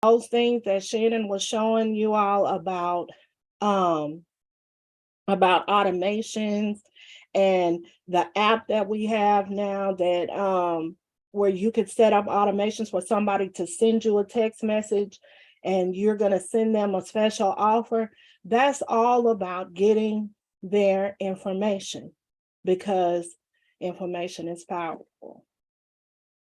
those things that Shannon was showing you all about automations and the app that we have now that where you could set up automations for somebody to send you a text message and you're going to send them a special offer. That's all about getting their information, because information is powerful.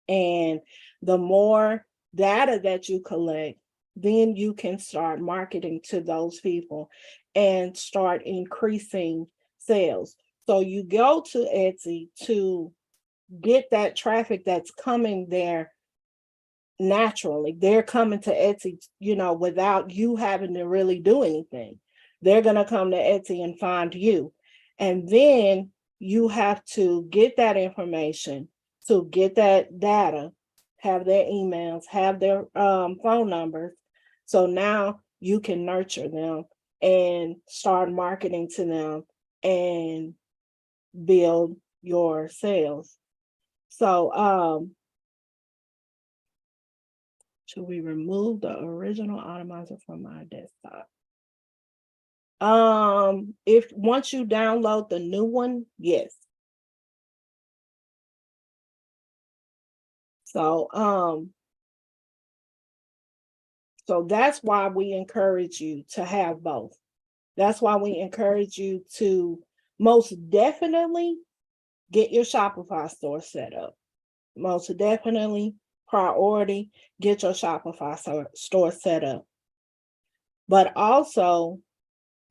And the more data that you collect, then you can start marketing to those people and start increasing sales. So you go to Etsy to get that traffic that's coming there naturally. They're coming to Etsy, without you having to really do anything. They're going to come to Etsy and find you. And then you have to get that information, to get that data, have their emails, have their phone numbers. So now you can nurture them and start marketing to them and build your sales. So should we remove the original Automizer from my desktop? If once you download the new one, yes. So that's why we encourage you to have both. That's why we encourage you to most definitely get your Shopify store set up. Most definitely priority, get your Shopify store set up. But also,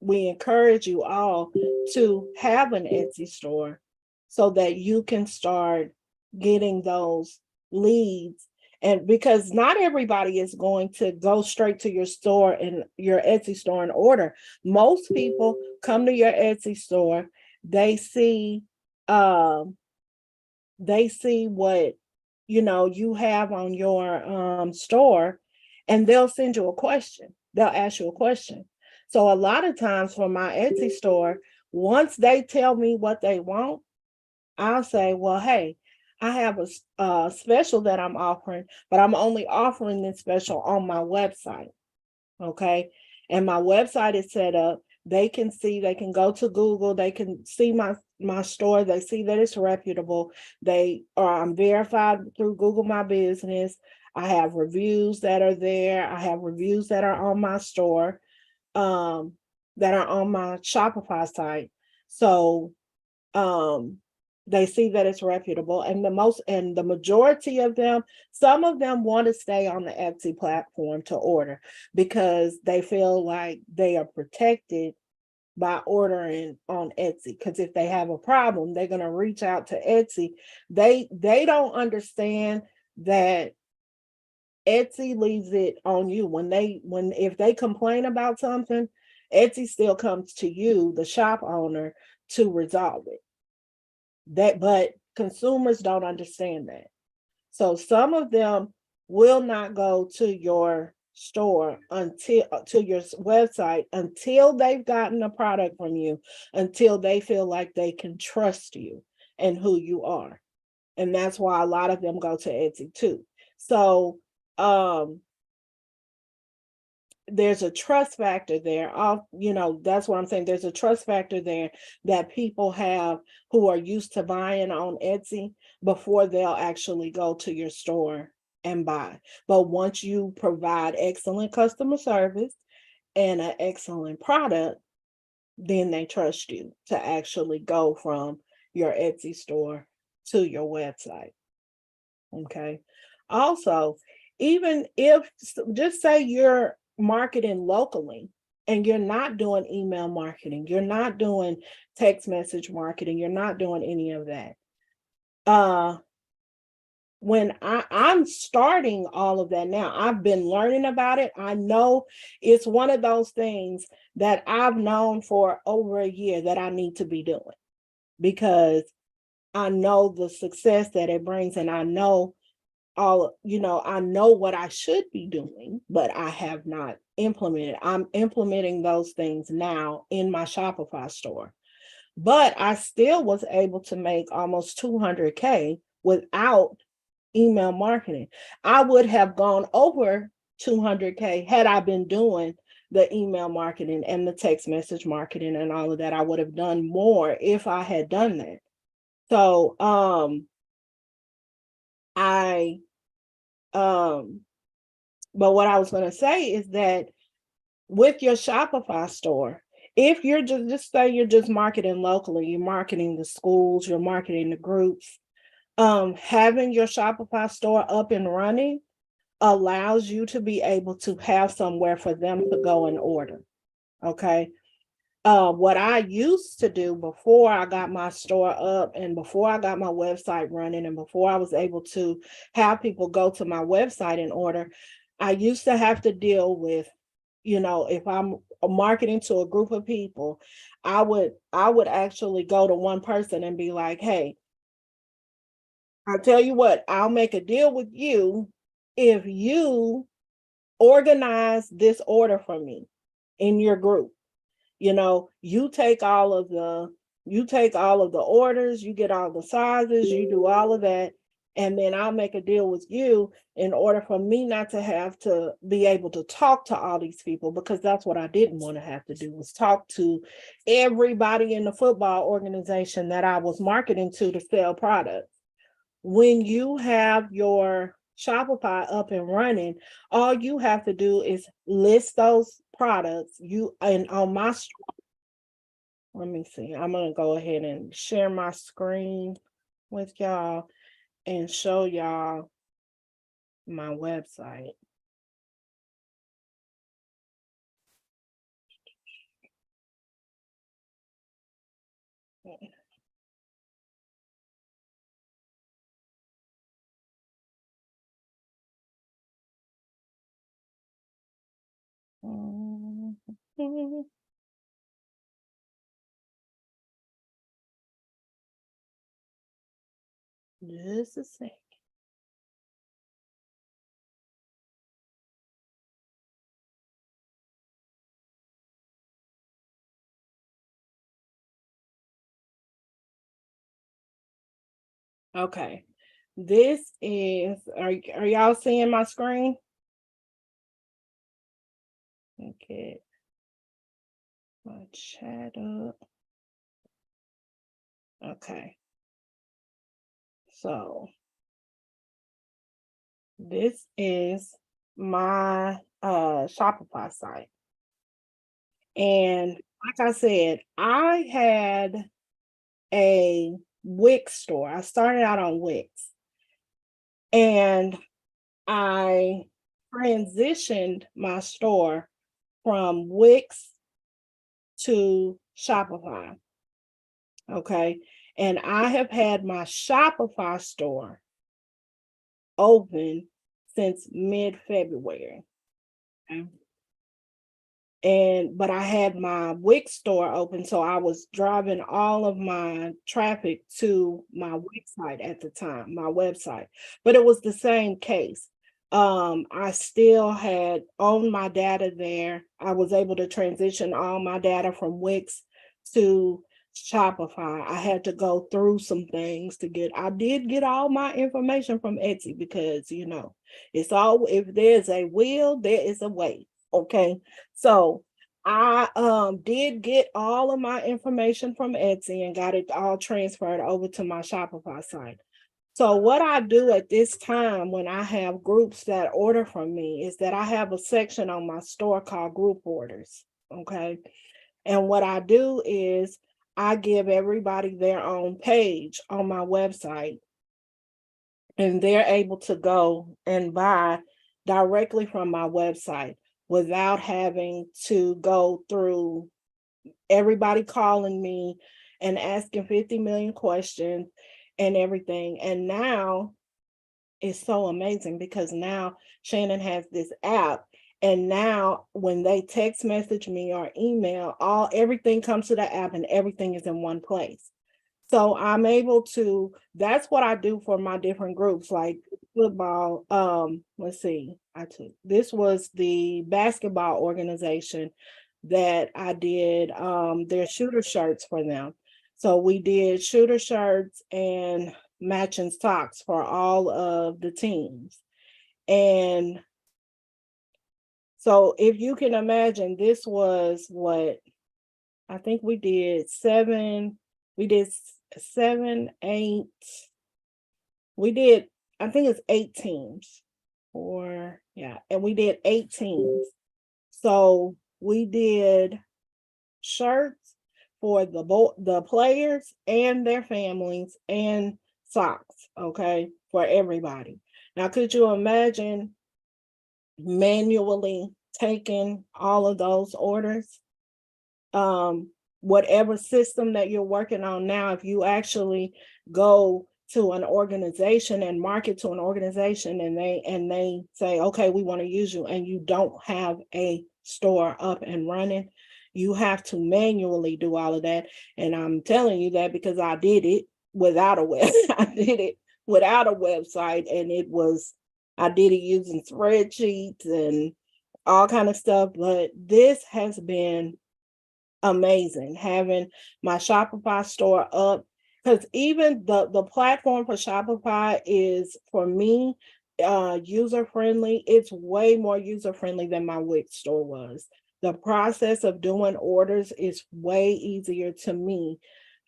we encourage you all to have an Etsy store so that you can start getting those leads. And because not everybody is going to go straight to your store and your Etsy store and order. Most people come to your Etsy store, they see what you have on your store, and they'll send you a question. They'll ask you a question. So a lot of times for my Etsy store, once they tell me what they want, I'll say, well, hey, I have a special that I'm offering, but I'm only offering this special on my website. Okay. And my website is set up. They can go to Google, they can see my store, they see that it's reputable. I'm verified through Google My Business. I have reviews that are there. I have reviews that are on my store, that are on my Shopify site. So they see that it's reputable, and the majority of them, some of them want to stay on the Etsy platform to order because they feel like they are protected by ordering on Etsy. Because if they have a problem, they're going to reach out to Etsy. They don't understand that Etsy leaves it on you. If they complain about something, Etsy still comes to you, the shop owner, to resolve it. But consumers don't understand that. So some of them will not go to your store to your website until they've gotten a product from you, until they feel like they can trust you and who you are. And that's why a lot of them go to Etsy too. So there's a trust factor there. That's what I'm saying. There's a trust factor there that people have who are used to buying on Etsy before they'll actually go to your store and buy. But once you provide excellent customer service and an excellent product, then they trust you to actually go from your Etsy store to your website. Okay. Also, even if, just say you're marketing locally and you're not doing email marketing, you're not doing text message marketing, you're not doing any of that. When I'm starting all of that now, I've been learning about it. I know it's one of those things that I've known for over a year that I need to be doing, because I know the success that it brings, and I know I know what I should be doing, but I have not implemented. I'm implementing those things now in my Shopify store. But I still was able to make almost $200K without email marketing. I would have gone over 200K. Had I been doing the email marketing and the text message marketing and all of that, I would have done more if I had done that. So but what I was going to say is that with your Shopify store, if you're just say you're just marketing locally, you're marketing the schools, you're marketing the groups, having your Shopify store up and running allows you to be able to have somewhere for them to go and order. Okay. What I used to do before I got my store up and before I got my website running and before I was able to have people go to my website and order, I used to have to deal with, if I'm marketing to a group of people, I would actually go to one person and be like, hey, I'll tell you what, I'll make a deal with you if you organize this order for me in your group. You take all of the orders, you get all the sizes, you do all of that, and then I'll make a deal with you in order for me not to have to be able to talk to all these people, because that's what I didn't want to have to do, was talk to everybody in the football organization that I was marketing to sell products. When you have your Shopify up and running, all you have to do is list those products. And on my, let me see, I'm going to go ahead and share my screen with y'all and show y'all my website. Just a second. Okay. This is, are y'all seeing my screen? Okay. My chat up. Okay. So this is my Shopify site. And like I said, I had a Wix store. I started out on Wix. And I transitioned my store from Wix to Shopify. Okay. And I have had my Shopify store open since mid-February. Okay. But I had my Wix store open, so I was driving all of my traffic to my Wix site at the time, my website. But it was the same case. I still had owned my data there. I was able to transition all my data from Wix to Shopify. I had to go through some things I did get all my information from Etsy, because it's all, if there's a will, there is a way. Okay. So I did get all of my information from Etsy and got it all transferred over to my Shopify site. So what I do at this time when I have groups that order from me is that I have a section on my store called group orders. Okay. And what I do is I give everybody their own page on my website, and they're able to go and buy directly from my website without having to go through everybody calling me and asking 50 million questions and everything. And now it's so amazing, because now Shanon has this app, and now when they text message me or email, everything comes to the app and everything is in one place. So I'm able to, that's what I do for my different groups, like football. Let's see, this was the basketball organization that I did their shooter shirts for them. So we did shooter shirts and matching socks for all of the teams. And So if you can imagine, this was what I think we did 7, 8, we did, I think it's 8 teams. Or yeah, and we did 8 teams. So we did shirts for the players and their families, and socks, okay, for everybody. Now, could you imagine manually taking all of those orders? Whatever system that you're working on now, if you actually go to an organization and market to an organization, and they say, okay, we want to use you, and you don't have a store up and running, you have to manually do all of that. And I'm telling you that because I did it without a web. I did it without a website, and I did it using spreadsheets and all kind of stuff. But this has been amazing, having my Shopify store up, because even the platform for Shopify is, for me, user friendly. It's way more user friendly than my Wix store was. The process of doing orders is way easier to me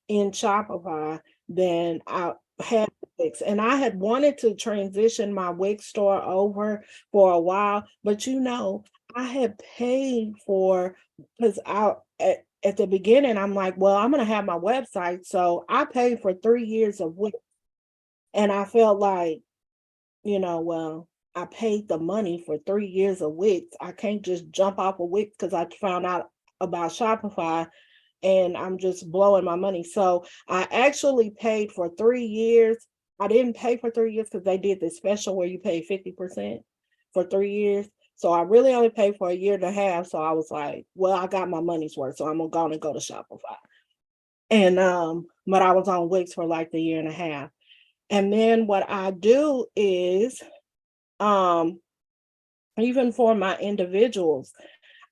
in Shopify than I had Wix. And I had wanted to transition my Wix store over for a while, but I had paid for, because at the beginning, I'm like, well, I'm going to have my website. So I paid for 3 years of Wix. And I felt like, well, I paid the money for 3 years of Wix. I can't just jump off of Wix because I found out about Shopify and I'm just blowing my money. So I actually paid for 3 years. I didn't pay for 3 years because they did this special where you pay 50% for 3 years. So I really only paid for a year and a half. So I was like, well, I got my money's worth. So I'm gonna go to Shopify. And but I was on Wix for like the year and a half. And then what I do is, even for my individuals,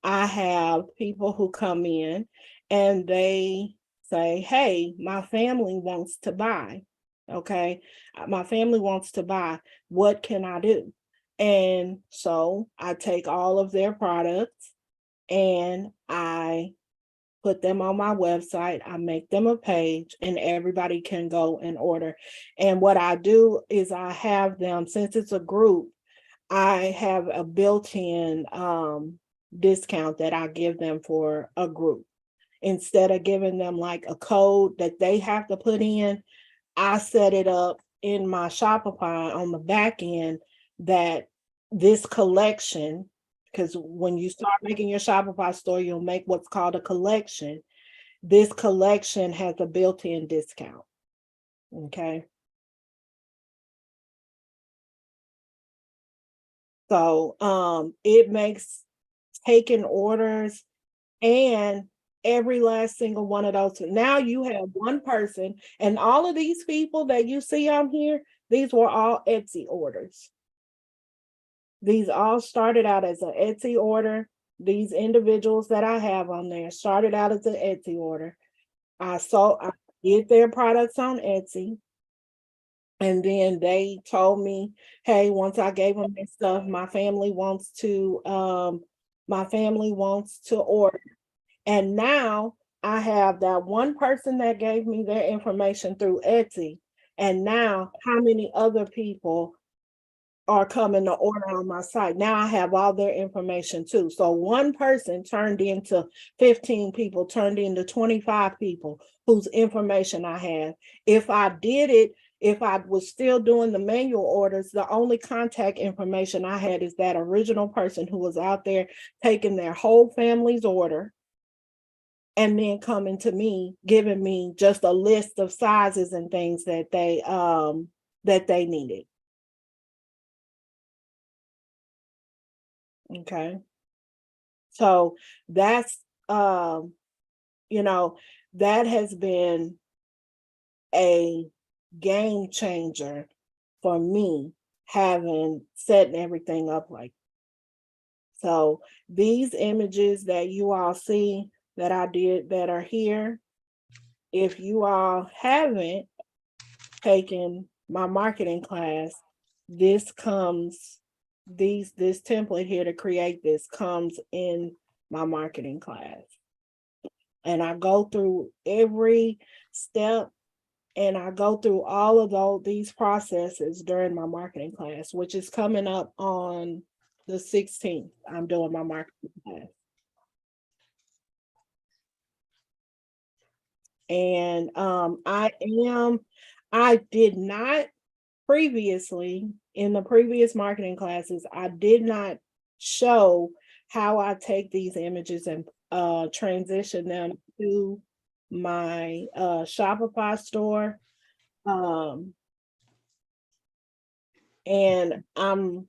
I have people who come in and they say, hey, my family wants to buy. Okay. My family wants to buy. What can I do? And so I take all of their products and I put them on my website. I make them a page and everybody can go and order. And what I do is I have them, since it's a group, I have a built-in discount that I give them for a group. Instead of giving them like a code that they have to put in, I set it up in my Shopify on the back end that this collection, because when you start making your Shopify store, you'll make what's called a collection. This collection has a built-in discount. Okay. So it makes taking orders and every last single one of those. Now you have one person, and all of these people that you see on here, these were all Etsy orders. These all started out as an Etsy order. These individuals that I have on there started out as an Etsy order. I did their products on Etsy. And then they told me, hey, once I gave them their stuff, my family wants to order. And now I have that one person that gave me their information through Etsy. And now how many other people are coming to order on my site? Now I have all their information too. So one person turned into 15 people, turned into 25 people whose information I have. If I was still doing the manual orders, the only contact information I had is that original person who was out there taking their whole family's order and then coming to me, giving me just a list of sizes and things that they needed. Okay. So that's that has been a game changer for me, setting everything up like. So these images that you all see that I did that are here, if you all haven't taken my marketing class, this comes this template here to create this comes in my marketing class. And I go through every step, and I go through all of these processes during my marketing class, which is coming up on the 16th. I'm doing my marketing class. And I did not previously, in the previous marketing classes, I did not show how I take these images and transition them to my Shopify store. And I'm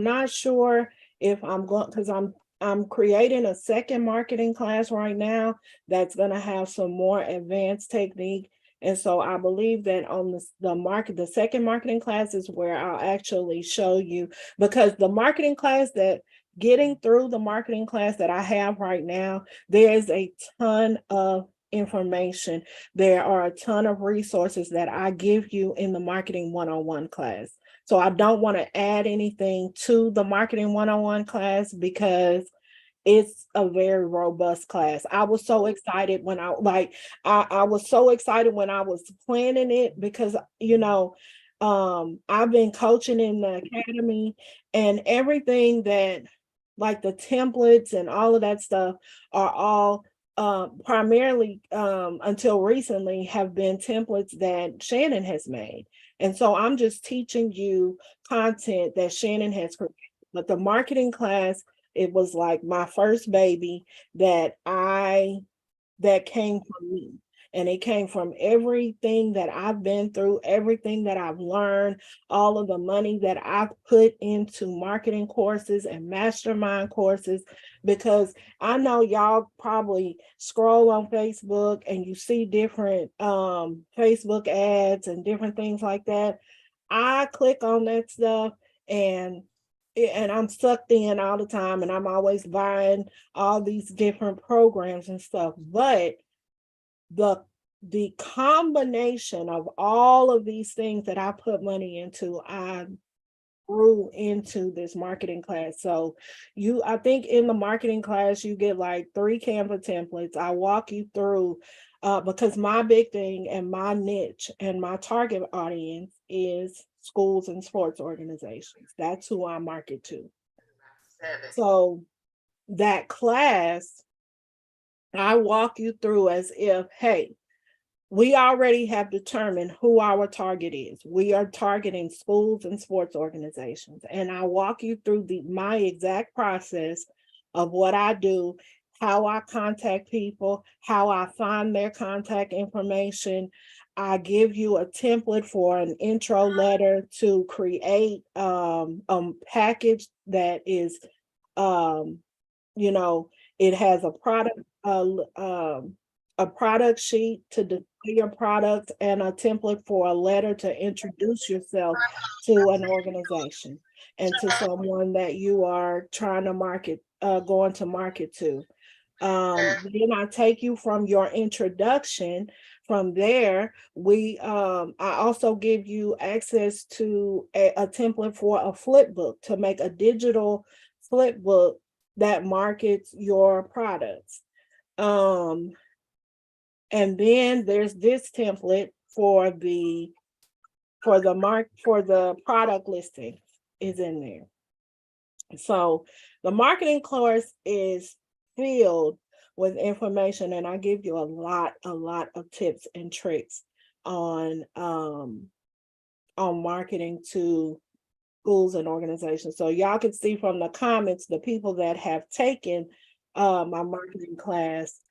not sure if I'm going, because I'm creating a second marketing class right now that's going to have some more advanced technique. And so I believe that on the second marketing class is where I'll actually show you, because the marketing class that getting through the marketing class that I have right now, there's a ton of information. There are a ton of resources that I give you in the marketing one-on-one class. So I don't want to add anything to the marketing one-on-one class because it's a very robust class. I was so excited when I was so excited when I was planning it, because I've been coaching in the academy, and everything that, like the templates and all of that stuff, are all primarily until recently have been templates that Shanon has made. And so I'm just teaching you content that Shanon has created. But the marketing class, it was like my first baby that came from me. And it came from everything that I've been through, everything that I've learned, all of the money that I've put into marketing courses and mastermind courses. Because I know y'all probably scroll on Facebook and you see different Facebook ads and different things like that. I click on that stuff, and I'm sucked in all the time, and I'm always buying all these different programs and stuff. But the combination of all of these things that I put money into, I grew into this marketing class. So I think in the marketing class, you get like 3 Canva templates. I walk you through, because my big thing and my niche and my target audience is schools and sports organizations. That's who I market to. So that class, I walk you through as if, hey, we already have determined who our target is. We are targeting schools and sports organizations. And I walk you through my exact process of what I do, how I contact people, how I find their contact information. I give you a template for an intro letter to create a package that is, it has a product sheet to display your product, and a template for a letter to introduce yourself to an organization and to someone that you are trying to market, going to market to. Then I take you from your introduction. From there, I also give you access to a template for a flip book, to make a digital flip book that markets your products. And then there's this template for the product listing is in there. So the marketing course is filled with information, and I give you a lot of tips and tricks on marketing to schools and organizations. So y'all can see from the comments, the people that have taken my marketing class,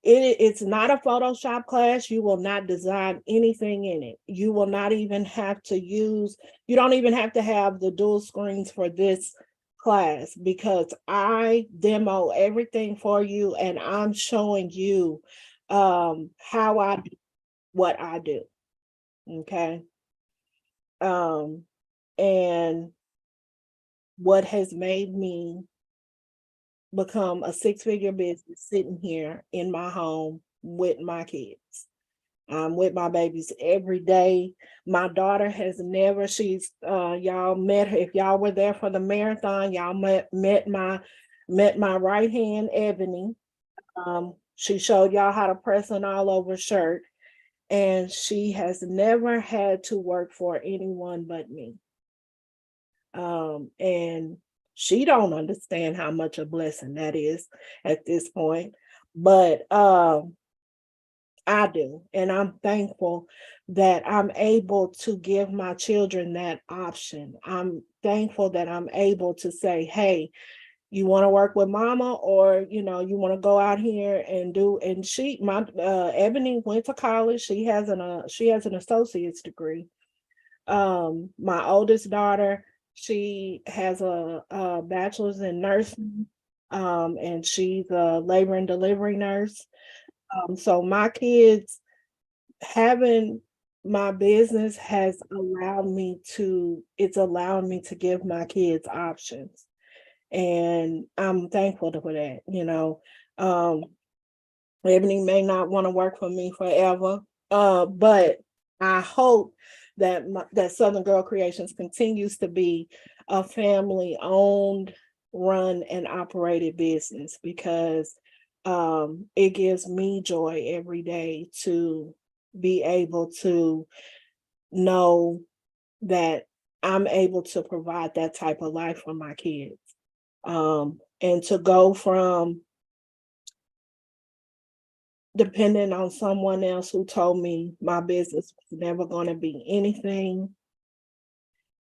it's not a Photoshop class. You will not design anything in it. You will not even have to you don't even have to have the dual screens for this class, because I demo everything for you, and I'm showing you how I do what I do. Okay. And what has made me become a 6-figure business sitting here in my home with my kids. I'm with my babies every day. My daughter has never, y'all met her. If y'all were there for the marathon, y'all met my right hand, Ebony. She showed y'all how to press an all over shirt, and she has never had to work for anyone but me. And she don't understand how much a blessing that is at this point, but I do, and I'm thankful that I'm able to give my children that option. I'm thankful that I'm able to say, hey, you want to work with mama, or you want to go out here and do. And my Ebony went to college. She has an associate's degree. My oldest daughter, she has a bachelor's in nursing, and she's a labor and delivery nurse. So my kids, having my business has it's allowed me to give my kids options. And I'm thankful for that. Ebony may not want to work for me forever, but I hope that Southern Girl Creations continues to be a family owned, run, and operated business, because it gives me joy every day to be able to know that I'm able to provide that type of life for my kids. And to go from depending on someone else who told me my business was never going to be anything,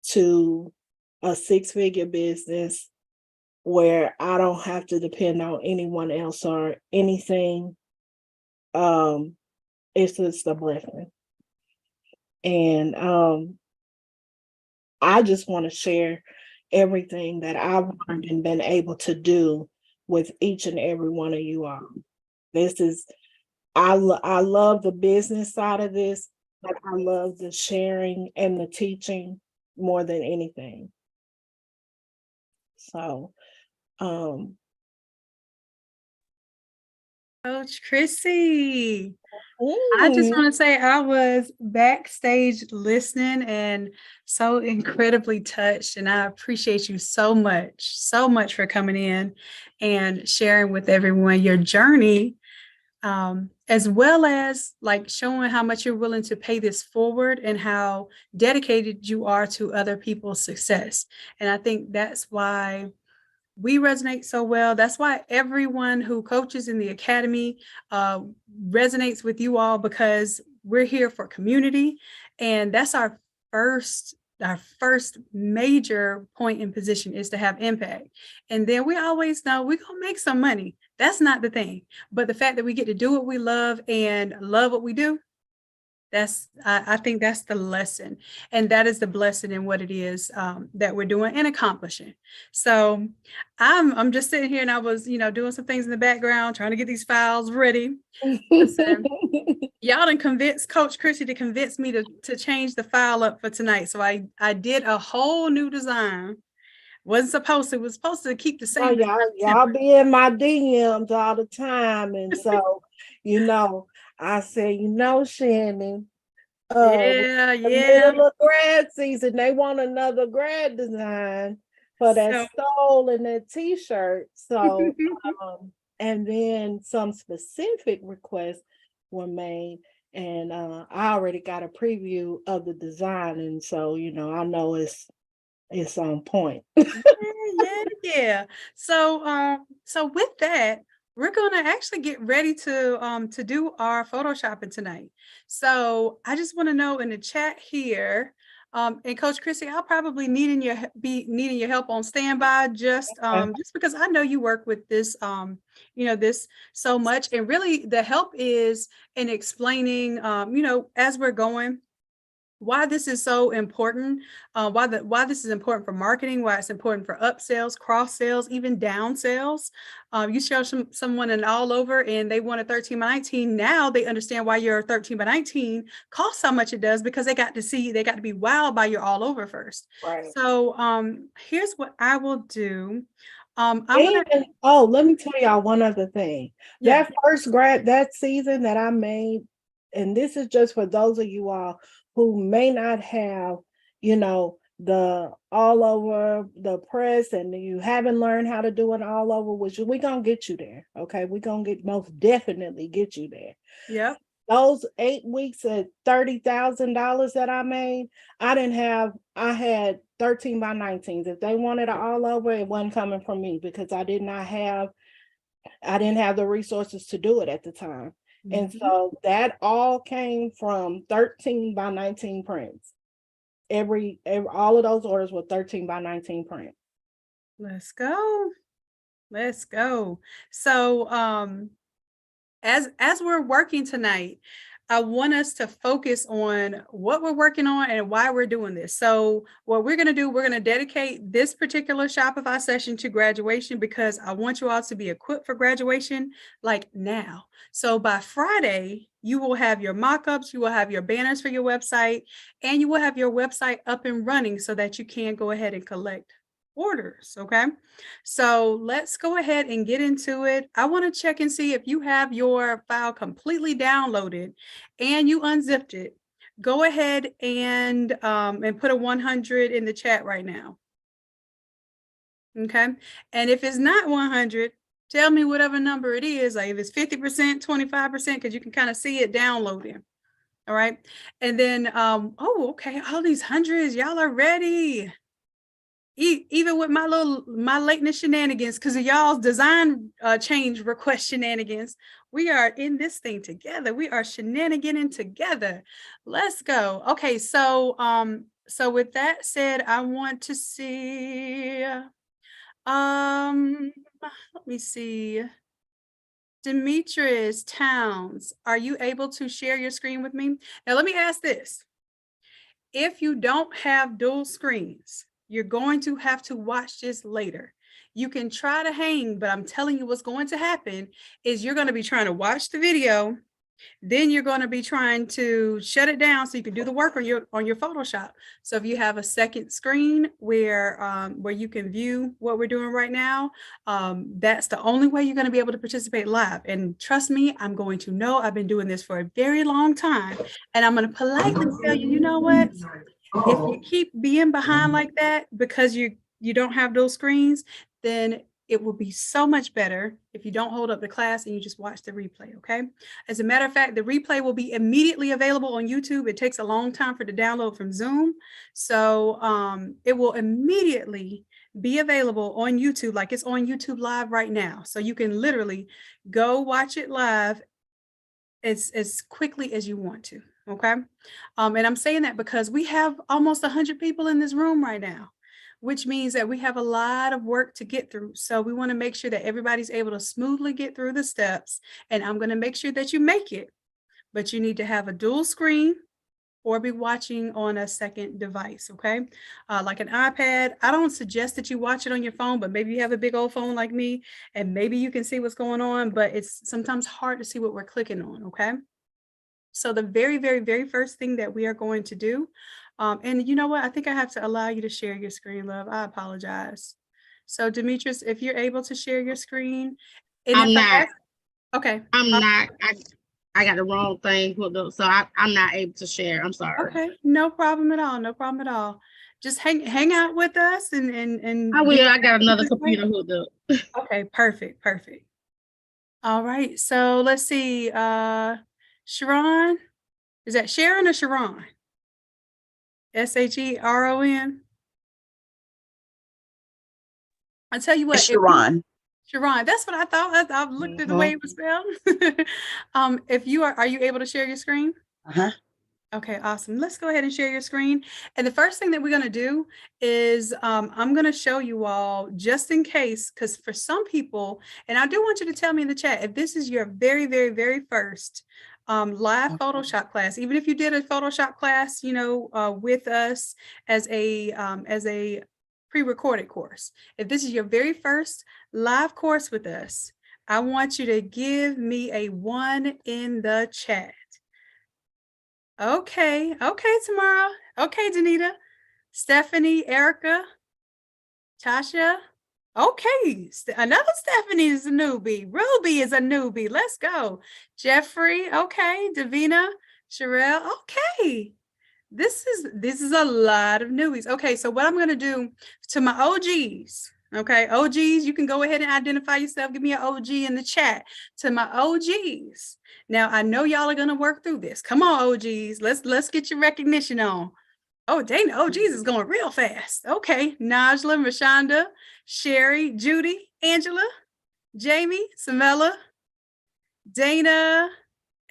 to a 6-figure business where I don't have to depend on anyone else or anything. It's just a blessing. And I just want to share everything that I've learned and been able to do with each and every one of you all. I love the business side of this, but I love the sharing and the teaching more than anything. So, Coach Chrissy, I just want to say I was backstage listening and so incredibly touched. And I appreciate you so much for coming in and sharing with everyone your journey, as well as like showing how much you're willing to pay this forward and how dedicated you are to other people's success. And I think that's why we resonate so well. That's why everyone who coaches in the academy resonates with you all, because we're here for community. And that's our first major point in position is to have impact. And then we always know we're going to make some money. That's not the thing. But the fact that we get to do what we love and love what we do, I think that's the lesson, and that is the blessing in what it is that we're doing and accomplishing. So I'm just sitting here, and I was doing some things in the background, trying to get these files ready. Listen, y'all done convinced Coach Chrissy to convince me to change the file up for tonight. So I did a whole new design. Was supposed to keep the same. Y'all be in my DMs all the time, and so I say, Shannon, Yeah. middle of grad season, they want another grad design for that stole and that t-shirt. So and then some specific requests were made, and I already got a preview of the design, and so I know it's on point. Yeah. So with that, we're gonna actually get ready to do our photoshopping tonight. So I just want to know in the chat here, and Coach Chrissy, I'll probably be needing your help on standby, just because I know you work with this this so much, and really the help is in explaining as we're going, why this is so important, why this is important for marketing, why it's important for upsells, cross sales, even down sales. You show someone an all over and they want a 13 by 19. Now they understand why your 13 by 19 costs how much it does, because they got to be wowed by your all over first. Right. So here's what I will do. Let me tell y'all one other thing. Yeah. That season that I made and this is just for those of you all who may not have, the all over the press, and you haven't learned how to do it all over, which we're going to get you there. Okay. We're going to most definitely get you there. Yep. Those 8 weeks at $30,000 that I made, I had 13 by 19s. If they wanted it all over, it wasn't coming from me because I didn't have the resources to do it at the time. Mm-hmm. And so that all came from 13 by 19 prints. All of those orders were 13 by 19 print. Let's go. So as we're working tonight, I want us to focus on what we're working on and why we're doing this. So what we're going to do, we're going to dedicate this particular Shopify session to graduation because I want you all to be equipped for graduation like now. So by Friday, you will have your mock-ups, you will have your banners for your website, and you will have your website up and running so that you can go ahead and collect orders. Okay, so let's go ahead and get into it. I want to check and see if you have your file completely downloaded and you unzipped it. Go ahead and put a 100 in the chat right now. Okay, and if it's not 100, tell me whatever number it is. Like if it's 50%, 25%, because you can kind of see it downloading. All right, and then okay, all these hundreds, y'all are ready. Even with my lateness shenanigans, because of y'all's design change request shenanigans, we are in this thing together. We are shenaniganing together. Let's go. Okay, so with that said, I want to see. Let me see. Demetrius Towns, are you able to share your screen with me? Now, let me ask this. If you don't have dual screens, you're going to have to watch this later. You can try to hang, but I'm telling you what's going to happen is you're going to be trying to watch the video. Then you're going to be trying to shut it down so you can do the work on your Photoshop. So if you have a second screen where you can view what we're doing right now, that's the only way you're going to be able to participate live. And trust me, I'm going to know. I've been doing this for a very long time, and I'm going to politely tell you, you know what? If you keep being behind like that because you don't have those screens, then it will be so much better if you don't hold up the class and you just watch the replay, okay? As a matter of fact, the replay will be immediately available on YouTube. It takes a long time for the download from Zoom. So it will immediately be available on YouTube, like it's on YouTube Live right now. So you can literally go watch it live as quickly as you want to, okay? And I'm saying that because we have almost 100 people in this room right now, which means that we have a lot of work to get through. So we want to make sure that everybody's able to smoothly get through the steps. And I'm going to make sure that you make it, but you need to have a dual screen or be watching on a second device, okay? Like an iPad. I don't suggest that you watch it on your phone, but maybe you have a big old phone like me, and maybe you can see what's going on, but it's sometimes hard to see what we're clicking on, okay? So the very, very, very first thing that we are going to do, and you know what? I think I have to allow you to share your screen, love. I apologize. So Demetrius, if you're able to share your screen. I'm not. Okay. I'm not. I got the wrong thing hooked up, so I'm not able to share. I'm sorry. Okay, no problem at all. No problem at all. Just hang out with us and I will. I got another computer hooked up. Okay, perfect. All right. So let's see. Sharon, is that Sharon or Sharon? Sheron. I'll tell you what. It's Sharon. Sharon, that's what I thought. I looked at the way it was spelled. If you are you able to share your screen? Uh-huh. Okay, awesome. Let's go ahead and share your screen. And the first thing that we're going to do is I'm going to show you all just in case, because for some people, and I do want you to tell me in the chat if this is your very, very, very first live Photoshop class, even if you did a Photoshop class, with us as a pre-recorded course. If this is your very first live course with us, I want you to give me a 1 in the chat. Okay, Tamara. Okay, Danita. Stephanie, Erica, Tasha, Okay, another Stephanie is a newbie. Ruby is a newbie. Let's go. Jeffrey, okay. Davina, Sherelle, okay. This is a lot of newbies. Okay, so what I'm going to do to my OGs, okay, OGs, you can go ahead and identify yourself. Give me an OG in the chat. To my OGs. Now, I know y'all are going to work through this. Come on, OGs. Let's get your recognition on. Oh, Dana, OGs is going real fast. Okay, Najla, Rashonda, Sherry, Judy, Angela, Jamie, Samela, Dana,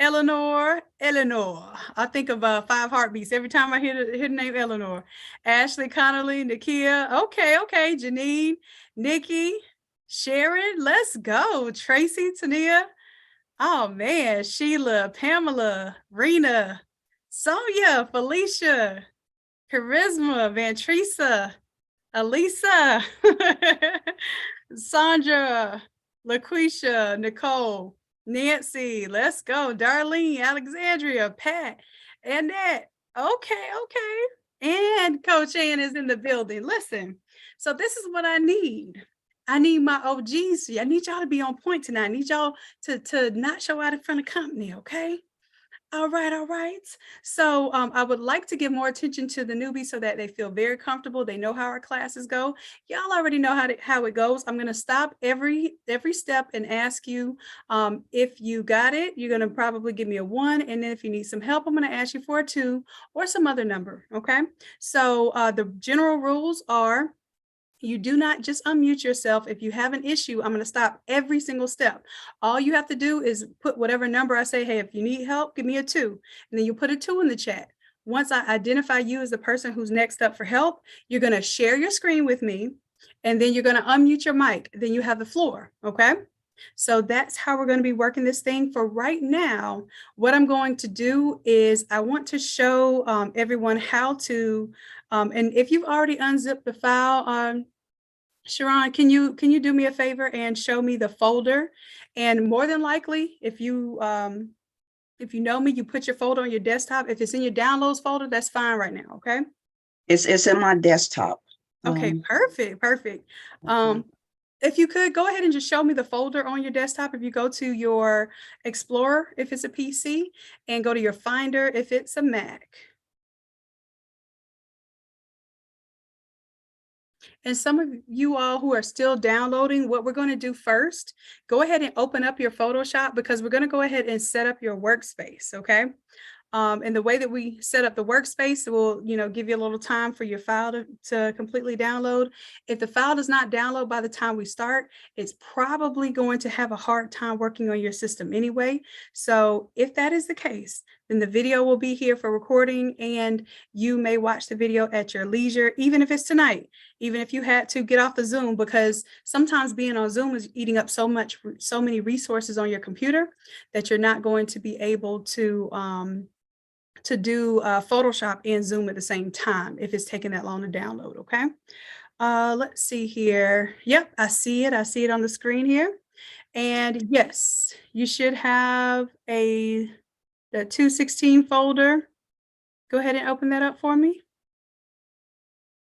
Eleanor. I think of 5 Heartbeats every time I hear the name Eleanor. Ashley, Connolly, Nakia. Okay. Janine, Nikki, Sharon. Let's go. Tracy, Tania. Oh man, Sheila, Pamela, Rena, Sonia, Felicia, Charisma, Vantrisa, Elisa, Sandra, LaQuisha, Nicole, Nancy, let's go. Darlene, Alexandria, Pat, Annette. Okay. And Coach Ann is in the building. Listen, so this is what I need. I need my OGs. I need y'all to be on point tonight. I need y'all to not show out in front of company, okay? All right. So I would like to give more attention to the newbies so that they feel very comfortable. They know how our classes go. Y'all already know how it goes. I'm going to stop every step and ask you if you got it. You're going to probably give me a 1. And then if you need some help, I'm going to ask you for a 2 or some other number. Okay. So the general rules are, you do not just unmute yourself. If you have an issue, I'm going to stop every single step. All you have to do is put whatever number I say, hey, if you need help, give me a 2. And then you put a 2 in the chat. Once I identify you as the person who's next up for help, you're going to share your screen with me. And then you're going to unmute your mic. Then you have the floor. Okay. So that's how we're going to be working this thing for right now. What I'm going to do is I want to show everyone how to, and if you've already unzipped the file, Sharon, can you do me a favor and show me the folder? And more than likely, if you know me, you put your folder on your desktop. If it's in your downloads folder, that's fine right now. Okay. It's in my desktop. Okay, perfect. If you could go ahead and just show me the folder on your desktop. If you go to your Explorer, if it's a PC, and go to your Finder, if it's a Mac. And some of you all who are still downloading, what we're going to do first, go ahead and open up your Photoshop, because we're going to go ahead and set up your workspace, okay? And the way that we set up the workspace will, give you a little time for your file to completely download. If the file does not download by the time we start, it's probably going to have a hard time working on your system anyway. So if that is the case, then the video will be here for recording, and you may watch the video at your leisure, even if it's tonight, even if you had to get off the Zoom, because sometimes being on Zoom is eating up so many resources on your computer that you're not going to be able to do Photoshop and Zoom at the same time if it's taking that long to download. Okay. Let's see here. Yep, I see it on the screen here. And yes, you should have the 216 folder. Go ahead and open that up for me.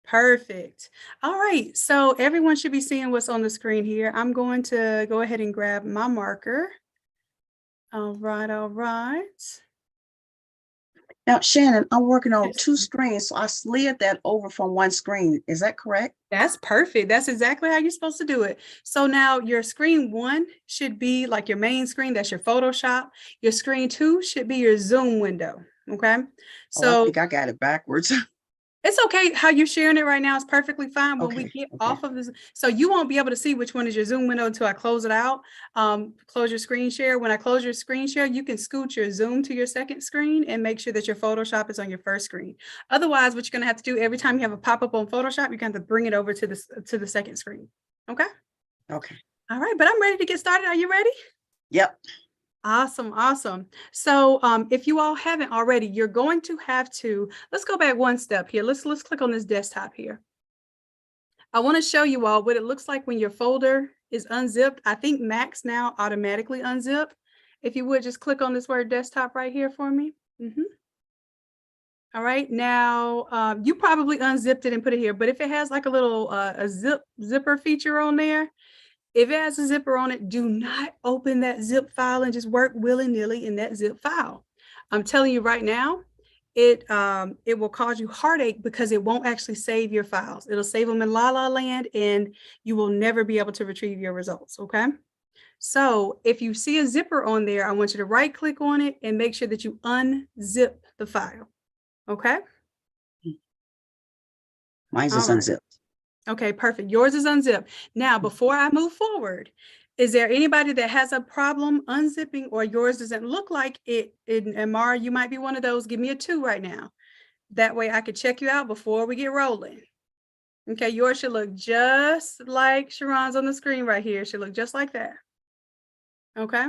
Perfect. All right. So everyone should be seeing what's on the screen here. I'm going to go ahead and grab my marker. All right. Now, Shannon, I'm working on 2 screens, so I slid that over from one screen. Is that correct? That's perfect. That's exactly how you're supposed to do it. So now your screen 1 should be like your main screen. That's your Photoshop. Your screen 2 should be your Zoom window. Okay. So I think I got it backwards. it's okay. How you're sharing it right now is perfectly fine. When we get off of this, so you won't be able to see which one is your Zoom window until I close it out. Close your screen share. When I close your screen share, you can scoot your Zoom to your second screen and make sure that your Photoshop is on your first screen. Otherwise, what you're going to have to do every time you have a pop-up on Photoshop, you're going to have to bring it over to the second screen. Okay. Okay. All right, but I'm ready to get started. Are you ready? Yep. Awesome. So if you all haven't already, you're going to have to, let's go back one step here. Let's click on this desktop here. I want to show you all what it looks like when your folder is unzipped. I think Macs now automatically unzip. If you would just click on this word desktop right here for me. All right, now you probably unzipped it and put it here, but if it has like a little zipper feature on there, if it has a zipper on it, do not open that zip file and just work willy-nilly in that zip file. I'm telling you right now, it will cause you heartache because it won't actually save your files. It'll save them in La La Land and you will never be able to retrieve your results, okay? So if you see a zipper on there, I want you to right click on it and make sure that you unzip the file, okay? Mine's is All right. unzipped. Okay, perfect. Yours is unzipped. Now, before I move forward, is there anybody that has a problem unzipping or yours doesn't look like it? And Mara, you might be one of those. Give me a 2 right now. That way I could check you out before we get rolling. Okay, yours should look just like Sharon's on the screen right here. It should look just like that. Okay.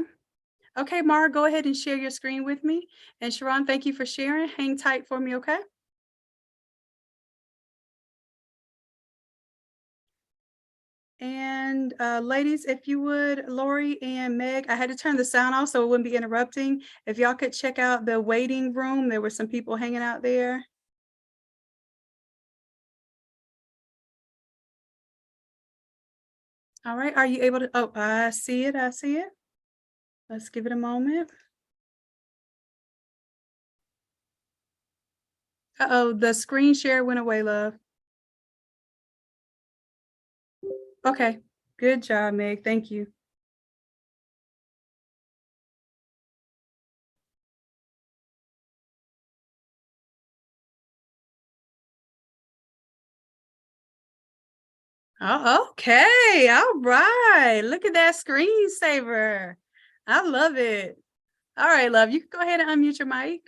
Okay, Mara, go ahead and share your screen with me. And Sharon, thank you for sharing. Hang tight for me, okay? And ladies, if you would, Lori and Meg, I had to turn the sound off so it wouldn't be interrupting. If y'all could check out the waiting room, there were some people hanging out there. All right, are you able to, oh, I see it, I see it. Let's give it a moment. Uh-oh, the screen share went away, love. Okay, good job, Meg, thank you. Oh, okay, all right, look at that screensaver. I love it. All right, love, you can go ahead and unmute your mic.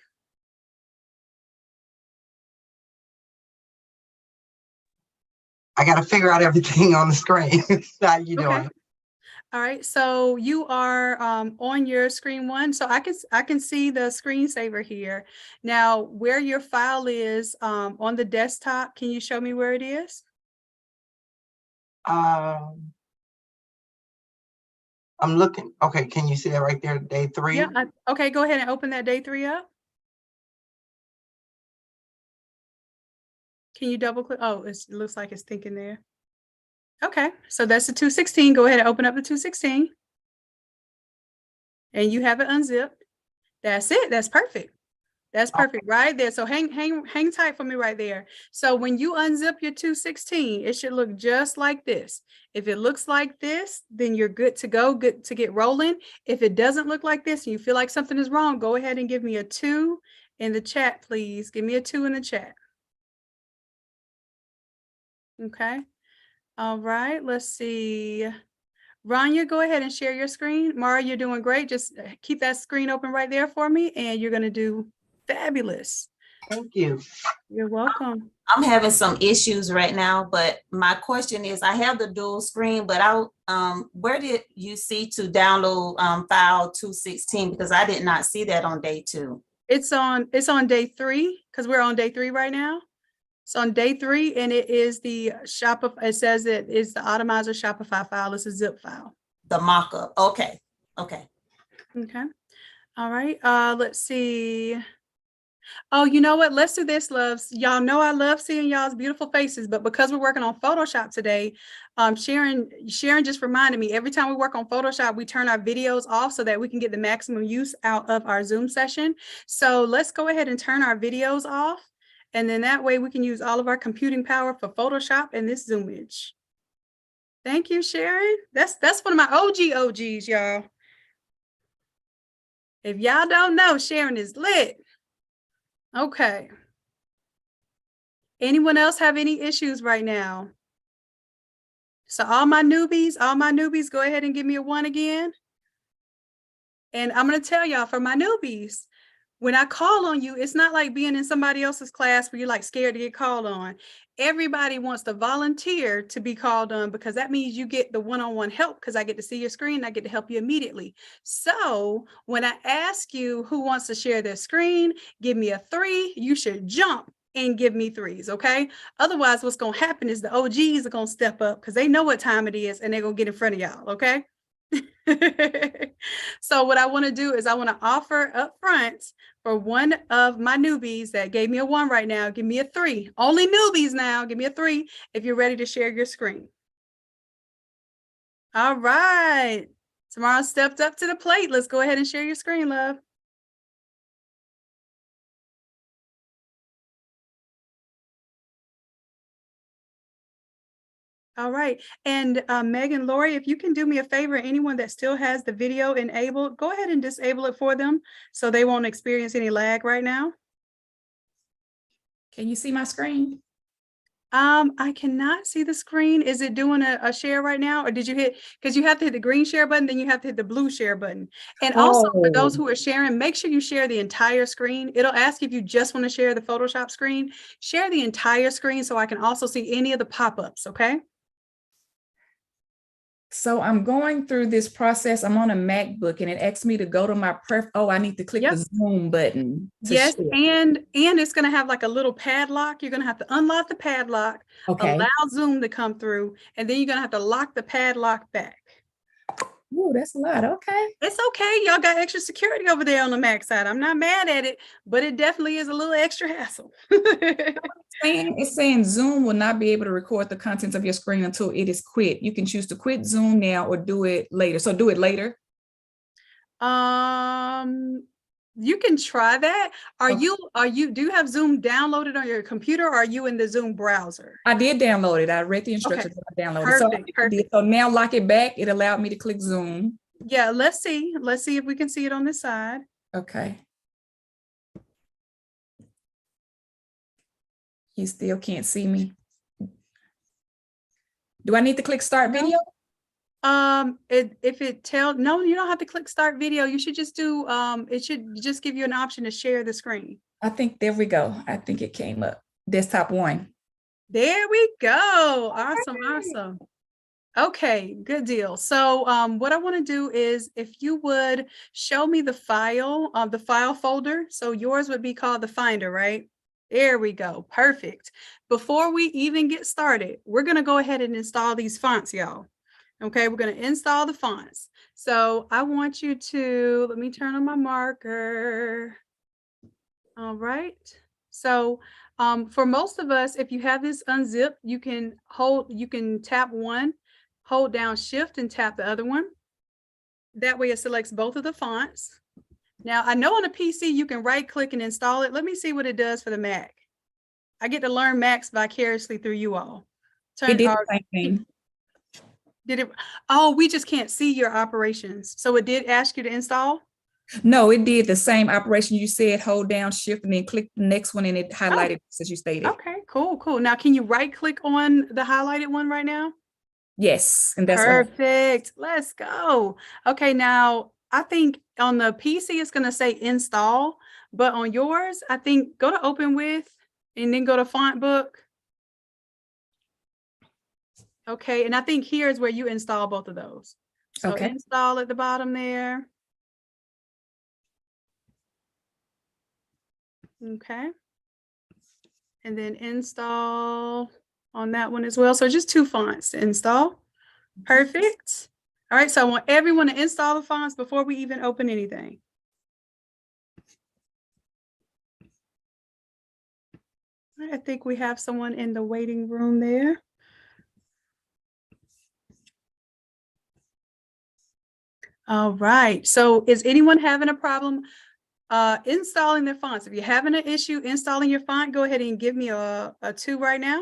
I got to figure out everything on the screen. How you doing? Okay. All right, so you are on your screen 1. So I can see the screensaver here. Now, where your file is on the desktop, can you show me where it is? I'm looking. Okay, can you see that right there? Day 3. Yeah. Okay, go ahead and open that day 3 up. Can you double click? Oh, it looks like it's thinking there. Okay, so that's the 216. Go ahead and open up the 216. And you have it unzipped. That's it. That's perfect. That's perfect right there. So hang tight for me right there. So when you unzip your 216, it should look just like this. If it looks like this, then you're good to go, good to get rolling. If it doesn't look like this and you feel like something is wrong, go ahead and give me a 2 in the chat, please. Give me a 2 in the chat. Okay. All right, let's see. Rania, go ahead and share your screen. Mara, you're doing great. Just keep that screen open right there for me and you're going to do fabulous. Thank you. You're welcome. I'm having some issues right now, but my question is, I have the dual screen, but where did you see to download file 216? Because I did not see that on day 2. It's on day 3 because we're on day 3 right now. It's on day 3 and it is the Shopify. It says it is the Automizer Shopify file. It's a zip file. The mock-up. Okay. Okay. Okay. All right. Let's see. Oh, you know what? Let's do this, loves. Y'all know I love seeing y'all's beautiful faces, but because we're working on Photoshop today, Sharon just reminded me, every time we work on Photoshop, we turn our videos off so that we can get the maximum use out of our Zoom session. So let's go ahead and turn our videos off. And then that way we can use all of our computing power for Photoshop and this Zoomage. Thank you, Sharon. That's one of my OGs, y'all. If y'all don't know, Sharon is lit. Okay. Anyone else have any issues right now? So all my newbies, go ahead and give me a 1 again. And I'm going to tell y'all, for my newbies, when I call on you, it's not like being in somebody else's class where you're like scared to get called on. Everybody wants to volunteer to be called on because that means you get the one-on-one help because I get to see your screen. I get to help you immediately. So when I ask you who wants to share their screen, give me a 3, you should jump and give me 3s, okay? Otherwise, what's going to happen is the OGs are going to step up because they know what time it is and they're going to get in front of y'all, okay? So what I want to do is I want to offer up front for one of my newbies that gave me a 1 right now, give me a 3. Only newbies now, give me a 3 if you're ready to share your screen. All right. Tamara stepped up to the plate. Let's go ahead and share your screen, love. All right. And Megan, Lori, if you can do me a favor, anyone that still has the video enabled, go ahead and disable it for them so they won't experience any lag right now. Can you see my screen? I cannot see the screen. Is it doing a share right now? Or did you hit, because you have to hit the green share button, then you have to hit the blue share button. And also for those who are sharing, make sure you share the entire screen. It'll ask if you just want to share the Photoshop screen. Share the entire screen so I can also see any of the pop-ups, okay? So I'm going through this process. I'm on a MacBook and it asks me to go to my I need to click the Zoom button. Yes, share. and it's going to have like a little padlock. You're going to have to unlock the padlock, allow Zoom to come through, and then you're going to have to lock the padlock back. Oh, that's a lot. Okay. It's okay. Y'all got extra security over there on the Mac side. I'm not mad at it, but it definitely is a little extra hassle. It's saying Zoom will not be able to record the contents of your screen until it is quit. You can choose to quit Zoom now or do it later. So do it later. You can try that. Do you have Zoom downloaded on your computer, or are you in the Zoom browser? I did download it. I read the instructions. I downloaded it. Perfect. So now lock it back. It allowed me to click Zoom. Yeah, let's see if we can see it on this side. Okay. You still can't see me. Do I need to click start video? No, you don't have to click start video. You should just do, it should just give you an option to share the screen. I think there we go. I think it came up. Desktop 1. There we go. Awesome. Okay, good deal. So what I want to do is, if you would show me the file folder. So yours would be called the Finder, right? There we go. Perfect. Before we even get started, we're going to go ahead and install these fonts, y'all. Okay, we're going to install the fonts. So I want you to, let me turn on my marker. All right. So for most of us, if you have this unzipped, you can tap one, hold down Shift and tap the other one. That way it selects both of the fonts. Now I know on a PC you can right click and install it. Let me see what it does for the Mac. I get to learn Macs vicariously through you all. It did the same thing. Did it? Oh, we just can't see your operations. So it did ask you to install? No, it did the same operation. You said hold down Shift and then click the next one, and it highlighted as you stated. Okay, cool. Now, can you right click on the highlighted one right now? Yes, and that's perfect. Let's go. Okay, now I think on the PC it's going to say install, but on yours, I think go to open with and then go to font book. Okay, and I think here is where you install both of those. So install at the bottom there. Okay. And then install on that one as well. So just 2 fonts to install. Perfect. All right, so I want everyone to install the fonts before we even open anything. I think we have someone in the waiting room there. All right, so is anyone having a problem installing their fonts? If you're having an issue installing your font, go ahead and give me a 2 right now.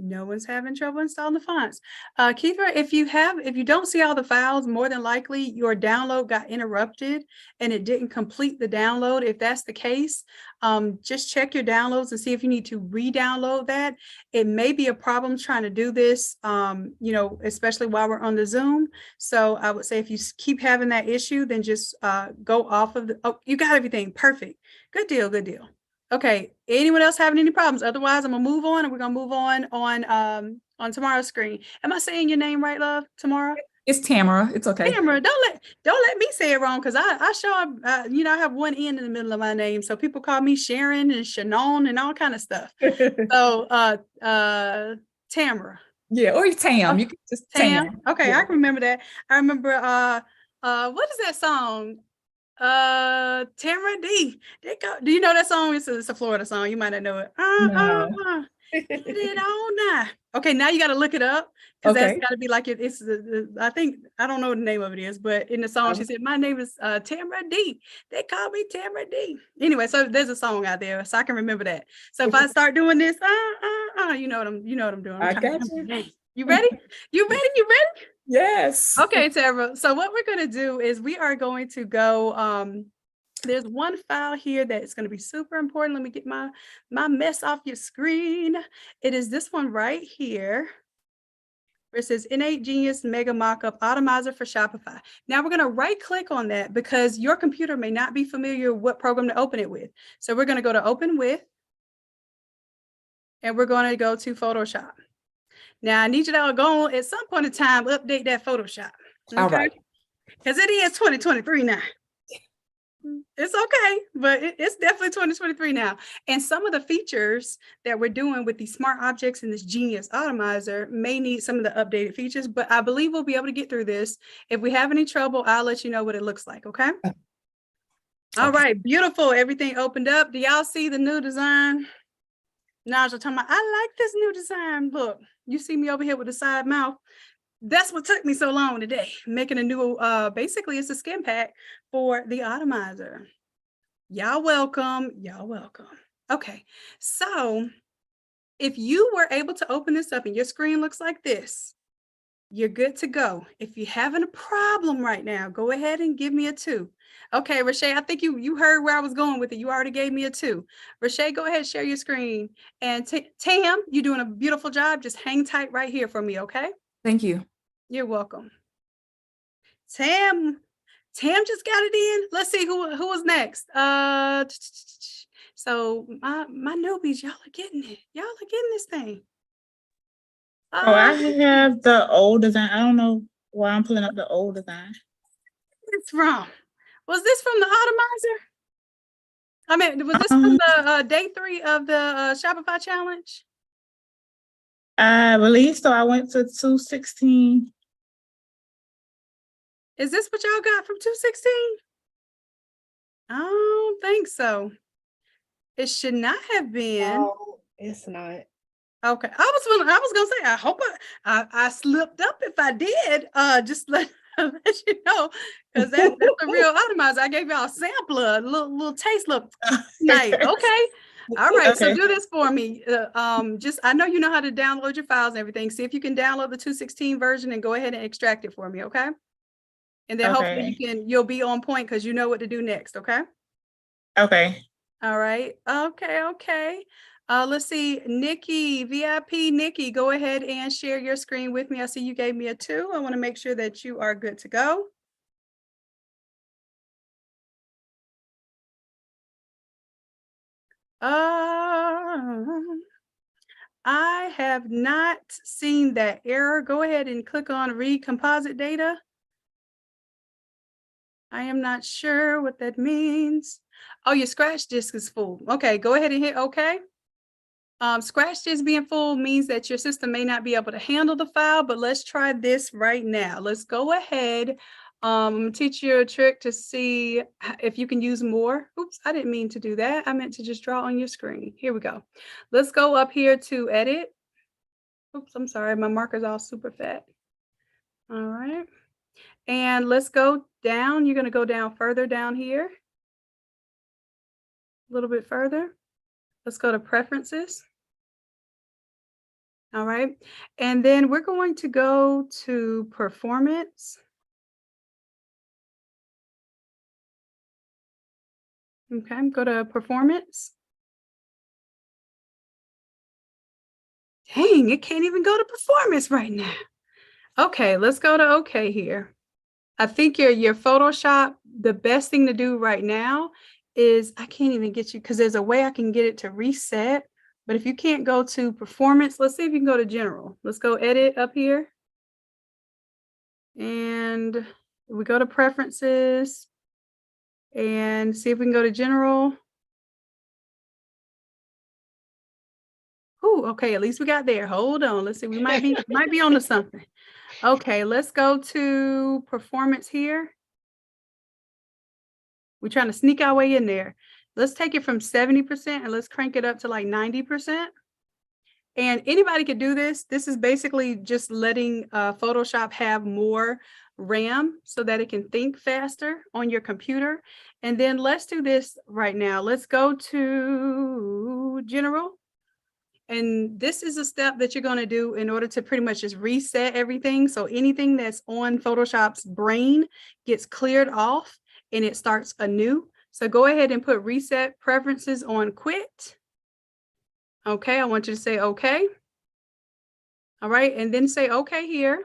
No one's having trouble installing the fonts. Keithra, if you don't see all the files, more than likely your download got interrupted and it didn't complete the download. If that's the case, just check your downloads and see if you need to re-download that. It may be a problem trying to do this, especially while we're on the Zoom. So I would say if you keep having that issue, then just go off of the, you got everything. Perfect. Good deal. Okay, anyone else having any problems? Otherwise, I'm gonna move on, and we're gonna move on Tamara's screen. Am I saying your name right, love? Tamara? It's Tamara. It's okay. Tamara, don't let me say it wrong, because I sure I have one N in the middle of my name, so people call me Sharon and Shanon and all kind of stuff. So Tamara. Yeah, or Tam. You can just Tam. Okay, Yeah. I can remember that. I remember what is that song? Tamara D. Do you know that song? It's a Florida song. You might not know it. No. Get it on now. Okay, now you got to look it up because that's Okay. got to be like it's I think I don't know what the name of it is, but in the song she said, "My name is Tamara D. They call me Tamara D." Anyway, so there's a song out there, so I can remember that. So if I start doing this, you know what I'm doing. I'm I trying to got remember you. the name. You ready? You ready? You ready? Yes. Okay, Tara. So what we're going to do is we are going to go, there's one file here that's going to be super important. Let me get my mess off your screen. It is this one right here. Where it says Innate Genius Mega Mockup Automizer for Shopify. Now we're going to right click on that because your computer may not be familiar with what program to open it with. So we're going to go to Open With, and we're going to go to Photoshop. Now I need you to go at some point in time, update that Photoshop. Okay? All right. Because it is 2023 now. It's okay, but it's definitely 2023 now. And some of the features that we're doing with these smart objects and this Genius Automizer may need some of the updated features, but I believe we'll be able to get through this. If we have any trouble, I'll let you know what it looks like, okay? All right, beautiful. Everything opened up. Do y'all see the new design? Naja talking about, I like this new design. Look, you see me over here with the side mouth. That's what took me so long today, making a new, basically it's a skin pack for the Automizer. Y'all welcome, y'all welcome. Okay, so if you were able to open this up and your screen looks like this, you're good to go. If you're having a problem right now, go ahead and give me a 2. Okay, Rashay, I think you heard where I was going with it. You already gave me a 2. Rashay, go ahead, share your screen. And Tam, you're doing a beautiful job. Just hang tight right here for me, okay? Thank you. You're welcome. Tam just got it in. Let's see who was next. So my newbies, y'all are getting it. Y'all are getting this thing. Oh, I have the old design. I don't know why I'm pulling up the old design. It's from. Was this from the Automizer? I mean, was this from the day 3 of the Shopify challenge? I believe so. I went to 216. Is this what y'all got from 216? I don't think so. It should not have been. No, it's not. Okay, I was gonna say I hope I slipped up if I did. Just let you know, because that's a real Automizer. I gave y'all a sampler, a little taste. Look, nice. Okay, all right. So Okay. do this for me. Just I know you know how to download your files and everything. See if you can download the 216 version and go ahead and extract it for me. Okay, and then hopefully you'll be on point because you know what to do next. Okay. Okay. All right. Okay. Let's see, Nikki, VIP Nikki, go ahead and share your screen with me. I see you gave me a 2. I want to make sure that you are good to go. I have not seen that error. Go ahead and click on read composite data. I am not sure what that means. Oh, your scratch disk is full. Okay, go ahead and hit okay. Scratch disk being full means that your system may not be able to handle the file, but let's try this right now. Let's go ahead. Teach you a trick to see if you can use more. Oops, I didn't mean to do that. I meant to just draw on your screen. Here we go. Let's go up here to edit. Oops, I'm sorry. My marker's all super fat. All right. And let's go down. You're going to go down further down here. A little bit further. Let's go to preferences. All right. And then we're going to go to performance. Okay, go to performance. Dang, it can't even go to performance right now. Okay, let's go to okay here. I think your Photoshop, the best thing to do right now is I can't even get you because there's a way I can get it to reset. But if you can't go to performance, let's see if you can go to general. Let's go edit up here. And we go to preferences and see if we can go to general. Ooh, Ooh, okay, at least we got there. Hold on. Let's see. We might be onto something. Okay, let's go to performance here. We're trying to sneak our way in there. Let's take it from 70% and let's crank it up to like 90%. And anybody could do this. This is basically just letting Photoshop have more RAM so that it can think faster on your computer. And then let's do this right now. Let's go to General. And this is a step that you're going to do in order to pretty much just reset everything. So anything that's on Photoshop's brain gets cleared off and it starts anew. So go ahead and put reset preferences on quit. Okay, I want you to say okay. All right, and then say okay here.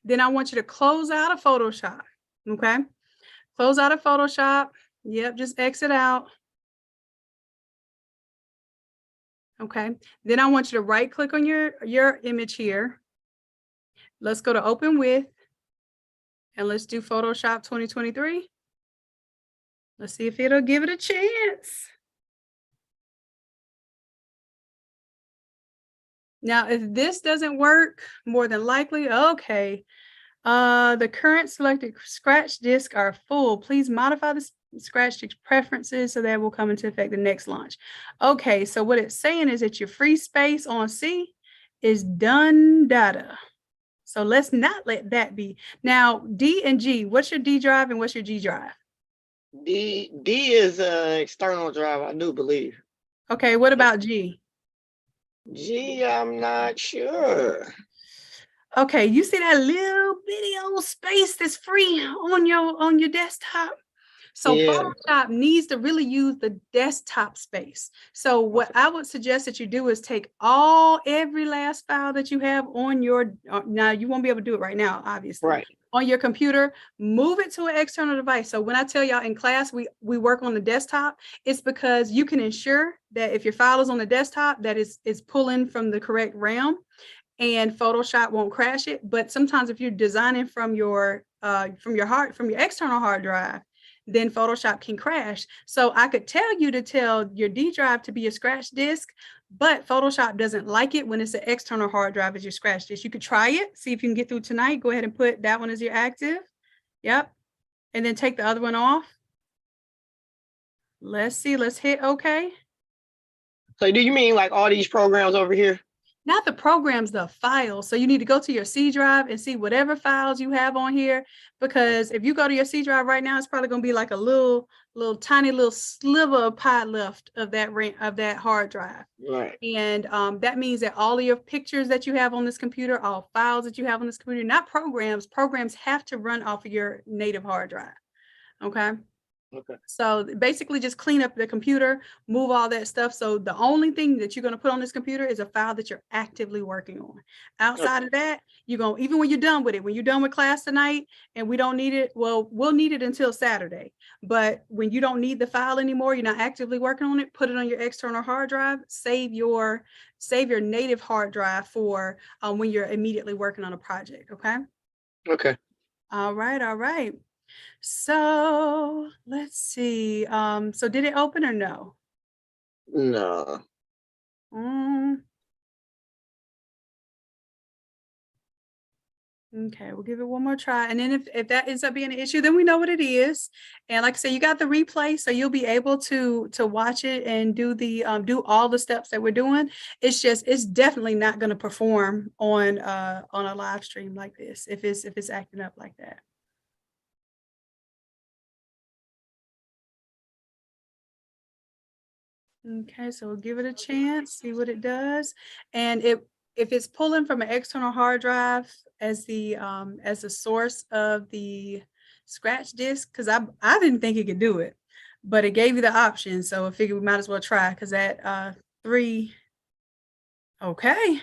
Then I want you to close out of Photoshop. Okay, close out of Photoshop. Yep, just exit out. Okay, then I want you to right click on your image here. Let's go to open with, and let's do Photoshop 2023. Let's see if it'll give it a chance. Now, if this doesn't work, more than likely, okay. The current selected scratch disk are full. Please modify the scratch disk preferences so that will come into effect the next launch. Okay, so what it's saying is that your free space on C is done data. So let's not let that be. Now, D and G, what's your D drive and what's your G drive? D is an external drive, I do believe. Okay, what about G? G, I'm not sure. Okay, you see that little bitty old space that's free on your desktop? So Yeah. Photoshop needs to really use the desktop space. So what I would suggest that you do is take every last file that you have on your, now you won't be able to do it right now, obviously. Right. On your computer, move it to an external device. So when I tell y'all in class, we work on the desktop, it's because you can ensure that if your file is on the desktop, that is pulling from the correct RAM and Photoshop won't crash it. But sometimes if you're designing from your external hard drive, then Photoshop can crash. So I could tell you to tell your D drive to be a scratch disk, but Photoshop doesn't like it when it's an external hard drive as your scratch disk. You could try it, see if you can get through tonight. Go ahead and put that one as your active. Yep. And then take the other one off. Let's see, let's hit okay. So do you mean like all these programs over here? Not the programs, the files. So you need to go to your C drive and see whatever files you have on here, because if you go to your C drive right now, it's probably going to be like a little tiny little sliver of pie left of that hard drive. Right. And that means that all of your pictures that you have on this computer, all files that you have on this computer, not programs have to run off of your native hard drive. Okay. Okay. So basically just clean up the computer, move all that stuff. So the only thing that you're going to put on this computer is a file that you're actively working on. Outside of that, even when you're done with it, when you're done with class tonight and we don't need it, well, we'll need it until Saturday. But when you don't need the file anymore, you're not actively working on it, put it on your external hard drive, save your native hard drive for when you're immediately working on a project. Okay. Okay. All right. So let's see. So did it open or no? No. Okay, we'll give it one more try. And then if that ends up being an issue, then we know what it is. And like I say, you got the replay, so you'll be able to watch it and do do all the steps that we're doing. It's definitely not going to perform on a live stream like this if it's acting up like that. Okay, so we'll give it a chance, see what it does. And if it's pulling from an external hard drive as the source of the scratch disk, because I didn't think it could do it, but it gave you the option. So I figured we might as well try, because at 3. Okay.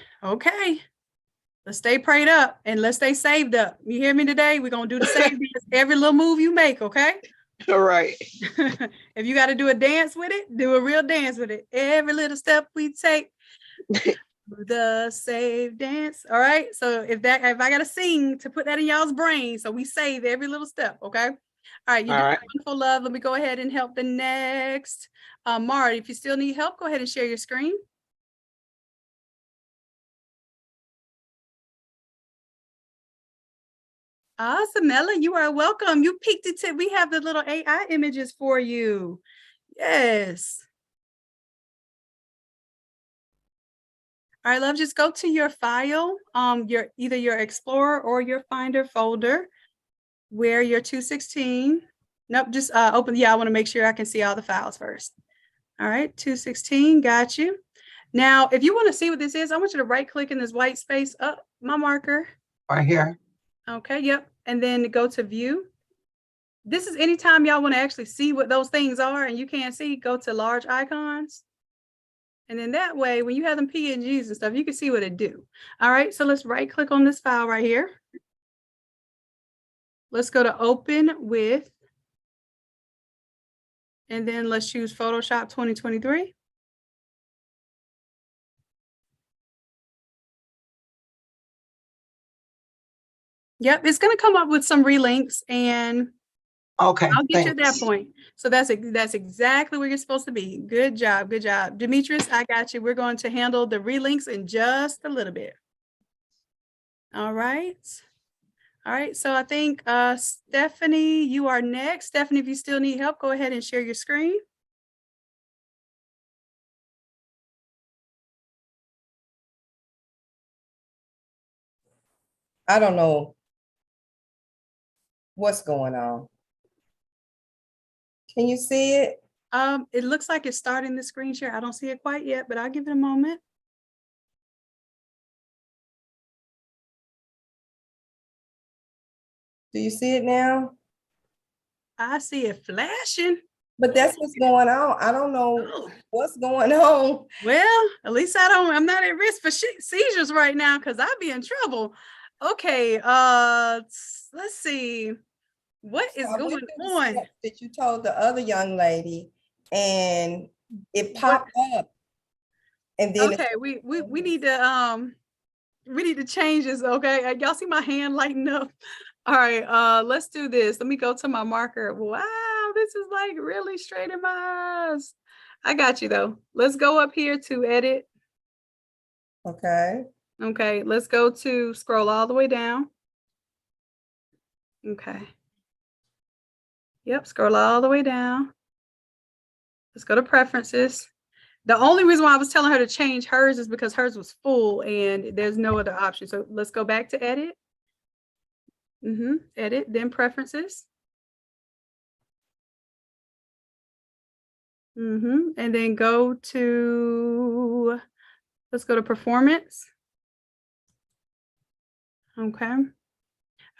Let's stay prayed up and let's stay saved up. You hear me today? We're gonna do the same every little move you make, okay? All right. If you got to do a dance with it, do a real dance with it. Every little step we take, the save dance. All right. So if I got to sing to put that in y'all's brain, so we save every little step. Okay. All right, you All did right. wonderful, love. Let me go ahead and help the next. Mara, if you still need help, go ahead and share your screen. Awesome, Ella, you are welcome. You peeked it. We have the little AI images for you. Yes. All right, love, just go to your file, either your Explorer or your Finder folder where your 216. Nope, just open. Yeah, I want to make sure I can see all the files first. All right, 216, got you. Now, if you want to see what this is, I want you to right click in this white space up my marker. Right here. Okay, yep. And then go to view. This is anytime y'all want to actually see what those things are and you can't see, go to large icons. And then that way, when you have them PNGs and stuff, you can see what it do. All right, so let's right click on this file right here. Let's go to open with, and then let's choose Photoshop 2023. Yep, it's going to come up with some relinks, and Okay. I'll get you at that thanks. point. So that's exactly where you're supposed to be. Good job, good job. Demetrius, I got you. We're going to handle the relinks in just a little bit. All right. All right, so I think Stephanie, you are next. Stephanie, if you still need help, go ahead and share your screen. I don't know what's going on. Can you see it? It looks like it's starting the screen share. I don't see it quite yet, but I'll give it a moment. Do you see it now? I see it flashing. But that's what's going on. I don't know what's going on. Well, at least I'm not at risk for seizures right now because I'd be in trouble. Okay, let's see. What is going on? That you told the other young lady and it popped up. And then okay, we need to change this. Okay, y'all see my hand lighting up. All right, let's do this. Let me go to my marker. Wow, this is like really straight in my eyes. I got you though. Let's go up here to edit. Okay. Okay, let's go to scroll all the way down. Okay. Yep, scroll all the way down. Let's go to preferences. The only reason why I was telling her to change hers is because hers was full and there's no other option. So let's go back to edit. Edit, then preferences. And then go to, let's go to performance. Okay.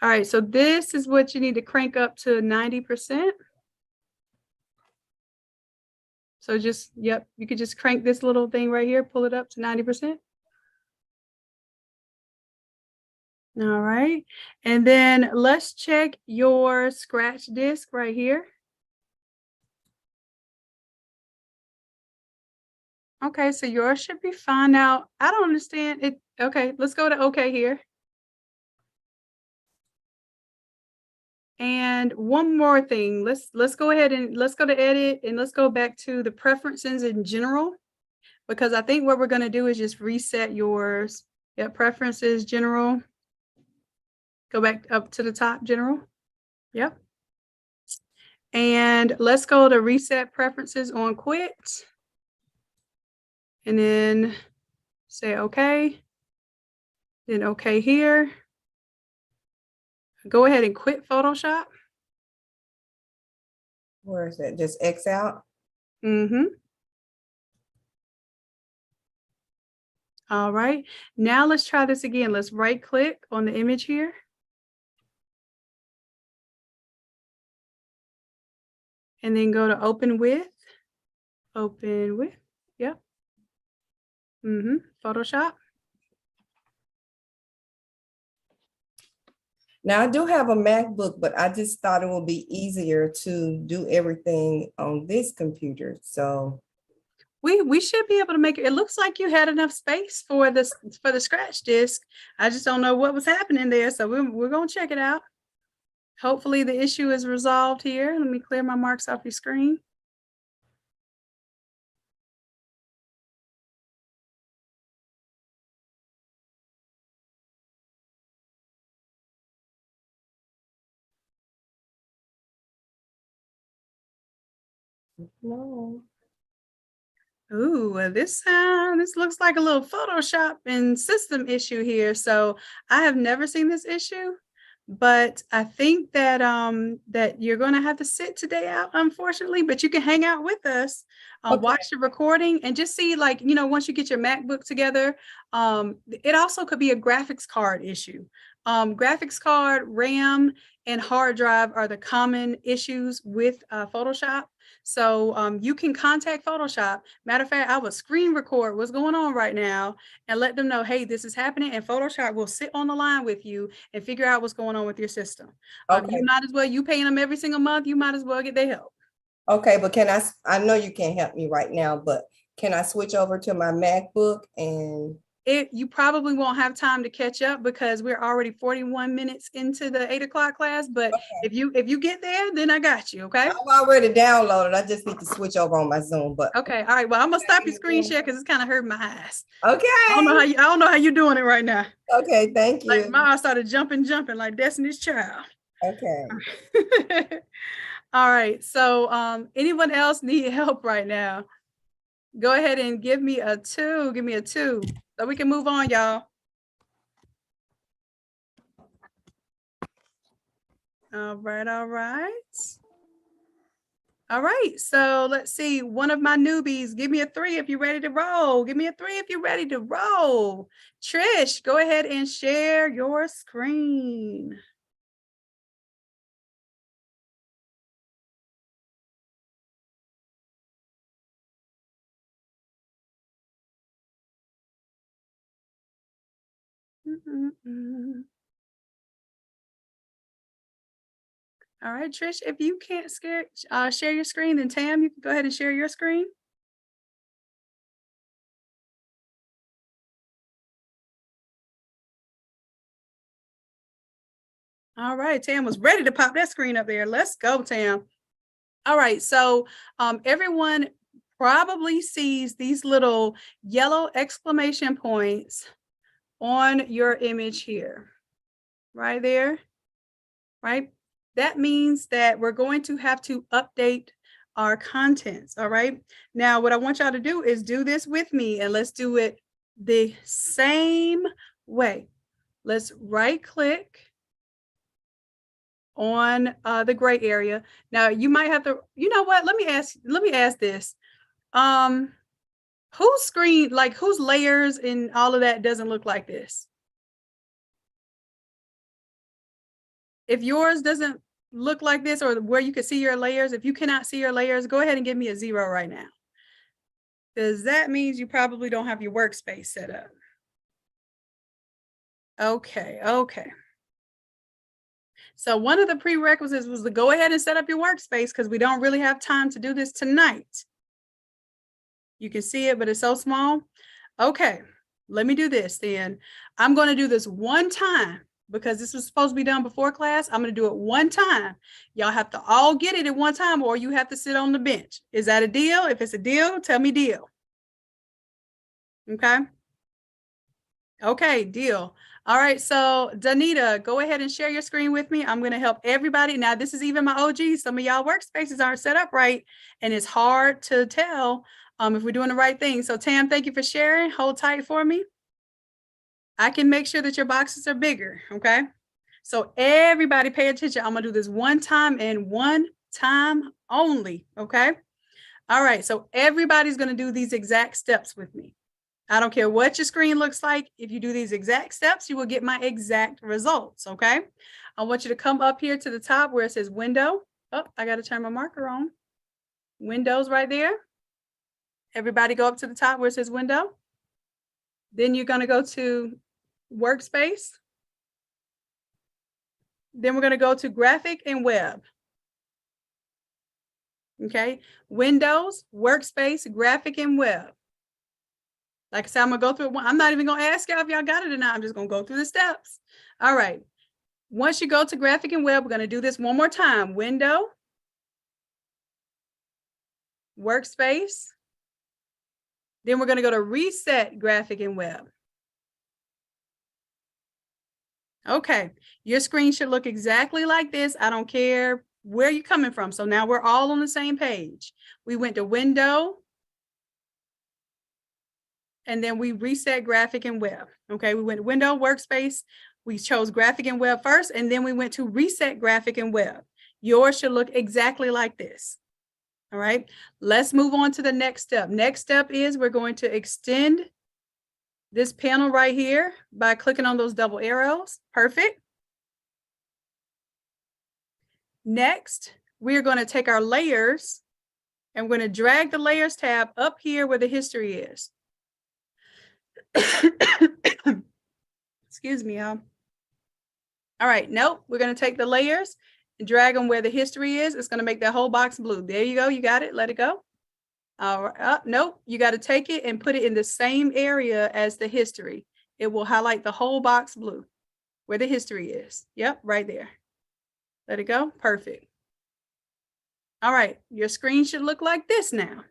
All right, so this is what you need to crank up to 90%. So just, yep, you could just crank this little thing right here, pull it up to 90%. All right, and then let's check your scratch disk right here. Okay, so yours should be fine now. I don't understand it. Okay, let's go to okay here. And one more thing, let's go ahead and let's go to edit and let's go back to the preferences in general, because I think what we're going to do is just reset yours. Yeah, preferences, general. Go back up to the top, general. Yep. And let's go to reset preferences on quit. And then say okay. Then okay here. Go ahead and quit Photoshop. Where is it? Just X out? All right. Now let's try this again. Let's right click on the image here. And then go to open with. Open with. Yep. Photoshop. Now I do have a MacBook, but I just thought it would be easier to do everything on this computer. So we should be able to make it. It looks like you had enough space for this for the scratch disk. I just don't know what was happening there. So we're gonna check it out. Hopefully the issue is resolved here. Let me clear my marks off your screen. No. Ooh, this looks like a little Photoshop and system issue here. So I have never seen this issue, but I think that that you're going to have to sit today out, unfortunately. But you can hang out with us, Okay. watch the recording, and just see, like, you know, once you get your MacBook together, it also could be a graphics card issue. Graphics card, RAM, and hard drive are the common issues with Photoshop. So you can contact Photoshop. Matter of fact, I will screen record what's going on right now and let them know, hey, this is happening. And Photoshop will sit on the line with you and figure out what's going on with your system. Okay. You might as well, you paying them every single month, you might as well get their help. Okay, but I know you can't help me right now, but can I switch over to my MacBook and You probably won't have time to catch up because we're already 41 minutes into the 8 o'clock class. But if you get there, then I got you. Okay. I've already downloaded. I just need to switch over on my Zoom. But okay, all right. Well, I'm gonna stop your screen share because it's kind of hurting my eyes. Okay. I don't know how you're doing it right now. Okay, thank you. Like my eyes started jumping like Destiny's Child. Okay. All right. So anyone else need help right now? Go ahead and give me a 2. Give me a 2 so we can move on, y'all. All right. All right. So let's see. One of my newbies, give me a 3 if you're ready to roll. Give me a 3 if you're ready to roll. Trish, go ahead and share your screen. All right, Trish, if you can't share your screen, then Tam, you can go ahead and share your screen. All right, Tam was ready to pop that screen up there. Let's go, Tam. All right, so everyone probably sees these little yellow exclamation points on your image here, right there, right? That means that we're going to have to update our contents, all right? Now, what I want y'all to do is do this with me, and let's do it the same way. Let's right-click on the gray area. Now, you might have to, you know what? Let me ask this. Whose screen, like whose layers and all of that doesn't look like this? If yours doesn't look like this, or where you can see your layers, if you cannot see your layers, go ahead and give me a 0 right now. Because that means you probably don't have your workspace set up. Okay. So one of the prerequisites was to go ahead and set up your workspace because we don't really have time to do this tonight. You can see it, but it's so small. Okay, let me do this then. I'm going to do this one time because this was supposed to be done before class. I'm going to do it one time. Y'all have to all get it at one time, or you have to sit on the bench. Is that a deal? If it's a deal, tell me deal. Okay. Okay, deal. All right, so Danita, go ahead and share your screen with me. I'm going to help everybody. Now, this is even my OG. Some of y'all workspaces aren't set up right, and it's hard to tell if we're doing the right thing. So Tam, thank you for sharing. Hold tight for me. I can make sure that your boxes are bigger, okay? So everybody pay attention. I'm going to do this one time and one time only, okay? All right, so everybody's going to do these exact steps with me. I don't care what your screen looks like. If you do these exact steps, you will get my exact results, okay? I want you to come up here to the top where it says window. Oh, I got to turn my marker on. Windows right there. Everybody go up to the top where it says window. Then you're going to go to workspace. Then we're going to go to graphic and web. Okay, Windows, workspace, graphic, and web. Like I said, I'm going to go through it. I'm not even going to ask y'all if y'all got it or not. I'm just going to go through the steps. All right. Once you go to graphic and web, we're going to do this one more time. Window, workspace. Then we're going to go to reset graphic and web. Okay, your screen should look exactly like this. I don't care where you're coming from. So now we're all on the same page. We went to window, and then we reset graphic and web. Okay, we went to window, workspace. We chose graphic and web first, and then we went to reset graphic and web. Yours should look exactly like this. All right, let's move on to the next step. Next step is we're going to extend this panel right here by clicking on those double arrows. Perfect. Next, we are going to take our layers and we're going to drag the layers tab up here where the history is. Excuse me, y'all. All right, nope, we're going to take the layers and drag them where the history is. It's going to make that whole box blue. There you go. You got it. Let it go. All right. Nope, you got to take it and put it in the same area as the history. It will highlight the whole box blue where the history is. Yep, right there. Let it go. Perfect. All right, your screen should look like this now.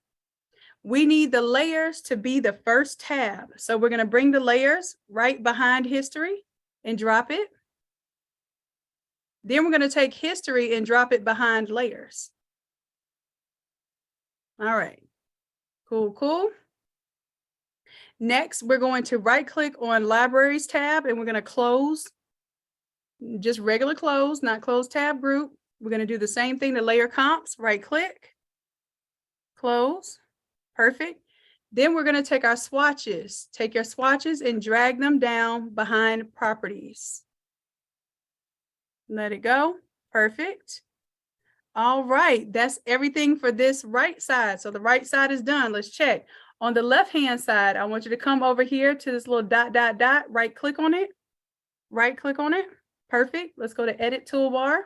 We need the layers to be the first tab. So we're going to bring the layers right behind history and drop it. Then we're going to take history and drop it behind layers. All right. Cool, cool. Next, we're going to right click on Libraries tab and we're going to close, just regular close, not close tab group. We're going to do the same thing to layer comps, right click, close, perfect. Then we're going to take our swatches, take your swatches and drag them down behind properties. Let it go, perfect. All right, that's everything for this right side. So the right side is done. Let's check. On the left-hand side, I want you to come over here to this little dot, dot, dot, right click on it. Right click on it. Perfect. Let's go to Edit Toolbar.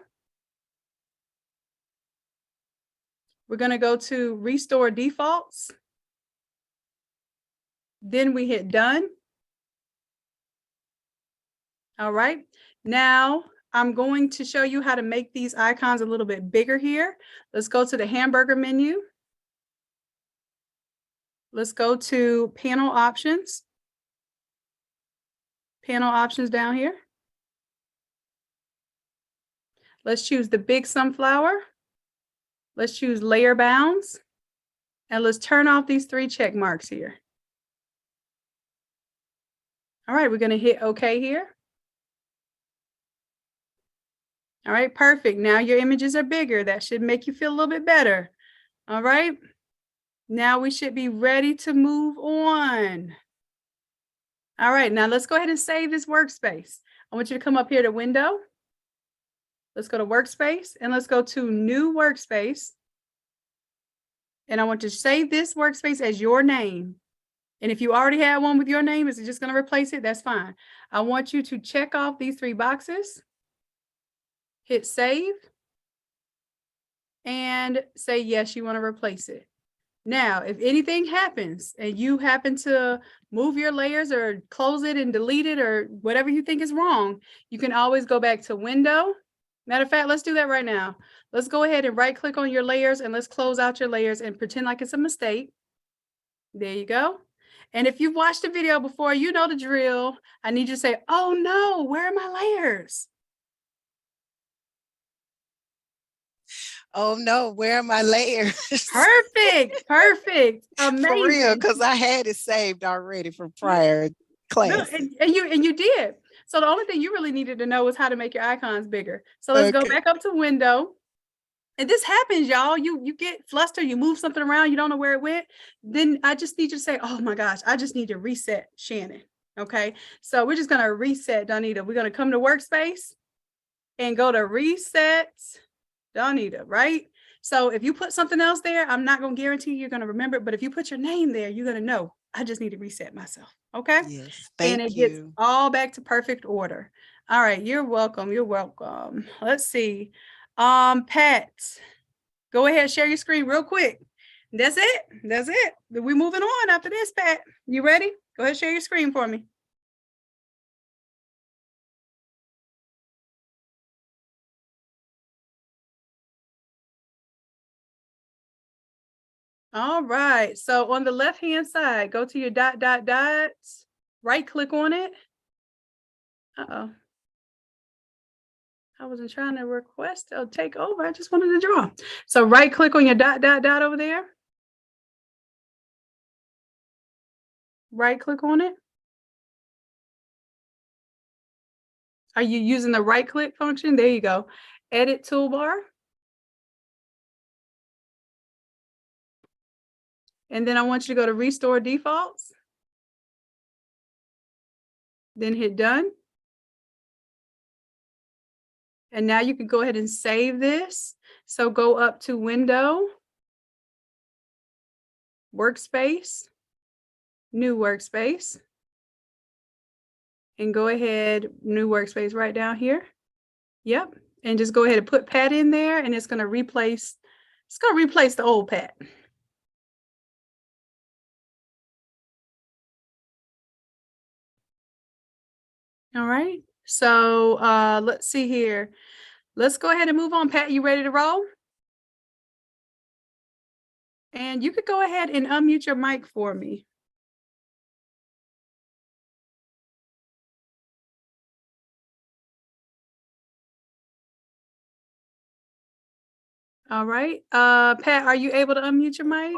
We're going to go to Restore Defaults. Then we hit Done. All right. Now, I'm going to show you how to make these icons a little bit bigger here. Let's go to the hamburger menu. Let's go to panel options. Panel options down here. Let's choose the big sunflower. Let's choose layer bounds. And let's turn off these 3 check marks here. All right, we're going to hit OK here. All right, perfect. Now your images are bigger. That should make you feel a little bit better. All right. Now we should be ready to move on. All right, now let's go ahead and save this workspace. I want you to come up here to Window. Let's go to Workspace and let's go to New Workspace. And I want to save this workspace as your name. And if you already have one with your name, is it just going to replace it? That's fine. I want you to check off these 3 boxes. Hit save and say yes, you want to replace it. Now, if anything happens and you happen to move your layers or close it and delete it or whatever you think is wrong, you can always go back to Window. Matter of fact, let's do that right now. Let's go ahead and right click on your layers and let's close out your layers and pretend like it's a mistake. There you go. And if you've watched the video before, you know the drill. I need you to say, oh no, where are my layers? Oh no, where are my layers? Perfect, perfect, amazing. For real, because I had it saved already from prior class. No, and you did. So the only thing you really needed to know was how to make your icons bigger. So let's go back up to Window. And this happens, y'all. You get flustered, you move something around, you don't know where it went. Then I just need you to say, oh my gosh, I just need to reset Shannon. Okay, so we're just gonna reset Donita. We're gonna come to Workspace and go to Reset Donita, right? So if you put something else there, I'm not going to guarantee you're going to remember it, but if you put your name there, you're going to know, I just need to reset myself. Okay. Yes. Thank you. And it gets all back to perfect order. All right. You're welcome. You're welcome. Let's see. Pat, go ahead, share your screen real quick. That's it. That's it. We're moving on after this, Pat. You ready? Go ahead, share your screen for me. All right. So on the left-hand side, go to your dots, right click on it. Uh-oh. I wasn't trying to request or take over. I just wanted to draw. So right click on your dot over there. Right click on it. Are you using the right click function? There you go. Edit toolbar. And then I want you to go to restore defaults. Then hit done. And now you can go ahead and save this. So go up to Window, Workspace, New Workspace, and go ahead, New Workspace right down here. Yep. And just go ahead and put Pat in there, and it's going to replace the old Pat. All right. So let's see here. Let's go ahead and move on. Pat, you ready to roll? And you could go ahead and unmute your mic for me. All right. Pat, are you able to unmute your mic?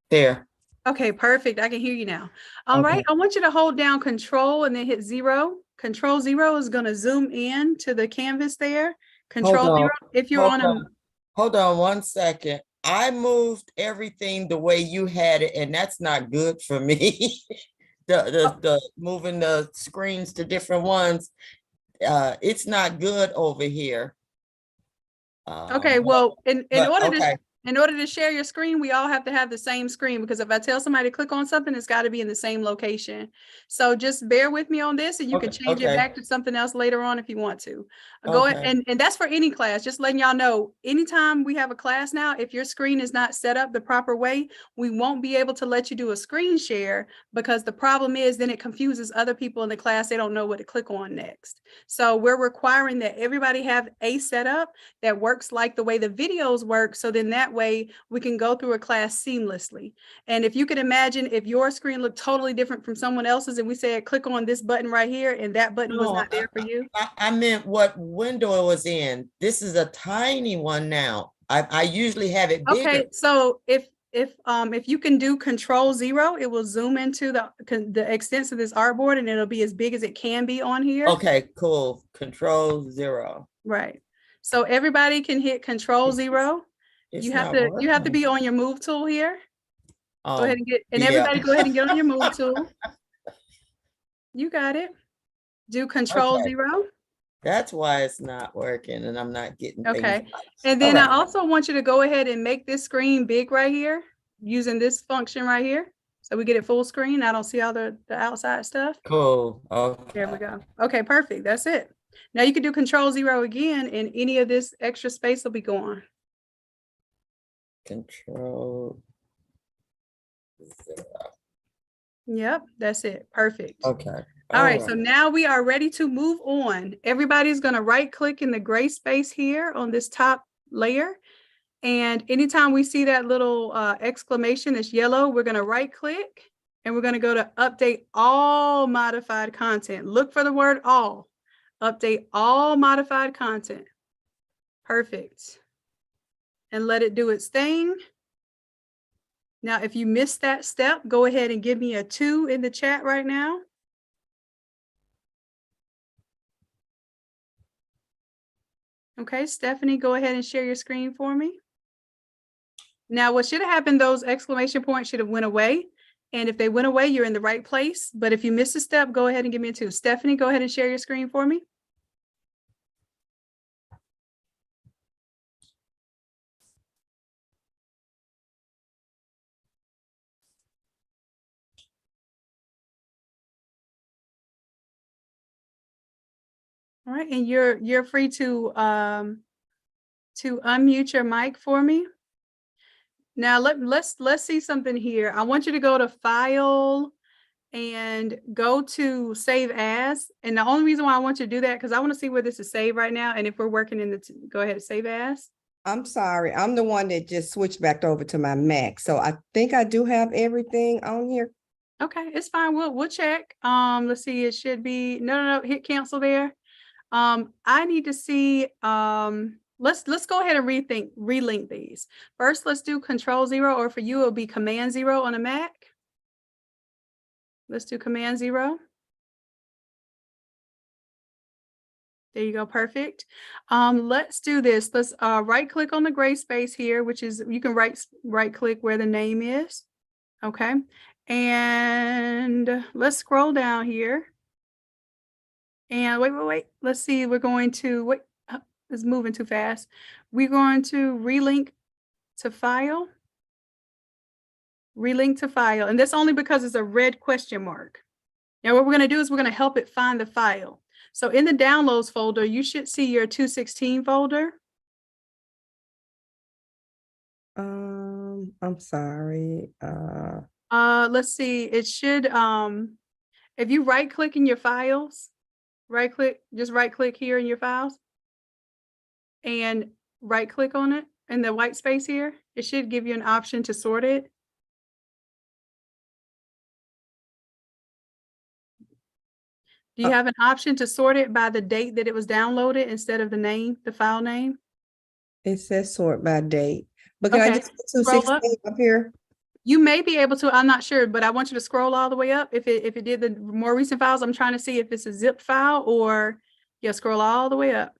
There. Okay, perfect. I can hear you now. All Okay. right. I want you to hold down Control and then hit 0. Control 0 is going to zoom in to the canvas there. Control 0. If you're on a... Hold on 1 second. I moved everything the way you had it, and that's not good for me. the moving the screens to different ones. It's not good over here. Okay, well, in order to share your screen, we all have to have the same screen, because if I tell somebody to click on something, it's got to be in the same location. So just bear with me on this, and you can change it back to something else later on if you want to. Go ahead, and that's for any class. Just letting y'all know, anytime we have a class now, if your screen is not set up the proper way, we won't be able to let you do a screen share, because the problem is then it confuses other people in the class. They don't know what to click on next. So we're requiring that everybody have a setup that works like the way the videos work, so then that way we can go through a class seamlessly. And if you can imagine, if your screen looked totally different from someone else's and we said click on this button right here and that button was not there for you. I meant what window it was in. This is a tiny one now. I usually have it bigger. Okay, so if you can do Control 0, it will zoom into the extents of this artboard, and it'll be as big as it can be on here. Okay, cool. Control 0. Right. So everybody can hit Control 0. You have to be on your move tool here. Go ahead and everybody go ahead and get on your move tool. You got it. Do Control 0. That's why it's not working and I'm not getting okay. And then I also want you to go ahead and make this screen big right here using this function right here. So we get it full screen. I don't see all the outside stuff. Cool. Okay. There we go. Okay, perfect. That's it. Now you can do Control 0 again, and any of this extra space will be gone. Control 0. Yep, that's it. Perfect. Okay. All right, so now we are ready to move on. Everybody's going to right click in the gray space here on this top layer. And anytime we see that little exclamation that's yellow, we're going to right click and we're going to go to update all modified content. Look for the word all. Update all modified content. Perfect. And let it do its thing. Now, if you missed that step, go ahead and give me a 2 in the chat right now. Okay, Stephanie, go ahead and share your screen for me. Now, what should have happened, those exclamation points should have went away. And if they went away, you're in the right place. But if you missed a step, go ahead and give me a 2. Stephanie, go ahead and share your screen for me. All right, and you're free to unmute your mic for me. Now let's see something here. I want you to go to File and go to Save As. And the only reason why I want you to do that, because I want to see where this is saved right now, and if we're working in the go ahead and Save As. I'm sorry. I'm the one that just switched back over to my Mac. So I think I do have everything on here. Okay, it's fine. We'll check. Let's see. It should be no. Hit cancel there. I need to see. Let's go ahead and relink these. First, let's do Control-0, or for you, it'll be Command-0 on a Mac. Let's do Command-0. There you go, perfect. Let's do this. Let's right click on the gray space here, which is, you can right click where the name is. Okay. And let's scroll down here. And wait. Let's see. We're going to, wait, it's moving too fast. We're going to relink to file. Relink to file. And that's only because it's a red question mark. Now what we're going to do is we're going to help it find the file. So in the downloads folder, you should see your 216 folder. I'm sorry. Let's see. It should, if you right click in your files, just right click here in your files and right click on it in the white space here, it should give you an option to sort it. Do you have an option to sort it by the date that it was downloaded instead of the name, the file name? It says sort by date. But can I Okay. just put Scroll 216 up here? You may be able to, I'm not sure, but I want you to scroll all the way up. If it did the more recent files, I'm trying to see if it's a zip file or scroll all the way up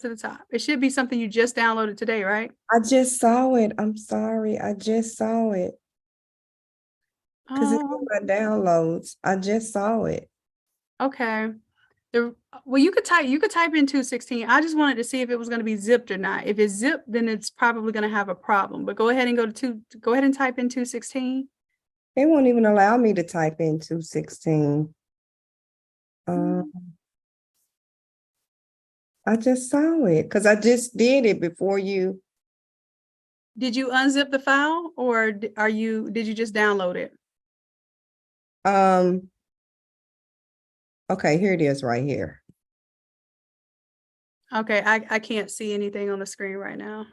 to the top. It should be something you just downloaded today, right? I just saw it. I'm sorry. I just saw it. Because it's in my downloads. I just saw it. Okay. Well, you could type in 216. I just wanted to see if it was going to be zipped or not. If it's zipped, then it's probably going to have a problem. But go ahead and go ahead and type in 216. It won't even allow me to type in 216. I just saw it because I just did it before you. Did you unzip the file or did you just download it? Okay, here it is right here. Okay, I can't see anything on the screen right now.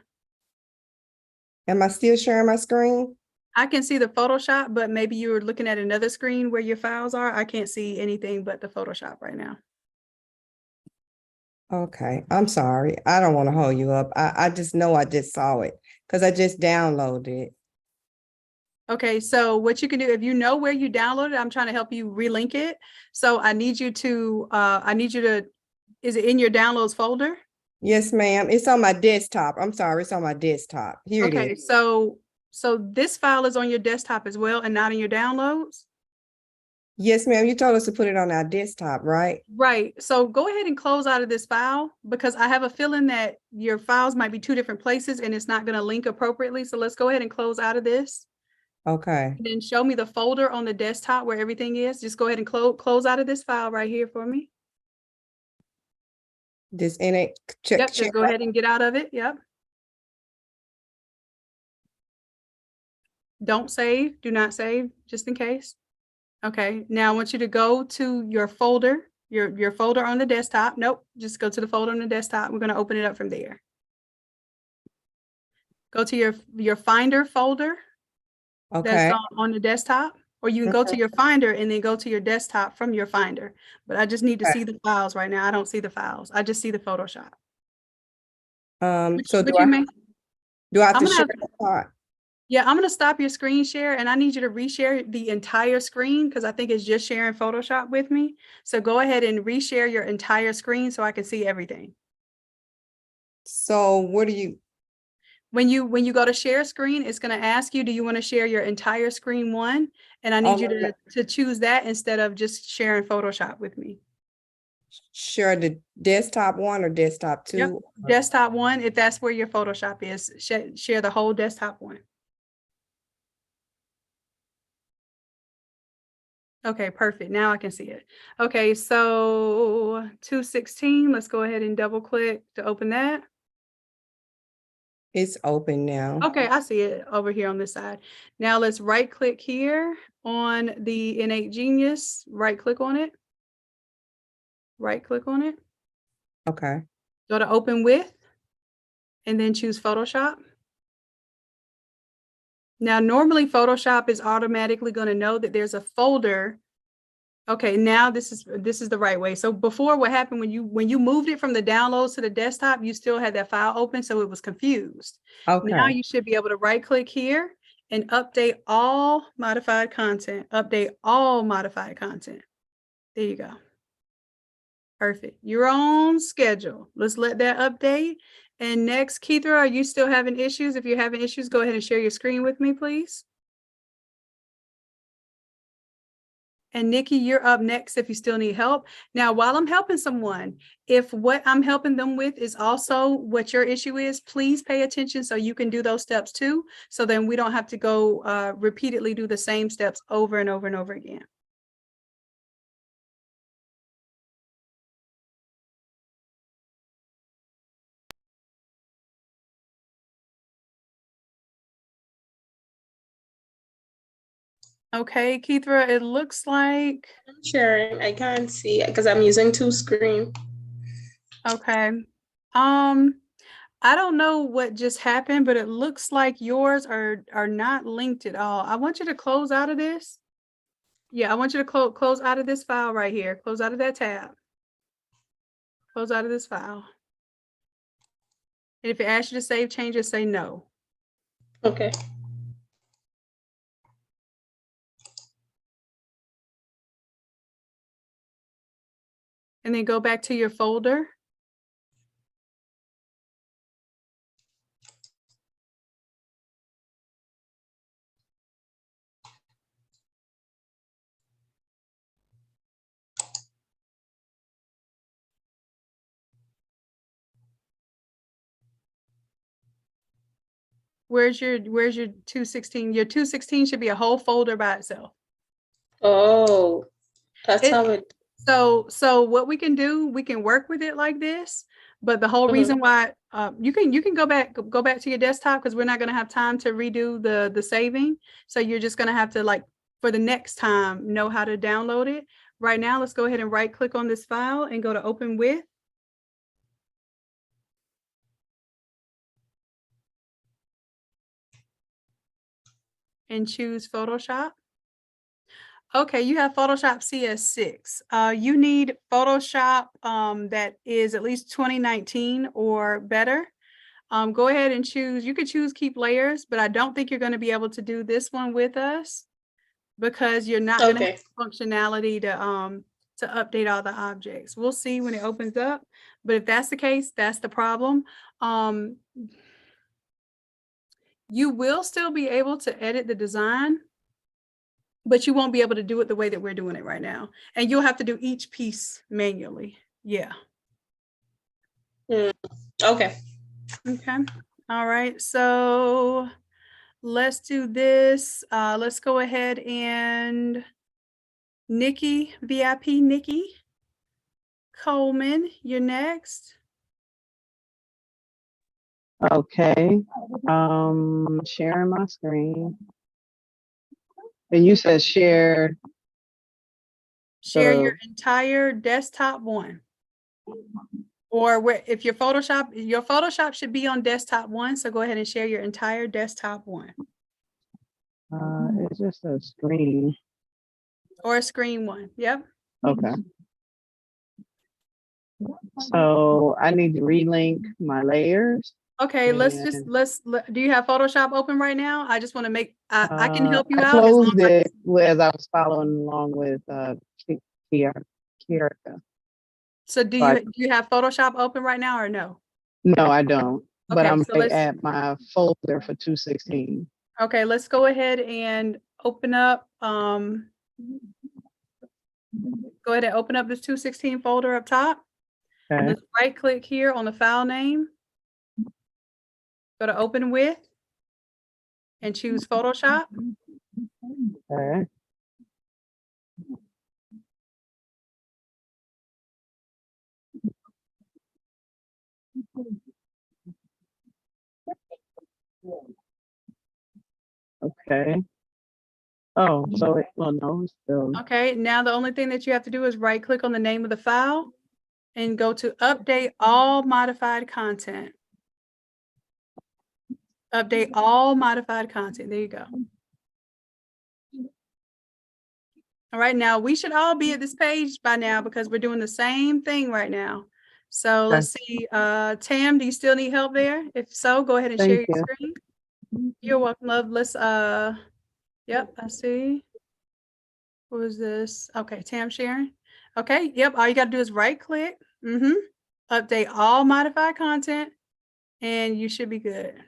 Am I still sharing my screen? I can see the Photoshop, but maybe you were looking at another screen where your files are. I can't see anything but the Photoshop right now. Okay, I'm sorry. I don't want to hold you up. I just know I just saw it because I just downloaded it. Okay, so what you can do, if you know where you downloaded, I'm trying to help you relink it. So I need you to, is it in your downloads folder? Yes, ma'am. It's on my desktop. I'm sorry. It's on my desktop. Here it is. So this file is on your desktop as well and not in your downloads? Yes, ma'am. You told us to put it on our desktop, right? Right. So go ahead and close out of this file because I have a feeling that your files might be two different places and it's not going to link appropriately. So let's go ahead and close out of this. Okay. And then show me the folder on the desktop where everything is. Just go ahead and close out of this file right here for me. This in it. Yep, just go ahead and get out of it. Yep. Don't save. Do not save, just in case. Okay. Now I want you to go to your folder, your folder on the desktop. Nope. Just go to the folder on the desktop. We're going to open it up from there. Go to your Finder folder. Okay. That's on the desktop, or you can go to your Finder and then go to your desktop from your Finder. But I just need to see the files right now. I don't see the files. I just see the Photoshop. So do I have to share the part? Yeah, I'm going to stop your screen share and I need you to reshare the entire screen because I think it's just sharing Photoshop with me. So go ahead and reshare your entire screen so I can see everything. So what do you? When you go to share screen, it's going to ask you, do you want to share your entire screen one? And I need you to choose that instead of just sharing Photoshop with me. Share the desktop one or desktop two? Yep. Desktop one, if that's where your Photoshop is, share the whole desktop one. Okay, perfect. Now I can see it. Okay, so 216, let's go ahead and double click to open that. It's open now. Okay, I see it over here on this side. Now let's right click here on the Innate Genius, right click on it. Right click on it. Okay. Go to open with. and then choose Photoshop. Now, normally Photoshop is automatically going to know that there's a folder. Okay, now this is the right way. So before, what happened when you moved it from the downloads to the desktop, you still had that file open, so it was confused. Okay. Now you should be able to right click here and update all modified content. Update all modified content. There you go. Perfect. Your own schedule. Let's let that update. And next, Keithra, are you still having issues? If you're having issues, go ahead and share your screen with me, please. And Nikki, you're up next if you still need help. Now, while I'm helping someone, if what I'm helping them with is also what your issue is, please pay attention so you can do those steps too. So then we don't have to go repeatedly do the same steps over and over and over again. Okay, Keithra, it looks like. Sharon, I can't see because I'm using two screens. Okay. I don't know what just happened, but it looks like yours are not linked at all. I want you to close out of this. Yeah, I want you to close out of this file right here. Close out of that tab. Close out of this file. And if it asks you to save changes, say no. Okay. And then go back to your folder. Where's your 216? Your 216 should be a whole folder by itself. Oh, that's how it. So what we can do, we can work with it like this, but the whole reason why you can go back to your desktop, because we're not going to have time to redo the saving. So you're just going to have to, like, for the next time, know how to download it. Right now, let's go ahead and right click on this file and go to open with. And choose Photoshop. Okay, you have Photoshop CS6. You need Photoshop that is at least 2019 or better. Go ahead and choose. You could choose keep layers, but I don't think you're going to be able to do this one with us because you're not going to have functionality to update all the objects. We'll see when it opens up. But if that's the case, that's the problem. You will still be able to edit the design, but you won't be able to do it the way that we're doing it right now. And you'll have to do each piece manually. Yeah. Okay. Okay. All right. So let's do this. Let's go ahead and Nikki, VIP Nikki Coleman, you're next. Okay. Sharing my screen. And you said share. Share your entire desktop one. Or if your Photoshop should be on desktop one. So go ahead and share your entire desktop one. It's just a screen. Or a screen one. Yep. Okay. So I need to relink my layers. Okay, do you have Photoshop open right now? I just want to make, I can help you I out. closed it as I was following along with Kiara. So do you have Photoshop open right now or no? No, I don't. But Okay, I'm so at my folder for 216. Okay, let's go ahead and open up. Go ahead and open up this 216 folder up top. Okay. Let's right click here on the file name. Go to open with and choose Photoshop. Okay. Okay. Oh, so no, it's still. Okay, now the only thing that you have to do is right click on the name of the file and go to update all modified content. Update all modified content. There you go. All right, now we should all be at this page by now because we're doing the same thing right now. So let's see, Tam, do you still need help there? If so, go ahead and share Thank your you. screen. You're welcome, love. Let's, yep, I see. What was this? Okay, Tam sharing. Okay, yep, all you gotta do is right click, update all modified content, and you should be good.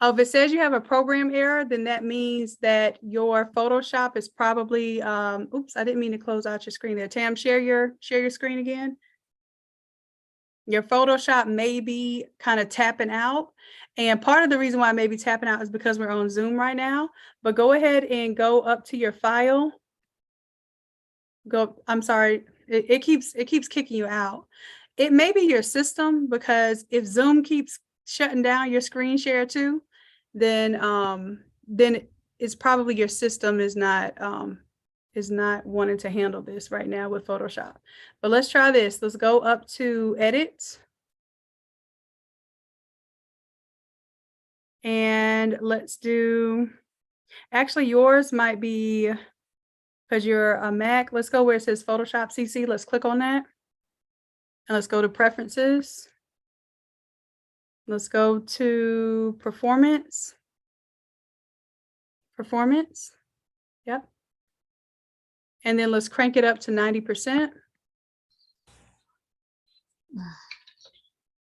Oh, if it says you have a program error, then that means that your Photoshop is probably, oops, I didn't mean to close out your screen there. Tam, share your screen again. Your Photoshop may be kind of tapping out. And part of the reason why it may be tapping out is because we're on Zoom right now. But go ahead and go up to your file. I'm sorry, it keeps kicking you out. It may be your system, because if Zoom keeps shutting down your screen share too, then it's probably your system is not wanting to handle this right now with Photoshop. But let's try this. Let's go up to edit. And let's do, actually yours might be, because you're a Mac, let's go where it says Photoshop CC. Let's click on that. And let's go to preferences. Let's go to performance. Performance. Yep. And then let's crank it up to 90%.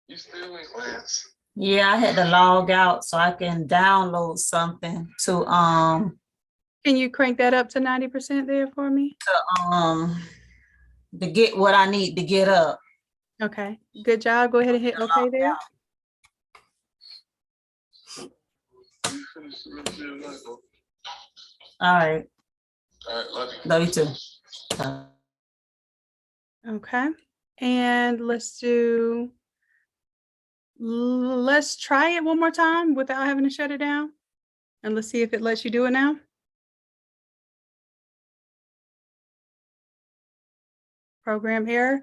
You still in class? Yeah, I had to log out so I can download something to Can you crank that up to 90% there for me? To get what I need to get up. Okay, good job. Go ahead and hit OK there. All right. Love you too. Okay, and let's try it one more time without having to shut it down. And let's see if it lets you do it now. Program error.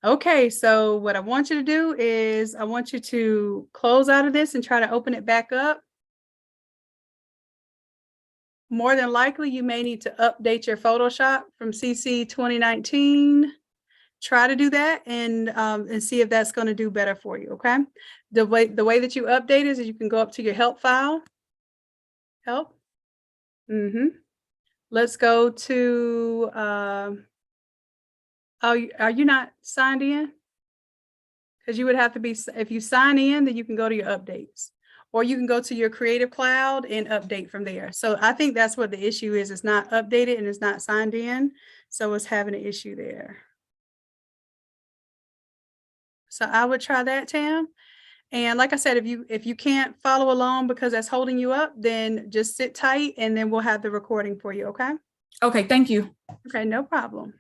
Okay, so what I want you to do is I want you to close out of this and try to open it back up. More than likely, you may need to update your Photoshop from CC 2019. Try to do that and see if that's going to do better for you. Okay. The way that you update is you can go up to your help file. Help. Let's go to. Oh, are you not signed in? Because you would have to be, if you sign in, then you can go to your updates, or you can go to your Creative Cloud and update from there. So I think that's what the issue is. It's not updated and it's not signed in. So it's having an issue there. So I would try that, Tam. And like I said, if you can't follow along because that's holding you up, then just sit tight and then we'll have the recording for you, okay? Okay, thank you. Okay, no problem.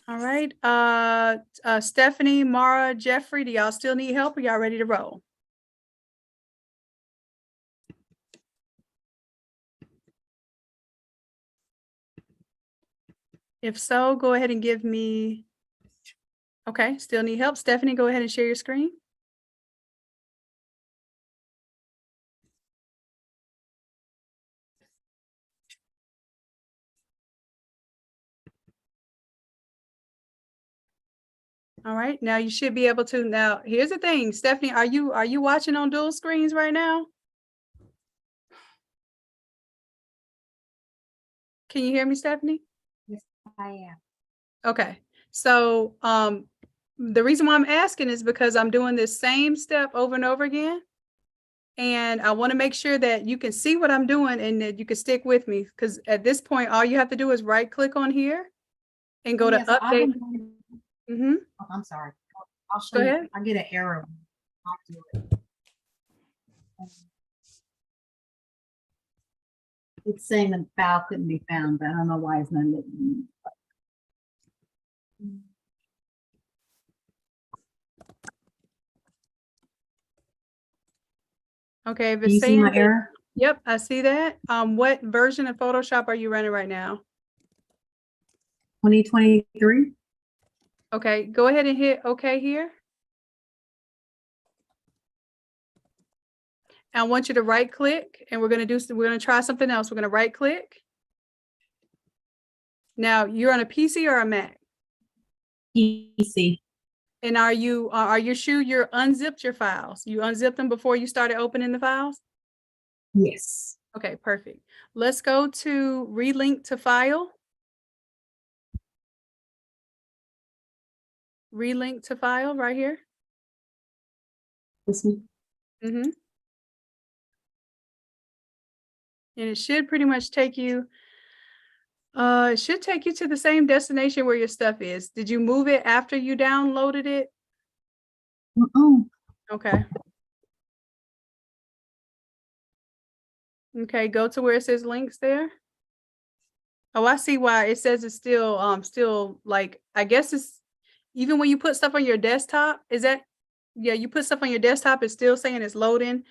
All right, Stephanie, Mara, Jeffrey, do y'all still need help or y'all ready to roll? If so, go ahead and give me, okay, still need help. Stephanie, go ahead and share your screen. All right, now you should be able to. Now, here's the thing, Stephanie, are you watching on dual screens right now? Can you hear me, Stephanie? Yes, I am. Okay, so the reason why I'm asking is because I'm doing this same step over and over again. And I want to make sure that you can see what I'm doing and that you can stick with me, because at this point, all you have to do is right click on here and go to update. Oh, I'm sorry. I'll show Go you. ahead. I get an error. I'll do it. It's saying the file couldn't be found, but I don't know why it's not letting me. Okay, if Do you it's see saying my that- error? Yep, I see that. What version of Photoshop are you running right now? 2023. Okay, go ahead and hit OK here. I want you to right click, and we're going to try something else. We're going to right click. Now you're on a PC or a Mac? PC. And are you unzipped your files? You unzipped them before you started opening the files? Yes. Okay, perfect. Let's go to relink to file. Relink to file right here. This one. Mm-hmm. And it should pretty much take you, it should take you to the same destination where your stuff is. Did you move it after you downloaded it? Okay. Okay, go to where it says links there. Oh, I see why it says it's still like, I guess it's even when you put stuff on your desktop, yeah, you put stuff on your desktop, it's still saying it's loading,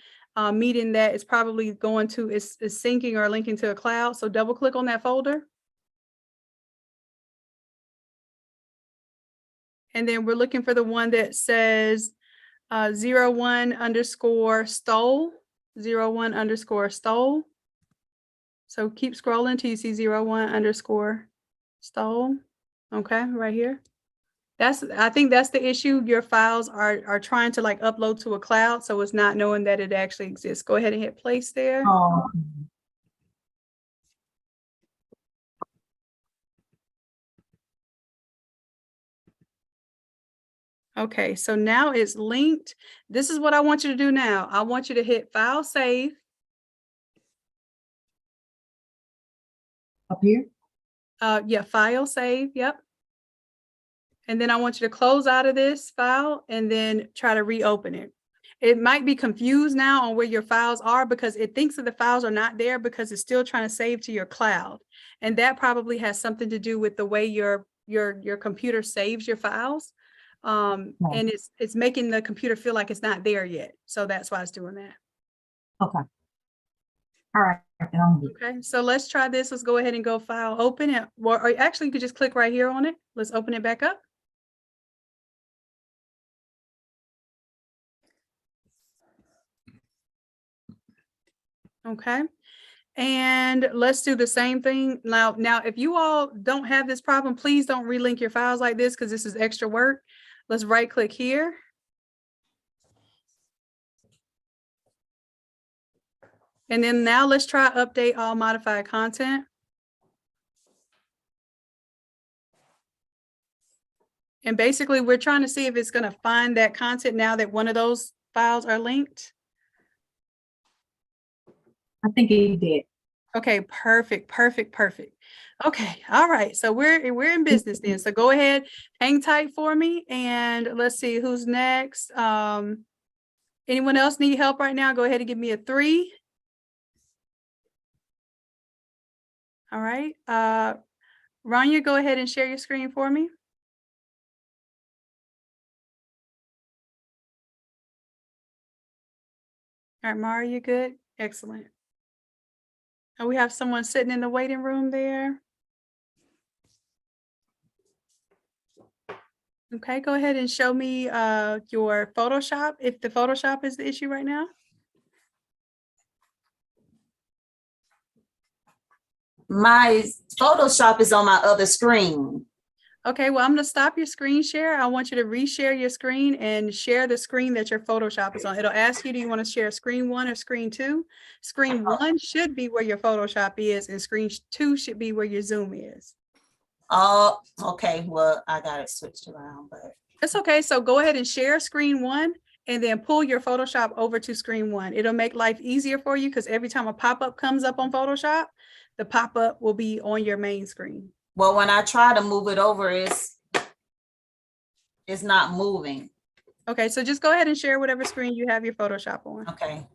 meaning that it's probably it's syncing or linking to a cloud. So double click on that folder. And then we're looking for the one that says 01_stole, 01_stole. So keep scrolling till you see 01_stole. Okay, right here. I think that's the issue. Your files are trying to like upload to a cloud, so it's not knowing that it actually exists. Go ahead and hit place there. Oh. Okay, so now it's linked. This is what I want you to do now. I want you to hit file save. Up here? Yeah, file save, yep. And then I want you to close out of this file and then try to reopen it. It might be confused now on where your files are because it thinks that the files are not there because it's still trying to save to your cloud. And that probably has something to do with the way your computer saves your files. And it's making the computer feel like it's not there yet. So that's why it's doing that. Okay. All right. Okay, so let's try this. Let's go ahead and go file open it. Or actually, you could just click right here on it. Let's open it back up. Okay, and let's do the same thing. Now, if you all don't have this problem, please don't relink your files like this because this is extra work. Let's right click here. And then now let's try update all modified content. And basically we're trying to see if it's going to find that content now that one of those files are linked. I think it did. Okay, perfect. Okay, all right. So we're in business then. So go ahead, hang tight for me, and let's see who's next. Anyone else need help right now? Go ahead and give me a 3. All right. Rania, go ahead and share your screen for me. All right, Mara, you good? Excellent. And we have someone sitting in the waiting room there. Okay, go ahead and show me your Photoshop, if the Photoshop is the issue right now. My Photoshop is on my other screen. Okay, well, I'm going to stop your screen share. I want you to reshare your screen and share the screen that your Photoshop is on. It'll ask you, do you want to share screen 1 or screen 2? Screen 1 should be where your Photoshop is, and screen 2 should be where your Zoom is. Oh, okay. Well, I got it switched around, but it's okay. So go ahead and share screen 1 and then pull your Photoshop over to screen 1. It'll make life easier for you because every time a pop-up comes up on Photoshop, the pop-up will be on your main screen. Well, when I try to move it over, it's not moving. Okay, so just go ahead and share whatever screen you have your Photoshop on. Okay.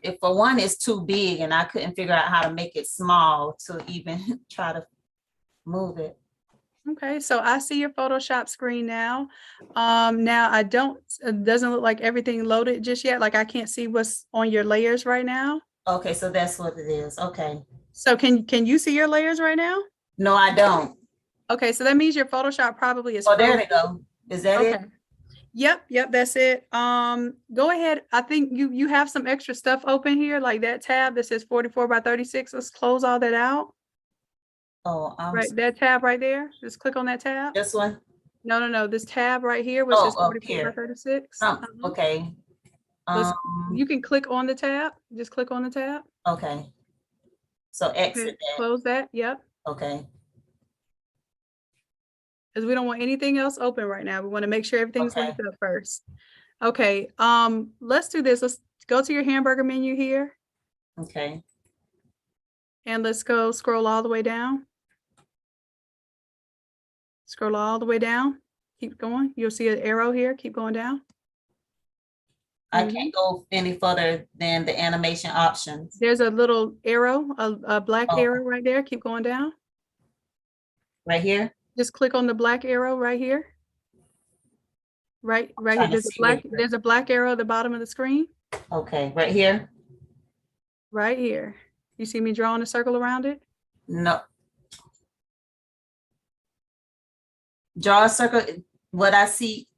If for one, it's too big and I couldn't figure out how to make it small to even try to move it. Okay, so I see your Photoshop screen now. Now it doesn't look like everything loaded just yet. Like I can't see what's on your layers right now. Okay, so that's what it is. Okay. So can you see your layers right now? No, I don't. Okay, so that means your Photoshop probably is. Oh, there they go. Is that it? Yep, that's it. Go ahead. I think you have some extra stuff open here, like that tab that says 44 by 36. Let's close all that out. Oh, Right, that tab right there. Just click on that tab. This one? No. This tab right here, which is 44 by 36. Okay. You can click on the tab. Just click on the tab. Okay. So exit that. Close that. Yep. Okay. Because we don't want anything else open right now. We want to make sure everything's linked up first. Okay. Let's do this. Let's go to your hamburger menu here. Okay. And let's go scroll all the way down. Scroll all the way down. Keep going. You'll see an arrow here. Keep going down. I can't go any further than the animation options. There's a little arrow, a black arrow right there. Keep going down. Right here? Just click on the black arrow right here. Right here. There's a black arrow at the bottom of the screen. Okay, right here? Right here. You see me drawing a circle around it? No. Draw a circle. What I see.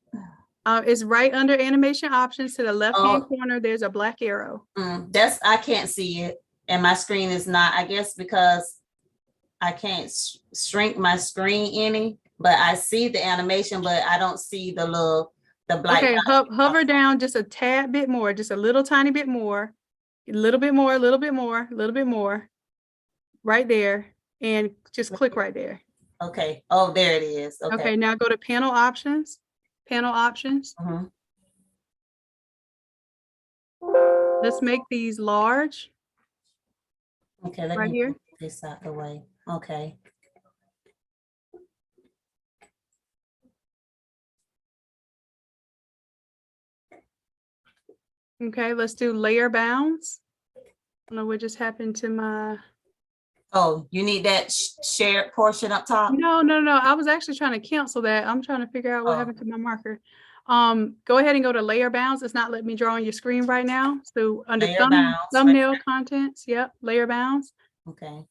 It's right under animation options to the left-hand corner. There's a black arrow. I can't see it. And my screen is not, I guess, because I can't shrink my screen any, but I see the animation, but I don't see the black. Okay, hover down just a tad bit more, just a little tiny bit more, a little bit more, a little bit more, a little bit more, right there, and just click right there. Okay. Oh, there it is. Okay, now go to panel options. Panel options. Let's make these large. Okay, let me move this out the way. Okay. Okay, let's do layer bounds. I don't know what just happened to my. Oh, you need that shared portion up top? No. I was actually trying to cancel that. I'm trying to figure out what happened to my marker. Go ahead and go to layer bounds. It's not letting me draw on your screen right now. So under thumbnail contents, yep, layer bounds. Okay.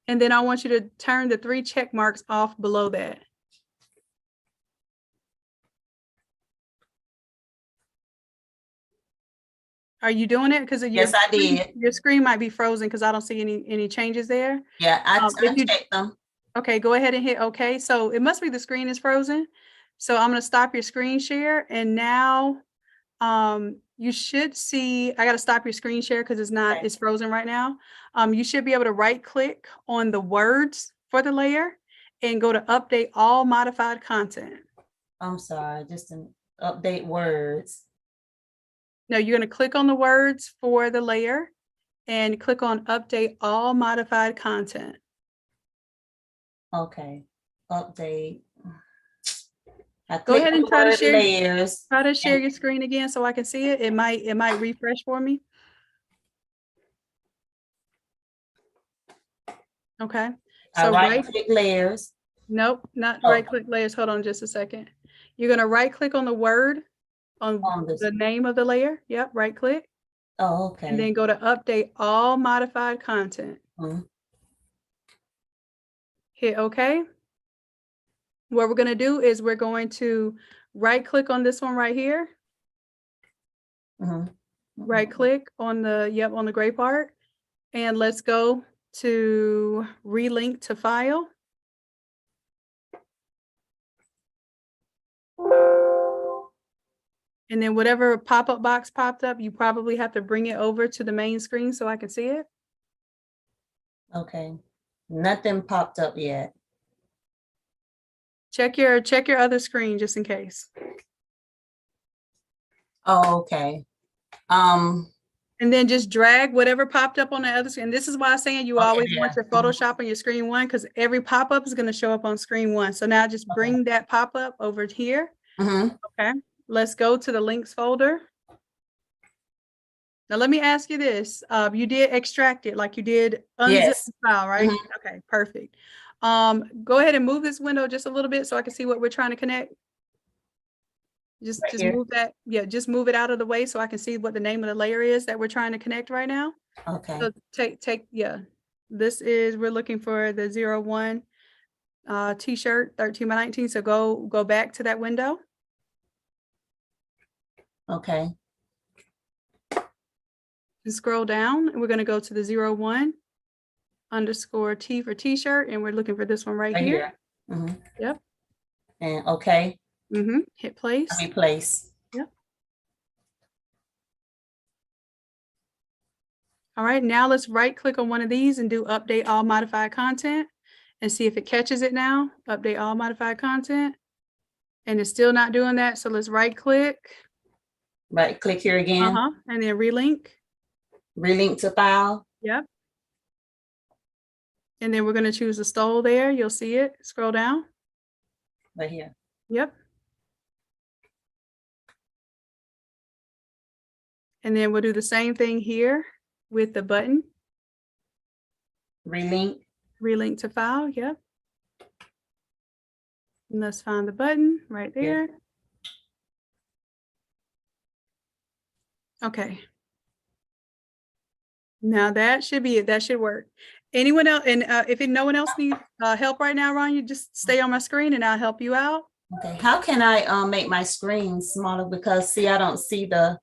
And then I want you to turn the 3 check marks off below that. Are you doing it? Because yes, I did. Your screen might be frozen because I don't see any changes there. Yeah, I checked them. Okay, go ahead and hit OK. So it must be the screen is frozen. So I'm going to stop your screen share. And now you should see, I got to stop your screen share because it's frozen right now. You should be able to right click on the words for the layer and go to update all modified content. I'm sorry, just to update words. No, you're going to click on the words for the layer and click on update all modified content. Okay, update. Go ahead and try to share layers. Try to share your screen again so I can see it. It might refresh for me. Okay. So right click layers. Nope, not right click layers. Hold on just a second. You're going to right click on the word on the name of the layer. Yep, right click. Oh, okay. And then go to update all modified content. Hit OK. What we're going to do is we're going to right click on this one right here. Right click on on the gray part. And let's go to relink to file. And then whatever pop-up box popped up, you probably have to bring it over to the main screen so I can see it. Okay. Nothing popped up yet. Check your other screen just in case. Oh, okay. And then just drag whatever popped up on the other screen. This is why I'm saying you always want your Photoshop on your screen 1 because every pop-up is going to show up on screen 1. So now just bring that pop-up over here. Okay. Let's go to the links folder. Now let me ask you this. You did extract it like you did unzip the file, right? Okay, perfect. Go ahead and move this window just a little bit so I can see what we're trying to connect. Just move that. Yeah, just move it out of the way so I can see what the name of the layer is that we're trying to connect right now. Okay. So this is, we're looking for the 01 t-shirt 13 by 19. So go back to that window. Okay. And scroll down, and we're going to go to the 01 underscore T for t-shirt, and we're looking for this one right here. Mm-hmm. Yep. And okay. Mm-hmm. Hit place. I mean place. Yep. All right, now let's right click on one of these and do update all modified content and see if it catches it now. Update all modified content. And it's still not doing that. So let's right click. Right click here again. And then relink. Relink to file. Yep. And then we're going to choose the stole there. You'll see it. Scroll down. Right here. Yep. And then we'll do the same thing here with the button. Relink. Relink to file. Yep. And let's find the button right there. Yeah. Okay. Now that should be it. That should work. Anyone else? And if no one else needs help right now, Ron, you just stay on my screen and I'll help you out. Okay. How can I make my screen smaller? Because see, I don't see the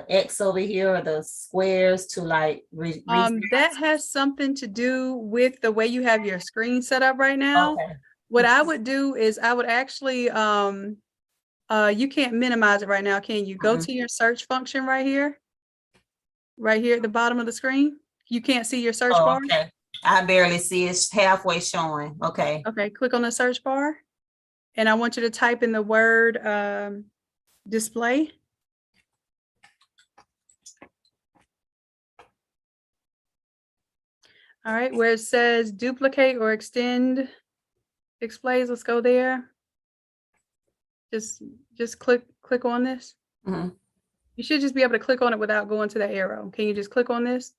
X over here or the squares to like. That has something to do with the way you have your screen set up right now. Okay. What I would do is I would actually, you can't minimize it right now, can you? Go to your search function right here at the bottom of the screen. You can't see your search bar? Okay. I barely see it. It's halfway showing. Okay. Okay, click on the search bar. And I want you to type in the word display. All right, where it says duplicate or extend displays, let's go there. Just click on this. Mm-hmm. You should just be able to click on it without going to the arrow. Can you just click on this?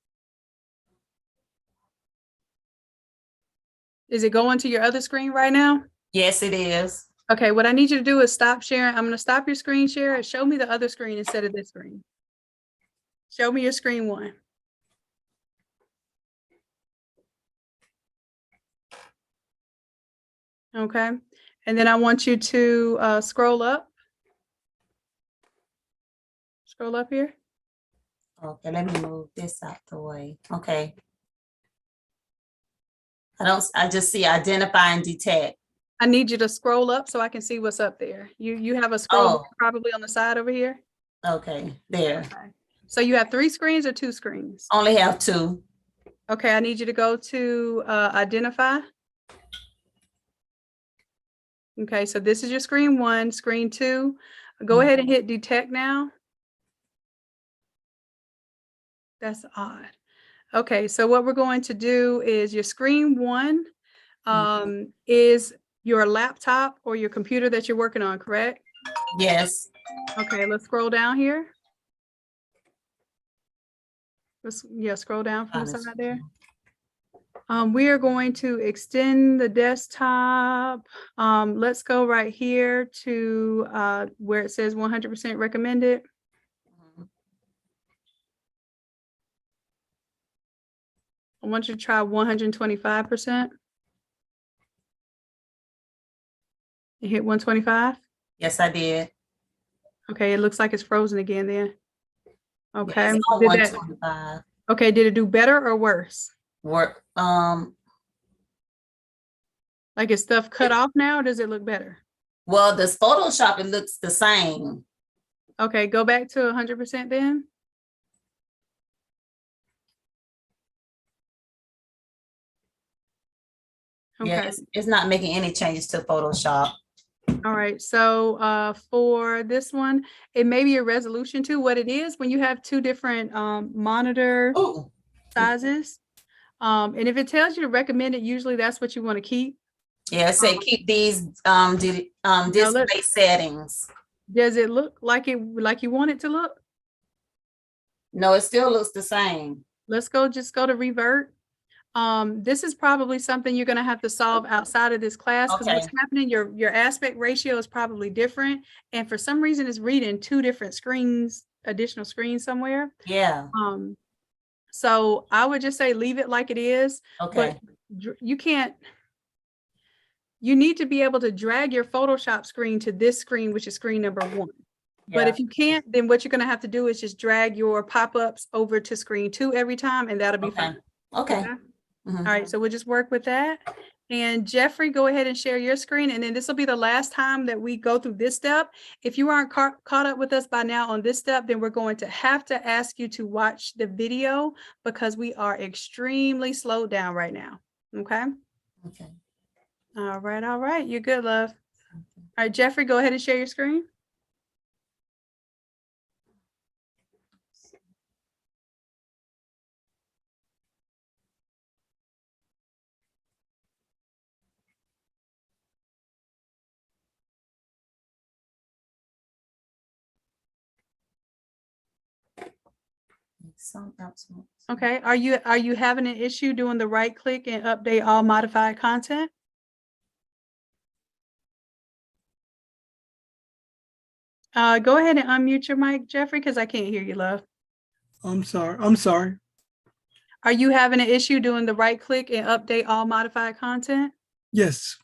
Is it going to your other screen right now? Yes, it is. Okay, what I need you to do is stop sharing. I'm going to stop your screen share and show me the other screen instead of this screen. Show me your screen one. Okay, and then I want you to scroll up. Scroll up here. Okay, let me move this out the way. Okay. I just see identify and detect. I need you to scroll up so I can see what's up there. You have a scroll probably on the side over here. Okay, there. Okay. So you have 3 screens or 2 screens? Only have 2. Okay, I need you to go to identify. Okay, so this is your screen 1, screen 2. Go ahead and hit detect now. That's odd. Okay, so what we're going to do is your screen 1 is your laptop or your computer that you're working on, correct? Yes. Okay, let's scroll down here. Scroll down from the side there. We are going to extend the desktop. Let's go right here to where it says 100% recommended. I want you to try 125%. You hit 125? Yes, I did. Okay, it looks like it's frozen again then. Okay. Yes, 125. Okay, did it do better or worse? Like is stuff cut off now or does it look better? Well, this Photoshop, it looks the same. Okay, go back to 100% then. Okay. Yeah, it's not making any changes to Photoshop. All right, so for this one, it may be a resolution too. What it is, when you have 2 different monitor sizes, and if it tells you to recommend it, usually that's what you want to keep. Yeah, say keep these display settings. Does it look like you want it to look? No, it still looks the same. Let's just go to revert. This is probably something you're going to have to solve outside of this class because what's happening, your aspect ratio is probably different. And for some reason it's reading 2 different screens, additional screens somewhere. Yeah. So I would just say leave it like it is. Okay. But you need to be able to drag your Photoshop screen to this screen, which is screen number 1. But if you can't, then what you're going to have to do is just drag your pop-ups over to screen 2 every time, and that'll be fine. Okay. All right, so we'll just work with that. And Jeffrey, go ahead and share your screen. And then this will be the last time that we go through this step. If you aren't caught up with us by now on this step, then we're going to have to ask you to watch the video because we are extremely slowed down right now. Okay? Okay. All right. You're good, love. All right, Jeffrey, go ahead and share your screen. Okay, are you having an issue doing the right click and update all modified content? Go ahead and unmute your mic, Jeffrey, because I can't hear you, love. I'm sorry. Are you having an issue doing the right click and update all modified content? Yes.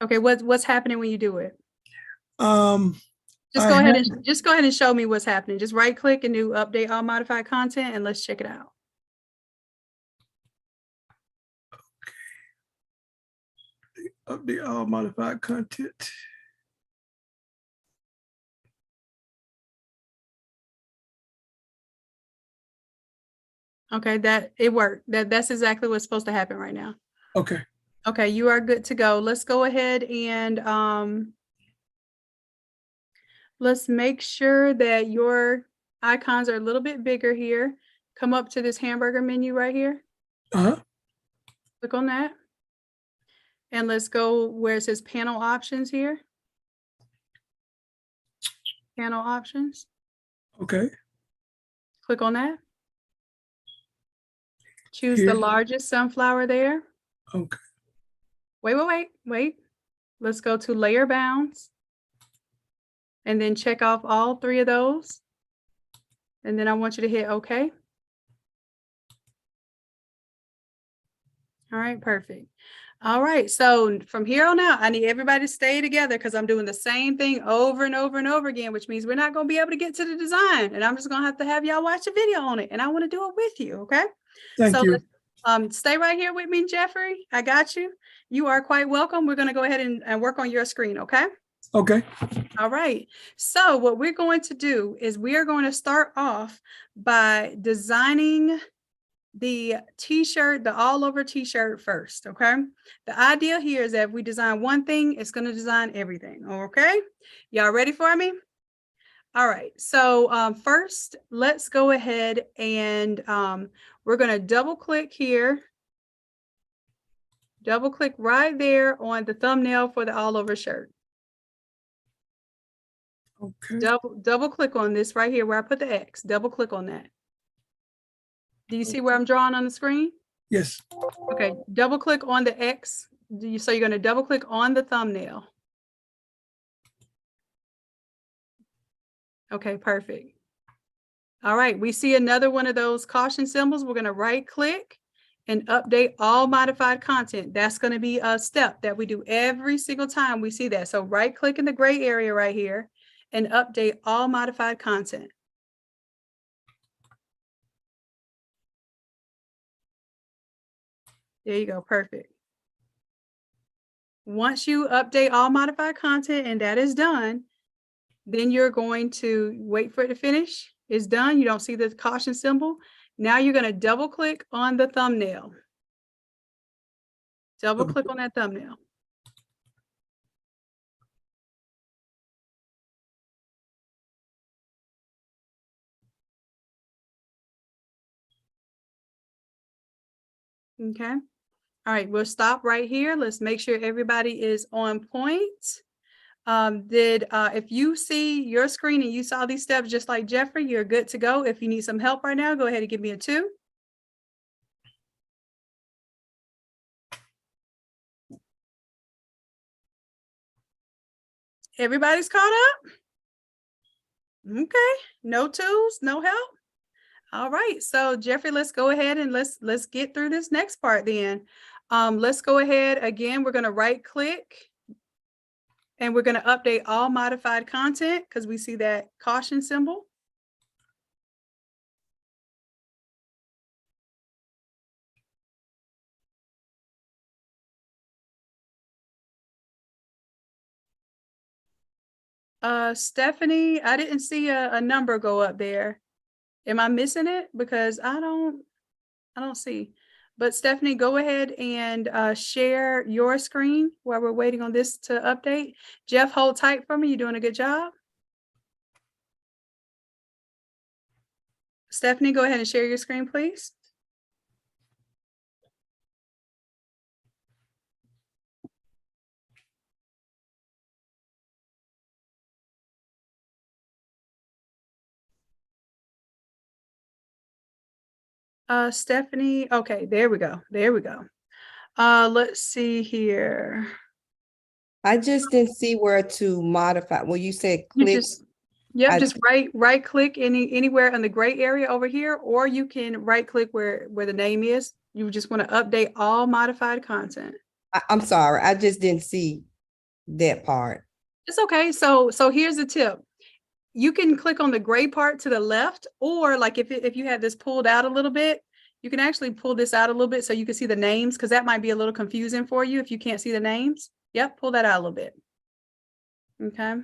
Okay, what's happening when you do it? Just I go ahead have- and go ahead and show me what's happening. Just right click and do update all modified content and let's check it out. Update all modified content. Okay, that it worked. That's exactly what's supposed to happen right now. Okay. Okay, you are good to go. Let's go ahead and let's make sure that your icons are a little bit bigger here. Come up to this hamburger menu right here. Click on that. And let's go where it says panel options here. Panel options. Okay. Click on that. Choose Here. the largest sunflower there. Okay. Wait. Let's go to layer bounds. And then check off all 3 of those. And then I want you to hit OK. All right, perfect. All right, so from here on out, I need everybody to stay together because I'm doing the same thing over and over and over again, which means we're not going to be able to get to the design. And I'm just going to have y'all watch a video on it. And I want to do it with you, okay? Thank you. Stay right here with me, Jeffrey. I got you. You are quite welcome. We're going to go ahead and work on your screen, okay? Okay. All right. So what we're going to do is we are going to start off by designing the t-shirt, the all over t-shirt first. Okay. The idea here is that if we design one thing, it's going to design everything. Okay. Y'all ready for me? All right. So first, let's go ahead and we're going to double click here. Double click right there on the thumbnail for the all over shirt. Okay. Double click on this right here where I put the X. Double click on that. Do you see where I'm drawing on the screen? Yes. Okay, double click on the X. So you're going to double click on the thumbnail. Okay, perfect. All right, we see another one of those caution symbols. We're going to right click and update all modified content. That's going to be a step that we do every single time we see that. So right click in the gray area right here and update all modified content. There you go, perfect. Once you update all modified content and that is done, then you're going to wait for it to finish. It's done. You don't see the caution symbol. Now you're going to double click on the thumbnail. Double click on that thumbnail. Okay. All right, we'll stop right here. Let's make sure everybody is on point. If you see your screen and you saw these steps just like Jeffrey, you're good to go. If you need some help right now, go ahead and give me a 2. Everybody's caught up? Okay, no 2s, no help. All right, so Jeffrey, let's go ahead and let's get through this next part then. Let's go ahead again. We're going to right click And we're going to update all modified content because we see that caution symbol. Stephanie, I didn't see a number go up there. Am I missing it? Because I don't see. But Stephanie, go ahead and share your screen while we're waiting on this to update. Jeff, hold tight for me. You're doing a good job. Stephanie, go ahead and share your screen, please. Stephanie, okay, there we go. There we go. Let's see here. I just didn't see where to modify. Well, you said You click. just, yep, just right click anywhere in the gray area over here, or you can right click where the name is. You just want to update all modified content. I'm sorry, I just didn't see that part. It's okay. So here's the tip. You can click on the gray part to the left, or like if you had this pulled out a little bit, you can actually pull this out a little bit so you can see the names, because that might be a little confusing for you if you can't see the names. Yep, pull that out a little bit. Okay.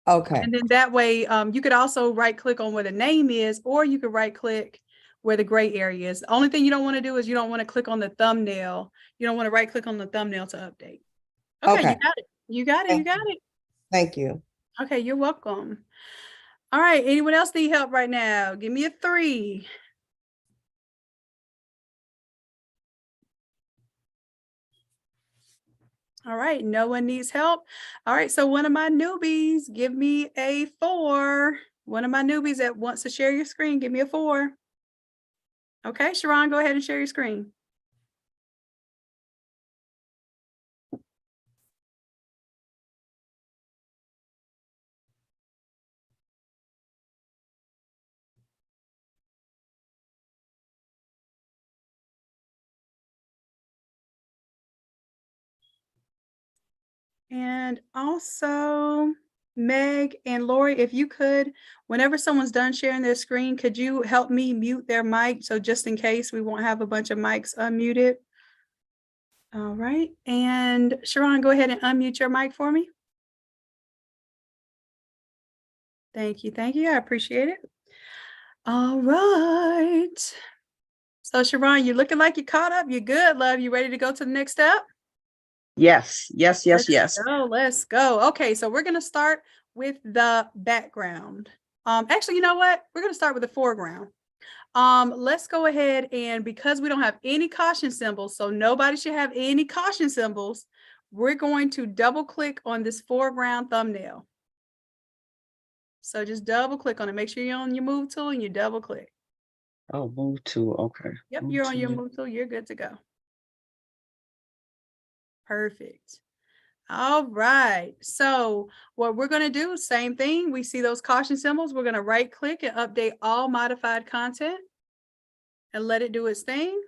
Okay. And then that way, you could also right click on where the name is, or you could right click where the gray area is. The only thing you don't want to do is you don't want to click on the thumbnail. You don't want to right click on the thumbnail to update. Okay, Okay. you got it. You got it. You got it. Thank you. Okay, you're welcome. All right, anyone else need help right now? Give me a 3. All right, no one needs help. All right, so one of my newbies, give me a 4. One of my newbies that wants to share your screen, give me a 4. Okay, Sharon, go ahead and share your screen. And also, Meg and Lori, if you could, whenever someone's done sharing their screen, could you help me mute their mic? So just in case we won't have a bunch of mics unmuted. All right. And Sharon, go ahead and unmute your mic for me. Thank you. Thank you. I appreciate it. All right. So Sharon, you're looking like you're caught up. You're good, love. You ready to go to the next step? Yes, yes, yes, yes. Let's go. Okay, so we're gonna start with the background. Actually, you know what? We're gonna start with the foreground. Let's go ahead, and because we don't have any caution symbols, so nobody should have any caution symbols, we're going to double click on this foreground thumbnail. So just double click on it. Make sure you're on your move tool and you double click. Oh, move to, okay. Yep, Move you're on to your it. move tool. You're good to go. Perfect. All right. So what we're going to do, same thing. We see those caution symbols. We're going to right click and update all modified content and let it do its thing.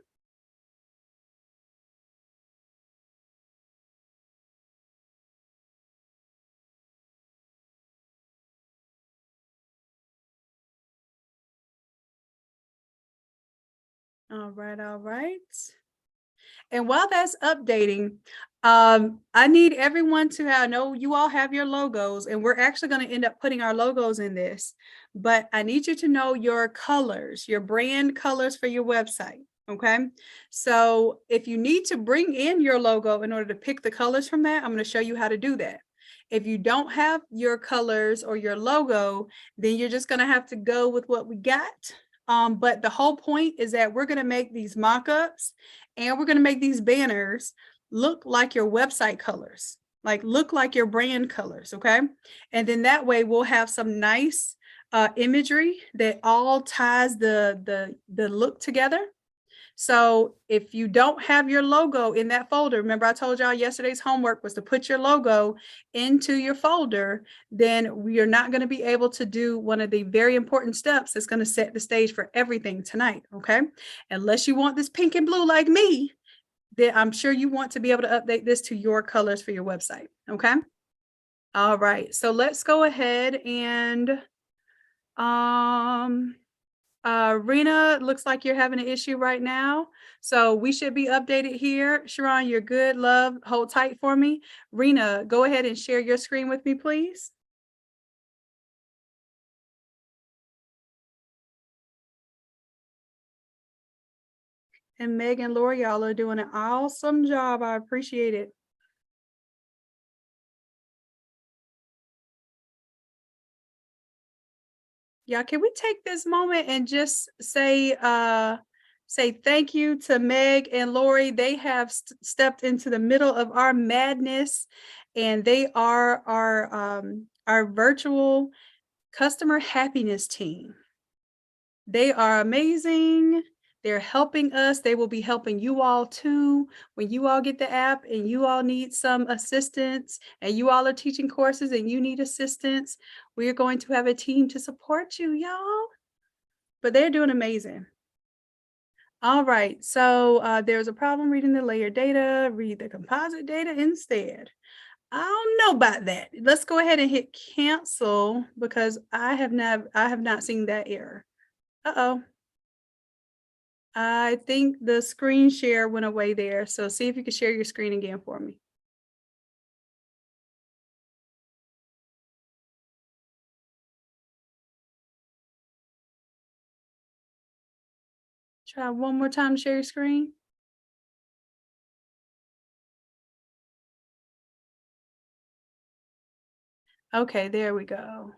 All right. All right. And while that's updating, I need everyone to have, I know you all have your logos, and we're actually going to end up putting our logos in this, but I need you to know your colors, your brand colors for your website. Okay. So if you need to bring in your logo in order to pick the colors from that, I'm going to show you how to do that. If you don't have your colors or your logo, then you're just going to have to go with what we got. But the whole point is that we're going to make these mock-ups and we're going to make these banners look like your website colors, like look like your brand colors. Okay. And then that way we'll have some nice imagery that all ties the look together. So if you don't have your logo in that folder, remember I told y'all yesterday's homework was to put your logo into your folder, then we are not going to be able to do one of the very important steps that's going to set the stage for everything tonight. Okay. Unless you want this pink and blue like me, then I'm sure you want to be able to update this to your colors for your website. Okay. All right. So let's go ahead and Rena, looks like you're having an issue right now. So we should be updated here. Sharon, you're good. Love, hold tight for me. Rena, go ahead and share your screen with me, please. And Meg and Lori, y'all are doing an awesome job. I appreciate it. Yeah, can we take this moment and just say thank you to Meg and Lori. They have stepped into the middle of our madness, and they are our virtual customer happiness team. They are amazing. They're helping us. They will be helping you all too. When you all get the app and you all need some assistance and you all are teaching courses and you need assistance, we are going to have a team to support you, y'all. But they're doing amazing. All right, so there's a problem reading the layer data, read the composite data instead. I don't know about that. Let's go ahead and hit cancel because I have not seen that error. Uh-oh. I think the screen share went away there. So see if you can share your screen again for me. Try one more time to share your screen. Okay, there we go.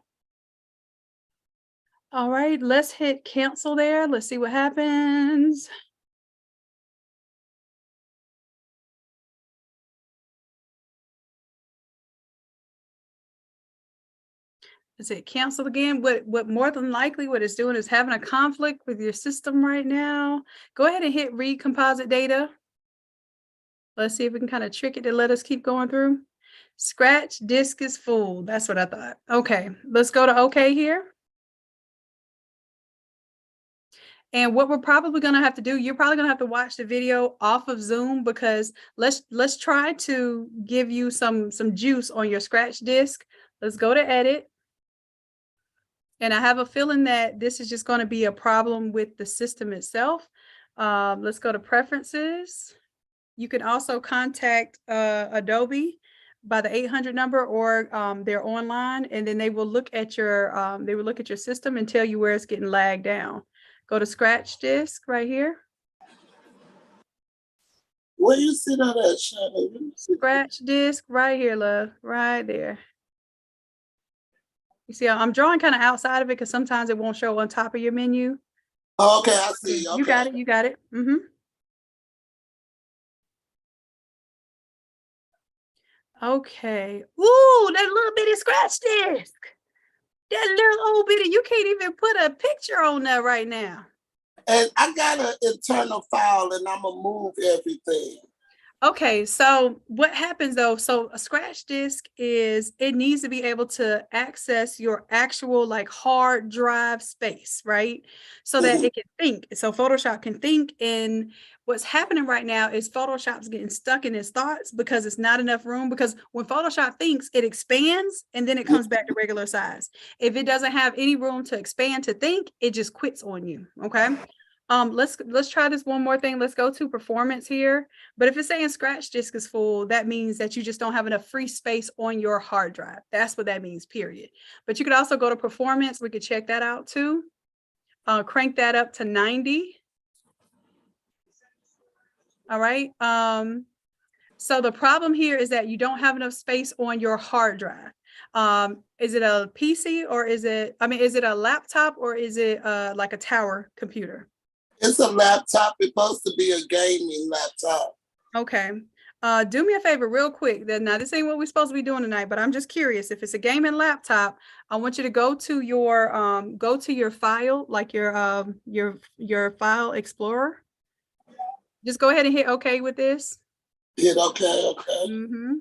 All right, let's hit cancel there. Let's see what happens. Let's hit cancel again. What more than likely what it's doing is having a conflict with your system right now. Go ahead and hit read composite data. Let's see if we can kind of trick it to let us keep going through. Scratch disk is full. That's what I thought. Okay, let's go to OK here. And what we're probably going to have to do, you're probably going to have to watch the video off of Zoom because let's try to give you some juice on your scratch disk. Let's go to edit. And I have a feeling that this is just going to be a problem with the system itself. Let's go to preferences. You can also contact Adobe by the 800 number or they're online, and then they will look at your system and tell you where it's getting lagged down. Go to scratch disk right here. Where you see that at, Shanon? Scratch disk right here, love, right there. You see, I'm drawing kind of outside of it because sometimes it won't show on top of your menu. Oh, okay, I see. Okay. You got it. You got it. Mm-hmm. Okay. Ooh, that little bitty scratch disk. That little old bitty, you can't even put a picture on there right now. And I got an internal file and I'm gonna move everything. Okay, so what happens though? So a scratch disk it needs to be able to access your actual like hard drive space, right? So that it can think. So Photoshop can think. And what's happening right now is Photoshop's getting stuck in its thoughts because it's not enough room. Because when Photoshop thinks, it expands and then it comes back to regular size. If it doesn't have any room to expand to think, it just quits on you. Okay. Let's try this one more thing. Let's go to performance here. But if it's saying scratch disk is full, that means that you just don't have enough free space on your hard drive. That's what that means, period. But you could also go to performance. We could check that out too. Crank that up to 90. All right. So the problem here is that you don't have enough space on your hard drive. Is it a PC or is it a laptop or is it like a tower computer? It's a laptop. It's supposed to be a gaming laptop. Okay. Do me a favor real quick. Now, this ain't what we're supposed to be doing tonight, but I'm just curious. If it's a gaming laptop, I want you to go to your file, like your file explorer. Just go ahead and hit OK with this. Hit OK. Mm-hmm.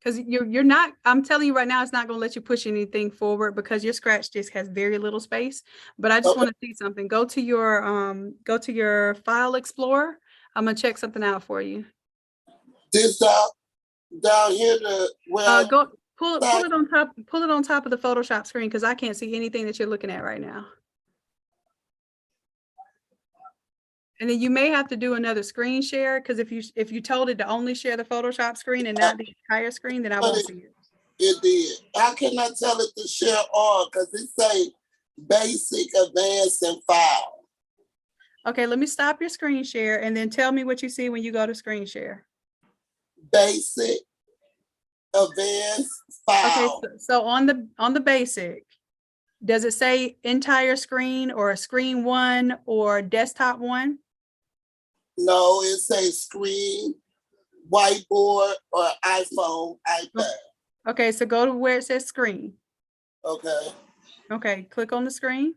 Because you're not, I'm telling you right now, it's not going to let you push anything forward because your scratch disk has very little space. But I just want to see something. Go to your file explorer. I'm going to check something out for you. This out. Down here, Go pull it on top. Pull it on top of the Photoshop screen because I can't see anything that you're looking at right now. And then you may have to do another screen share because if you told it to only share the Photoshop screen and not the entire screen, then I won't see it. It did. How can I tell it to share all? Because it say basic, advanced, and file. Okay, let me stop your screen share and then tell me what you see when you go to screen share. Basic, advanced, file. Okay, so on the basic, does it say entire screen or screen one or desktop one? No, it says screen, whiteboard, or iPhone, iPad. Okay, so go to where it says screen. Okay. Okay, click on the screen.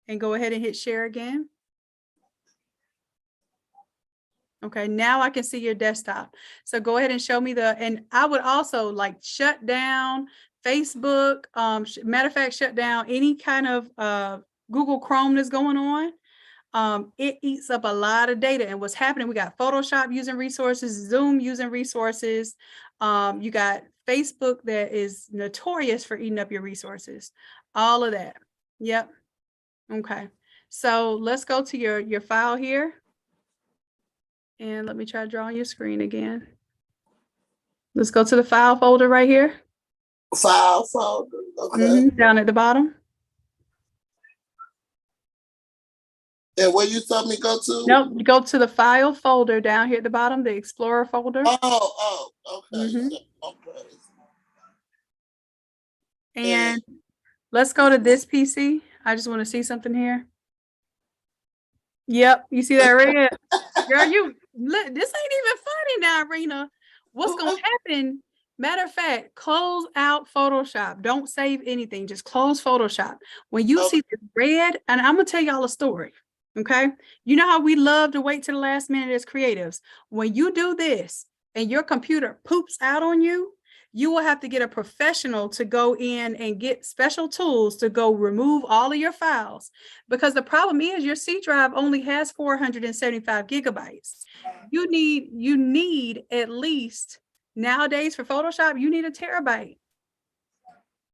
And go ahead and hit share again. Okay, now I can see your desktop. So go ahead and show me and I would also like shut down Facebook. Matter of fact, shut down any kind of Google Chrome that's going on. It eats up a lot of data. And what's happening, we got Photoshop using resources, Zoom using resources. You got Facebook that is notorious for eating up your resources. All of that. Yep. Okay. So let's go to your file here. And let me try drawing your screen again. Let's go to the file folder right here. File folder. Okay. Down at the bottom. And where you told me go to? Nope, go to the file folder down here at the bottom, the Explorer folder. Oh, okay. Okay. And let's go to this PC. I just want to see something here. Yep, you see that red? Girl, this ain't even funny now, Rena. What's gonna happen? Matter of fact, close out Photoshop. Don't save anything. Just close Photoshop. When you see the red, and I'm gonna tell y'all a story. Okay, you know how we love to wait to the last minute as creatives. When you do this and your computer poops out on you, you will have to get a professional to go in and get special tools to go remove all of your files, because the problem is your C drive only has 475 gigabytes. You need at least, nowadays for Photoshop, you need a terabyte.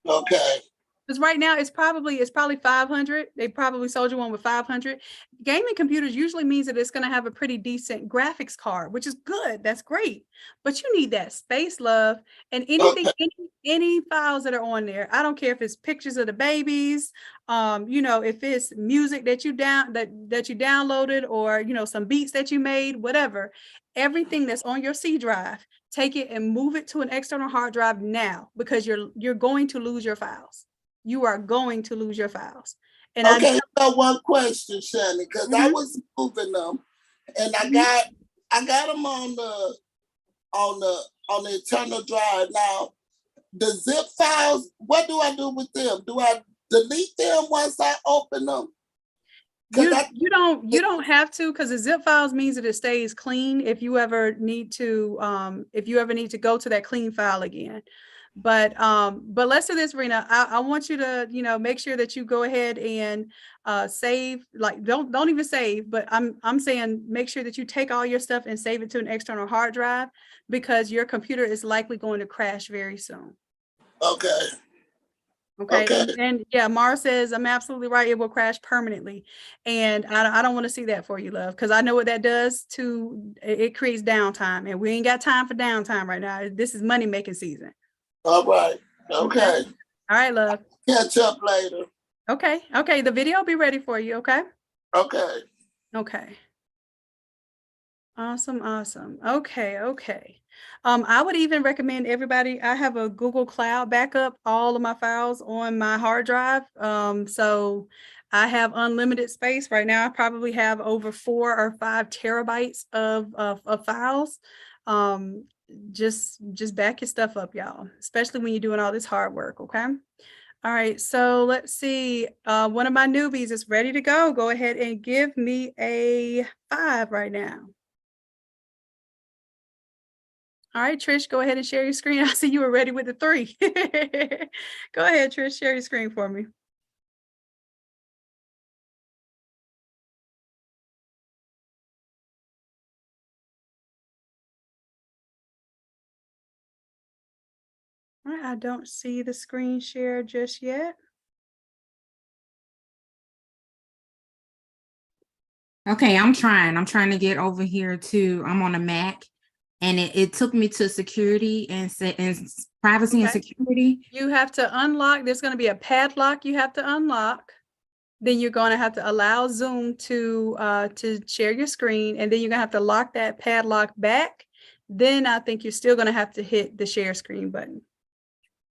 Okay. Because right now it's probably 500. They probably sold you one with 500. Gaming computers usually means that it's going to have a pretty decent graphics card, which is good. That's great. But you need that space, love, and anything, any files that are on there. I don't care if it's pictures of the babies, if it's music that you downloaded, or some beats that you made, whatever. Everything that's on your C drive, take it and move it to an external hard drive now, because you're going to lose your files. You are going to lose your files. And okay, I got one question, Shannon, because I was moving them, and I got them on the internal drive. Now, the zip files, what do I do with them? Do I delete them once I open them? You don't have to, because the zip files means that it stays clean if you ever need to go to that clean file again. But let's do this, Rena. I want you to, make sure that you go ahead and save, like don't even save, but I'm saying make sure that you take all your stuff and save it to an external hard drive, because your computer is likely going to crash very soon. Okay. Okay. And yeah, Mara says I'm absolutely right. It will crash permanently. And I don't want to see that for you, love, because I know what that does it creates downtime, and we ain't got time for downtime right now. This is money making season. All right. Okay. All right, love. Catch up later. Okay. Okay. The video will be ready for you. Okay. Okay. Okay. Awesome. Awesome. Okay. Okay. I would even recommend everybody, I have a Google Cloud backup all of my files on my hard drive. So I have unlimited space right now. I probably have over 4 or 5 terabytes of files. Just back your stuff up, y'all, especially when you're doing all this hard work. Okay. All right. So let's see. One of my newbies is ready to go. Go ahead and give me a 5 right now. All right, Trish, go ahead and share your screen. I see you were ready with the 3. Go ahead, Trish, share your screen for me. All right, I don't see the screen share just yet. Okay, I'm trying to get over here to, I'm on a Mac, and it took me to security and privacy and Okay. security. You have to unlock. There's going to be a padlock you have to unlock. Then you're going to have to allow Zoom to share your screen, and then you're going to have to lock that padlock back. Then I think you're still going to have to hit the share screen button.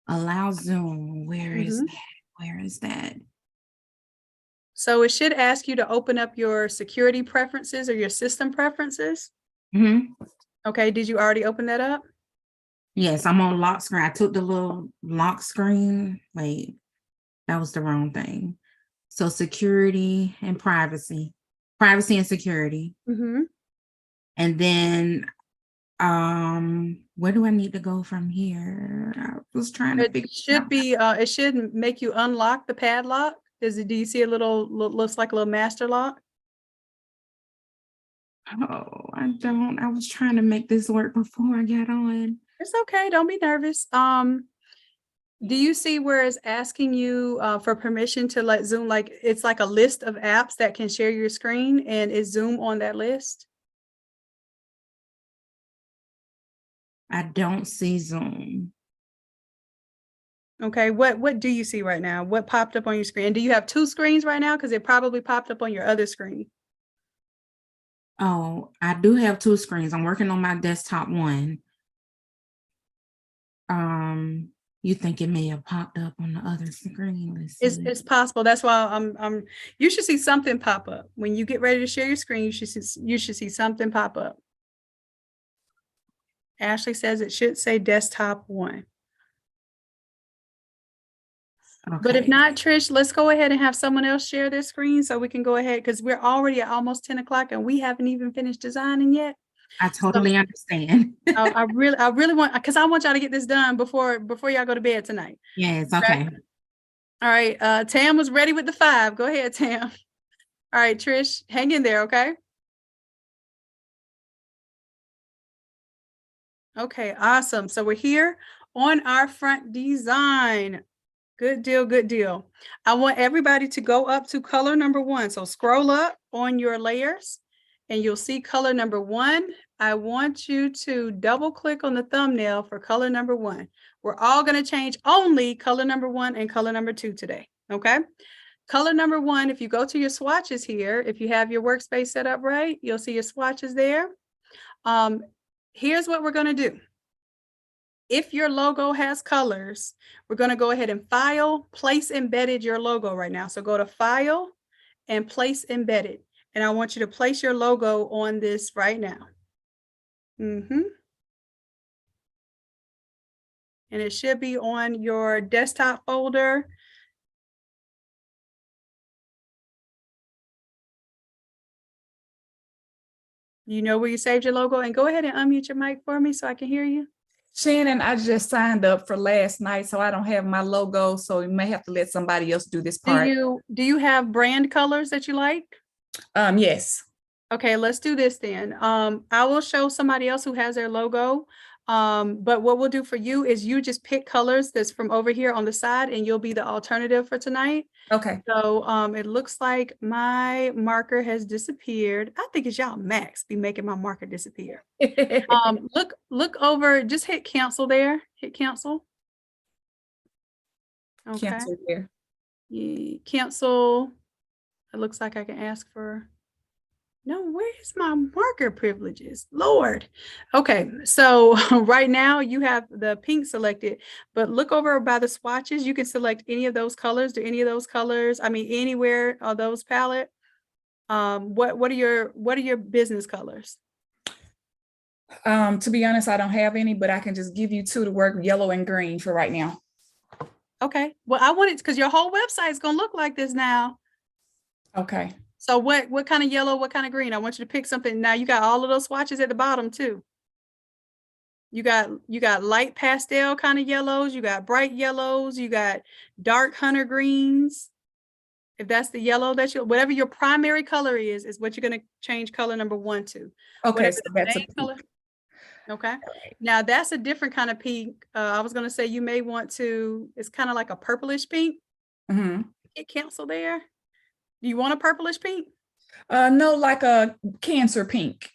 Allow Zoom. Where is Mhm. that? Where is that? So it should ask you to open up your security preferences or your system preferences. Okay, did you already open that up? Yes, I'm on lock screen. I took the little lock screen. Wait, that was the wrong thing. So security and privacy and security. And then where do I need to go from here? I was trying to figure It should make you unlock the padlock. Do you see a little, looks like a little master lock? Oh, I don't. I was trying to make this work before I got on. It's okay. Don't be nervous. Do you see where it's asking you for permission to let Zoom, like it's like a list of apps that can share your screen, and is Zoom on that list? I don't see Zoom. Okay, what do you see right now? What popped up on your screen? And do you have two screens right now? Because it probably popped up on your other screen. Oh, I do have two screens. I'm working on my desktop one. You think it may have popped up on the other screen? Let's see. It's possible. That's why you should see something pop up. When you get ready to share your screen, you should see something pop up. Ashley says it should say desktop one. Okay. But if not, Trish, let's go ahead and have someone else share their screen so we can go ahead, because we're already at almost 10 o'clock and we haven't even finished designing yet. I totally understand. I really want, because I want y'all to get this done before y'all go to bed tonight. Yes, okay. All right, Tam was ready with the 5. Go ahead, Tam. All right, Trish, hang in there, okay? Okay, awesome. So we're here on our front design. Good deal, good deal. I want everybody to go up to color number 1. So scroll up on your layers and you'll see color number 1. I want you to double click on the thumbnail for color number 1. We're all going to change only color number 1 and color number 2 today. Okay. Color number 1, if you go to your swatches here, if you have your workspace set up right, you'll see your swatches there. Here's what we're going to do. If your logo has colors, we're going to go ahead and file, place embedded your logo right now. So go to file and place embedded. And I want you to place your logo on this right now. And it should be on your desktop folder. You know where you saved your logo, and go ahead and unmute your mic for me so I can hear you. Shannon, I just signed up for last night, so I don't have my logo, so you may have to let somebody else do this part. Do you have brand colors that you like? Yes. Okay, let's do this then. I will show somebody else who has their logo. But what we'll do for you is you just pick colors that's from over here on the side, and you'll be the alternative for tonight. Okay. So it looks like my marker has disappeared. I think it's y'all Max be making my marker disappear. Look over, just hit cancel there. Hit cancel. Okay. Cancel there. Yeah, cancel. It looks like I can ask for. No, where's my marker privileges? Lord. Okay, so right now you have the pink selected, but look over by the swatches. You can select any of those colors. Do any of those colors, I mean, anywhere on those palette. What are your business colors? To be honest, I don't have any, but I can just give you 2 to work, yellow and green for right now. Okay, well, I want it because your whole website is going to look like this now. Okay. So what kind of yellow, what kind of green? I want you to pick something. Now you got all of those swatches at the bottom too. You got light pastel kind of yellows, you got bright yellows, you got dark hunter greens. If that's the yellow that whatever your primary color is what you're going to change color number 1 to. Okay, Whatever so the that's a main color. Okay. Now that's a different kind of pink. I was going to say you may want to, it's kind of like a purplish pink. Hit cancel there. Do you want a purplish pink? No, like a cancer pink.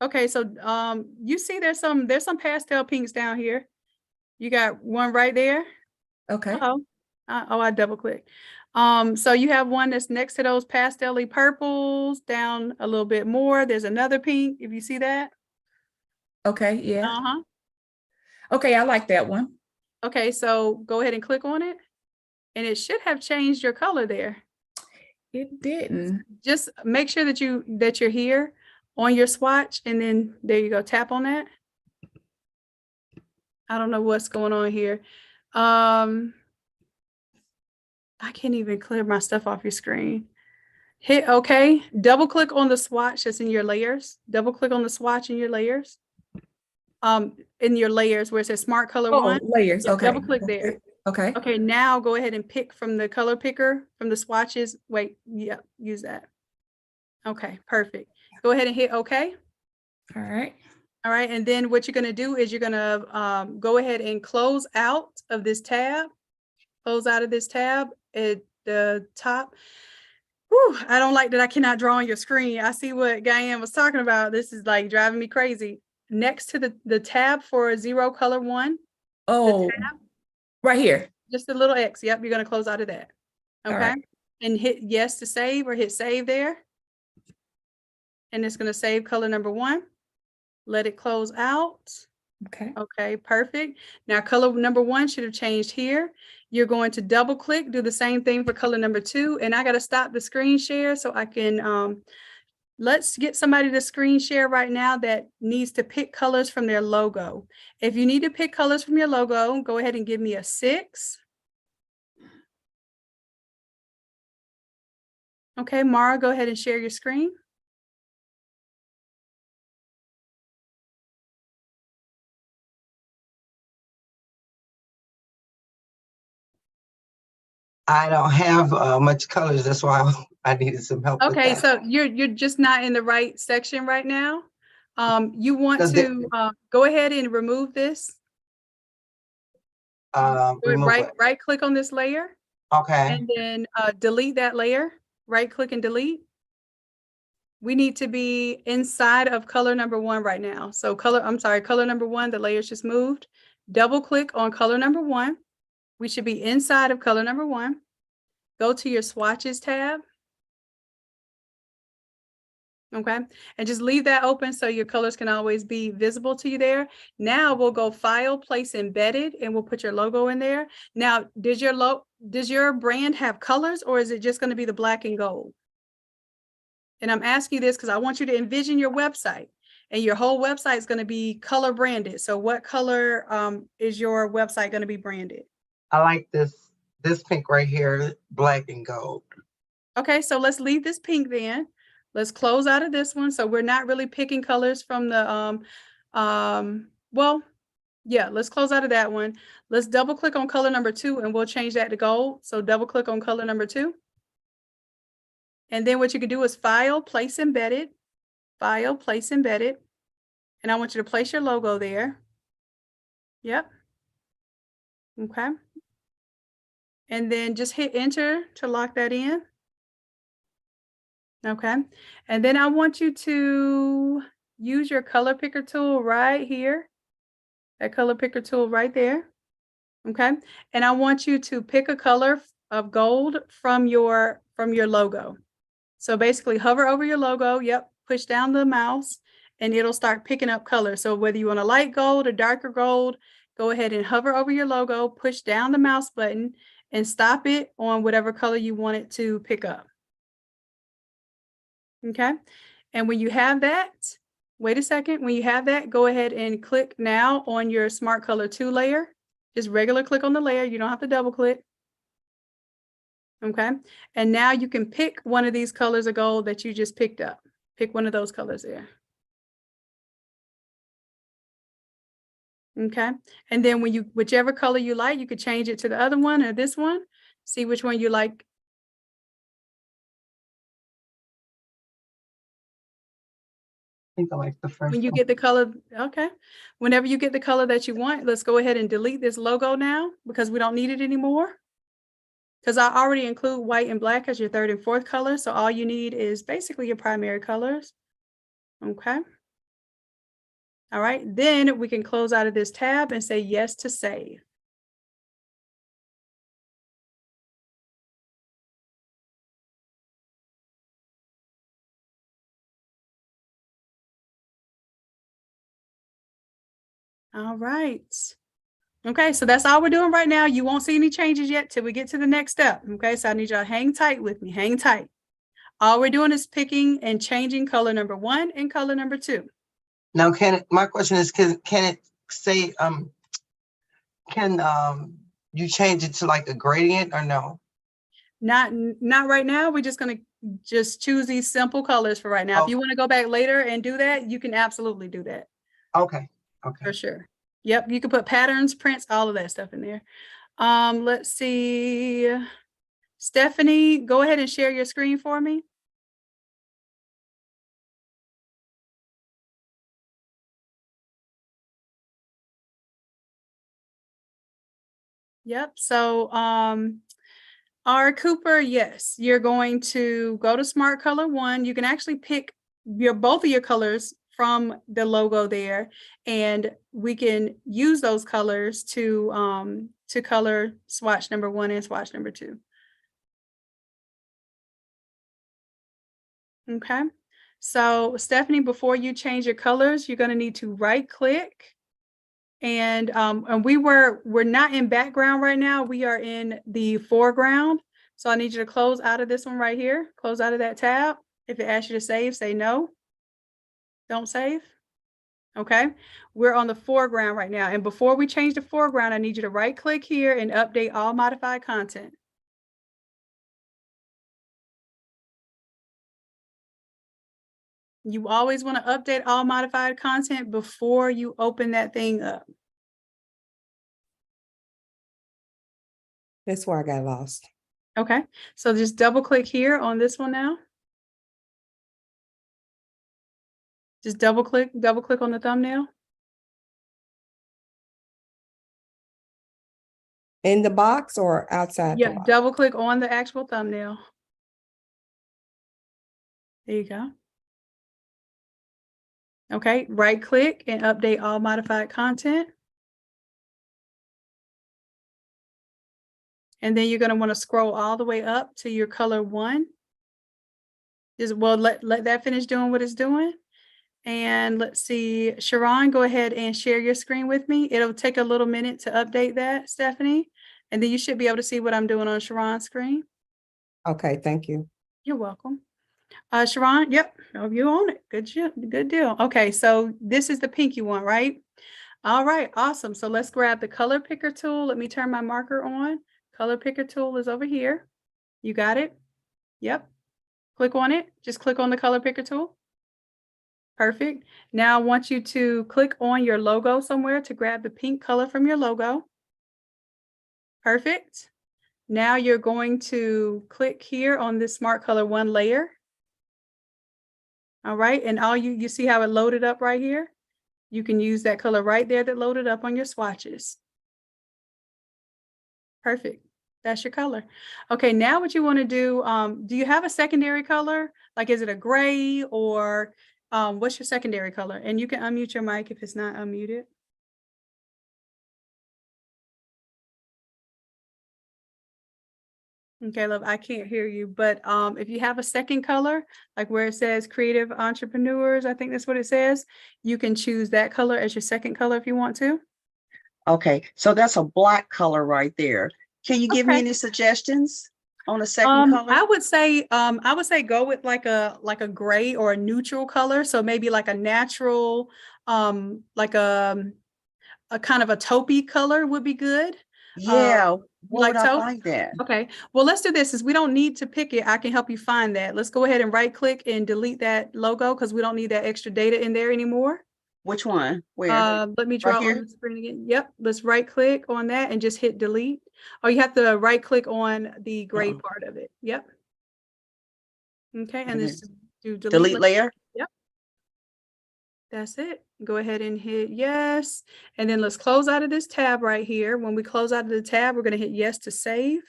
Okay, so you see there's some pastel pinks down here. You got one right there. Okay. I double click. So you have one that's next to those pastel-y purples down a little bit more. There's another pink, if you see that. Okay, yeah. Uh-huh. Okay, I like that one. Okay, so go ahead and click on it. And it should have changed your color there. It didn't. Just make sure that you're here on your swatch, and then there you go. Tap on that. I don't know what's going on here. I can't even clear my stuff off your screen. Hit OK. Double click on the swatch that's in your layers. Double click on the swatch in your layers. In your layers where it says Smart Color 1. Layers. Okay. Double click there. Okay. Okay, now go ahead and pick from the color picker from the swatches. Wait, yeah, use that. Okay, perfect. Go ahead and hit OK. All right. All right, and then what you're going to do is you're going to go ahead and close out of this tab. Close out of this tab at the top. Whew, I don't like that I cannot draw on your screen. I see what Diane was talking about. This is like driving me crazy. Next to the tab for 0 color 1. Oh, right here. Just a little X. Yep, you're going to close out of that. Okay. Right. And hit yes to save, or hit save there. And it's going to save color number 1. Let it close out. Okay. Okay, perfect. Now color number 1 should have changed here. You're going to double click, do the same thing for color number 2. And I got to stop the screen share so I can, let's get somebody to screen share right now that needs to pick colors from their logo. If you need to pick colors from your logo, go ahead and give me a 6. Okay, Mara, go ahead and share your screen. I don't have much colors. That's why I needed some help. Okay, with that. so you're just not in the right section right now. You want to go ahead and remove this. Right click on this layer. Okay. And then delete that layer. Right click and delete. We need to be inside of color number 1 right now. So color number 1, the layer's just moved. Double click on color number 1. We should be inside of color number 1. Go to your swatches tab. Okay, and just leave that open so your colors can always be visible to you there. Now we'll go File, Place Embedded, and we'll put your logo in there. Now, does your brand have colors, or is it just going to be the black and gold? And I'm asking you this because I want you to envision your website, and your whole website is going to be color branded. So what color is your website going to be branded? I like this pink right here, black and gold. Okay, so let's leave this pink then. Let's close out of this one. So we're not really picking colors from the, well, yeah, let's close out of that one. Let's double click on color number 2 and we'll change that to gold. So double click on color number 2. And then what you can do is File, Place Embedded, File, Place Embedded. And I want you to place your logo there. Yep. Okay. And then just hit enter to lock that in. Okay. And then I want you to use your color picker tool right here. That color picker tool right there. Okay. And I want you to pick a color of gold from your logo. So basically hover over your logo. Yep. Push down the mouse and it'll start picking up color. So whether you want a light gold or darker gold, go ahead and hover over your logo, push down the mouse button and stop it on whatever color you want it to pick up. Okay. And when you have that, wait a second. When you have that, go ahead and click now on your Smart Color 2 layer. Just regular click on the layer. You don't have to double click. Okay. And now you can pick one of these colors of gold that you just picked up. Pick one of those colors there. Okay. And then whichever color you like, you could change it to the other one or this one. See which one you like. think I like the first When you one. get the color, okay. Whenever you get the color that you want, let's go ahead and delete this logo now because we don't need it anymore. Because I already include white and black as your third and fourth color. So all you need is basically your primary colors. Okay. All right. Then we can close out of this tab and say yes to save. All right. Okay, so that's all we're doing right now. You won't see any changes yet till we get to the next step. Okay, so I need y'all to hang tight with me, hang tight. All we're doing is picking and changing color number 1 and color number 2. Now, my question is, can it say, can you change it to like a gradient or no? Not right now. We're just gonna just choose these simple colors for right now. If you want to go back later and do that, you can absolutely do that. Okay. For sure. Yep, you can put patterns, prints, all of that stuff in there. Let's see. Stephanie, go ahead and share your screen for me. Yep. So R. Cooper, yes, you're going to go to Smart Color 1. You can actually pick both of your colors from the logo there, and we can use those colors to color swatch number 1 and swatch number 2. Okay. So Stephanie, before you change your colors, you're going to need to right click. And we're not in background right now. We are in the foreground. So I need you to close out of this one right here. Close out of that tab. If it asks you to save, say no. Don't save. Okay. We're on the foreground right now. And before we change the foreground, I need you to right click here and update all modified content. You always want to update all modified content before you open that thing up. That's where I got lost. Okay, so just double click here on this one now. Just double click on the thumbnail. In the box or outside? Yeah, double click on the actual thumbnail. There you go. Okay, right click and update all modified content. And then you're going to want to scroll all the way up to your color 1. Just let that finish doing what it's doing. And let's see, Sharon, go ahead and share your screen with me. It'll take a little minute to update that, Stephanie. And then you should be able to see what I'm doing on Sharon's screen. Okay, thank you. You're welcome. Sharon, yep, oh, you own it. Good deal. Okay, so this is the pink you want, right? All right, awesome. So let's grab the color picker tool. Let me turn my marker on. Color picker tool is over here. You got it? Yep. Click on it. Just click on the color picker tool. Perfect. Now I want you to click on your logo somewhere to grab the pink color from your logo. Perfect. Now you're going to click here on this Smart Color 1 layer. All right, and all you see how it loaded up right here? You can use that color right there that loaded up on your swatches. Perfect. That's your color. Okay, now what you want to do you have a secondary color? Like, is it a gray or what's your secondary color? And you can unmute your mic if it's not unmuted. Okay, love, I can't hear you, but if you have a second color, like where it says creative entrepreneurs, I think that's what it says, you can choose that color as your second color if you want to. Okay, so that's a black color right there. Can you give me any suggestions on a second color? I would say go with like a gray or a neutral color. So maybe like a natural, like a kind of a taupey color would be good. Yeah, where like would I taupe? find that? Okay, well, let's do this. Since we don't need to pick it, I can help you find that. Let's go ahead and right click and delete that logo because we don't need that extra data in there anymore. Which one? Where? Let me draw on the screen again. Yep, let's right click on that and just hit delete. Oh, you have to right click on the gray part of it. Yep. Okay, and just do delete layer. Yep. That's it. Go ahead and hit yes. And then let's close out of this tab right here. When we close out of the tab, we're going to hit yes to save.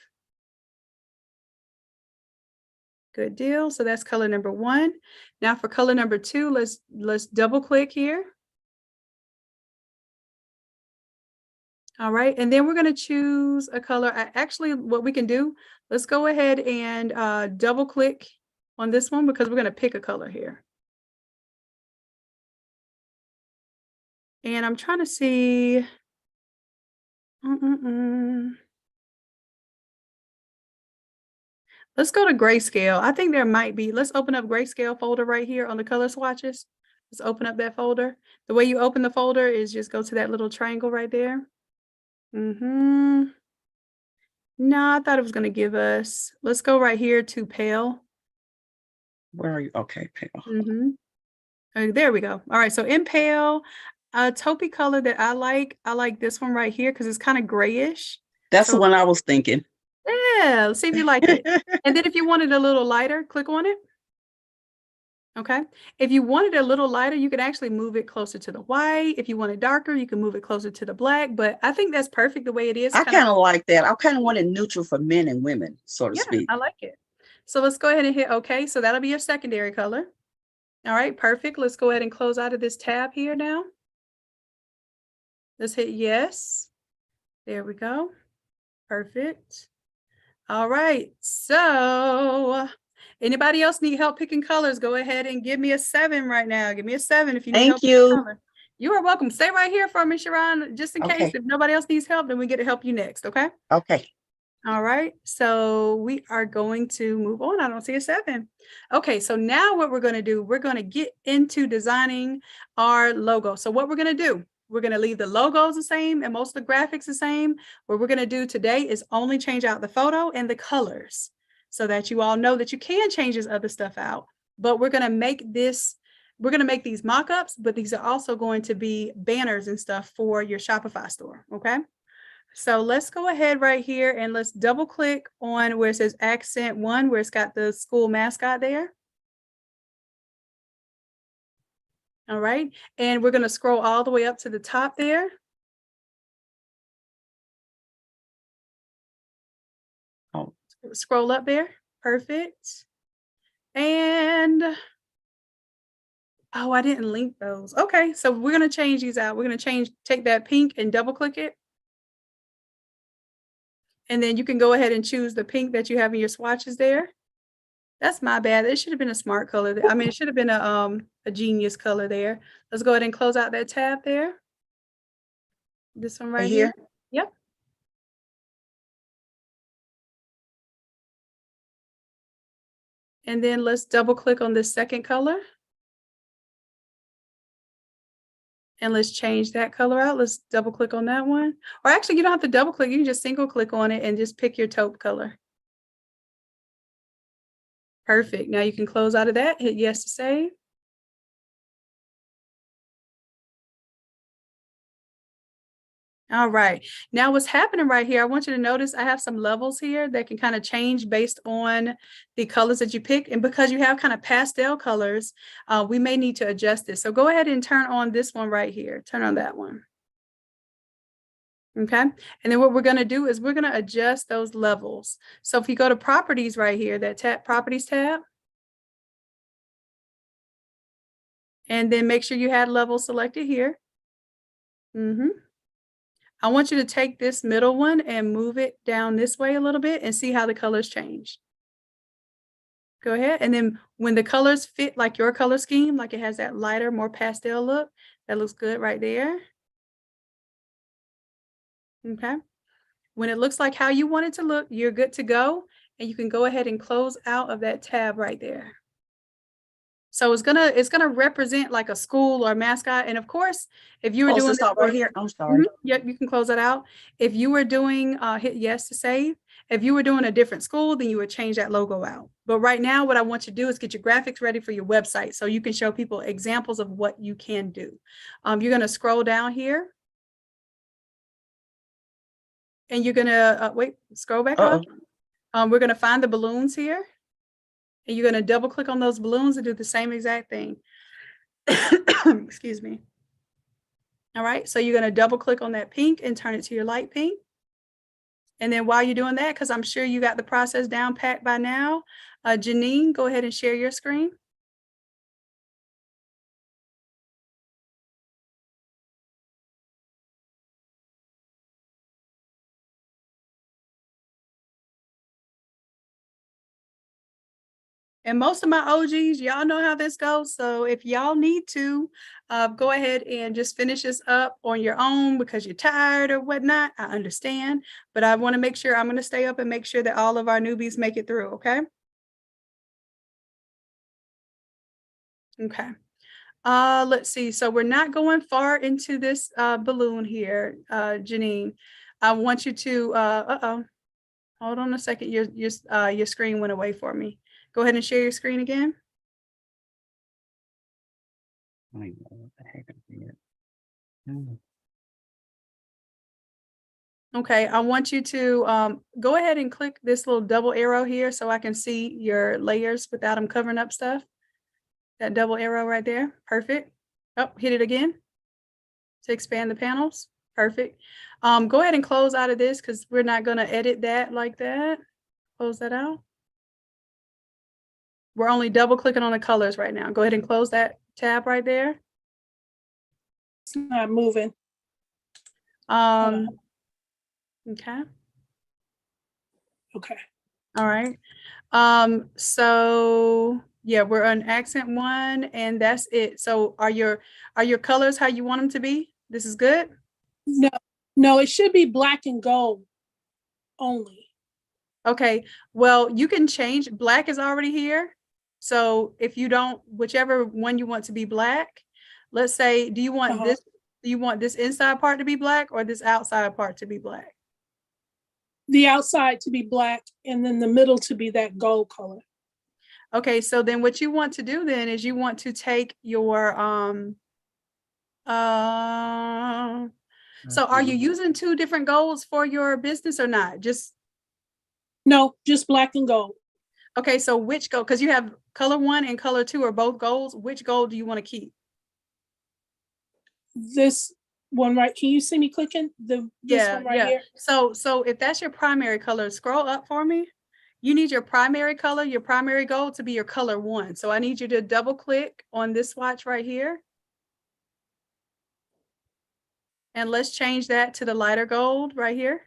Good deal. So that's color number 1. Now for color number 2, let's double click here. All right, and then we're going to choose a color. Actually, what we can do, let's go ahead and double click on this one because we're going to pick a color here. And I'm trying to see. Let's go to grayscale. I think there might be. Let's open up grayscale folder right here on the color swatches. Let's open up that folder. The way you open the folder is just go to that little triangle right there. No, I thought it was going to give us. Let's go right here to pale. Where are you? Okay, pale. There we go. All right, so in pale, a taupey color that I like this one right here because it's kind of grayish. That's the one I was thinking. Yeah, let's see if you like it. And then if you wanted a little lighter, click on it. Okay. If you wanted a little lighter, you could actually move it closer to the white. If you want it darker, you can move it closer to the black. But I think that's perfect the way it is. I kind of like that. I kind of want it neutral for men and women, so to speak. I like it. So let's go ahead and hit OK. So that'll be your secondary color. All right, perfect. Let's go ahead and close out of this tab here now. Let's hit yes. There we go. Perfect. All right. So anybody else need help picking colors? Go ahead and give me a 7 right now. Give me a 7 if you need help. Thank you. Color. You are welcome. Stay right here for me, Sharon, just in case if nobody else needs help, then we get to help you next. Okay. Okay. All right. So we are going to move on. I don't see a 7. Okay. So now what we're going to do, we're going to get into designing our logo. So what we're going to do, we're going to leave the logos the same and most of the graphics the same. What we're going to do today is only change out the photo and the colors so that you all know that you can change this other stuff out. But we're going to make this, we're going to make these mock-ups, but these are also going to be banners and stuff for your Shopify store. Okay. So let's go ahead right here and let's double click on where it says accent 1, where it's got the school mascot there. All right, and we're going to scroll all the way up to the top there. Oh. Scroll up there. Perfect. And oh, I didn't link those. Okay, so we're going to change these out. We're going to take that pink and double click it. And then you can go ahead and choose the pink that you have in your swatches there. That's my bad. It should have been a smart color. I mean, it should have been a genius color there. Let's go ahead and close out that tab there. This one right here. Yep. And then let's double click on this second color. And let's change that color out. Let's double click on that one. Or actually, you don't have to double click. You can just single click on it and just pick your taupe color. Perfect. Now you can close out of that, hit yes to save. All right. Now what's happening right here, I want you to notice I have some levels here that can kind of change based on the colors that you pick. And because you have kind of pastel colors, we may need to adjust this. So go ahead and turn on this one right here. Turn on that one. Okay. And then what we're going to do is we're going to adjust those levels. So if you go to properties right here, that properties tab, and then make sure you had level selected here. I want you to take this middle one and move it down this way a little bit and see how the colors change. Go ahead. And then when the colors fit like your color scheme, like it has that lighter, more pastel look, that looks good right there. Okay. When it looks like how you want it to look, you're good to go. And you can go ahead and close out of that tab right there. So it's gonna represent like a school or a mascot. And of course, if you were doing this right here, I'm sorry. Yep, you can close that out. If you were doing hit yes to save. If you were doing a different school, then you would change that logo out. But right now, what I want you to do is get your graphics ready for your website so you can show people examples of what you can do. You're gonna scroll down here. And you're gonna scroll back up. We're gonna find the balloons here. And you're gonna double click on those balloons and do the same exact thing. Excuse me. All right, so you're going to double click on that pink and turn it to your light pink. And then while you're doing that, because I'm sure you got the process down pat by now, Janine, go ahead and share your screen. And most of my OGs, y'all know how this goes. So if y'all need to, go ahead and just finish this up on your own because you're tired or whatnot. I understand, but I want to make sure I'm going to stay up and make sure that all of our newbies make it through. Okay. Okay. Let's see. So we're not going far into this balloon here, Janine. I want you to, hold on a second. Your screen went away for me. Go ahead and share your screen again. I don't know what the heck I did. Okay, I want you to go ahead and click this little double arrow here so I can see your layers without them covering up stuff. That double arrow right there. Perfect. Oh, hit it again to expand the panels. Perfect. Go ahead and close out of this because we're not going to edit that like that. Close that out. We're only double clicking on the colors right now. Go ahead and close that tab right there. It's not moving. Okay. Okay. All right. So yeah, we're on accent 1 and that's it. So are your colors how you want them to be? This is good? No, it should be black and gold only. Okay. Well, you can change. Black is already here. So if you don't, whichever one you want to be black, let's say, do you want this? Do you want this inside part to be black or this outside part to be black? The outside to be black and then the middle to be that gold color. Okay, so then what you want to do then is you want to take your so are you using 2 different golds for your business or not? No, just black and gold. Okay, so which gold? Because you have color 1 and color 2 are both golds. Which gold do you want to keep? This one right. Can you see me clicking? This one right here. So if that's your primary color, scroll up for me. You need your primary color, your primary gold to be your color 1. So I need you to double click on this swatch right here. And let's change that to the lighter gold right here.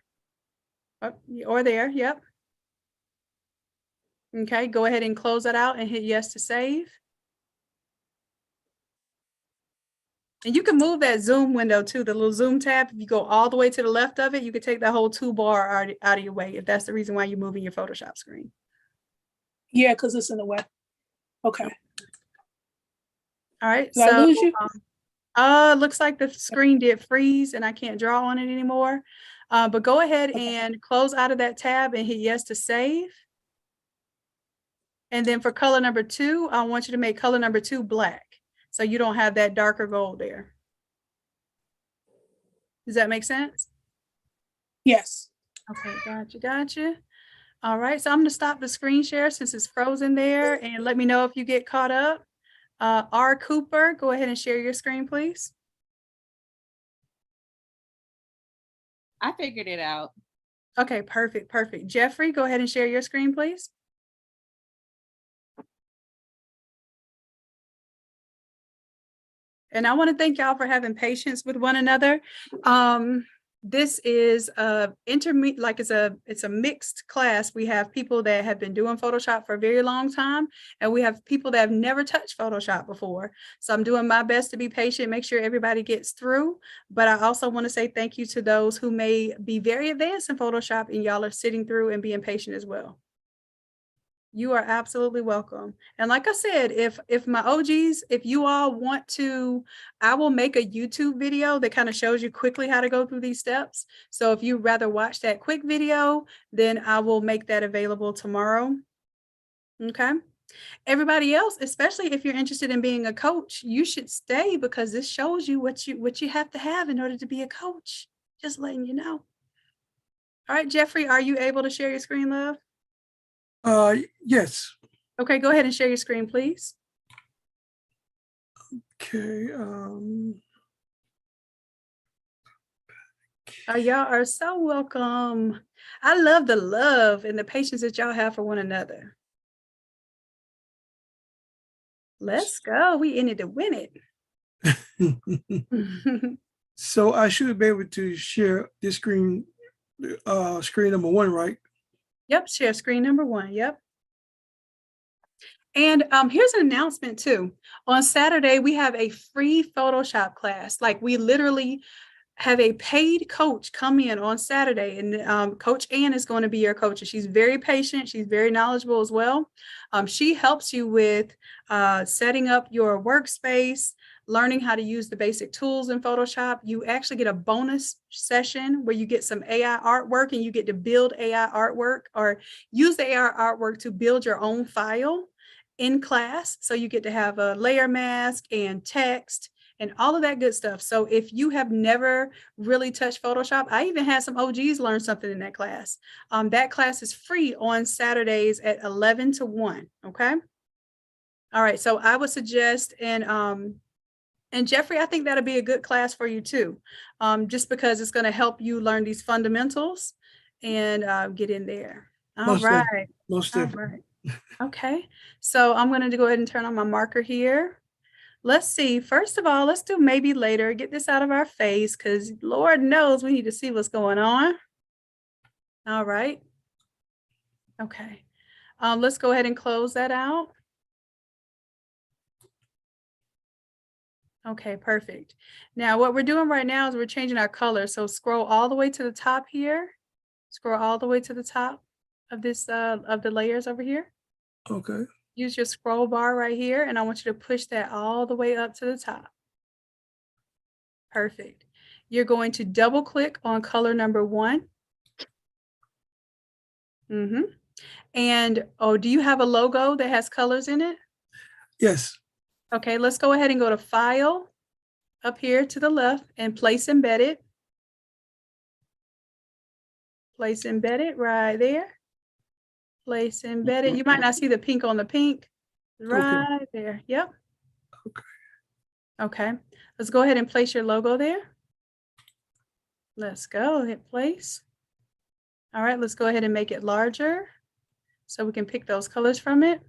Or there, yep. Okay, go ahead and close that out and hit yes to save. And you can move that zoom window too, the little zoom tab. If you go all the way to the left of it, you can take that whole toolbar out of your way if that's the reason why you're moving your Photoshop screen. Yeah, because it's in the way. Okay. All right. Did I lose you? Looks like the screen did freeze and I can't draw on it anymore. But go ahead and close out of that tab and hit yes to save. And then for color number 2, I want you to make color number 2 black. So you don't have that darker gold there. Does that make sense? Yes. Okay, gotcha. All right, so I'm gonna stop the screen share since it's frozen there and let me know if you get caught up. R. Cooper, go ahead and share your screen, please. I figured it out. Okay, perfect. Jeffrey, go ahead and share your screen, please. And I want to thank y'all for having patience with one another. This is it's a mixed class. We have people that have been doing Photoshop for a very long time, and we have people that have never touched Photoshop before. So I'm doing my best to be patient, make sure everybody gets through. But I also want to say thank you to those who may be very advanced in Photoshop and y'all are sitting through and being patient as well. You are absolutely welcome. And like I said, if my OGs, if you all want to, I will make a YouTube video that kind of shows you quickly how to go through these steps. So if you'd rather watch that quick video, then I will make that available tomorrow. Okay. Everybody else, especially if you're interested in being a coach, you should stay because this shows you what you have to have in order to be a coach. Just letting you know. All right, Jeffrey, are you able to share your screen, love? Yes. Okay, go ahead and share your screen, please. Okay. Oh, y'all are so welcome. I love the love and the patience that y'all have for one another. Let's go. We in it to win it. So I should be able to share this screen, screen number 1, right? Yep, share screen number 1. Yep. And here's an announcement too. On Saturday, we have a free Photoshop class. Like we literally have a paid coach come in on Saturday, and Coach Ann is going to be your coach. She's very patient. She's very knowledgeable as well. She helps you with setting up your workspace, learning how to use the basic tools in Photoshop. You actually get a bonus session where you get some AI artwork and you get to build AI artwork or use the AI artwork to build your own file in class. So you get to have a layer mask and text and all of that good stuff. So if you have never really touched Photoshop, I even had some OGs learn something in that class. That class is free on Saturdays at 11 to 1, okay? All right, so I would suggest, and Jeffrey, I think that'll be a good class for you too, just because it's gonna help you learn these fundamentals and get in there. All right. Most All definitely. right. Okay, so I'm gonna go ahead and turn on my marker here. Let's see. First of all, let's do maybe later. Get this out of our face because Lord knows we need to see what's going on. All right. Okay. Let's go ahead and close that out. Okay, perfect. Now what we're doing right now is we're changing our color. So scroll all the way to the top here. Scroll all the way to the top of this of the layers over here. Okay. Use your scroll bar right here, and I want you to push that all the way up to the top. Perfect. You're going to double click on color number 1. And, oh, do you have a logo that has colors in it? Yes. Okay, let's go ahead and go to File up here to the left and Place Embedded. Place Embedded right there. Place Embedded. You might not see the pink on the pink. Right there. Yep. Okay. Let's go ahead and place your logo there. Let's go. Hit place. All right, let's go ahead and make it larger so we can pick those colors from it.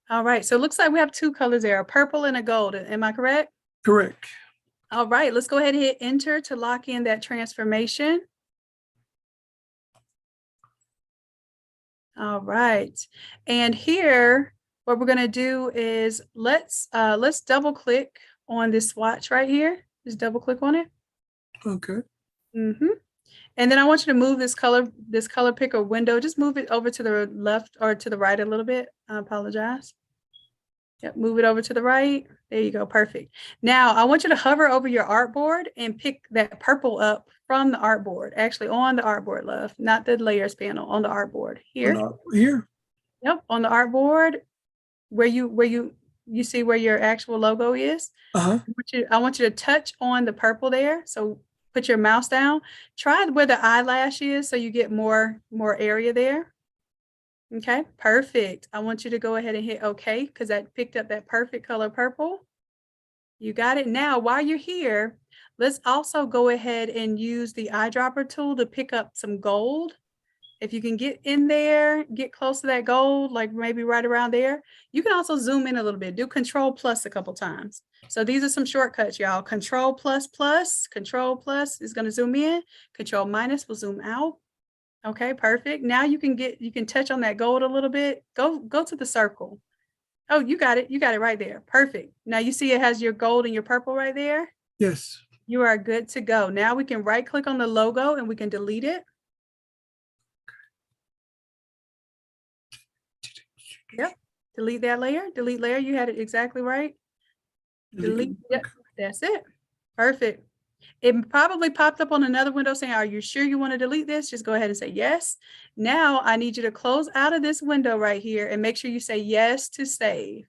All right, so it looks like we have 2 colors there, a purple and a gold. Am I correct? Correct. All right, let's go ahead and hit enter to lock in that transformation. All right, and here, what we're gonna do is let's double click on this swatch right here. Just double click on it. Okay. And then I want you to move this color picker window. Just move it over to the left or to the right a little bit. I apologize. Yep, move it over to the right. There you go. Perfect. Now I want you to hover over your artboard and pick that purple up from the artboard. Actually, on the artboard, love, not the layers panel. On the artboard here. Here. Yep, on the artboard, where you see where your actual logo is. I want you to touch on the purple there. So put your mouse down. Try where the eyelash is so you get more area there. Okay, perfect. I want you to go ahead and hit OK because that picked up that perfect color purple. You got it. Now, while you're here, let's also go ahead and use the eyedropper tool to pick up some gold. If you can get in there, get close to that gold, like maybe right around there. You can also zoom in a little bit. Do Control plus a couple times. So these are some shortcuts, y'all. Control plus is going to zoom in. Control minus will zoom out. Okay, perfect. Now you can touch on that gold a little bit. Go to the circle. Oh, you got it. You got it right there. Perfect. Now you see it has your gold and your purple right there. Yes. You are good to go. Now we can right click on the logo and we can delete it. Yep. Delete that layer. Delete layer. You had it exactly right. Delete. Yep. That's it. Perfect. It probably popped up on another window saying, are you sure you want to delete this? Just go ahead and say yes. Now I need you to close out of this window right here and make sure you say yes to save.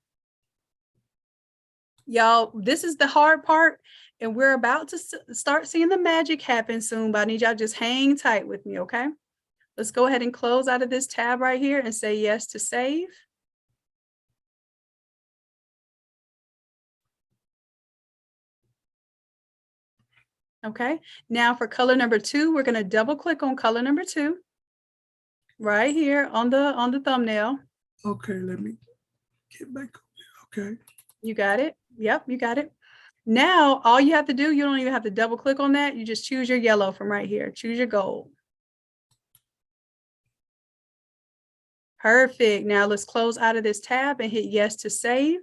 Y'all, this is the hard part, and we're about to start seeing the magic happen soon, but I need y'all to just hang tight with me, okay? Let's go ahead and close out of this tab right here and say yes to save. Okay, now for color number 2, we're going to double click on color number 2 right here on the thumbnail. Okay, let me get back. Okay. You got it. Yep, you got it. Now, all you have to do, you don't even have to double click on that. You just choose your yellow from right here. Choose your gold. Perfect. Now let's close out of this tab and hit yes to save.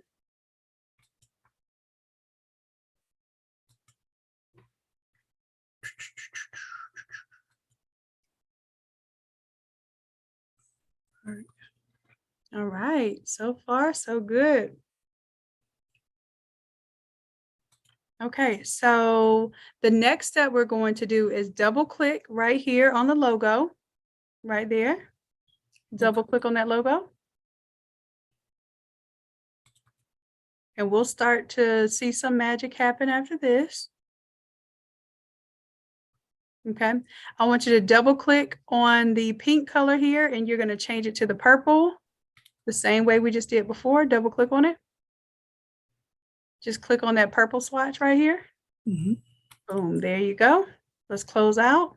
All right, so far so good. Okay, so the next step we're going to do is double click right here on the logo, right there. Double click on that logo. And we'll start to see some magic happen after this. Okay, I want you to double click on the pink color here and you're going to change it to the purple. The same way we just did before, double click on it. Just click on that purple swatch right here. Mm-hmm. Boom, there you go. Let's close out.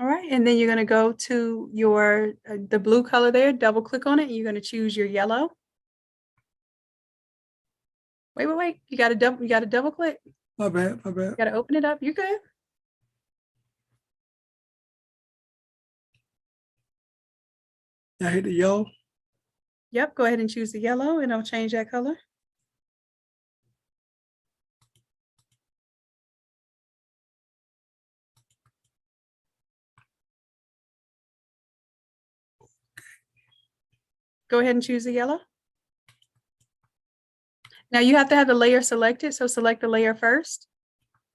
All right, and then you're going to go to your the blue color there, double click on it, and you're going to choose your yellow. Wait. You got to double click. My bad. You got to open it up. You're good. I hit the yellow. Yep, go ahead and choose the yellow and I'll change that color. Go ahead and choose the yellow. Now you have to have the layer selected, so select the layer first.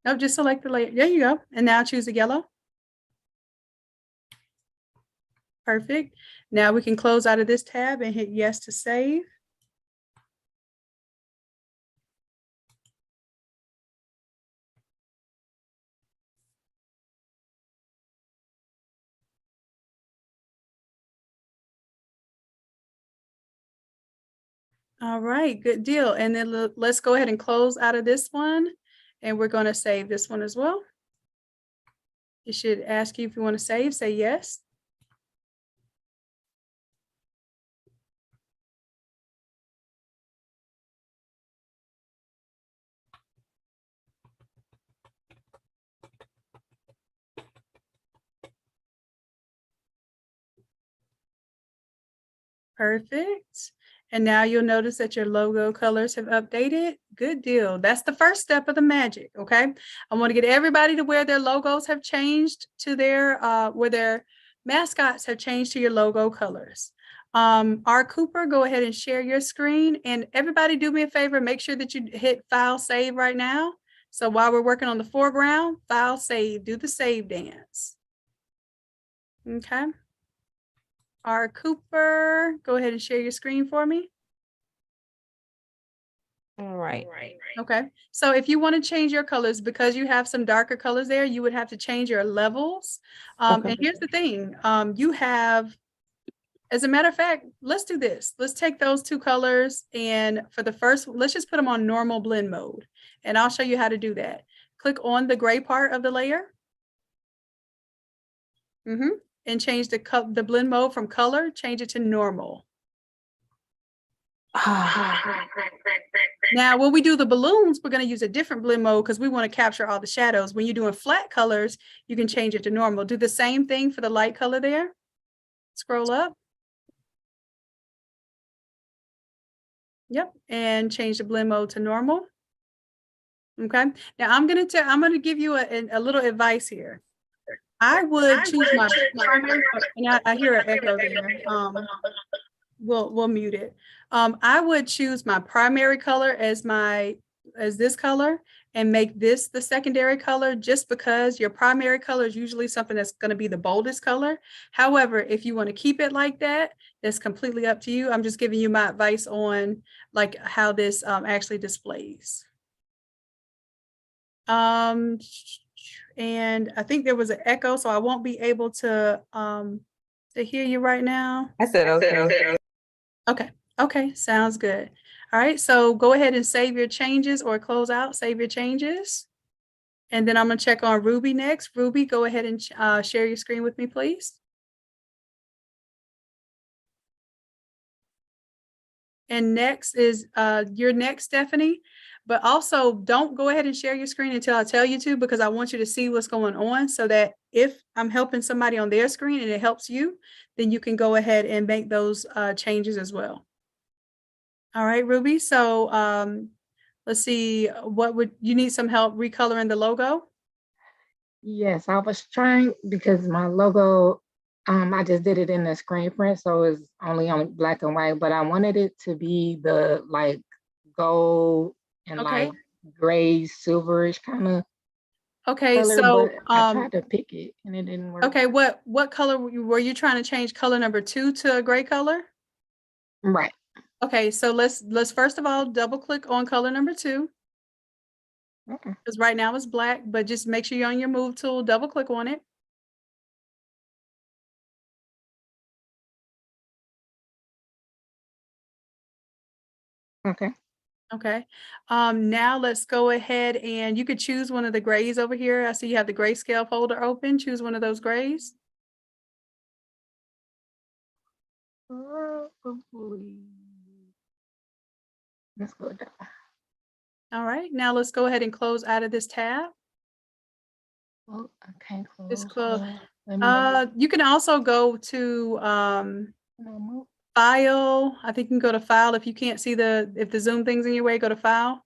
No, just select the layer. There you go. And now choose the yellow. Perfect. Now we can close out of this tab and hit yes to save. All right, good deal. And then let's go ahead and close out of this one. And we're going to save this one as well. It should ask you if you want to save, say yes. Perfect. And now you'll notice that your logo colors have updated. Good deal. That's the first step of the magic, okay? I want to get everybody to where their logos have changed to their, where their mascots have changed to your logo colors. R. Cooper, go ahead and share your screen. And everybody do me a favor, make sure that you hit File Save right now. So while we're working on the foreground, File Save, do the save dance. Okay. R. Cooper, go ahead and share your screen for me. All right. Okay, so if you want to change your colors, because you have some darker colors there, you would have to change your levels. Okay. And here's the thing, you have, as a matter of fact, let's do this. Let's take those two colors and for the first, let's just put them on normal blend mode. And I'll show you how to do that. Click on the gray part of the layer. And change the blend mode from color, change it to normal. Now, when we do the balloons, we're going to use a different blend mode because we want to capture all the shadows. When you're doing flat colors, you can change it to normal. Do the same thing for the light color there. Scroll up. Yep, and change the blend mode to normal. Okay. Now I'm going to give you a little advice here. I would choose my primary, and I hear an echo there. We'll mute it. I would choose my primary color as this color, and make this the secondary color, just because your primary color is usually something that's going to be the boldest color. However, if you want to keep it like that, it's completely up to you. I'm just giving you my advice on like how this actually displays. And I think there was an echo, so I won't be able to hear you right now. I said okay. Okay. Okay. Sounds good. All right. So go ahead and save your changes, or close out, save your changes. And then I'm going to check on Ruby next. Ruby, go ahead and share your screen with me, please. And next is your next, Stephanie. But also don't go ahead and share your screen until I tell you to, because I want you to see what's going on, so that if I'm helping somebody on their screen and it helps you, then you can go ahead and make those changes as well. All right, Ruby. So let's see, what would you need some help recoloring the logo? Yes, I was trying because my logo, I just did it in the screen print, so it's only on black and white, but I wanted it to be the like gold and like gray, silverish kind of Okay, color, so but I tried to pick it and it didn't work. okay, what color were you trying to change color number 2 to a gray color? Right. Okay, so let's first of all double click on color number 2. Because right now it's black, but just make sure you're on your move tool, double click on it. Okay. Okay. Now let's go ahead and you could choose one of the grays over here. I see you have the grayscale folder open. Choose one of those grays. Let's go down. All right. Now let's go ahead and close out of this tab. Oh, I can't close. It's closed. You can also go to file. I think you can go to file. If you can't see if the Zoom thing's in your way, go to file.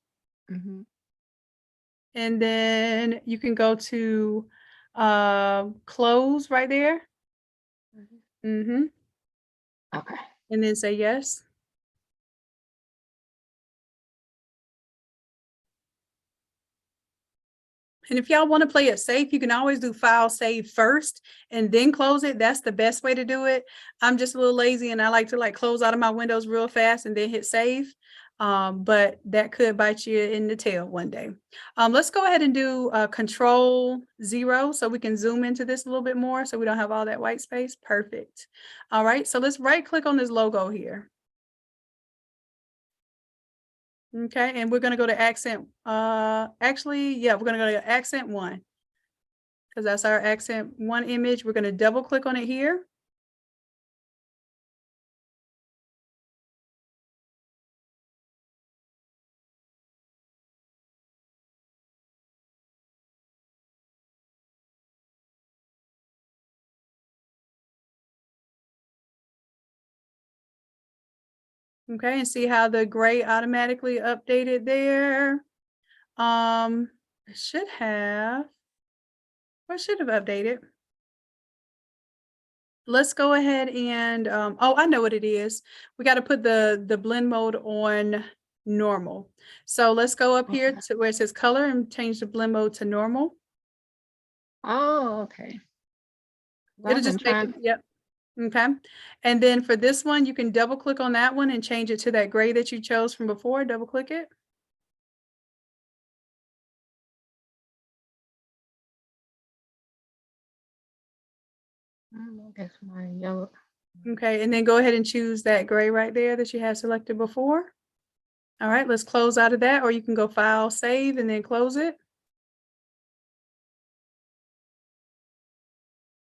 And then you can go to close right there. Okay. And then say yes. And if y'all want to play it safe, you can always do file save first and then close it. That's the best way to do it. I'm just a little lazy and I like to like close out of my windows real fast and then hit save. But that could bite you in the tail one day. Let's go ahead and do Control-0 so we can zoom into this a little bit more so we don't have all that white space. Perfect. All right, so let's right click on this logo here. Okay, and we're going to go to accent. Actually, yeah, we're going to go to accent 1 because that's our accent 1 image. We're going to double click on it here. Okay, and see how the gray automatically updated there. It should have, or should have updated. Let's go ahead and, oh, I know what it is. We got to put the blend mode on normal. So let's go up here to where it says color and change the blend mode to normal. Oh, okay. It'll just make it, yep. Okay. And then for this one, you can double click on that one and change it to that gray that you chose from before. Double click it. That's my yellow. Okay, and then go ahead and choose that gray right there that you had selected before. All right, let's close out of that, or you can go file, save, and then close it.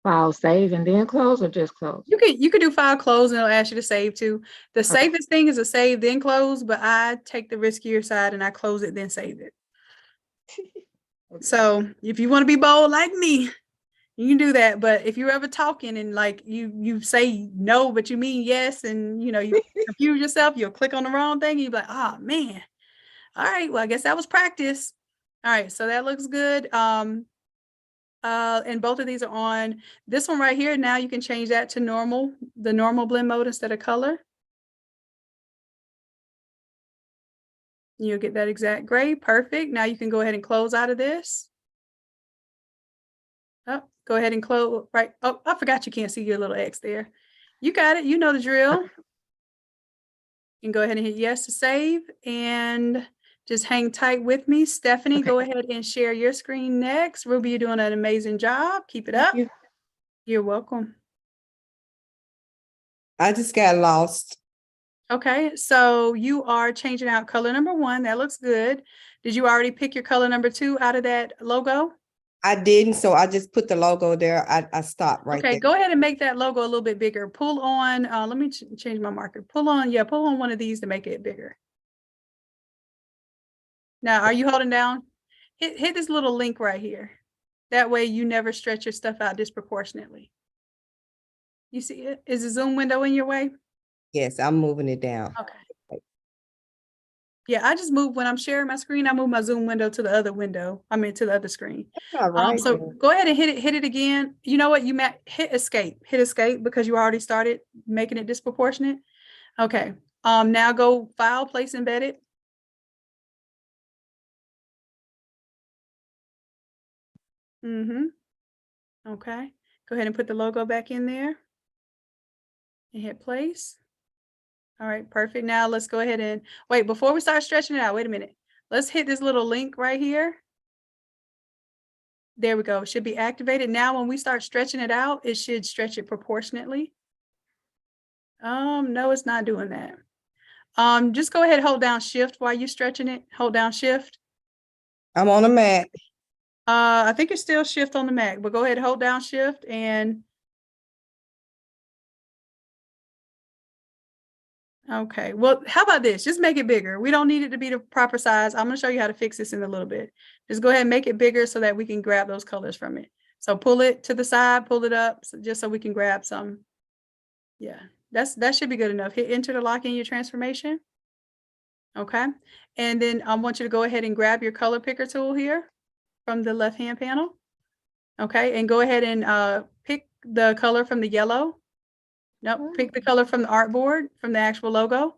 File, save, and then close, or just close? You can do file, close, and it'll ask you to save too. The safest thing is a save, then close, but I take the riskier side and I close it, then save it. So if you want to be bold like me, you can do that. But if you're ever talking and like you say no, but you mean yes, and you know you confuse yourself, you'll click on the wrong thing, and you're like, oh man. All right, well, I guess that was practice. All right, so that looks good. And both of these are on. This one right here, now you can change that to normal, the normal blend mode instead of color. You'll get that exact gray. Perfect. Now you can go ahead and close out of this. Oh, go ahead and close, right. Oh, I forgot you can't see your little X there. You got it. You know the drill. You can go ahead and hit yes to save and just hang tight with me. Stephanie, go ahead and share your screen next. Ruby, you're doing an amazing job. Keep it up. You're welcome. I just got lost. Okay, so you are changing out color number 1. That looks good. Did you already pick your color number 2 out of that logo? I didn't, so I just put the logo there. I stopped right Okay, there. go ahead and make that logo a little bit bigger. Pull on, let me change my marker. Pull on one of these to make it bigger. Now, are you holding down? Hit this little link right here. That way you never stretch your stuff out disproportionately. You see it? Is the Zoom window in your way? Yes, I'm moving it down. Okay. Yeah, I just move when I'm sharing my screen, I move my Zoom window to the other window. I mean, to the other screen. All right. So go ahead and hit it again. You know what? Hit escape because you already started making it disproportionate. Okay. Now go file, place embedded. Okay. Go ahead and put the logo back in there and hit place. All right, perfect. Now let's go ahead and wait, before we start stretching it out, wait a minute. Let's hit this little link right here. There we go. It should be activated. Now, when we start stretching it out, it should stretch it proportionately. No, it's not doing that. Just go ahead and hold down shift while you're stretching it. Hold down shift. I'm on a Mac. I think it's still shift on the Mac, but go ahead and hold down shift and okay. Well, how about this? Just make it bigger. We don't need it to be the proper size. I'm going to show you how to fix this in a little bit. Just go ahead and make it bigger so that we can grab those colors from it. So pull it to the side, pull it up, just so we can grab some. Yeah, that should be good enough. Hit enter to lock in your transformation. Okay. And then I want you to go ahead and grab your color picker tool here from the left-hand panel. Okay. And go ahead and pick the color from the yellow. Nope. Pick the color from the artboard, from the actual logo.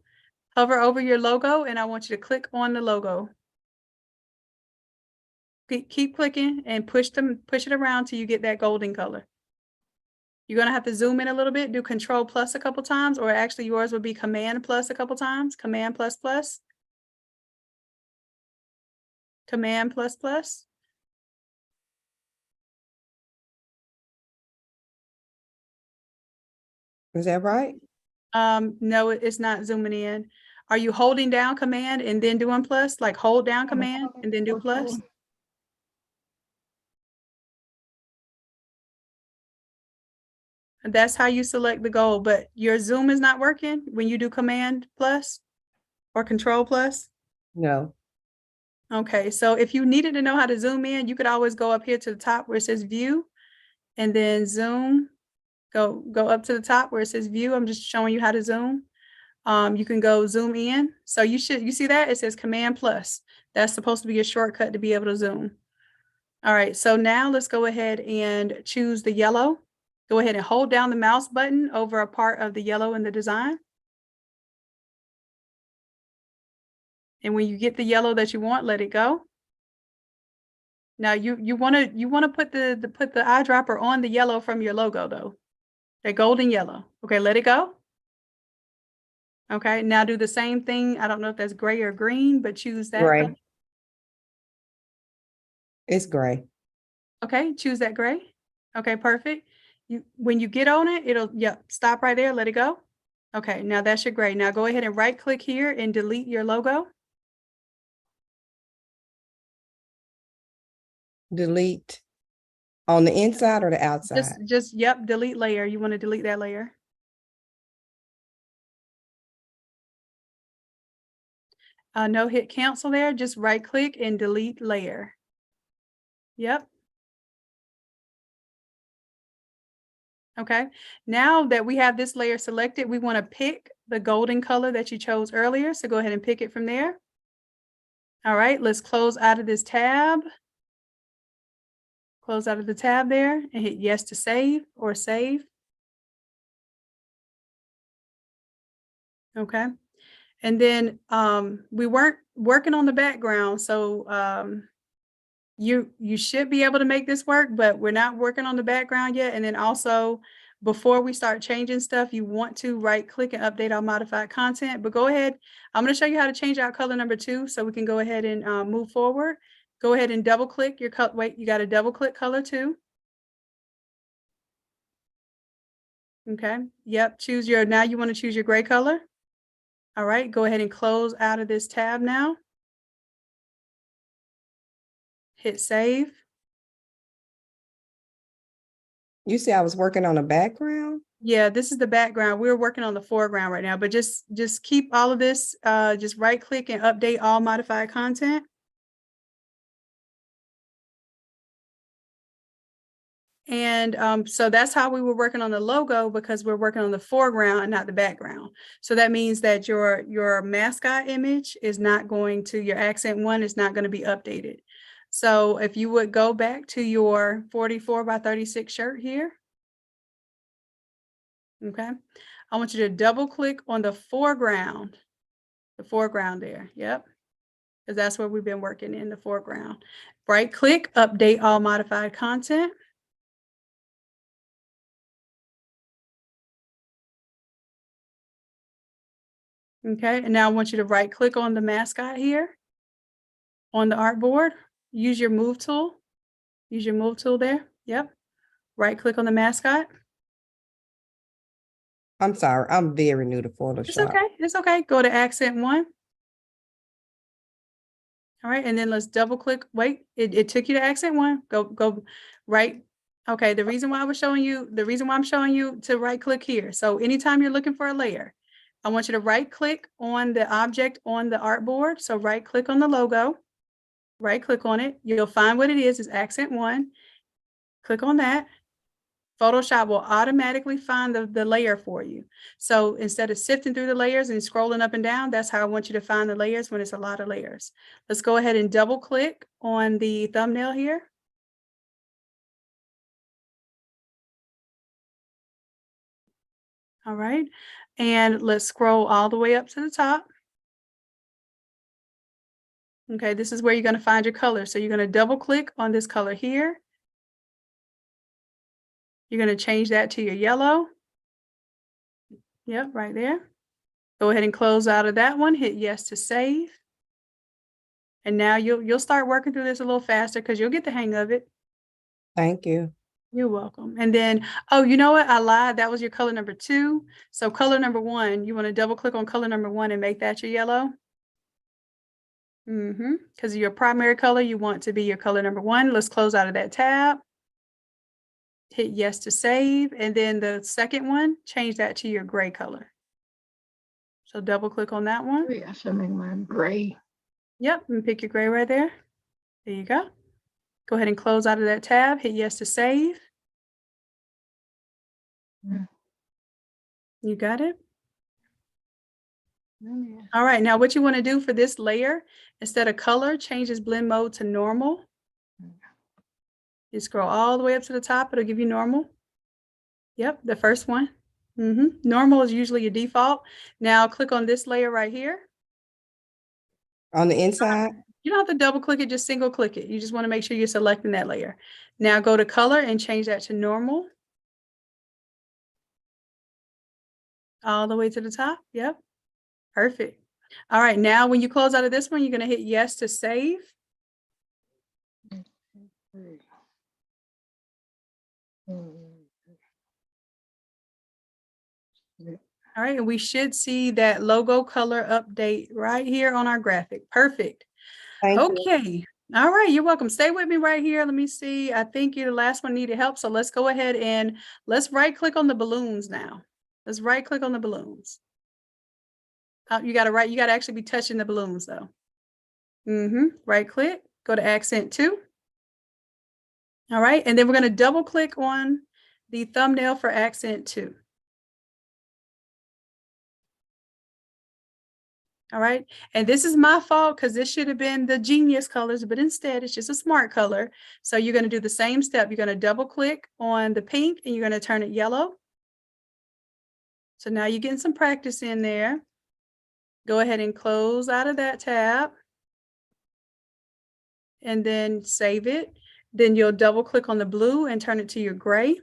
Hover over your logo, and I want you to click on the logo. Keep clicking and push it around till you get that golden color. You're going to have to zoom in a little bit, do Control plus a couple times, or actually yours would be Command plus a couple times. Command plus plus. Command plus plus. Is that right? No, it's not zooming in. Are you holding down Command and then doing plus? Like hold down Command and then do plus? That's how you select the goal, but your zoom is not working when you do Command plus or Control plus? No. Okay, so if you needed to know how to zoom in, you could always go up here to the top where it says view and then zoom. Go up to the top where it says view. I'm just showing you how to zoom. You can go zoom in. So you see that? It says Command plus. That's supposed to be a shortcut to be able to zoom. All right, so now let's go ahead and choose the yellow. Go ahead and hold down the mouse button over a part of the yellow in the design. And when you get the yellow that you want, let it go. Now you want to put the eyedropper on the yellow from your logo though. That golden yellow. Okay, let it go. Okay, now do the same thing. I don't know if that's gray or green, but choose that. Gray. It's gray. Okay, choose that gray. Okay, perfect. When you get on it, it'll stop right there, let it go. Okay, now that's your gray. Now go ahead and right click here and delete your logo. Delete on the inside or the outside? Just delete layer. You want to delete that layer. No, hit cancel there. Just right click and delete layer. Yep. Okay, now that we have this layer selected, we want to pick the golden color that you chose earlier. So go ahead and pick it from there. All right, let's close out of this tab. Close out of the tab there and hit yes to save or save. Okay. And then we weren't working on the background. So you should be able to make this work, but we're not working on the background yet. And then also, before we start changing stuff, you want to right click and update our modified content. But go ahead. I'm going to show you how to change out color number 2 so we can go ahead and move forward. Go ahead and double click your color. Wait, you got to double click color 2. Okay. Yep. Choose your, now you want to choose your gray color. All right. Go ahead and close out of this tab now. Hit save. You see, I was working on a background. Yeah, this is the background. We're working on the foreground right now, but just keep all of this, just right click and update all modified content. And so that's how we were working on the logo, because we're working on the foreground and not the background. So that means that your mascot image is not going to, your accent 1 is not going to be updated. So if you would go back to your 44 by 36 shirt here. Okay. I want you to double click on the foreground there. Yep. Because that's where we've been working, in the foreground. Right click, update all modified content. Okay, and now I want you to right click on the mascot here on the artboard. Use your move tool. Use your move tool there. Yep. Right click on the mascot. I'm sorry, I'm very new to It's Photoshop. okay. It's okay. Go to accent 1. All right, and then let's double click. Wait, it took you to accent 1. Go right. Okay, the reason why I'm showing you to right click here. So anytime you're looking for a layer, I want you to right click on the object on the artboard. So right click on the logo, right click on it. You'll find what it is accent 1. Click on that. Photoshop will automatically find the layer for you. So instead of sifting through the layers and scrolling up and down, that's how I want you to find the layers when it's a lot of layers. Let's go ahead and double click on the thumbnail here. All right, and let's scroll all the way up to the top. Okay, this is where you're going to find your color. So you're going to double click on this color here. You're going to change that to your yellow. Yep, right there. Go ahead and close out of that one. Hit yes to save. And now you'll start working through this a little faster because you'll get the hang of it. Thank you. You're welcome. And then, oh, you know what? I lied. That was your color number 2. So color number 1, you want to double click on color number 1 and make that your yellow. Because your primary color, you want to be your color number 1. Let's close out of that tab. Hit yes to save. And then the second one, change that to your gray color. So double click on that one. I should make mine gray. Yep, and pick your gray right there. There you go. Go ahead and close out of that tab. Hit yes to save. You got it? All right, now what you want to do for this layer, instead of color, change this blend mode to normal. You scroll all the way up to the top, it'll give you normal. Yep, the first one. Normal is usually your default. Now click on this layer right here. On the inside? You don't have to double click it, just single click it. You just want to make sure you're selecting that layer. Now go to color and change that to normal. All the way to the top. Yep. Perfect. All right. Now, when you close out of this one, you're going to hit yes to save. All right. And we should see that logo color update right here on our graphic. Perfect. Okay. All right. You're welcome. Stay with me right here. Let me see. I think you're the last one needed help. So let's go ahead and let's right click on the balloons now. Let's right click on the balloons. You got to actually be touching the balloons though. Right click, go to accent 2. All right. And then we're going to double click on the thumbnail for accent 2. All right. And this is my fault because this should have been the genius colors, but instead it's just a smart color. So you're going to do the same step. You're going to double click on the pink and you're going to turn it yellow. So now you're getting some practice in there. Go ahead and close out of that tab. And then save it. Then you'll double click on the blue and turn it to your gray.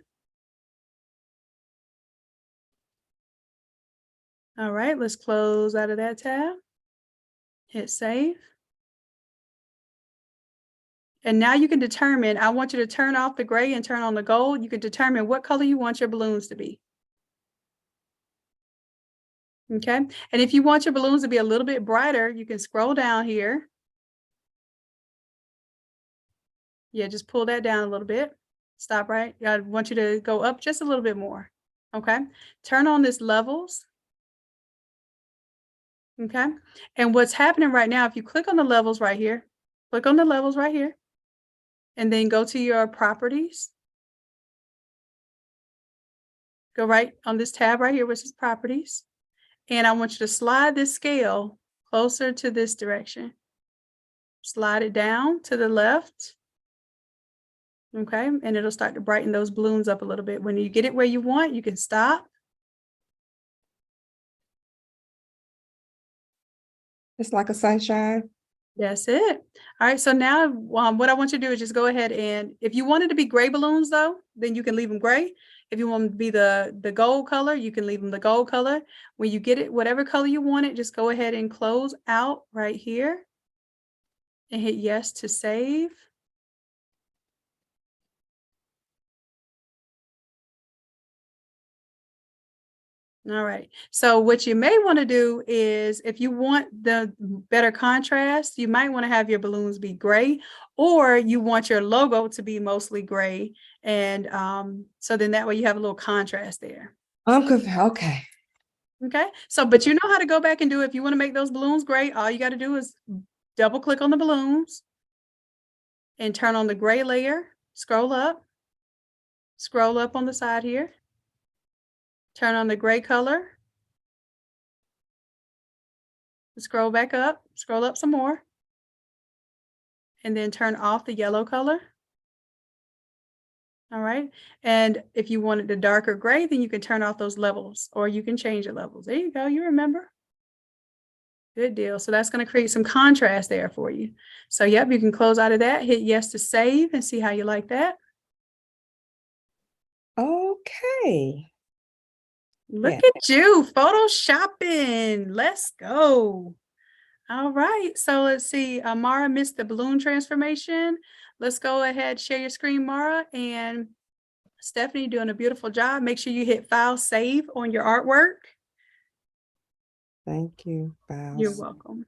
All right, let's close out of that tab. Hit save. And now you can determine, I want you to turn off the gray and turn on the gold. You can determine what color you want your balloons to be. Okay, and if you want your balloons to be a little bit brighter, you can scroll down here. Yeah, just pull that down a little bit. Stop right. I want you to go up just a little bit more. Okay, turn on this levels. Okay, and what's happening right now, if you click on the levels right here, click on the levels right here, and then go to your properties. Go right on this tab right here, which is properties. And I want you to slide this scale closer to this direction. Slide it down to the left. Okay, and it'll start to brighten those balloons up a little bit. When you get it where you want, you can stop. It's like a sunshine. That's it. All right, so now what I want you to do is just go ahead and, if you want it to be gray balloons though, then you can leave them gray. If you want them to be the gold color, you can leave them the gold color. When you get it, whatever color you want it, just go ahead and close out right here and hit yes to save. All right. So what you may want to do is, if you want the better contrast, you might want to have your balloons be gray, or you want your logo to be mostly gray. And so then that way you have a little contrast there. Okay. Okay. So, but you know how to go back and do it. If you want to make those balloons gray, all you got to do is double click on the balloons and turn on the gray layer. Scroll up on the side here. Turn on the gray color. Scroll back up, scroll up some more. And then turn off the yellow color. All right. And if you wanted the darker gray, then you can turn off those levels, or you can change the levels. There you go. You remember. Good deal. So that's going to create some contrast there for you. So yep, you can close out of that, hit yes to save, and see how you like that. Okay. Look at you, photoshopping. Let's go. All right. So let's see. Mara missed the balloon transformation. Let's go ahead, share your screen, Mara. And Stephanie, doing a beautiful job. Make sure you hit file save on your artwork. Thank you. Files. You're welcome.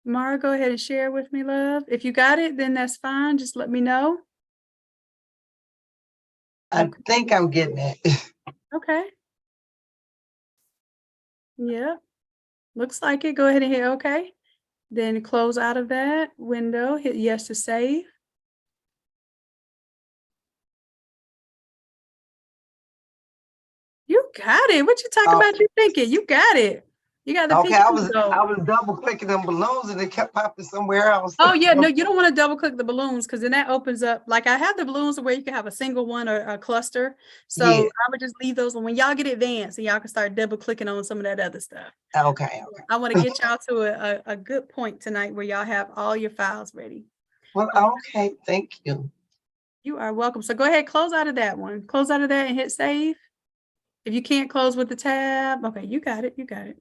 Mara, go ahead and share with me, love. If you got it, then that's fine. Just let me know. I think I'm getting it. Okay. Yeah. Looks like it. Go ahead and hit OK. Then close out of that window. Hit yes to save. You got it. What you talking about? You thinking? You got it. You got the Okay, I was go. double clicking them balloons and it kept popping somewhere else. Oh yeah, no, you don't want to double click the balloons, because then that opens up. Like I have the balloons where you can have a single one or a cluster. So Yeah. I would just leave those when y'all get advanced, and y'all can start double clicking on some of that other stuff. Okay. I want to get y'all to a good point tonight where y'all have all your files ready. Well, okay, thank you. You are welcome. So go ahead, close out of that one. Close out of that and hit save. If you can't close with the tab, okay, you got it. You got it.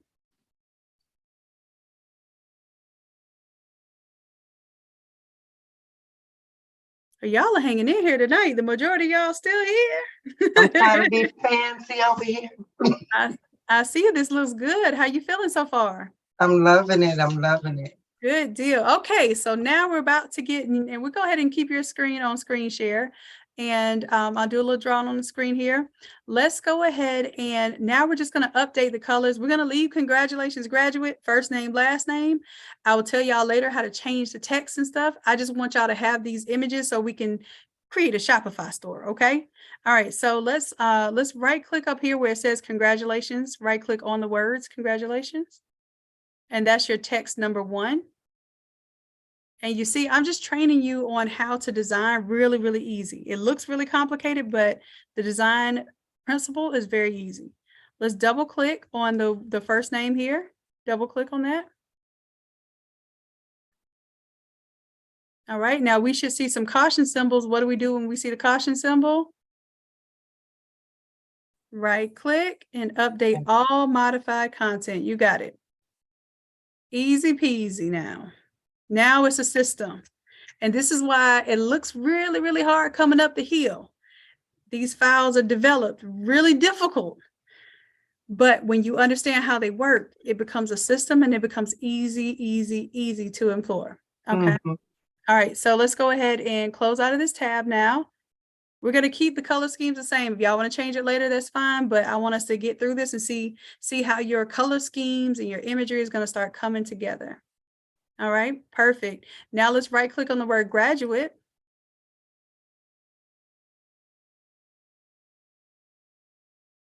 Y'all are hanging in here tonight. The majority of y'all still here. I'm trying to be fancy over here. I see you. This looks good. How you feeling so far? I'm loving it. I'm loving it. Good deal. Okay, so now we're about to get, and we'll go ahead and keep your screen on screen share. And I'll do a little drawing on the screen here. Let's go ahead, and now we're just going to update the colors. We're going to leave congratulations graduate, first name, last name. I will tell y'all later how to change the text and stuff. I just want y'all to have these images so we can create a Shopify store. Okay. All right. So let's right click up here where it says congratulations. Right click on the words congratulations. And that's your text number 1. And you see, I'm just training you on how to design really, really easy. It looks really complicated, but the design principal is very easy. Let's double click on the first name here. Double click on that. All right, now we should see some caution symbols. What do we do when we see the caution symbol? Right click and update all modified content. You got it. Easy peasy now. Now it's a system. And this is why it looks really, really hard coming up the hill. These files are developed really difficult. But when you understand how they work, it becomes a system and it becomes easy to employ. Okay. All right, so let's go ahead and close out of this tab now. We're going to keep the color schemes the same. If y'all want to change it later, that's fine. But I want us to get through this and see how your color schemes and your imagery is going to start coming together. All right, perfect. Now let's right click on the word graduate.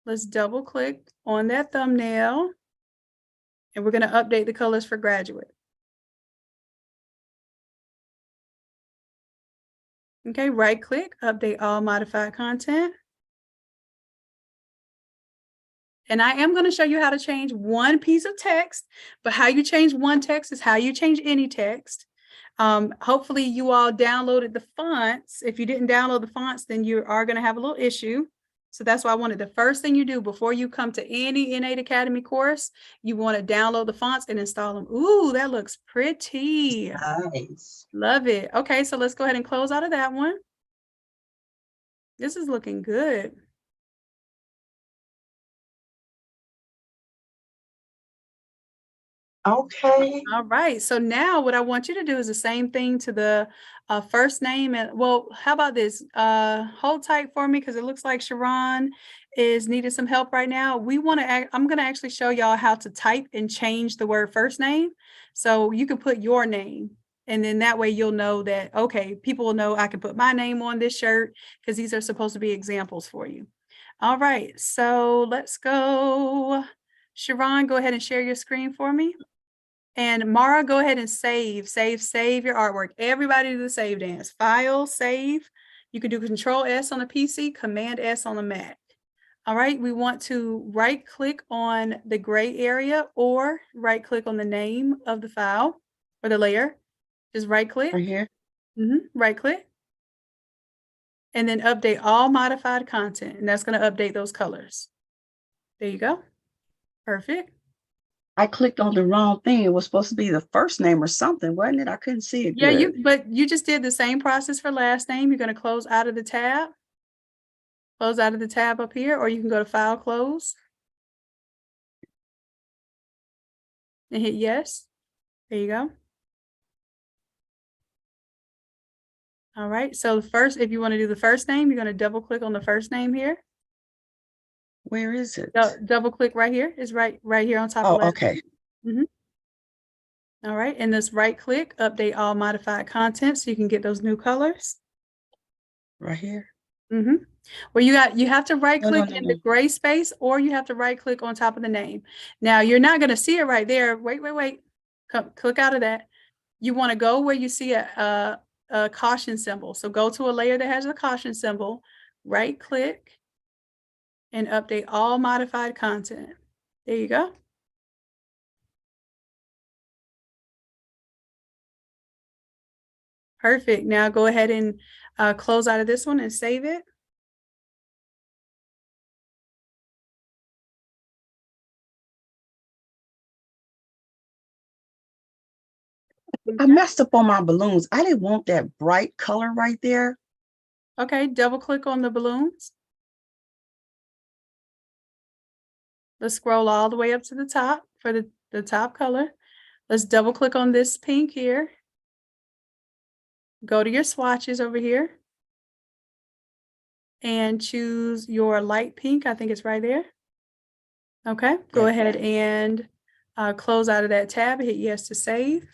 Let's double click on that thumbnail. And we're going to update the colors for graduate. Okay, right click, update all modified content. And I am going to show you how to change one piece of text, but how you change one text is how you change any text. Hopefully you all downloaded the fonts. If you didn't download the fonts, then you are going to have a little issue. So that's why I wanted the first thing you do before you come to any Innate Academy course, you want to download the fonts and install them. Ooh, that looks pretty. Nice. Love it. Okay, so let's go ahead and close out of that one. This is looking good. Okay. All right. So now what I want you to do is the same thing to the first name. And well, how about this? Hold tight for me because it looks like Sharon is needing some help right now. I'm going to actually show y'all how to type and change the word first name. So you can put your name. And then that way you'll know that, okay, people will know I can put my name on this shirt because these are supposed to be examples for you. All right. So let's go. Sharon, go ahead and share your screen for me. And Mara, go ahead and save your artwork. Everybody do the save dance. File, save. You can do Control S on the PC, Command S on the Mac. All right, we want to right click on the gray area or right click on the name of the file or the layer. Just right click. Right here. Right click. And then update all modified content. And that's going to update those colors. There you go. Perfect. I clicked on the wrong thing. It was supposed to be the first name or something, wasn't it? I couldn't see it. Yeah, good. but you just did the same process for last name. You're going to close out of the tab. Close out of the tab up here, or you can go to File, Close. And hit yes. There you go. All right, so first, if you want to do the first name, you're going to double click on the first name here. Where is it? Double click right here. It's right here on top Oh, of last okay. name. All right, and this right click, update all modified content so you can get those new colors. Right here. Well, you have to right click No. in the gray space, or you have to right click on top of the name. Now you're not going to see it right there. Wait. Click out of that. You want to go where you see a caution symbol. So go to a layer that has a caution symbol, right click, and update all modified content. There you go. Perfect. Now go ahead and close out of this one and save it. I messed up on my balloons. I didn't want that bright color right there. Okay, double click on the balloons. Let's scroll all the way up to the top for the top color. Let's double click on this pink here. Go to your swatches over here and choose your light pink. I think it's right there. Okay, go ahead and close out of that tab, hit yes to save.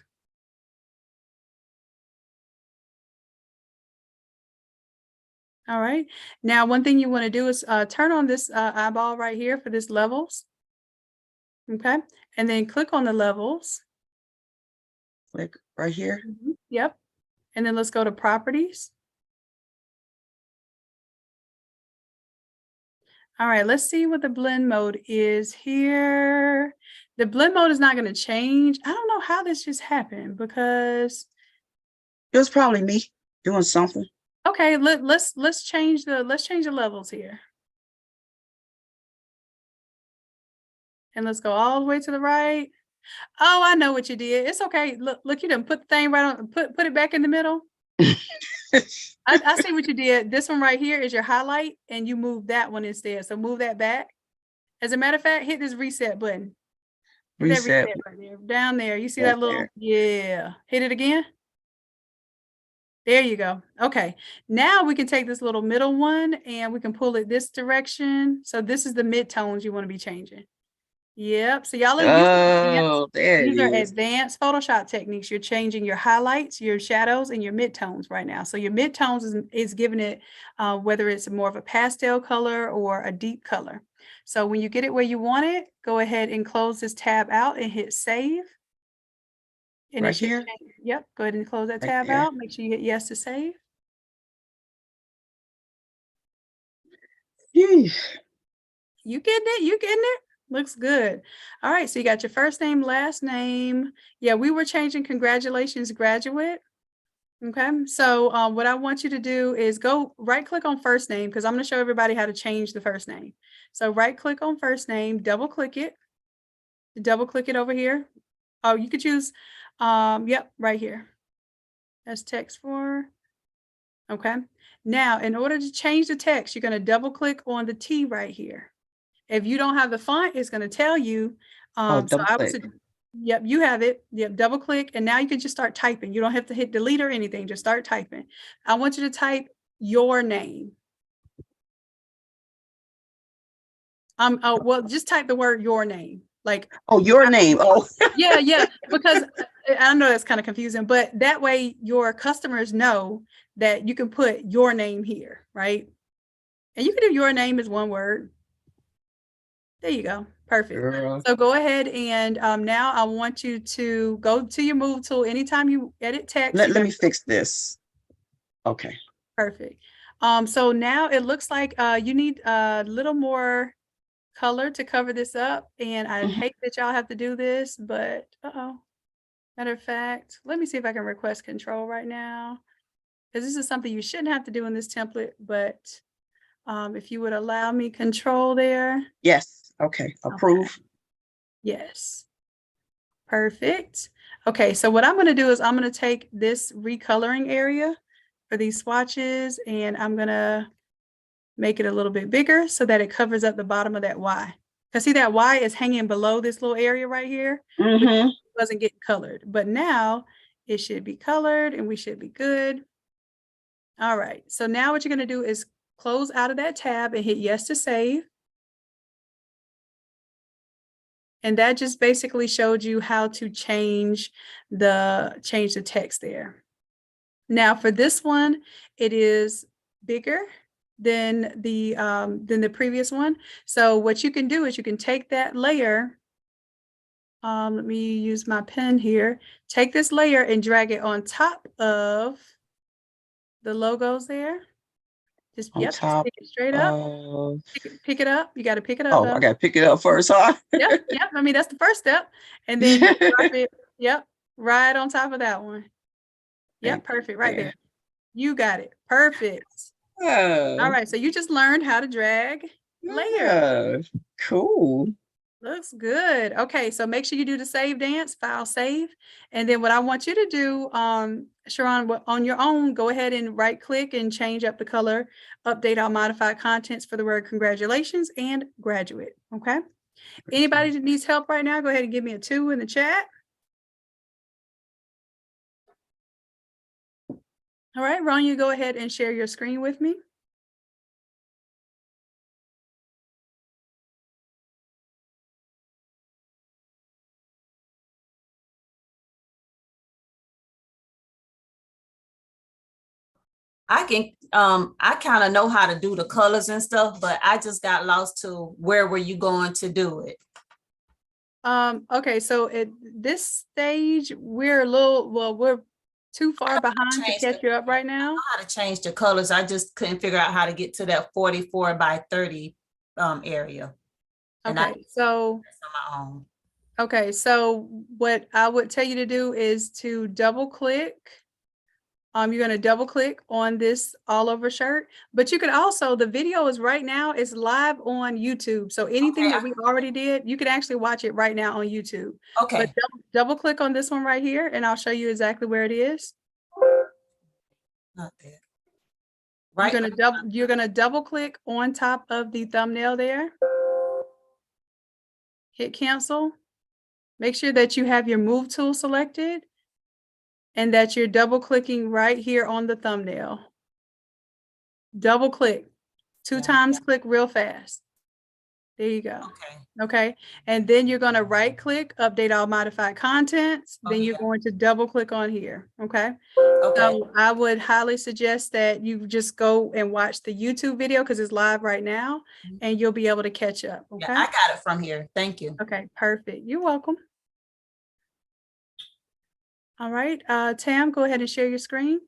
All right, now one thing you want to do is turn on this eyeball right here for this levels. Okay, and then click on the levels. Click right here. Yep, and then let's go to properties. All right, let's see what the blend mode is here. The blend mode is not going to change. I don't know how this just happened because It was probably me doing something. okay, let's change the levels here. And let's go all the way to the right. Oh, I know what you did. It's okay. Look, you done put the thing right on, put it back in the middle. I see what you did. This one right here is your highlight, and you move that one instead. So move that back. As a matter of fact, hit this reset button. Hit that Reset. reset right there. Down there. You see Right that little, there. yeah. Hit it again. There you go. Okay. Now we can take this little middle one and we can pull it this direction. So this is the midtones you want to be changing. Yep. So y'all Oh, there it these are is. advanced Photoshop techniques. You're changing your highlights, your shadows, and your midtones right now. So your midtones is giving it whether it's more of a pastel color or a deep color. So when you get it where you want it, go ahead and close this tab out and hit save. And Right it should here? change. Yep. Go ahead and close that Right tab there. out. Make sure you hit yes to save. Yeesh. You getting it? You getting it? Looks good. All right. So you got your first name, last name. Yeah, we were changing congratulations, graduate. Okay. So what I want you to do is go right click on first name because I'm going to show everybody how to change the first name. So right click on first name, double click it over here. Oh, you could choose, yep, right here. That's text for, okay. Now, in order to change the text, you're going to double click on the T right here. If you don't have the font, it's going to tell you. Double click. Yep, you have it. Yep, double click. And now you can just start typing. You don't have to hit delete or anything. Just start typing. I want you to type your name. Oh, well, just type the word your name. Like, oh, your name. Oh, yeah, because I know that's kind of confusing, but that way your customers know that you can put your name here, right? And you can do your name as one word. There you go. Perfect. girl. So go ahead and now I want you to go to your move tool. Anytime you edit text. Let me fix this. Okay. Perfect. So now it looks like you need a little more color to cover this up. And I hate that y'all have to do this, but matter of fact, let me see if I can request control right now. Because this is something you shouldn't have to do in this template, but if you would allow me control there. Yes. Okay. Approve. Okay. Yes. Perfect. Okay, so what I'm going to do is I'm going to take this recoloring area for these swatches and I'm going to make it a little bit bigger so that it covers up the bottom of that Y. Because see that Y is hanging below this little area right here. It wasn't getting colored, but now it should be colored and we should be good. All right, so now what you're going to do is close out of that tab and hit yes to save. And that just basically showed you how to change the text there. Now for this one, it is bigger than the previous one. So what you can do is you can take that layer. Let me use my pen here. Take this layer and drag it on top of the logos there. Just just pick it straight up. Pick it up. You got to pick it up. Oh, I got to pick it up first, huh? Yep. I mean, that's the first step. And then you drop it, right on top of that one. Yep, perfect, right there. You got it. Perfect. All right, so you just learned how to drag layers. Cool. Looks good. Okay, so make sure you do the save dance, file save. And then what I want you to do, Sharon, on your own, go ahead and right click and change up the color, update all modified contents for the word congratulations and graduate. Okay. Anybody that needs help right now, go ahead and give me a 2 in the chat. All right, Ron, you go ahead and share your screen with me. I kind of know how to do the colors and stuff, but I just got lost to where were you going to do it? Okay, so at this stage, we're too far behind to catch you up right now. I know how to change the colors. I just couldn't figure out how to get to that 44 by 30 area. And I Okay, so that's on my own. okay, so what I would tell you to do is to double click. You're going to double click on this all over shirt, but you can also, the video is right now, it's live on YouTube. So anything that we already did, you can actually watch it right now on YouTube. Okay. But double click on this one right here and I'll show you exactly where it is. Not that. Right. You're gonna double click on top of the thumbnail there. Hit cancel. Make sure that you have your move tool selected and that you're double clicking right here on the thumbnail. Double click. Two times click real fast. There you go. Okay. And then you're going to right click, update all modified contents. Then you're going to double click on here. Okay. So I would highly suggest that you just go and watch the YouTube video because it's live right now and you'll be able to catch up. Okay. Yeah, I got it from here. Thank you. Okay, perfect. You're welcome. All right. Tam, go ahead and share your screen.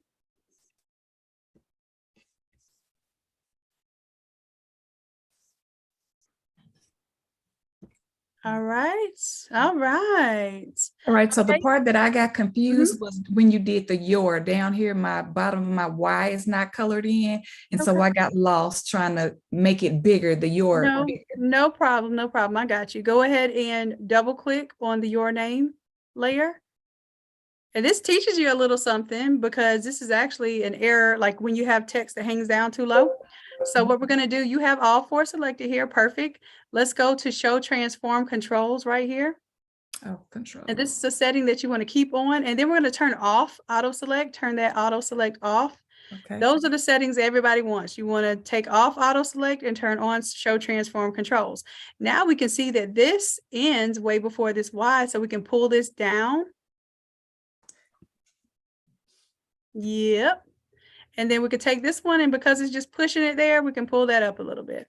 All right. All right. All right. So the part that I got confused was when you did the your down here, my bottom of my Y is not colored in. And so I got lost trying to make it bigger, the your. No problem. No problem. I got you. Go ahead and double click on the your name layer. And this teaches you a little something because this is actually an error, like when you have text that hangs down too low. So what we're going to do, you have all four selected here. Perfect. Let's go to show transform controls right here. Oh, control. And this is a setting that you want to keep on. And then we're going to turn off auto select, turn that auto select off. Okay. Those are the settings everybody wants. You want to take off auto select and turn on show transform controls. Now we can see that this ends way before this Y. So we can pull this down. Yep. And then we could take this one, and because it's just pushing it there, we can pull that up a little bit.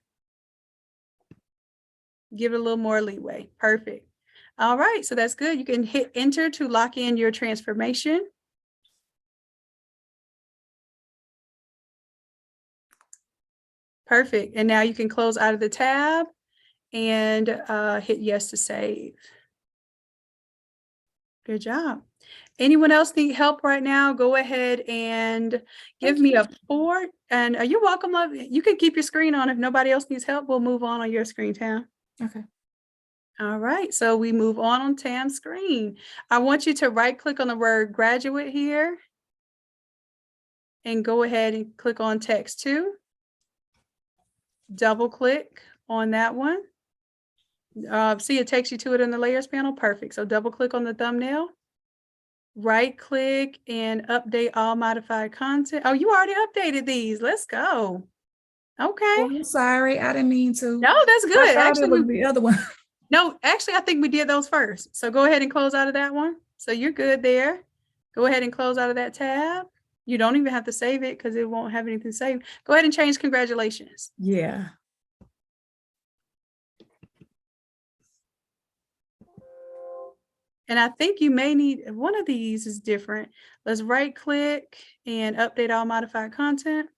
Give it a little more leeway. Perfect. All right, so that's good. You can hit enter to lock in your transformation. Perfect. And now you can close out of the tab and hit yes to save. Good job. Anyone else need help right now? Go ahead and give me a 4. And you're welcome, love. You can keep your screen on. If nobody else needs help, we'll move on your screen, Tam. Okay. All right. So we move on Tam's screen. I want you to right click on the word graduate here. And go ahead and click on text 2. Double click on that one. See, it takes you to it in the layers panel. Perfect. So double click on the thumbnail. Right click and update all modified content. Oh, you already updated these. Let's go. Okay. Oh, I'm sorry. I didn't mean to. No, that's good. I thought Actually, it was the other one. No, actually, I think we did those first. So go ahead and close out of that one. So you're good there. Go ahead and close out of that tab. You don't even have to save it because it won't have anything saved. Go ahead and change congratulations. Yeah. And I think you may need one of these is different. Let's right click and update all modified content.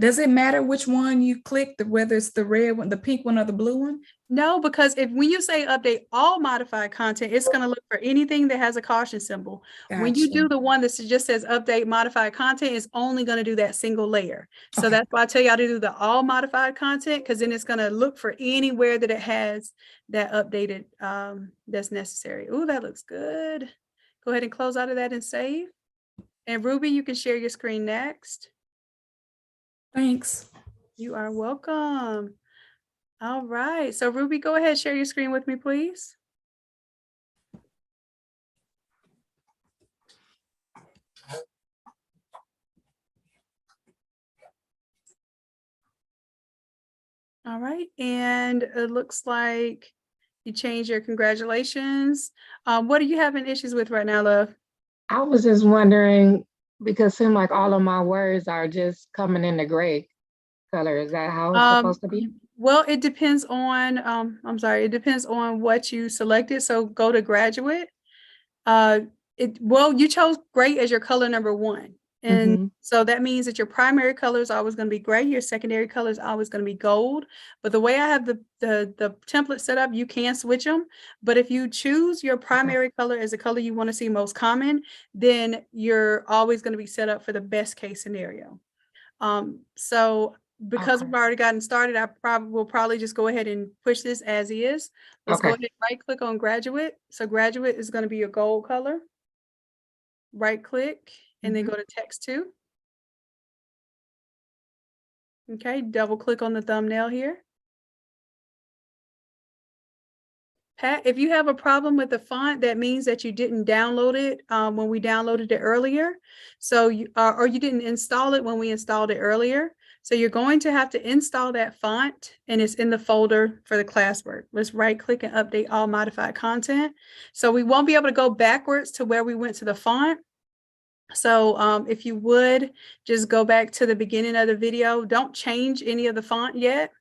Does it matter which one you click, whether it's the red one, the pink one, or the blue one? No, because when you say update all modified content, it's going to look for anything that has a caution symbol. Gotcha. When you do the one that just says update modified content, it's only going to do that single layer. So that's why I tell y'all to do the all modified content, because then it's going to look for anywhere that it has that updated that's necessary. Ooh, that looks good. Go ahead and close out of that and save. And Ruby, you can share your screen next. Thanks. You are welcome. All right. So Ruby, go ahead, share your screen with me, please. All right. And it looks like you changed your congratulations. What are you having issues with right now, love? I was just wondering, because it seemed like all of my words are just coming in the gray color. Is that how it's supposed to be? Well, it depends on, it depends on what you selected. So go to graduate. You chose gray as your color number 1. And so that means that your primary color is always going to be gray. Your secondary color is always going to be gold. But the way I have the template set up, you can switch them. But if you choose your primary color as the color you want to see most common, then you're always going to be set up for the best case scenario. So because we've already gotten started, I will probably just go ahead and push this as is. Let's go ahead and right click on graduate. So graduate is going to be your gold color. Right click and then go to text 2. Okay, double click on the thumbnail here. Pat, if you have a problem with the font, that means that you didn't download it when we downloaded it earlier. So you or you didn't install it when we installed it earlier. So you're going to have to install that font, and it's in the folder for the classwork. Let's right click and update all modified content. So we won't be able to go backwards to where we went to the font. So if you would just go back to the beginning of the video, don't change any of the font yet.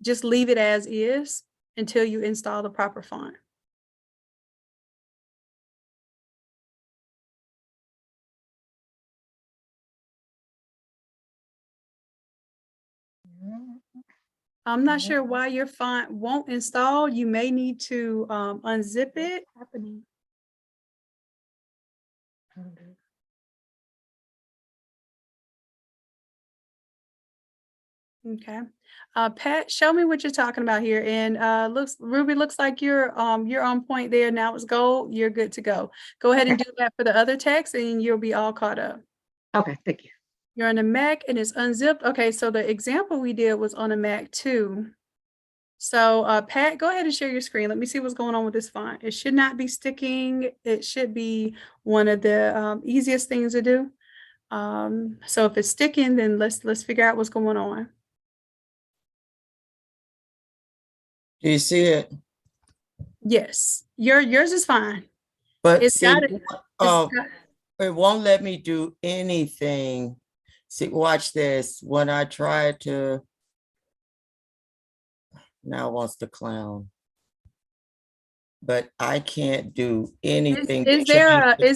Just leave it as is until you install the proper font. I'm not sure why your font won't install. You may need to unzip it. Okay. Pat, show me what you're talking about here. And Ruby, looks like you're on point there. Now it's gold. You're good to go. Go ahead and do that for the other text and you'll be all caught up. Okay, thank you. You're on a Mac and it's unzipped. Okay, so the example we did was on a Mac too. So Pat, go ahead and share your screen. Let me see what's going on with this font. It should not be sticking. It should be one of the easiest things to do. So if it's sticking, then let's figure out what's going on. Do you see it? Yes, yours is fine. But It's see, got it. it won't let me do anything. See, watch this. When I try to, now it wants to clown. But I can't do anything. Is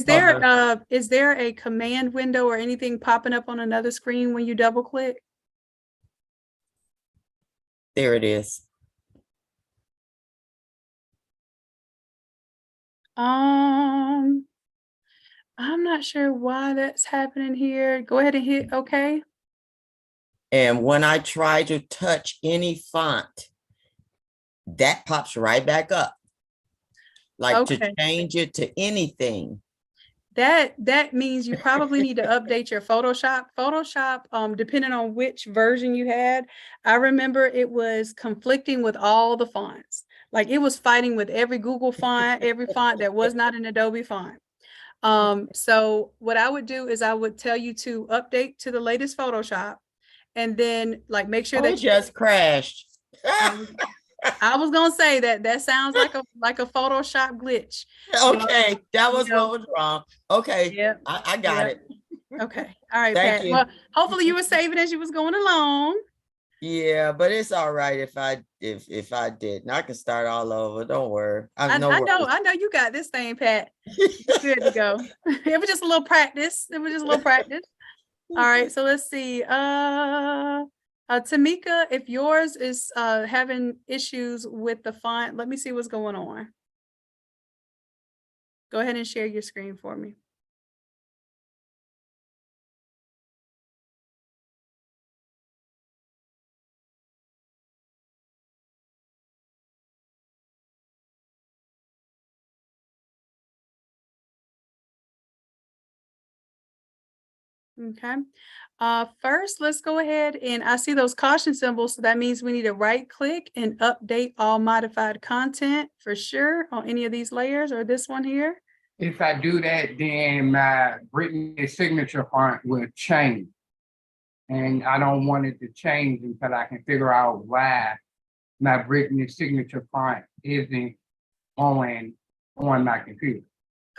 there a command window or anything popping up on another screen when you double click? There it is. I'm not sure why that's happening here. Go ahead and hit OK. And when I try to touch any font, that pops right back up. Like to change it to anything. That means you probably need to update your Photoshop. Photoshop, depending on which version you had, I remember it was conflicting with all the fonts. Like it was fighting with every Google font, every font that was not an Adobe font. So what I would do is I would tell you to update to the latest Photoshop and then like make sure that it just crashed. I was gonna say that sounds like a Photoshop glitch. Okay, that was what was wrong. Okay, yeah, I got it. Okay, all right, Thank Pat. you. Well, hopefully you were saving as you was going along. Yeah, but it's all right if I didn't. I can start all over. Don't worry. I know you got this thing, Pat. You're good to go. It was just a little practice. All right, so let's see. Tamika, if yours is having issues with the font, let me see what's going on. Go ahead and share your screen for me. Okay. First, let's go ahead and I see those caution symbols. So that means we need to right click and update all modified content for sure on any of these layers or this one here. If I do that, then my Brittany signature font will change. And I don't want it to change until I can figure out why my Brittany signature font isn't on my computer.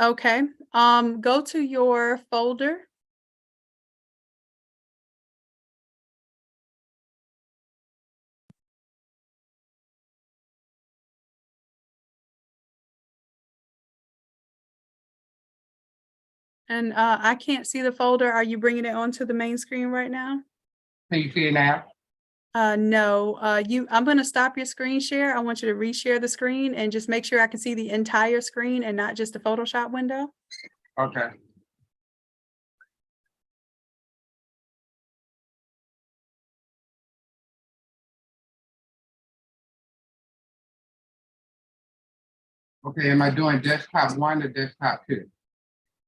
Okay. Go to your folder. And I can't see the folder. Are you bringing it onto the main screen right now? Can you see it now? No, I'm going to stop your screen share. I want you to reshare the screen and just make sure I can see the entire screen and not just the Photoshop window. Okay. Okay, am I doing desktop 1 or desktop 2? Is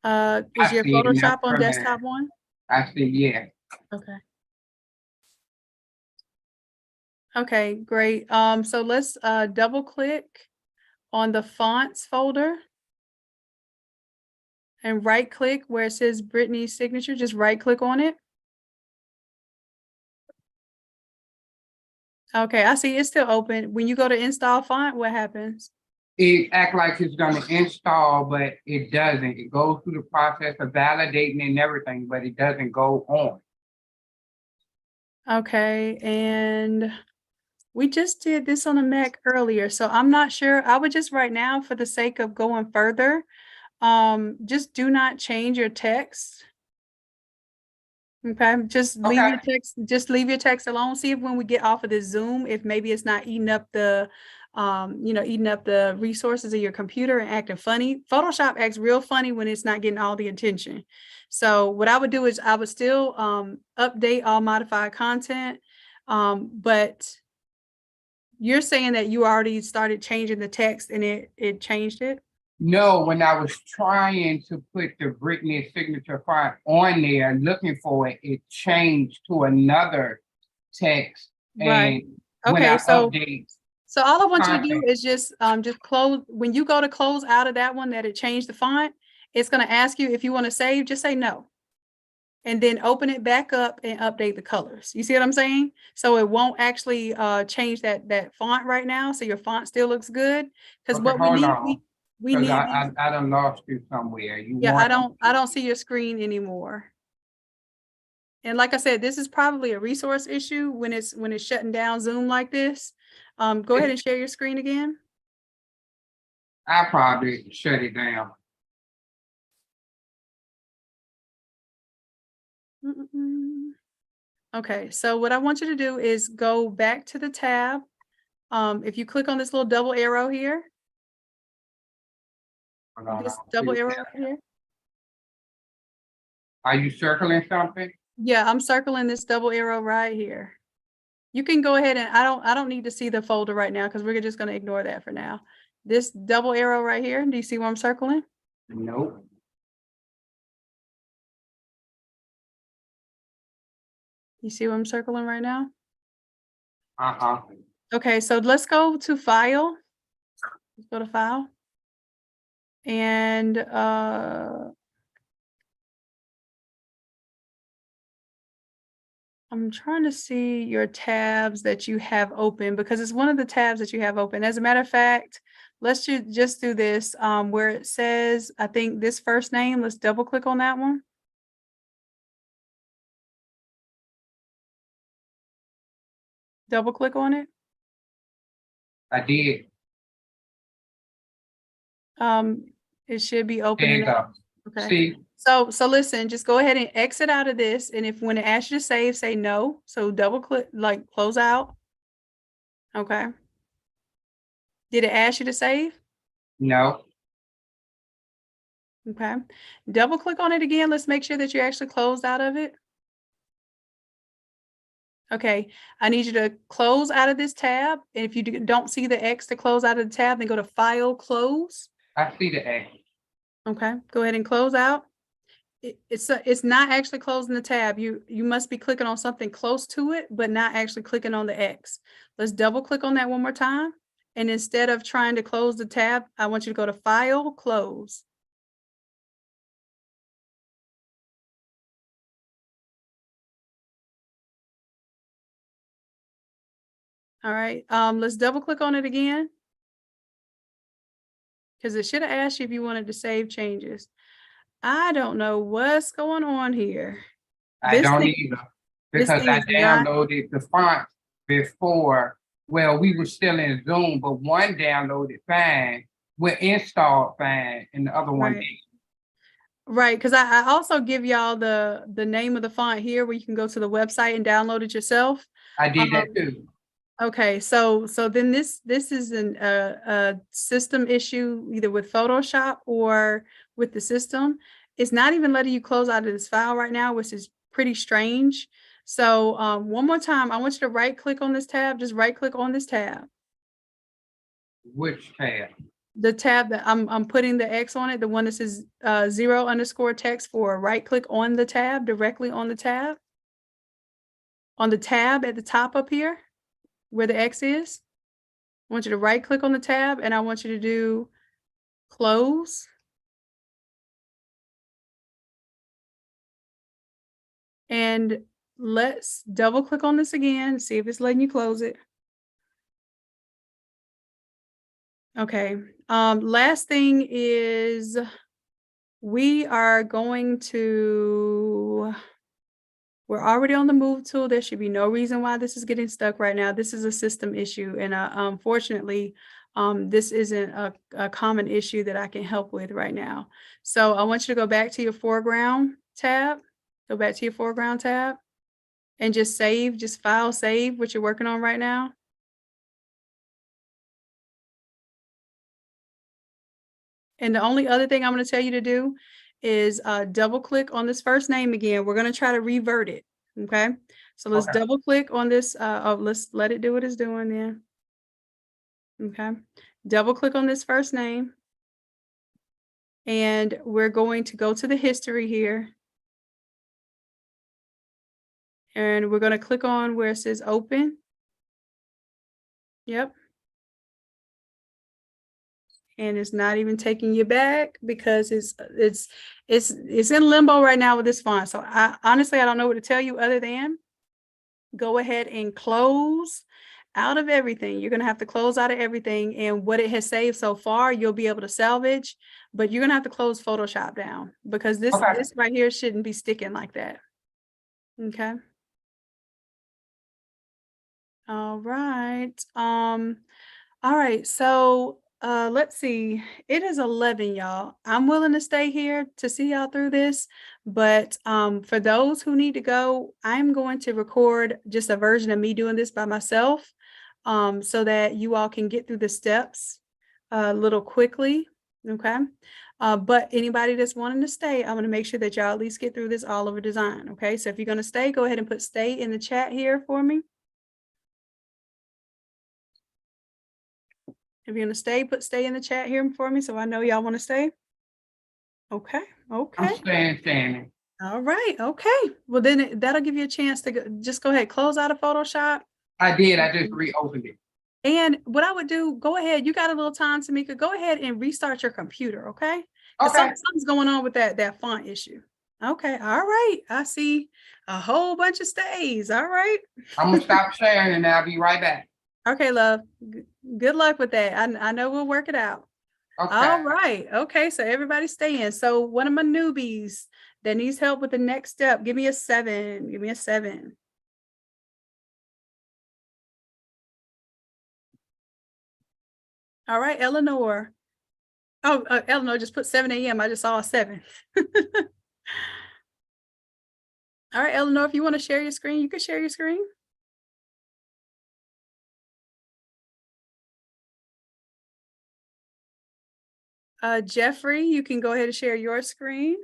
I your see it in Photoshop that on front desktop end. 1? I see, yeah. Okay. Okay, great. So let's double click on the fonts folder and right click where it says Brittany's signature. Just right click on it. Okay, I see it's still open. When you go to install font, what happens? It act like it's gonna install, but it doesn't. It goes through the process of validating and everything, but it doesn't go on. Okay, and we just did this on a Mac earlier, so I'm not sure. I would just right now, for the sake of going further, just do not change your text. Okay, just leave your text alone. See if when we get off of this Zoom, if maybe it's not eating up the eating up the resources of your computer and acting funny. Photoshop acts real funny when it's not getting all the attention. So what I would do is I would still update all modified content. But you're saying that you already started changing the text and it changed it? No, when I was trying to put the Brittany signature font on there, looking for it, it changed to another text. Right. And when Okay, I so update, so all I want you to do content. is just close. When you go to close out of that one that it changed the font, it's going to ask you if you want to save, just say no. And then open it back up and update the colors. You see what I'm saying? So it won't actually change that font right now. So your font still looks good. Because Okay, what we hold need, on. we Because need I these. done lost you somewhere. You Yeah, want I don't see your screen anymore. And like I said, this is probably a resource issue when it's shutting down Zoom like this. Go ahead and share your screen again. I probably shut it down. Okay, so what I want you to do is go back to the tab. If you click on this little double arrow here, Hold on, this I'll double see. arrow right here. Are you circling something? Yeah, I'm circling this double arrow right here. You can go ahead and I don't need to see the folder right now because we're just going to ignore that for now. This double arrow right here, do you see what I'm circling? Nope. You see what I'm circling right now? Uh-huh. Okay, so let's go to file. Let's go to file. And I'm trying to see your tabs that you have open because it's one of the tabs that you have open. As a matter of fact, let's just do this where it says, I think this first name, let's double click on that one. Double click on it. I did. It should be There opening you go. up. Okay. See, So listen, just go ahead and exit out of this. And if when it asks you to save, say no. So double click, like close out. Okay. Did it ask you to save? no. Okay. Double click on it again. Let's make sure that you actually closed out of it. Okay. I need you to close out of this tab. And if you don't see the X to close out of the tab, then go to File, Close. I see the X. Okay. Go ahead and close out. It's not actually closing the tab. You must be clicking on something close to it, but not actually clicking on the X. Let's double click on that one more time. And instead of trying to close the tab, I want you to go to File, Close. All right, let's double click on it again. Because it should have asked you if you wanted to save changes. I don't know what's going on here. I don't either. Because I downloaded the font before. Well, we were still in Zoom, but one downloaded fine, installed fine, and the other one didn't. Right, because I also give y'all the name of the font here where you can go to the website and download it yourself. I did that too. Okay, so then this is a system issue either with Photoshop or with the system. It's not even letting you close out of this file right now, which is pretty strange. So one more time, I want you to right click on this tab. Just right click on this tab. Which tab? The tab that I'm putting the X on it, the one that says 0_text for right click on the tab, directly on the tab. On the tab at the top up here, where the X is. I want you to right click on the tab and I want you to do close. And let's double click on this again, see if it's letting you close it. Okay, last thing is we are going to, we're already on the move tool. There should be no reason why this is getting stuck right now. This is a system issue. And unfortunately, this isn't a common issue that I can help with right now. So I want you to go back to your foreground tab. Go back to your foreground tab and just save, just file save what you're working on right now. And the only other thing I'm going to tell you to do is double click on this first name again. We're going to try to revert it. Okay. So let's double click on this. Let's let it do what it's doing then. Okay. Double click on this first name. And we're going to go to the history here. And we're going to click on where it says open. Yep. And it's not even taking you back because it's in limbo right now with this font. So honestly, I don't know what to tell you other than go ahead and close out of everything. You're going to have to close out of everything, and what it has saved so far, you'll be able to salvage, but you're going to have to close Photoshop down because this right here shouldn't be sticking like that. Okay. All right. All right. So let's see. It is 11, y'all. I'm willing to stay here to see y'all through this, but for those who need to go, I'm going to record just a version of me doing this by myself, so that you all can get through the steps a little quickly. Okay. But anybody that's wanting to stay, I'm going to make sure that y'all at least get through this all over design. Okay. So if you're going to stay, go ahead and put stay in the chat here for me. If you're going to stay, put stay in the chat here for me so I know y'all want to stay. Okay. Okay. I'm staying. All right. Okay. Well, then that'll give you a chance to just go ahead, close out of Photoshop. I did. I just reopened it. And what I would do, go ahead. You got a little time, Tamika. Go ahead and restart your computer. Okay. Something's going on with that font issue. Okay. All right. I see a whole bunch of stays. All right. I'm going to stop sharing and I'll be right back. Okay, love. Good luck with that. I know we'll work it out. Okay. All right. Okay. So everybody's staying. So one of my newbies that needs help with the next step, give me a 7. Give me a 7. All right, Eleanor. Oh, Eleanor just put 7 a.m. I just saw a 7. All right, Eleanor, if you want to share your screen, you can share your screen. Jeffrey, you can go ahead and share your screen.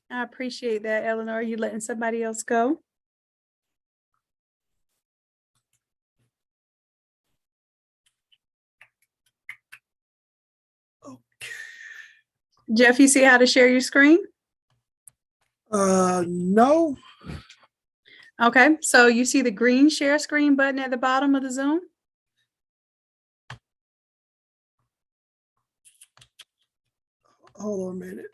I appreciate that, Eleanor. You letting somebody else go? Okay. Jeff, you see how to share your screen? No. Okay, so you see the green share screen button at the bottom of the Zoom? Hold on a minute.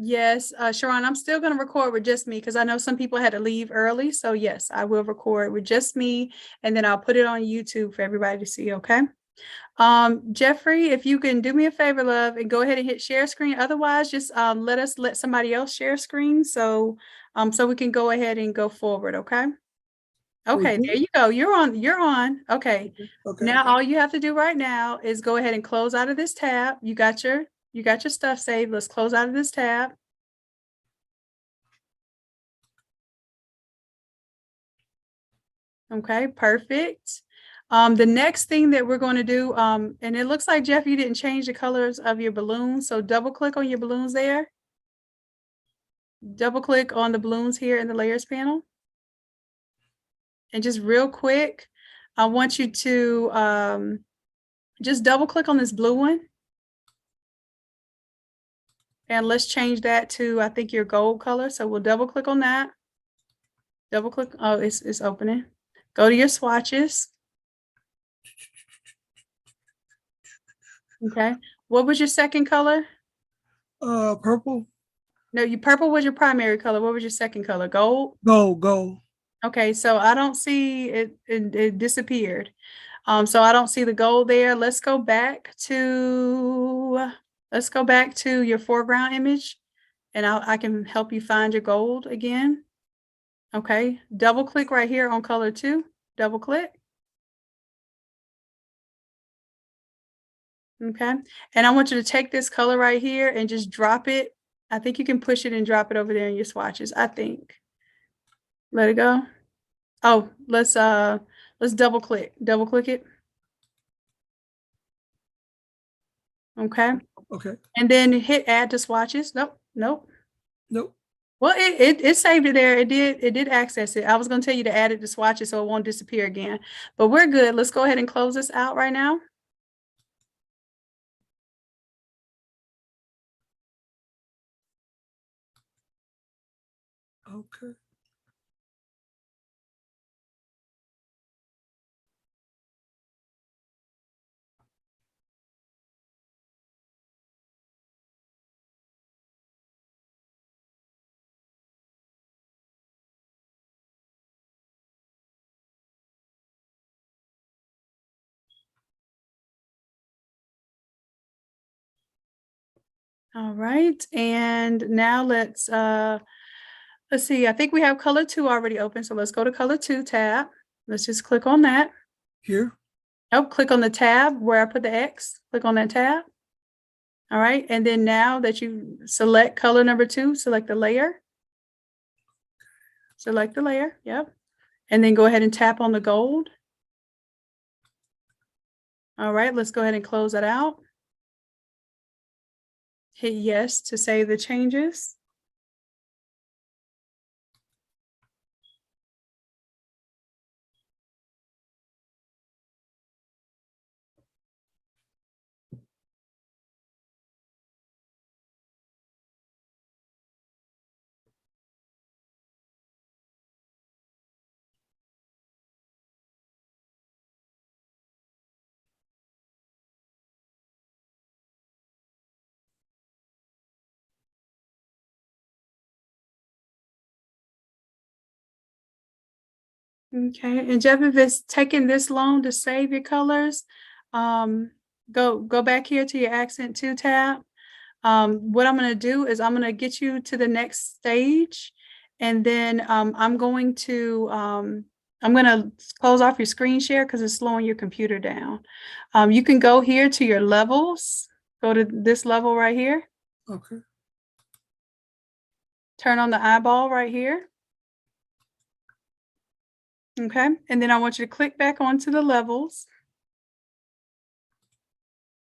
Yes, Sharon, I'm still going to record with just me because I know some people had to leave early. So yes, I will record with just me and then I'll put it on YouTube for everybody to see, okay? Jeffrey, if you can do me a favor, love, and go ahead and hit share screen. Otherwise, just let somebody else share screen so we can go ahead and go forward, okay? Okay, there you go. You're on. Okay. Okay. Now all you have to do right now is go ahead and close out of this tab. You got your stuff saved. Let's close out of this tab. Okay, perfect. The next thing that we're going to do, and it looks like, Jeff, you didn't change the colors of your balloons. So double click on your balloons there. Double click on the balloons here in the layers panel. And just real quick, I want you to just double click on this blue one. And let's change that to, I think, your gold color. So we'll double click on that. Double click. Oh, it's opening. Go to your swatches. Okay. What was your second color? Purple. No, purple was your primary color. What was your second color? Gold? Gold. Okay, so I don't see it, it disappeared. So I don't see the gold there. Let's go back to your foreground image, and I can help you find your gold again. Okay, double click right here on color 2. Double click. Okay, and I want you to take this color right here and just drop it. I think you can push it and drop it over there in your swatches, I think. Let it go. Oh, let's double click it. Okay. Okay. And then hit add to swatches. Nope. Nope. Well, it saved it there. It did access it. I was going to tell you to add it to swatches so it won't disappear again. But we're good. Let's go ahead and close this out right now. Okay. All right. And now let's see. I think we have color 2 already open. So let's go to color 2 tab. Let's just click on that. Here? Nope, click on the tab where I put the X. Click on that tab. All right. And then now that you select color number 2, select the layer. Select the layer. Yep. And then go ahead and tap on the gold. All right. Let's go ahead and close that out. Hit yes to save the changes. Okay, and Jeff, if it's taking this long to save your colors, go back here to your Accent 2 tab. What I'm going to do is I'm going to get you to the next stage, and then I'm going to close off your screen share because it's slowing your computer down. You can go here to your levels, go to this level right here. Okay. Turn on the eyeball right here. Okay, and then I want you to click back onto the levels.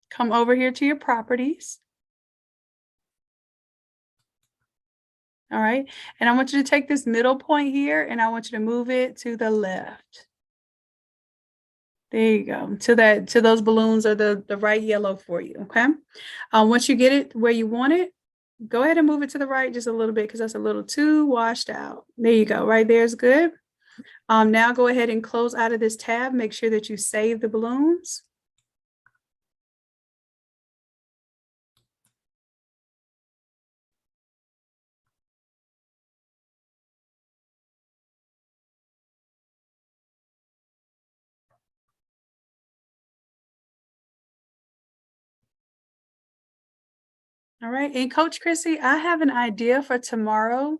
Come over here to your properties. All right, and I want you to take this middle point here and I want you to move it to the left. There you go, to those balloons are the right yellow for you, okay? Once you get it where you want it, go ahead and move it to the right just a little bit because that's a little too washed out. There you go, right there is good. Now go ahead and close out of this tab. Make sure that you save the balloons. All right. And Coach Chrissy, I have an idea for tomorrow.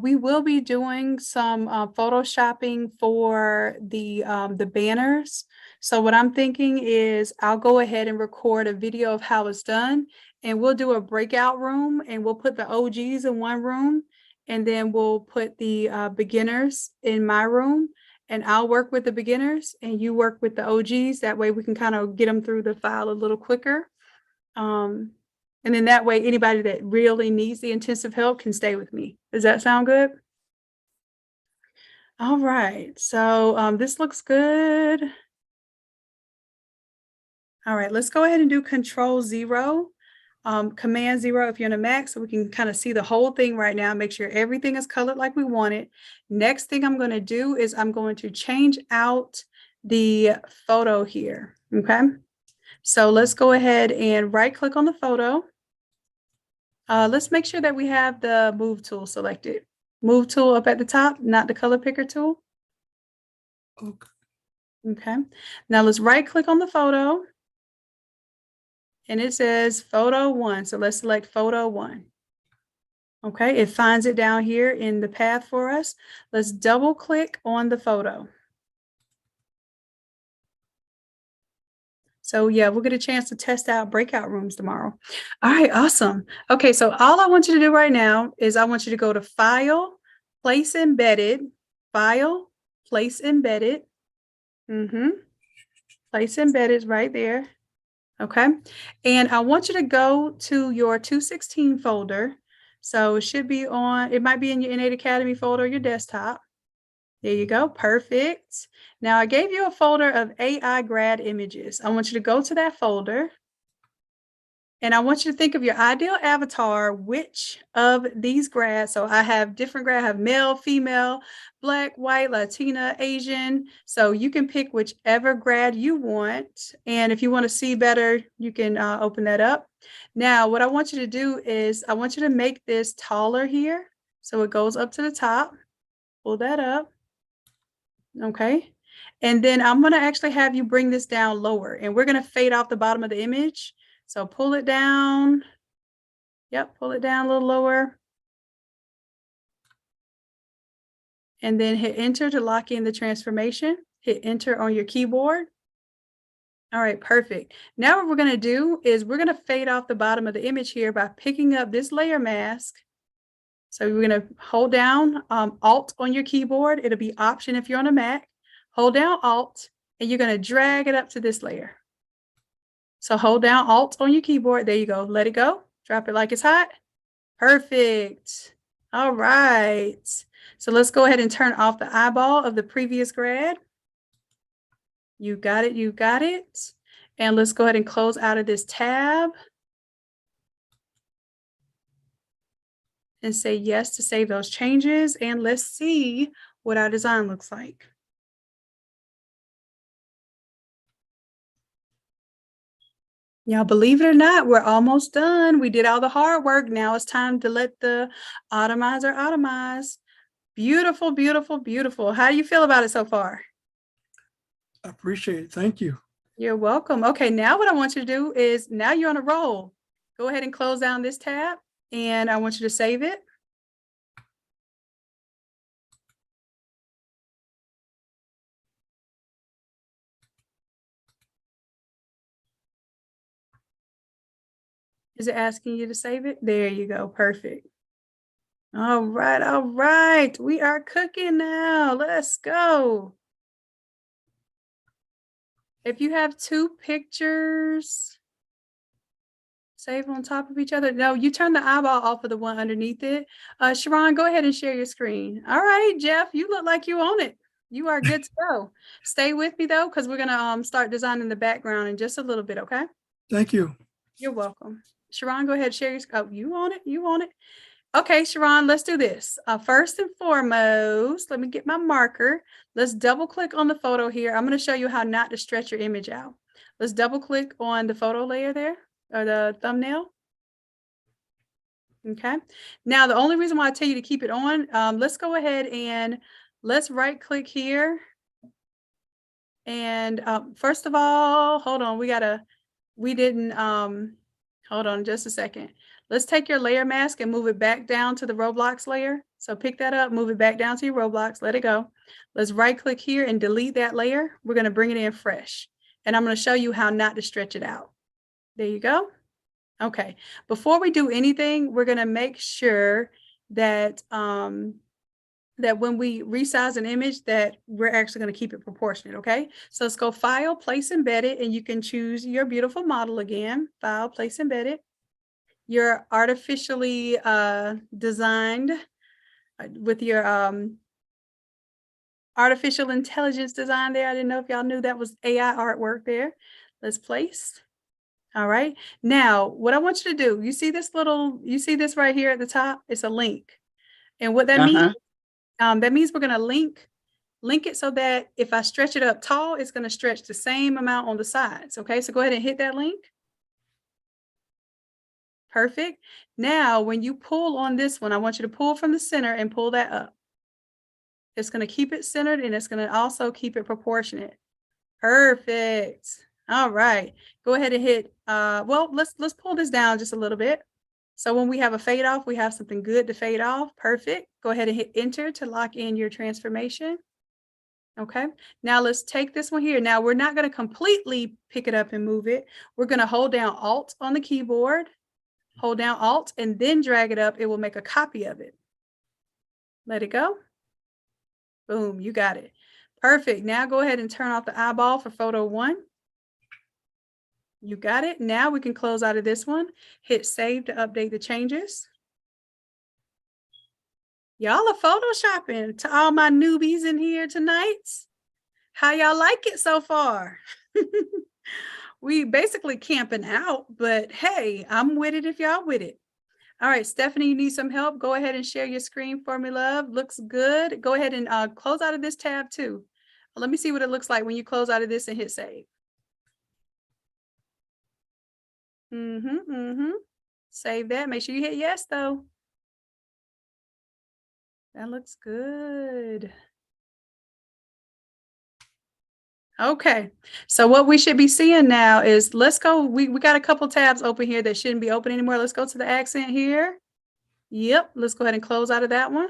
We will be doing some photoshopping for the banners. So what I'm thinking is I'll go ahead and record a video of how it's done, and we'll do a breakout room, and we'll put the OGs in one room, and then we'll put the beginners in my room, and I'll work with the beginners and you work with the OGs. That way we can kind of get them through the file a little quicker. And then that way, anybody that really needs the intensive help can stay with me. Does that sound good? All right, so this looks good. All right, let's go ahead and do Control-0, Command-0 if you're on a Mac, so we can kind of see the whole thing right now, make sure everything is colored like we want it. Next thing I'm going to do is I'm going to change out the photo here, okay? So let's go ahead and right-click on the photo. Let's make sure that we have the Move tool selected. Move tool up at the top, not the color picker tool. Okay. Now let's right-click on the photo. And it says Photo 1. So let's select Photo 1. Okay, it finds it down here in the path for us. Let's double-click on the photo. So yeah, we'll get a chance to test out breakout rooms tomorrow. All right, awesome. Okay, so all I want you to do right now is I want you to go to File, Place Embedded, File, Place Embedded. Place Embedded right there. Okay, and I want you to go to your 216 folder. So it should be on, it might be in your Innate Academy folder, your desktop. There you go. Perfect. Now I gave you a folder of AI grad images. I want you to go to that folder. And I want you to think of your ideal avatar, which of these grads. So I have different grads, I have male, female, Black, white, Latina, Asian. So you can pick whichever grad you want. And if you want to see better, you can open that up. Now, what I want you to do is I want you to make this taller here. So it goes up to the top. Pull that up. Okay. And then I'm going to actually have you bring this down lower, and we're going to fade off the bottom of the image. So pull it down. Yep. Pull it down a little lower. And then hit enter to lock in the transformation. Hit enter on your keyboard. All right, perfect. Now what we're going to do is we're going to fade off the bottom of the image here by picking up this layer mask. So we're going to hold down Alt on your keyboard. It'll be Option if you're on a Mac. Hold down Alt, and you're going to drag it up to this layer. So hold down Alt on your keyboard. There you go. Let it go. Drop it like it's hot. Perfect. All right. So let's go ahead and turn off the eyeball of the previous grad. You got it. You got it. And let's go ahead and close out of this tab. And say yes to save those changes. And let's see what our design looks like. Now, believe it or not, we're almost done. We did all the hard work. Now it's time to let the Automizer automize. Beautiful, beautiful, beautiful. How do you feel about it so far? I appreciate it. Thank you. You're welcome. Okay, now what I want you to do is, now you're on a roll. Go ahead and close down this tab, and I want you to save it. Is it asking you to save it? There you go. Perfect. All right. All right. We are cooking now. Let's go. If you have two pictures, save on top of each other. No, you turn the eyeball off of the one underneath it. Sharon, go ahead and share your screen. All right, Jeff, you look like you own it. You are good to go. Stay with me though, because we're gonna start designing the background in just a little bit, okay? Thank you. You're welcome. Sharon, go ahead and share your screen. Oh, you on it? You on it? Okay, Sharon, let's do this. First and foremost, let me get my marker. Let's double click on the photo here. I'm going to show you how not to stretch your image out. Let's double click on the photo layer there, or the thumbnail. Okay. Now, the only reason why I tell you to keep it on, let's go ahead and let's right click here. And first of all, hold on, we didn't, Hold on just a second. Let's take your layer mask and move it back down to the Roblox layer. So pick that up, move it back down to your Roblox, let it go. Let's right click here and delete that layer. We're going to bring it in fresh. And I'm going to show you how not to stretch it out. There you go. Okay. Before we do anything, we're going to make sure that that when we resize an image that we're actually going to keep it proportionate. Okay. So let's go File, Place Embedded, and you can choose your beautiful model again. File, Place Embedded. Your artificially designed with your artificial intelligence design there. I didn't know if y'all knew that was AI artwork there. Let's place. All right. Now, what I want you to do, you see this right here at the top? It's a link. And what that means, that means we're going to link it so that if I stretch it up tall, it's going to stretch the same amount on the sides. Okay. So go ahead and hit that link. Perfect. Now, when you pull on this one, I want you to pull from the center and pull that up. It's going to keep it centered and it's going to also keep it proportionate. Perfect. All right. Go ahead and hit, well, let's pull this down just a little bit. So when we have a fade off, we have something good to fade off. Perfect. Go ahead and hit enter to lock in your transformation. Okay. Now let's take this one here. Now we're not going to completely pick it up and move it. We're going to hold down Alt on the keyboard. Hold down Alt and then drag it up. It will make a copy of it. Let it go. Boom, you got it. Perfect. Now go ahead and turn off the eyeball for photo 1. You got it. Now we can close out of this one. Hit save to update the changes. Y'all are photoshopping to all my newbies in here tonight. How y'all like it so far? We basically camping out, but hey, I'm with it if y'all with it. All right, Stephanie, you need some help? Go ahead and share your screen for me, love. Looks good. Go ahead and close out of this tab too. Let me see what it looks like when you close out of this and hit save. Save that. Make sure you hit yes, though. That looks good. Okay, so what we should be seeing now is, let's go. We got a couple tabs open here that shouldn't be open anymore. Let's go to the accent here. Yep, let's go ahead and close out of that one.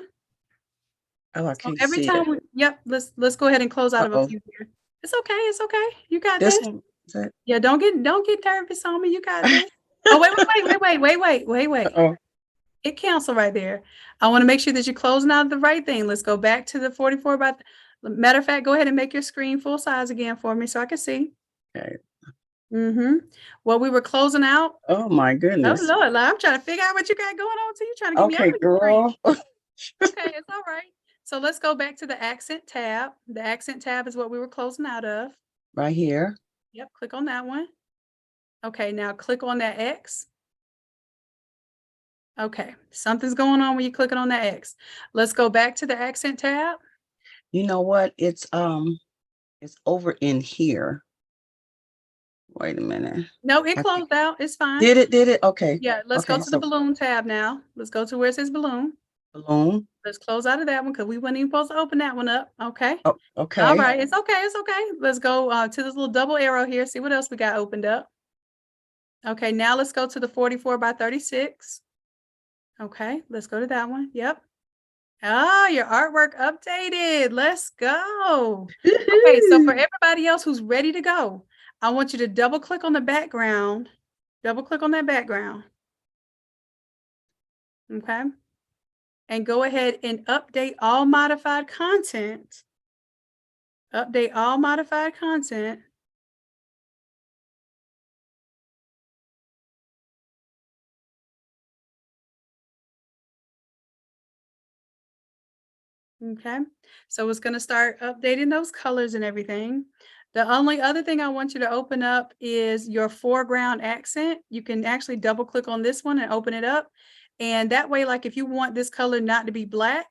Oh, I So can't every see time it. let's go ahead and close out of a few here. It's okay, it's okay. You got This this. one? Is that? Yeah, don't get nervous on me. You got this. Oh, wait. Oh, Hit cancel right there. I want to make sure that you're closing out the right thing. Let's go back to the 44 by. Matter of fact, go ahead and make your screen full size again for me so I can see. okay. What we were closing out. Oh my Oh goodness. Lord, I'm trying to figure out what you got going on. So you're trying to get me Okay, out of your girl. Okay, it's all right. So let's go back to the accent tab. The accent tab is what we were closing out of. Right here. Yep, click on that one. Okay, now click on that X. Okay, something's going on when you're clicking on that X. Let's go back to the accent tab. You know what? It's over in here. Wait a minute. No, it closed out. It's fine. Did it? Okay. Yeah, let's go to the balloon tab now. Let's go to where it says balloon. Balloon. Let's close out of that one because we weren't even supposed to open that one up. Okay. Oh, okay. All right. It's okay. It's okay. Let's go to this little double arrow here. See what else we got opened up. Okay. Now let's go to the 44 by 36. Okay. Let's go to that one. Yep. Oh, your artwork updated. Let's go. Okay. So for everybody else who's ready to go, I want you to double click on the background. Double click on that background. Okay. And go ahead and update all modified content. Update all modified content. Okay, so it's going to start updating those colors and everything. The only other thing I want you to open up is your foreground accent. You can actually double click on this one and open it up. And that way, like if you want this color not to be black,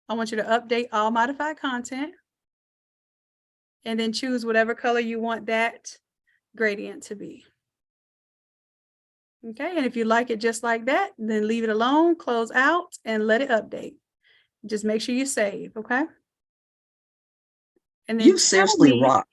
I want you to update all modified content. And then choose whatever color you want that gradient to be. Okay, and if you like it just like that, then leave it alone, close out, and let it update. Just make sure you save, okay? And then you seriously rock.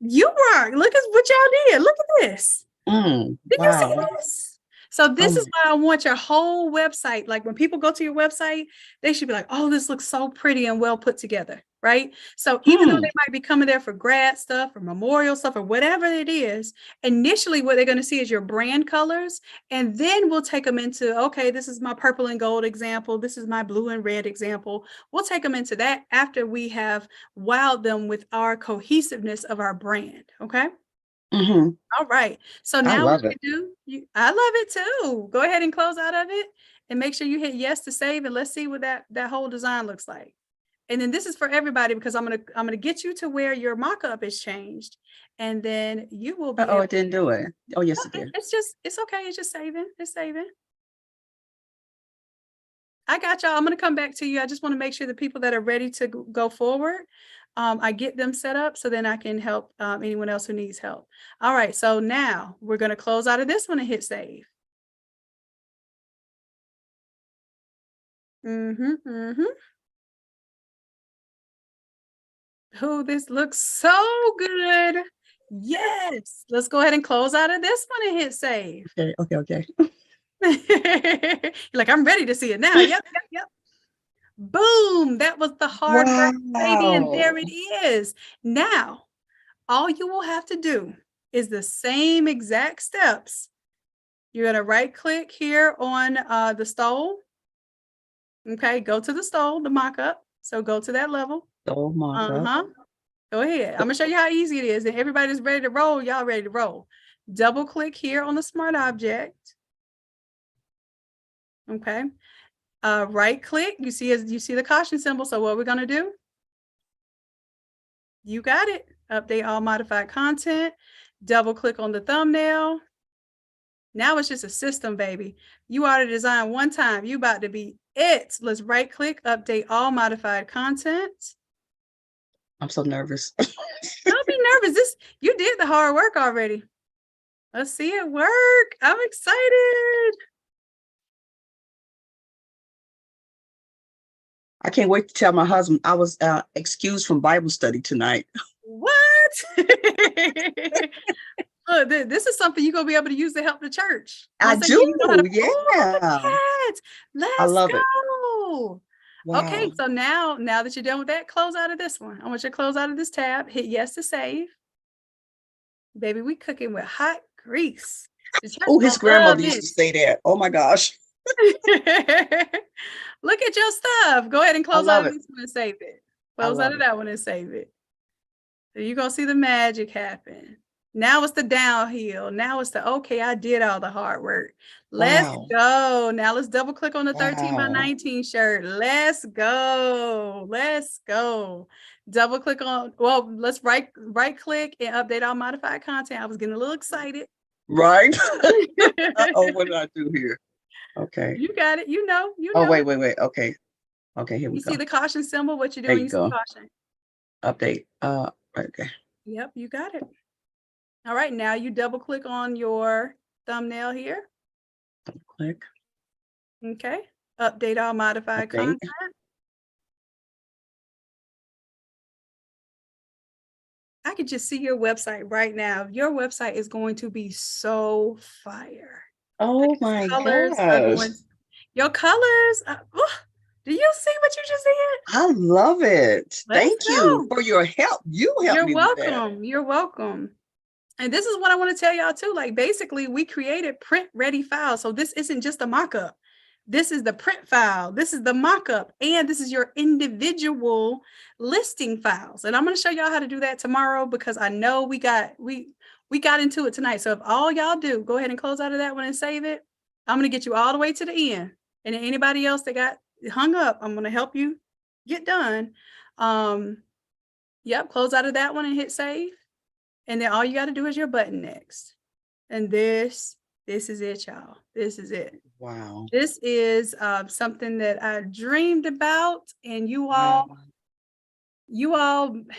You rock. Look at what y'all did. Look at this. Mm, Did you see wow. this? So this Oh is why I want your whole website. Like when people go to your website, they should be like, oh, this looks so pretty and well put together, right? So even though they might be coming there for grad stuff or memorial stuff or whatever it is, initially what they're going to see is your brand colors. And then we'll take them into, okay, this is my purple and gold example. This is my blue and red example. We'll take them into that after we have wowed them with our cohesiveness of our brand, okay? Mm-hmm. All right. So I now love what it. you do, I love it too. Go ahead and close out of it and make sure you hit yes to save, and let's see what that whole design looks like. And then this is for everybody because I'm gonna get you to where your mock-up is changed, and then you will be Oh, able, it didn't do it. Oh, yes, it did. it's okay, it's just saving, it's saving. I got y'all. I'm gonna come back to you. I just want to make sure the people that are ready to go forward, I get them set up so then I can help anyone else who needs help. All right, so now we're gonna close out of this one and hit save. Oh, this looks so good. Yes. Let's go ahead and close out of this one and hit save. Okay. You're like, I'm ready to see it now. Yep. Boom. That was the hard work, baby. And there it is. Now, all you will have to do is the same exact steps. You're going to right click here on the stole. Okay, go to the stole, the mock-up. So go to that level. Stole mock-up. Go ahead. I'm gonna show you how easy it is. And everybody's ready to roll. Y'all ready to roll. Double click here on the smart object. Okay. Right click. You see the caution symbol. So what we're gonna do? You got it. Update all modified content. Double click on the thumbnail. Now it's just a system, baby. You already designed one time. You about to be it. Let's right click, update all modified content. I'm so nervous. Don't be nervous. You did the hard work already. Let's see it work. I'm excited. I can't wait to tell my husband I was excused from Bible study tonight. What? Look, this is something you're going to be able to use to help the church. I do. Yeah. Let's love go. it. Wow. Okay, so now that you're done with that, close out of this one. I want you to close out of this tab, hit yes to save. Baby, we cooking with hot grease. Oh, his grandmother used to say that. Oh my gosh. Look at your stuff. Go ahead and close out of it. this one and save it. Close out of that one and save it. So you're going to see the magic happen. Now it's the downhill. Now it's the, okay, I did all the hard work. Let's go. Now let's double click on the 13 by 19 shirt. Let's go. Let's go. Double click on, well, let's right click and update all modified content. I was getting a little excited. Right. Oh, what did I do here? Okay. You got it. You know. Oh, wait. Okay. Okay, here we go. You see the caution symbol? What you do There when you you see go. caution? Update. Okay. Yep, you got it. All right, now you double click on your thumbnail here. Double click. Okay. Update all modified content. I could just see your website right now. Your website is going to be so fire. Oh my gosh. Your colors. Do you see what you just did? I love it. Thank you for your help. You helped me with that. You're welcome. You're welcome. And this is what I want to tell y'all too. Like basically we created print ready files. So this isn't just a mock-up. This is the print file. This is the mock-up. And this is your individual listing files. And I'm going to show y'all how to do that tomorrow because I know we got into it tonight. So if all y'all do, go ahead and close out of that one and save it. I'm going to get you all the way to the end. And then anybody else that got hung up, I'm going to help you get done. Yep, close out of that one and hit save. And then all you got to do is your button next. And this is it, y'all. This is it. Wow. This is something that I dreamed about, and you all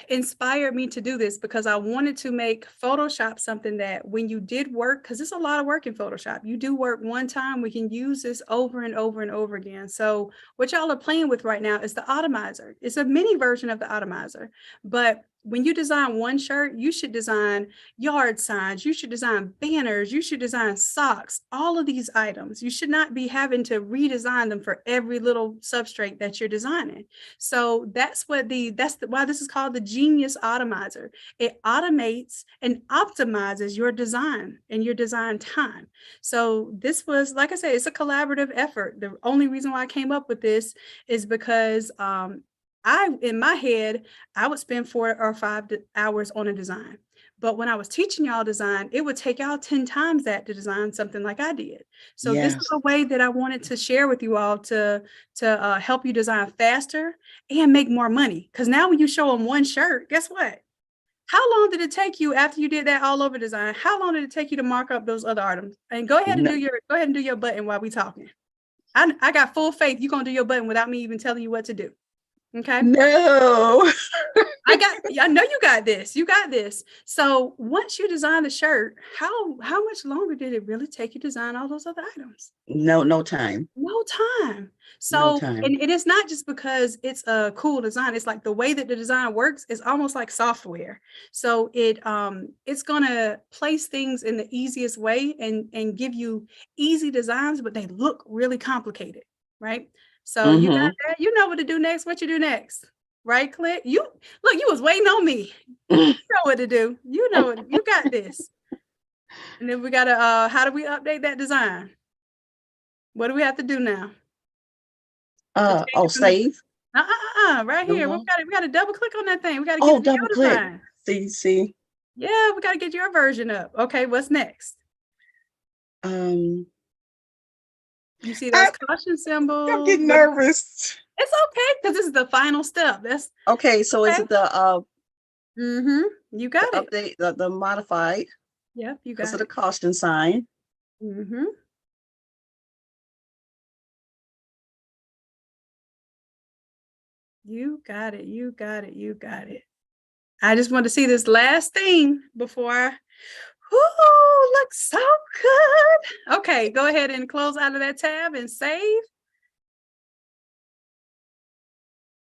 inspired me to do this because I wanted to make Photoshop something that when you did work, because it's a lot of work in Photoshop, you do work one time, we can use this over and over and over again. So what y'all are playing with right now is the Automizer. It's a mini version of the Automizer, but when you design one shirt, you should design yard signs, you should design banners, you should design socks, all of these items. You should not be having to redesign them for every little substrate that you're designing. So that's why this is called the Genius Automizer. It automates and optimizes your design and your design time. So this was, like I said, it's a collaborative effort. The only reason why I came up with this is because in my head, I would spend 4 or 5 hours on a design. But when I was teaching y'all design, it would take y'all 10 times that to design something like I did. So this is a way that I wanted to share with you all to help you design faster and make more money. Because now when you show them one shirt, guess what? How long did it take you after you did that all over design? How long did it take you to mark up those other items? And go ahead and do your button while we talking. I got full faith you're gonna do your button without me even telling you what to do. Okay. No. I know you got this. You got this. So once you design the shirt, how much longer did it really take you to design all those other items? No time. No time. So, No time. and it is not just because it's a cool design. It's like the way that the design works is almost like software. So it's gonna place things in the easiest way and give you easy designs, but they look really complicated, right? So you got that. You know what to do next. What you do next? Right click. You was waiting on me. You know what to do. You know it. You got this. And then we gotta how do we update that design? What do we have to do now? Save. Right here. We gotta double click on that thing. We gotta Oh, get double click. See. Yeah, we gotta get your version up. Okay, what's next? You see those caution symbols? I'm getting nervous. It's okay because this is the final step. That's okay. So is it the you got the it. update, the modified? Yep, you got because of it. the caution sign. You got it. You got it. You got it. I just want to see this last thing before I. Ooh, looks so good. Okay, go ahead and close out of that tab and save.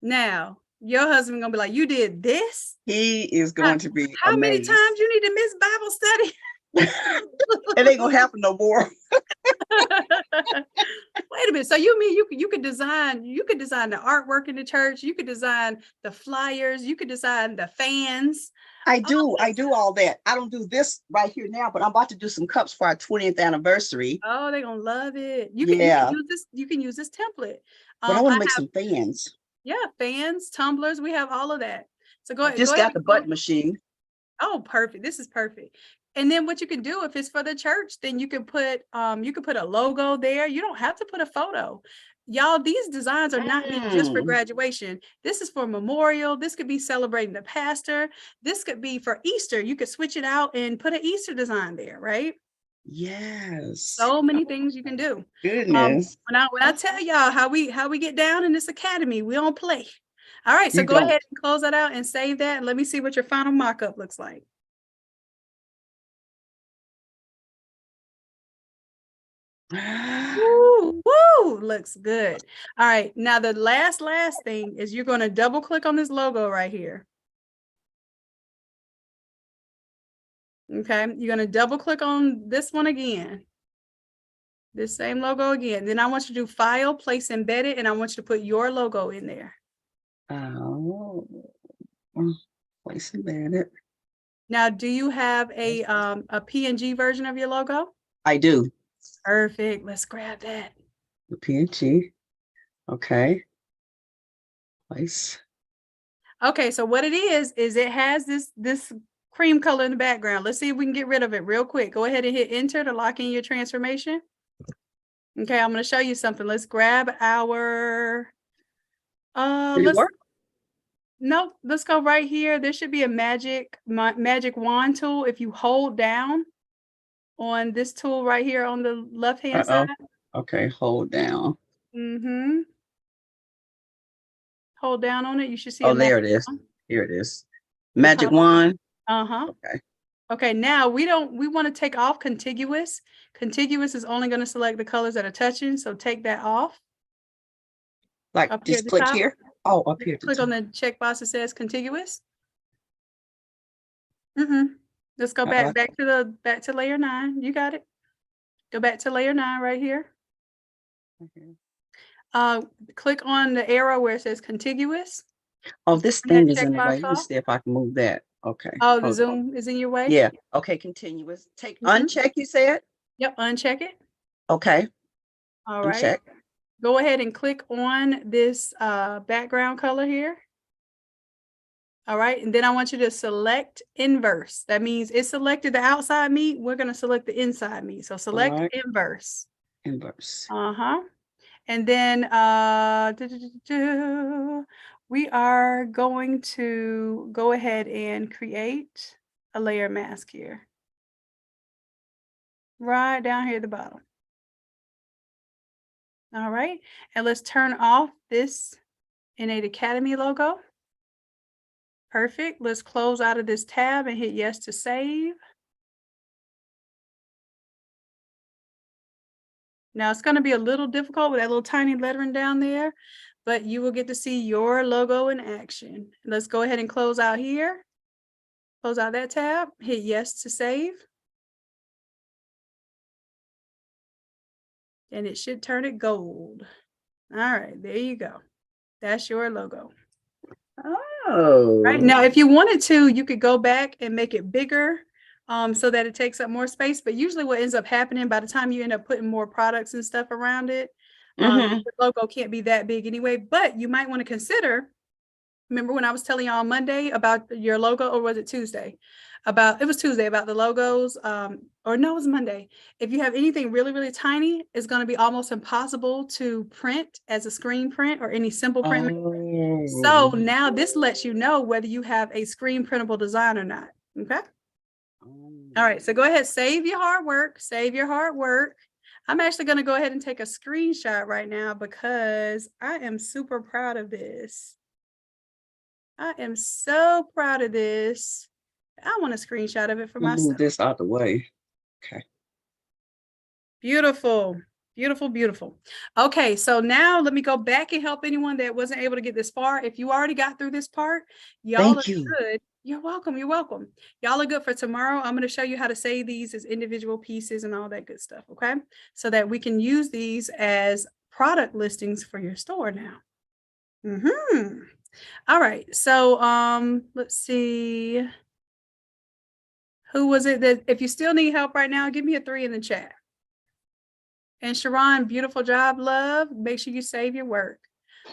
Now, your husband gonna be like, you did this? He is going to be How many amazed. times you need to miss Bible study? It ain't gonna happen no more. Wait a minute. So you mean you could design the artwork in the church, you could design the flyers, you could design the fans. I do all that. I don't do this right here now, but I'm about to do some cups for our 20th anniversary. Oh, they're gonna love it. You can use this template. But I want to make some fans. Yeah, fans, tumblers, we have all of that. So go ahead. Just got the button machine. Oh, perfect. This is perfect. And then what you can do if it's for the church, then you can put a logo there. You don't have to put a photo. Y'all, these designs are not meant just for graduation. This is for memorial. This could be celebrating the pastor. This could be for Easter. You could switch it out and put an Easter design there, right? Yes. So many things you can do. Goodness. When I tell y'all how we get down in this academy, we don't play. All right, so go ahead and close that out and save that. And let me see what your final mock-up looks like. Woo, woo, looks good. All right, now the last thing is you're going to double click on this logo right here. Okay, you're going to double click on this one again. This same logo again. Then I want you to do file, place embedded, and I want you to put your logo in there. Oh, place embedded. Now, do you have a PNG version of your logo? I do. Perfect. Let's grab that. The PNG. Okay. Place. Okay, so what it is it has this cream color in the background. Let's see if we can get rid of it real quick. Go ahead and hit enter to lock in your transformation. Okay, I'm going to show you something. Let's grab our no, let's go right here. There should be a magic wand tool. If you hold down on this tool right here on the left hand side. Okay, hold down. Hold down on it. You should see. Oh, there it is. Here it is. Magic wand. Okay. Okay, now we want to take off contiguous. Contiguous is only going to select the colors that are touching, so take that off. Like just click here. Oh, up here. Click on the checkbox that says contiguous. Let's go back to layer 9. You got it. Go back to layer 9 right here. Click on the arrow where it says contiguous. Oh, this thing is in the way. Let me see if I can move that. Okay. Oh, the zoom is in your way? Yeah. Okay, continuous. Uncheck, you said? Yep, uncheck it. Okay. All right. Uncheck. Go ahead and click on this background color here. All right, and then I want you to select inverse. That means it selected the outside meat. We're going to select the inside meat. So select inverse. Inverse. And then we are going to go ahead and create a layer mask here. Right down here at the bottom. All right, and let's turn off this Innate Academy logo. Perfect. Let's close out of this tab and hit yes to save. Now it's going to be a little difficult with that little tiny lettering down there, but you will get to see your logo in action. Let's go ahead and close out here. Close out that tab, hit yes to save. And it should turn it gold. All right, there you go. That's your logo. Oh. Right now, if you wanted to, you could go back and make it bigger so that it takes up more space. But usually what ends up happening by the time you end up putting more products and stuff around it, the logo can't be that big anyway. But you might want to consider, remember when I was telling you on Monday about your logo, or was it Tuesday? It was Tuesday about the logos, or no, it was Monday. If you have anything really, really tiny, it's going to be almost impossible to print as a screen print or any simple print. So now this lets you know whether you have a screen printable design or not. Okay. All right. So go ahead, save your hard work. Save your hard work. I'm actually going to go ahead and take a screenshot right now because I am super proud of this. I am so proud of this. I want a screenshot of it for myself. Move this out the way. Okay. Beautiful. Beautiful, beautiful. Okay, so now let me go back and help anyone that wasn't able to get this far. If you already got through this part, y'all are good. You're welcome. You're welcome. Y'all are good for tomorrow. I'm going to show you how to save these as individual pieces and all that good stuff, okay? So that we can use these as product listings for your store now. All right, so let's see. Who was it that, if you still need help right now, give me a 3 in the chat. And Sharon, beautiful job, love. Make sure you save your work.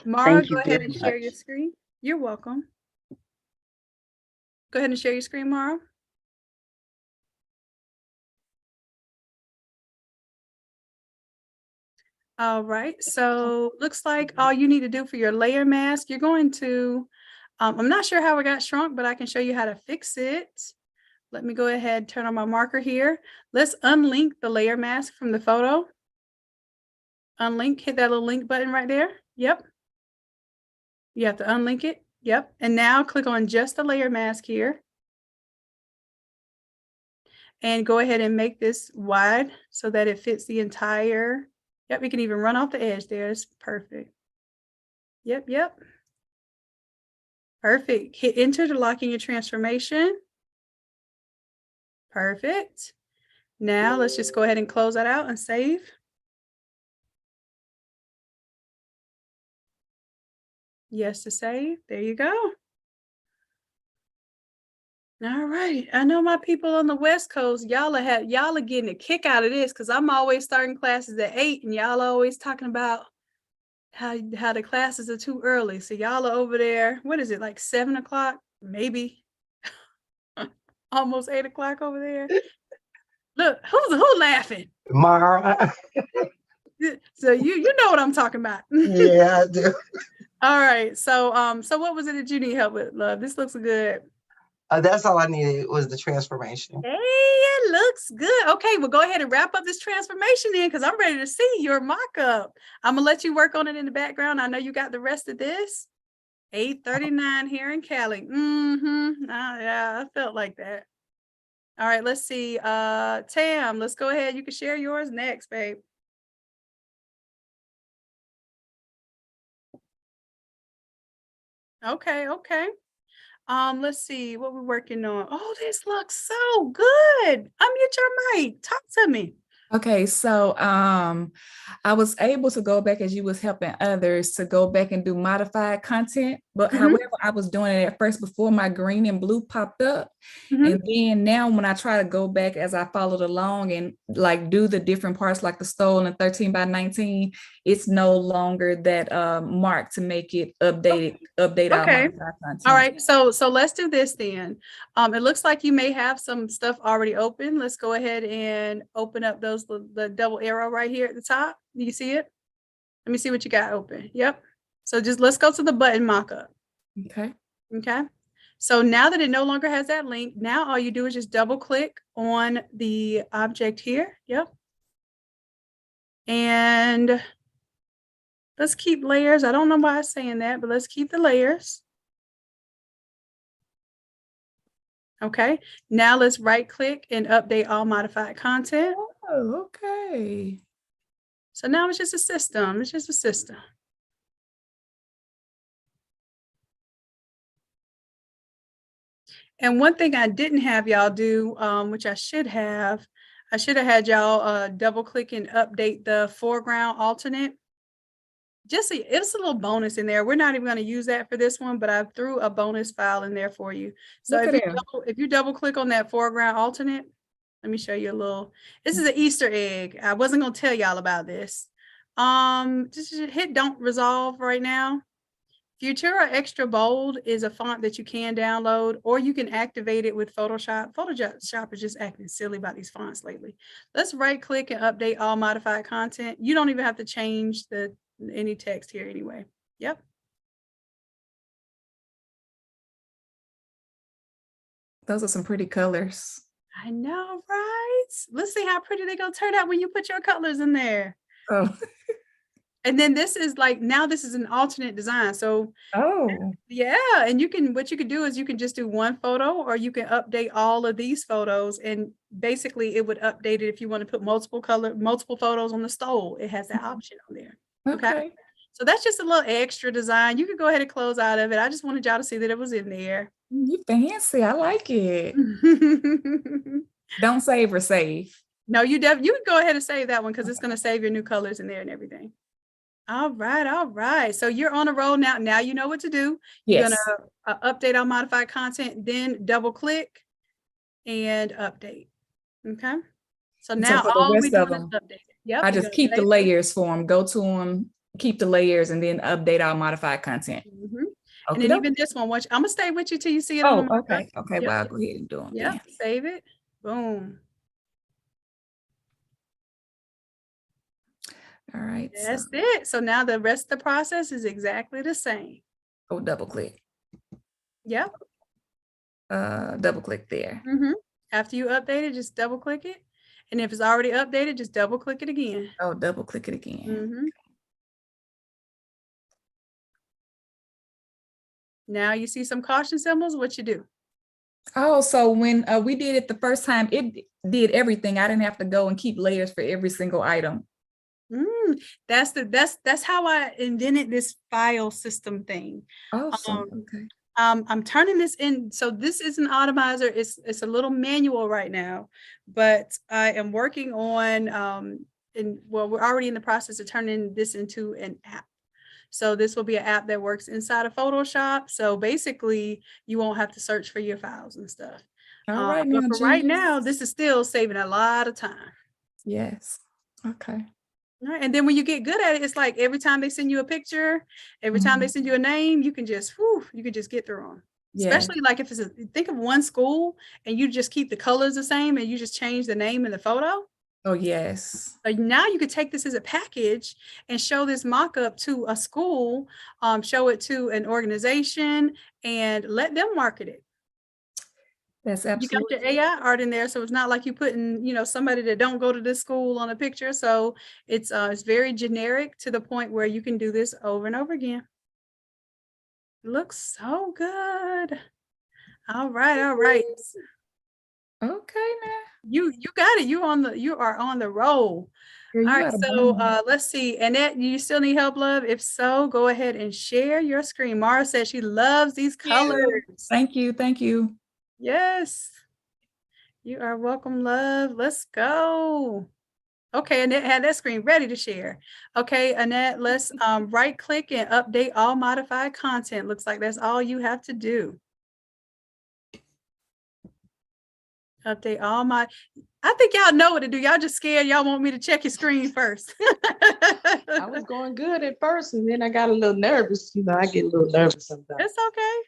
Mara, go ahead and share your screen. You're welcome. Go ahead and share your screen, Mara. All right, so looks like all you need to do for your layer mask, you're going to, I'm not sure how it got shrunk, but I can show you how to fix it. Let me go ahead, turn on my marker here. Let's unlink the layer mask from the photo. Unlink, hit that little link button right there. Yep. You have to unlink it. Yep. And now click on just the layer mask here. And go ahead and make this wide so that it fits the entire. Yep, you can even run off the edge there. It's perfect. Yep, yep. Perfect. Hit enter to lock in your transformation. Perfect. Now let's just go ahead and close that out and save. Yes to save. There you go. All right. I know my people on the West Coast, y'all are getting a kick out of this because I'm always starting classes at 8 and y'all are always talking about how the classes are too early. So y'all are over there. What is it, like 7 o'clock? Maybe almost 8 o'clock over there. Look, who's laughing? Mara. So you know what I'm talking about. Yeah, I do. All right. So so what was it that you need help with, love? This looks good. That's all I needed was the transformation. Hey, it looks good. Okay, well, go ahead and wrap up this transformation then, because I'm ready to see your mock-up. I'm gonna let you work on it in the background. I know you got the rest of this. 8:39 here in Cali. Yeah, I felt like that. All right, let's see. Tam, let's go ahead. You can share yours next, babe. Okay. Let's see what we're working on. Oh, this looks so good. Unmute your mic. Talk to me. Okay, so I was able to go back as you was helping others to go back and do modified content, but however, I was doing it at first before my green and blue popped up. And then now when I try to go back as I followed along and like do the different parts like the stole and 13 by 19, it's no longer that mark to make it update all Okay. modified content. All right. So let's do this then. It looks like you may have some stuff already open. Let's go ahead and open up the double arrow right here at the top. Do you see it? Let me see what you got open. Yep. So just let's go to the button mockup. Okay. Okay. So now that it no longer has that link, now all you do is just double click on the object here. Yep. And let's keep layers. I don't know why I'm saying that, but let's keep the layers. Okay. Now let's right click and update all modified content. Oh, okay. So now it's just a system. It's just a system. And one thing I didn't have y'all do, which I should have had y'all double click and update the foreground alternate. It's a little bonus in there. We're not even going to use that for this one, but I threw a bonus file in there for you. So if you double click on that foreground alternate, let me show you a little. This is an Easter egg. I wasn't going to tell y'all about this. Just hit don't resolve right now. Futura Extra Bold is a font that you can download, or you can activate it with Photoshop. Photoshop is just acting silly about these fonts lately. Let's right click and update all modified content. You don't even have to change any text here anyway. Yep. Those are some pretty colors. I know, right? Let's see how pretty they're gonna turn out when you put your colors in there. Oh. And then this is like, now this is an alternate design. So yeah, and what you could do is you can just do one photo, or you can update all of these photos, and basically it would update it if you want to put multiple photos on the stole. It has that option on there. Okay. So that's just a little extra design. You could go ahead and close out of it. I just wanted y'all to see that it was in there. You fancy. I like it. Don't save or save. No, you can go ahead and save that one because it's going to save your new colors in there and everything. All right. So you're on a roll now. Now you know what to do. You're going to update our modified content, then double click and update. Okay. So now all we do is update. Yep. I just keep the layers for them. Go to them, keep the layers, and then update our modified content. And then even this one, I'm going to stay with you till you see it. Okay. Well, I'll go ahead and do them. Yeah. Save it. Boom. All right. That's it. So now the rest of the process is exactly the same. Oh, double click. Yep. Double click there. After you update it, just double click it. And if it's already updated, just double click it again. Oh, double click it again. Now you see some caution symbols. What you do? Oh, so when we did it the first time, it did everything. I didn't have to go and keep layers for every single item. That's how I invented this file system thing. Awesome. Okay. I'm turning this in. So this is an Automizer. It's a little manual right now, but I am working on we're already in the process of turning this into an app. So this will be an app that works inside of Photoshop. So basically you won't have to search for your files and stuff. All right. But for right now, this is still saving a lot of time. Yes. Okay. Right. And then when you get good at it, it's like every time they send you a picture, every time they send you a name, you can just get through them. Especially like if think of one school and you just keep the colors the same and you just change the name in the photo. Oh, yes. So now you could take this as a package and show this mock-up to a school, show it to an organization, and let them market it. That's absolutely. You got your AI art in there, so it's not like you putting, somebody that don't go to this school on a picture. So it's very generic to the point where you can do this over and over again. It looks so good. All right. Okay, now. You got it. You are on the roll. Girl, All you right, out of so bounds. let's see. Annette, you still need help, love? If so, go ahead and share your screen. Mara says she loves these colors. Thank you. Thank you. Yes. You are welcome, love. Let's go. Okay, Annette had that screen ready to share. Okay, Annette, let's right click and update all modified content. Looks like that's all you have to do. Update all my, I think y'all know what to do. Y'all just scared. Y'all want me to check your screen first. I was going good at first, and then I got a little nervous. You know, I get a little nervous sometimes. It's okay.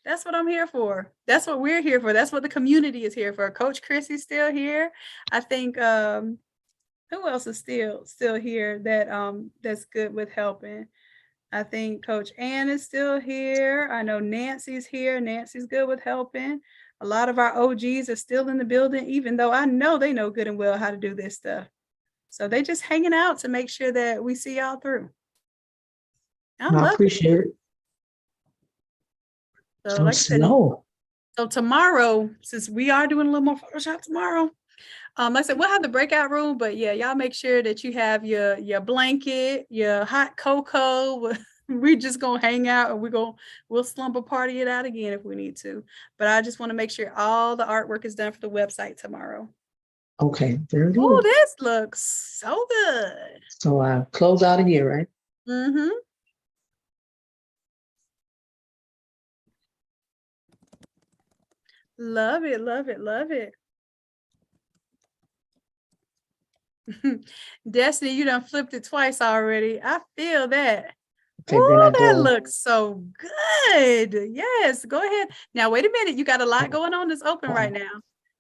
That's what I'm here for. That's what we're here for. That's what the community is here for. Coach Chrissy's still here. I think who else is still here that's good with helping? I think Coach Ann is still here. I know Nancy's here. Nancy's good with helping. A lot of our OGs are still in the building, even though I know they know good and well how to do this stuff. So they just hanging out to make sure that we see y'all through. I appreciate it. So like I said, slow. so tomorrow, since we are doing a little more Photoshop tomorrow, like I said, we'll have the breakout room, but yeah, y'all make sure that you have your blanket, your hot cocoa. We just gonna hang out and we'll slumber party it out again if we need to. But I just want to make sure all the artwork is done for the website tomorrow. Okay, very good. Oh, this looks so good. So I close out of here, right? Mm-hmm. Love it, love it, love it. Destiny, you done flipped it twice already. I feel that. Okay, Oh, then I that go. looks so good. Yes, go ahead. Now, wait a minute. You got a lot going on that's open right now.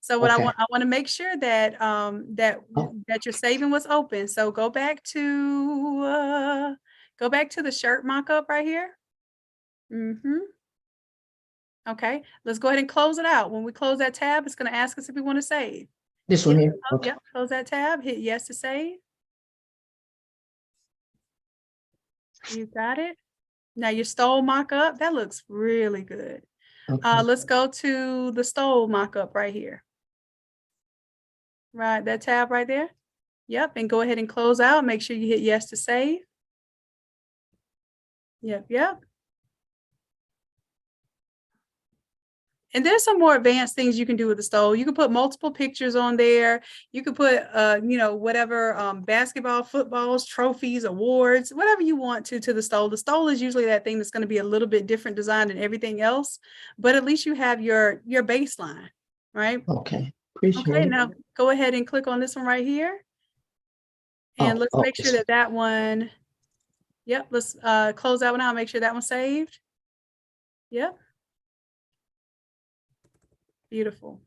So what I want to make sure that that you're saving what's open. So go back to the shirt mock-up right here. Mm-hmm. Okay, let's go ahead and close it out. When we close that tab, it's going to ask us if we want to save. This one here. Okay. Yep, close that tab, hit yes to save. You got it. Now your stole mock-up, that looks really good. Okay. Let's go to the stole mock-up right here. Right, that tab right there. Yep, and go ahead and close out. Make sure you hit yes to save. Yep. And there's some more advanced things you can do with the stole. You can put multiple pictures on there. You can put, whatever, basketball, footballs, trophies, awards, whatever you want to the stole. The stole is usually that thing that's going to be a little bit different design than everything else, but at least you have your baseline, right? Okay, appreciate it. it. Now go ahead and click on this one right here. And let's make sure that one, yep, let's close that one out, make sure that one's saved. Yep. Beautiful.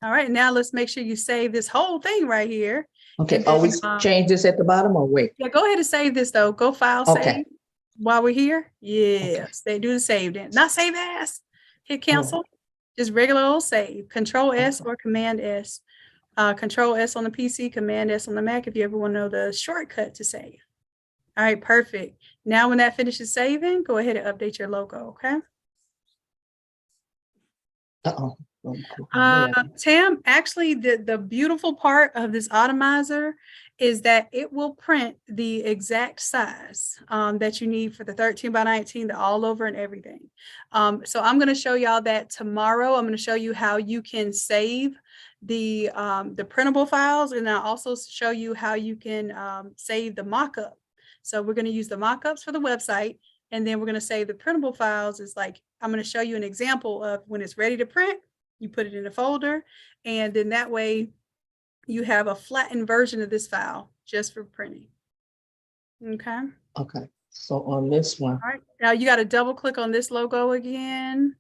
All right, now let's make sure you save this whole thing right here. Okay, always change this at the bottom or wait? Yeah, go ahead and save this though. Go file, save while we're here. Yes, they do the save then. Not save as. Hit cancel. Just regular old save. Control S or Command S. Control S on the PC, Command S on the Mac if you ever want to know the shortcut to save. All right, perfect. Now when that finishes saving, go ahead and update your logo, okay? Tam, actually the beautiful part of this Automizer is that it will print the exact size that you need for the 13 by 19, the all over and everything. So I'm going to show y'all that tomorrow. I'm going to show you how you can save the printable files, and I'll also show you how you can save the mock-up. So we're going to use the mock-ups for the website, and then we're going to save the printable files. It's like, I'm going to show you an example of when it's ready to print, you put it in a folder, and then that way you have a flattened version of this file just for printing. Okay. Okay. So on this one. All right. Now you got to double click on this logo again.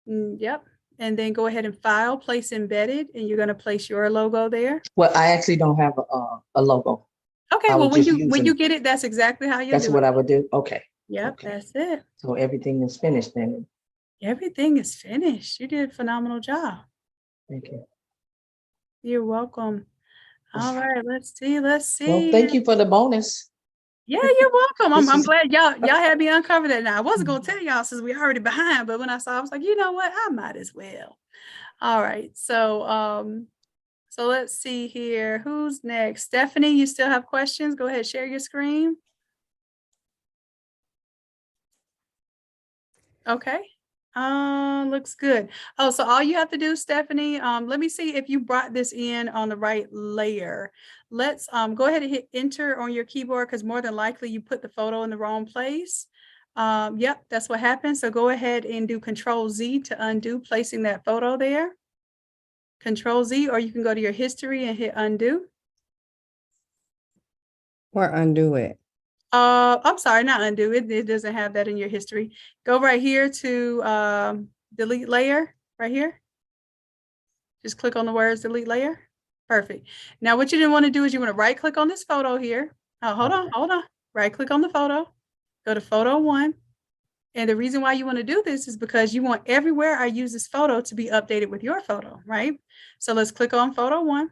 Yep. And then go ahead and file, place embedded, and you're going to place your logo there. Well, I actually don't have a logo. Okay, well, when you get it, that's exactly how you do it. That's what I would do? Okay. Yep, that's it. So everything is finished then? Everything is finished. You did a phenomenal job. Thank you. You're welcome. All right, let's see. Well, thank you for the bonus. Yeah, you're welcome. This I'm is- glad y'all had me uncover that. Now I wasn't gonna tell y'all since we already behind, but when I saw, I was like, you know what, I might as well. All right, so let's see here. Who's next? Stephanie, you still have questions? Go ahead, share your screen. Okay. Looks good. Oh, so all you have to do, Stephanie, let me see if you brought this in on the right layer. Let's go ahead and hit enter on your keyboard because more than likely you put the photo in the wrong place. Yep, that's what happened. So go ahead and do Control Z to undo placing that photo there. Control Z, or you can go to your history and hit undo. Or undo it. I'm sorry, not undo it. It doesn't have that in your history. Go right here to delete layer right here. Just click on the words delete layer. Perfect. Now what you didn't want to do is you want to right click on this photo here. Oh, hold on. Right click on the photo. Go to photo 1. And the reason why you want to do this is because you want everywhere I use this photo to be updated with your photo, right? So let's click on photo 1.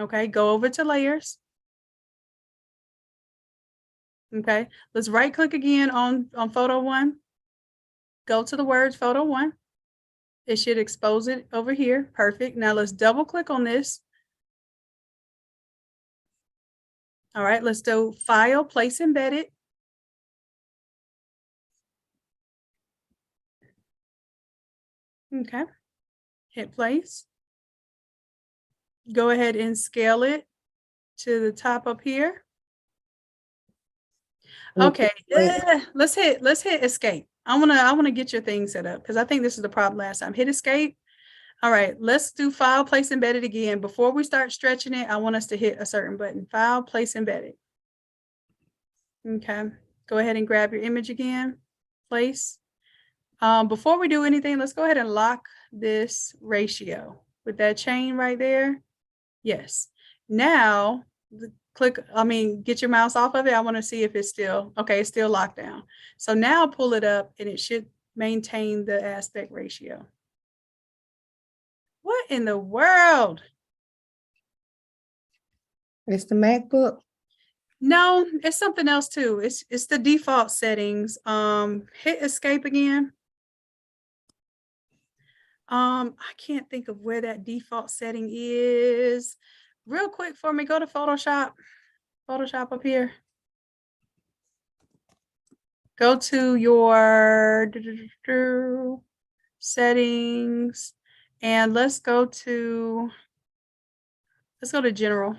Okay, go over to layers. Okay, let's right click again on photo 1. Go to the words photo 1. It should expose it over here. Perfect. Now let's double click on this. All right, let's do file, place embedded. Okay, hit place. Go ahead and scale it to the top up here. Okay, let's hit escape. I wanna get your thing set up because I think this is the problem last time. Hit escape. All right, let's do file, place embedded again. Before we start stretching it, I want us to hit a certain button. File, place embedded. Okay, go ahead and grab your image again. Place. Before we do anything, let's go ahead and lock this ratio with that chain right there. Yes. Now get your mouse off of it. I want to see if it's still, okay, it's still locked down. So now pull it up and it should maintain the aspect ratio. What in the world? It's the MacBook. No, it's something else too. It's the default settings. Hit escape again. I can't think of where that default setting is. Real quick for me, go to Photoshop. Photoshop up here. Go to your settings and let's go to general.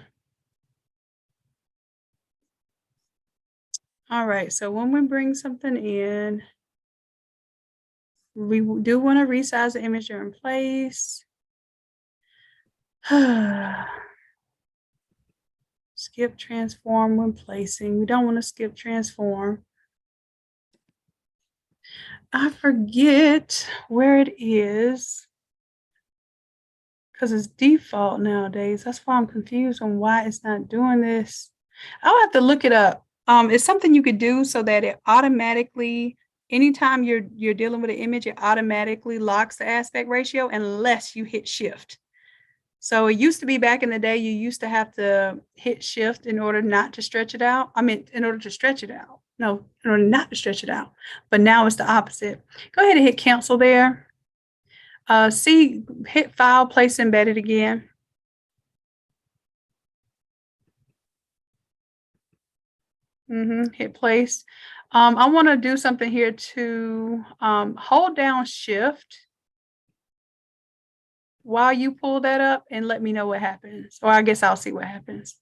All right, so when we bring something in, we do want to resize the image in place. Skip transform when placing. We don't want to skip transform. I forget where it is because it's default nowadays. That's why I'm confused on why it's not doing this. I'll have to look it up. It's something you could do so that it automatically, anytime you're dealing with an image, it automatically locks the aspect ratio unless you hit shift. So it used to be back in the day, you used to have to hit shift in order not to stretch it out. I mean, in order to stretch it out. No, in order not to stretch it out. But now it's the opposite. Go ahead and hit cancel there. Hit file, place embedded again. Hit place. I want to do something here to hold down shift while you pull that up and let me know what happens. Or I guess I'll see what happens.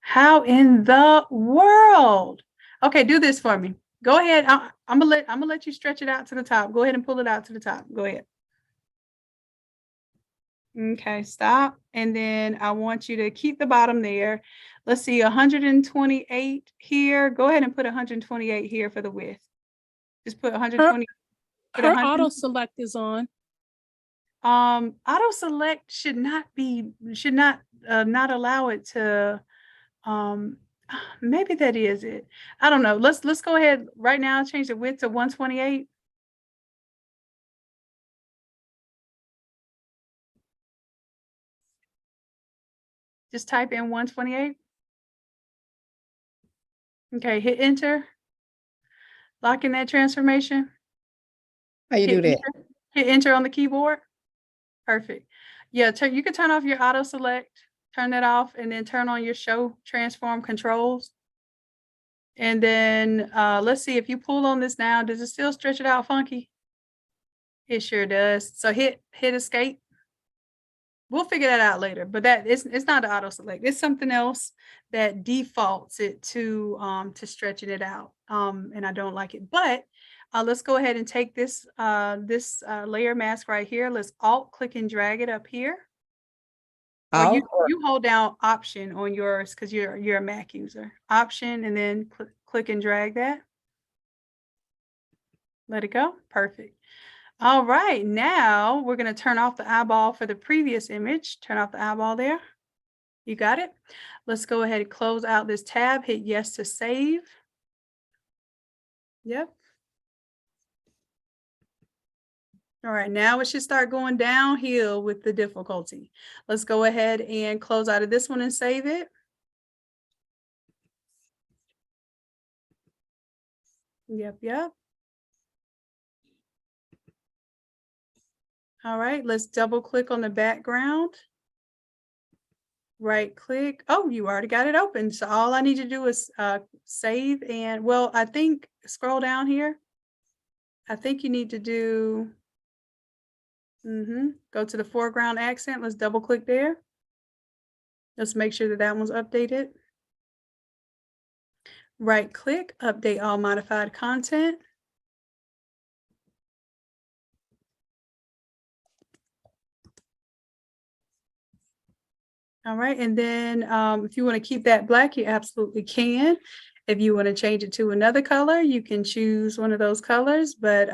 How in the world? Okay, do this for me. Go ahead. I'm gonna let you stretch it out to the top. Go ahead and pull it out to the top. Go ahead. Okay, stop. And then I want you to keep the bottom there. Let's see, 128 here. Go ahead and put 128 here for the width. Just put 120. Her auto select is on. Auto select should not not allow it to, maybe that is it. I don't know. Let's go ahead right now, change the width to 128. Just type in 128. Okay, hit enter. Lock in that transformation. How you do that? Enter. Hit enter on the keyboard. Perfect. Yeah, you can turn off your auto select, turn that off, and then turn on your show transform controls. And then let's see, if you pull on this now, does it still stretch it out funky? It sure does. So hit escape. We'll figure that out later, but it's not the auto select. It's something else that defaults it to stretching it out. And I don't like it. But let's go ahead and take this layer mask right here. Let's alt click and drag it up here. Or you hold down Option on yours because you're a Mac user. Option and then click and drag that. Let it go. Perfect. All right, now we're going to turn off the eyeball for the previous image. Turn off the eyeball there. You got it? Let's go ahead and close out this tab. Hit yes to save. Yep. All right, now it should start going downhill with the difficulty. Let's go ahead and close out of this one and save it. Yep. All right, let's double click on the background. Right click. Oh, you already got it open. So all I need to do is save and, well, I think scroll down here. I think you need to do, go to the foreground accent. Let's double click there. Let's make sure that that one's updated. Right click, update all modified content. All right, and then if you want to keep that black, you absolutely can. If you want to change it to another color, you can choose one of those colors, but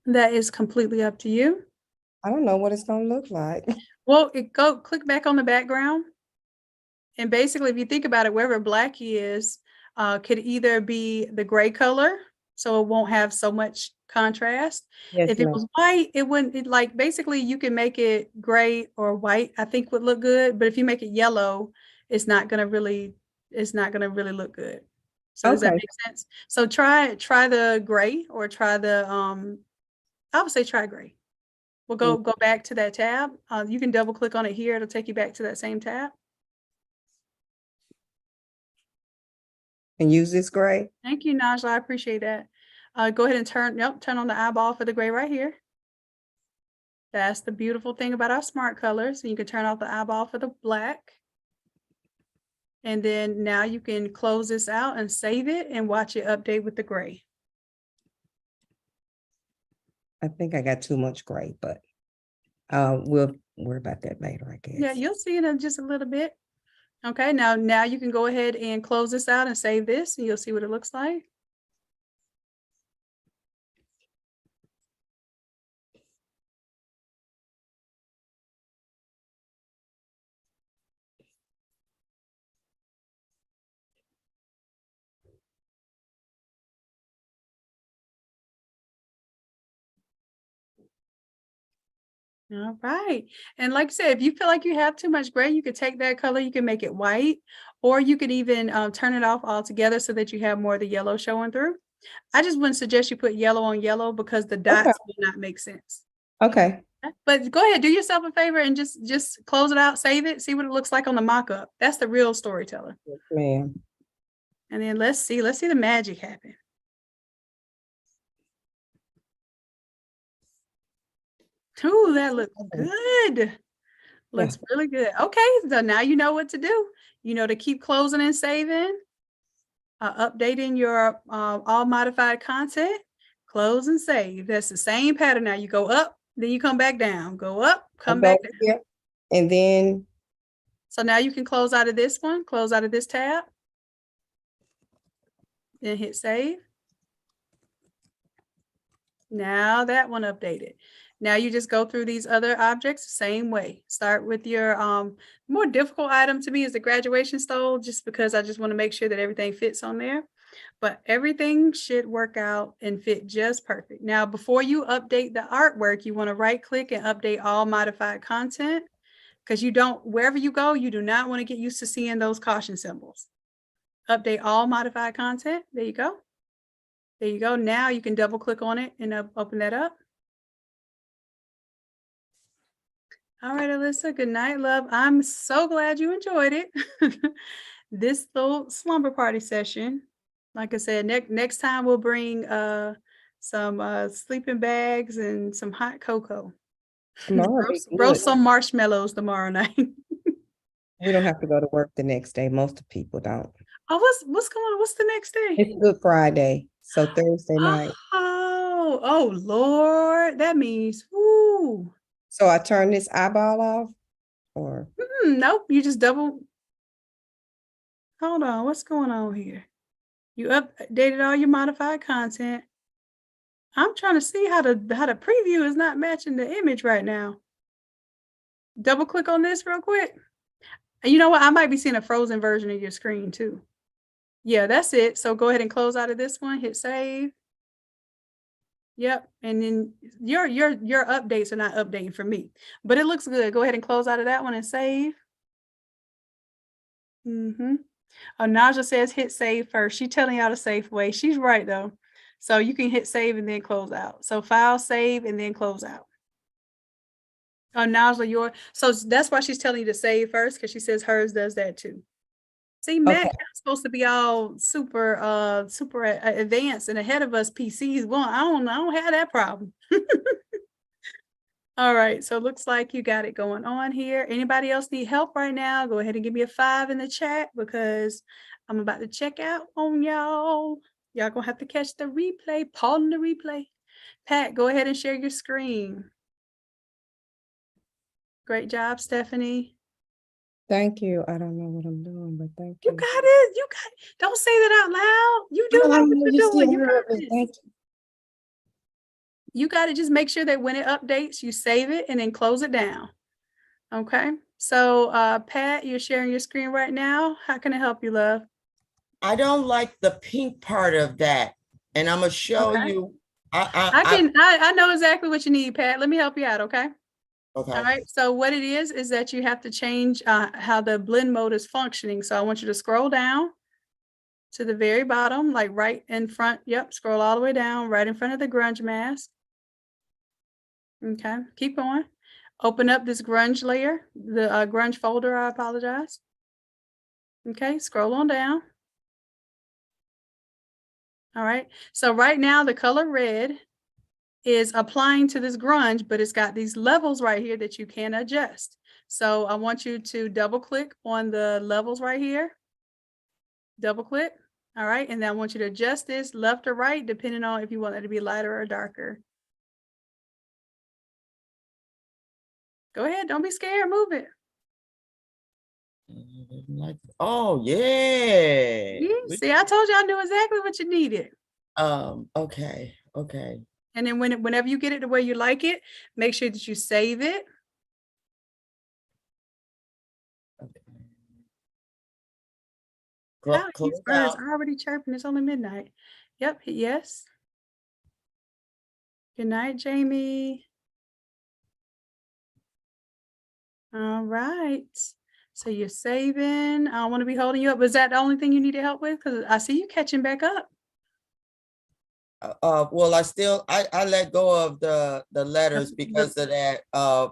that is completely up to you. I don't know what it's gonna look like. Well, click back on the background. And basically, if you think about it, wherever black is, could either be the gray color, so it won't have so much contrast. Yes, If it was white, it wouldn't, like, basically you can make it gray or white, I think would look good. But if you make it yellow, it's not gonna really look good. So does that make sense? So try the gray or try the, I would say try gray. We'll go back to that tab. You can double click on it here. It'll take you back to that same tab. And use this gray. Thank you, Najla. I appreciate that. Go ahead and turn on the eyeball for the gray right here. That's the beautiful thing about our smart colors. And you can turn off the eyeball for the black. And then now you can close this out and save it and watch it update with the gray. I think I got too much gray, but we'll worry about that later, I guess. Yeah, you'll see it in just a little bit. Okay, now you can go ahead and close this out and save this, and you'll see what it looks like. All right. And like I said, if you feel like you have too much gray, you could take that color, you can make it white, or you could even turn it off altogether so that you have more of the yellow showing through. I just wouldn't suggest you put yellow on yellow because the dots will not make sense. Okay. But go ahead, do yourself a favor and just close it out, save it, see what it looks like on the mock-up. That's the real storyteller. Yes, ma'am. And then let's see the magic happen. Ooh, that looks good. Looks really good. Okay, so now you know what to do. You know to keep closing and saving, updating your all modified content, close and save. That's the same pattern. Now you go up, then you come back down. Go up, come back down. Here, and then. So now you can close out of this one, close out of this tab, then hit save. Now that one updated. Now you just go through these other objects the same way. Start with your more difficult item to me is the graduation stole, just because I just want to make sure that everything fits on there. But everything should work out and fit just perfect. Now, before you update the artwork, you want to right click and update all modified content. because you don't, wherever you go, you do not want to get used to seeing those caution symbols. Update all modified content. There you go. There you go. Now you can double click on it and open that up. All right, Alyssa, good night, love. I'm so glad you enjoyed it. This little slumber party session. Like I said, next time we'll bring some sleeping bags and some hot cocoa. Tomorrow be Roast good. some marshmallows tomorrow night. We don't have to go to work the next day. Most people don't. Oh, what's going on? What's the next day? It's Good Friday, so Thursday night. Oh Lord, that means woo. So I turn this eyeball off, or Nope, you just double. Hold on, what's going on here? You updated all your modified content. I'm trying to see how the preview is not matching the image right now. Double click on this real quick. And you know what? I might be seeing a frozen version of your screen too. Yeah, that's it. So go ahead and close out of this one, hit save. Yep, and then your updates are not updating for me, but it looks good. Go ahead and close out of that one and save. Oh, Naja says hit save first. She's telling y'all the safe way. She's right though. So you can hit save and then close out. So file, save, and then close out. Oh, Naja, so that's why she's telling you to save first, because she says hers does that too. See, Mac is supposed to be all super advanced and ahead of us PCs. Well, I don't have that problem. All right, so it looks like you got it going on here. Anybody else need help right now? Go ahead and give me a 5 in the chat, because I'm about to check out on y'all. Y'all gonna have to catch the replay, pause the replay. Pat, go ahead and share your screen. Great job, Stephanie. thank you. I don't know what I'm doing, but thank you. You got it. You got it. Don't say that out loud. You do know what you're doing. You got it. Thank you. You got to just make sure that when it updates, you save it and then close it down. Okay. So, Pat, you're sharing your screen right now. How can I help you, love? I don't like the pink part of that. And I'm going to show you. I know exactly what you need, Pat. Let me help you out. Okay. Okay. All right. So what it is that you have to change how the blend mode is functioning. So I want you to scroll down to the very bottom, like right in front. Yep. Scroll all the way down, right in front of the grunge mask. Okay. Keep going. Open up this grunge layer, the grunge folder. I apologize. Okay. Scroll on down. All right. So right now the color red is applying to this grunge, but it's got these levels right here that you can adjust. So I want you to double click on the levels right here. Double click. All right. And then I want you to adjust this left or right, depending on if you want it to be lighter or darker. Go ahead. Don't be scared. Move it. Oh, yeah. See, I told you I knew exactly what you needed. Okay. And then whenever you get it to where you like it, make sure that you save it. These birds are already chirping. It's only midnight. Yep. Hit yes. Good night, Jamie. All right. So you're saving. I don't want to be holding you up. Was that the only thing you needed help with? Because I see you catching back up. Well, I let go of the letters because of that I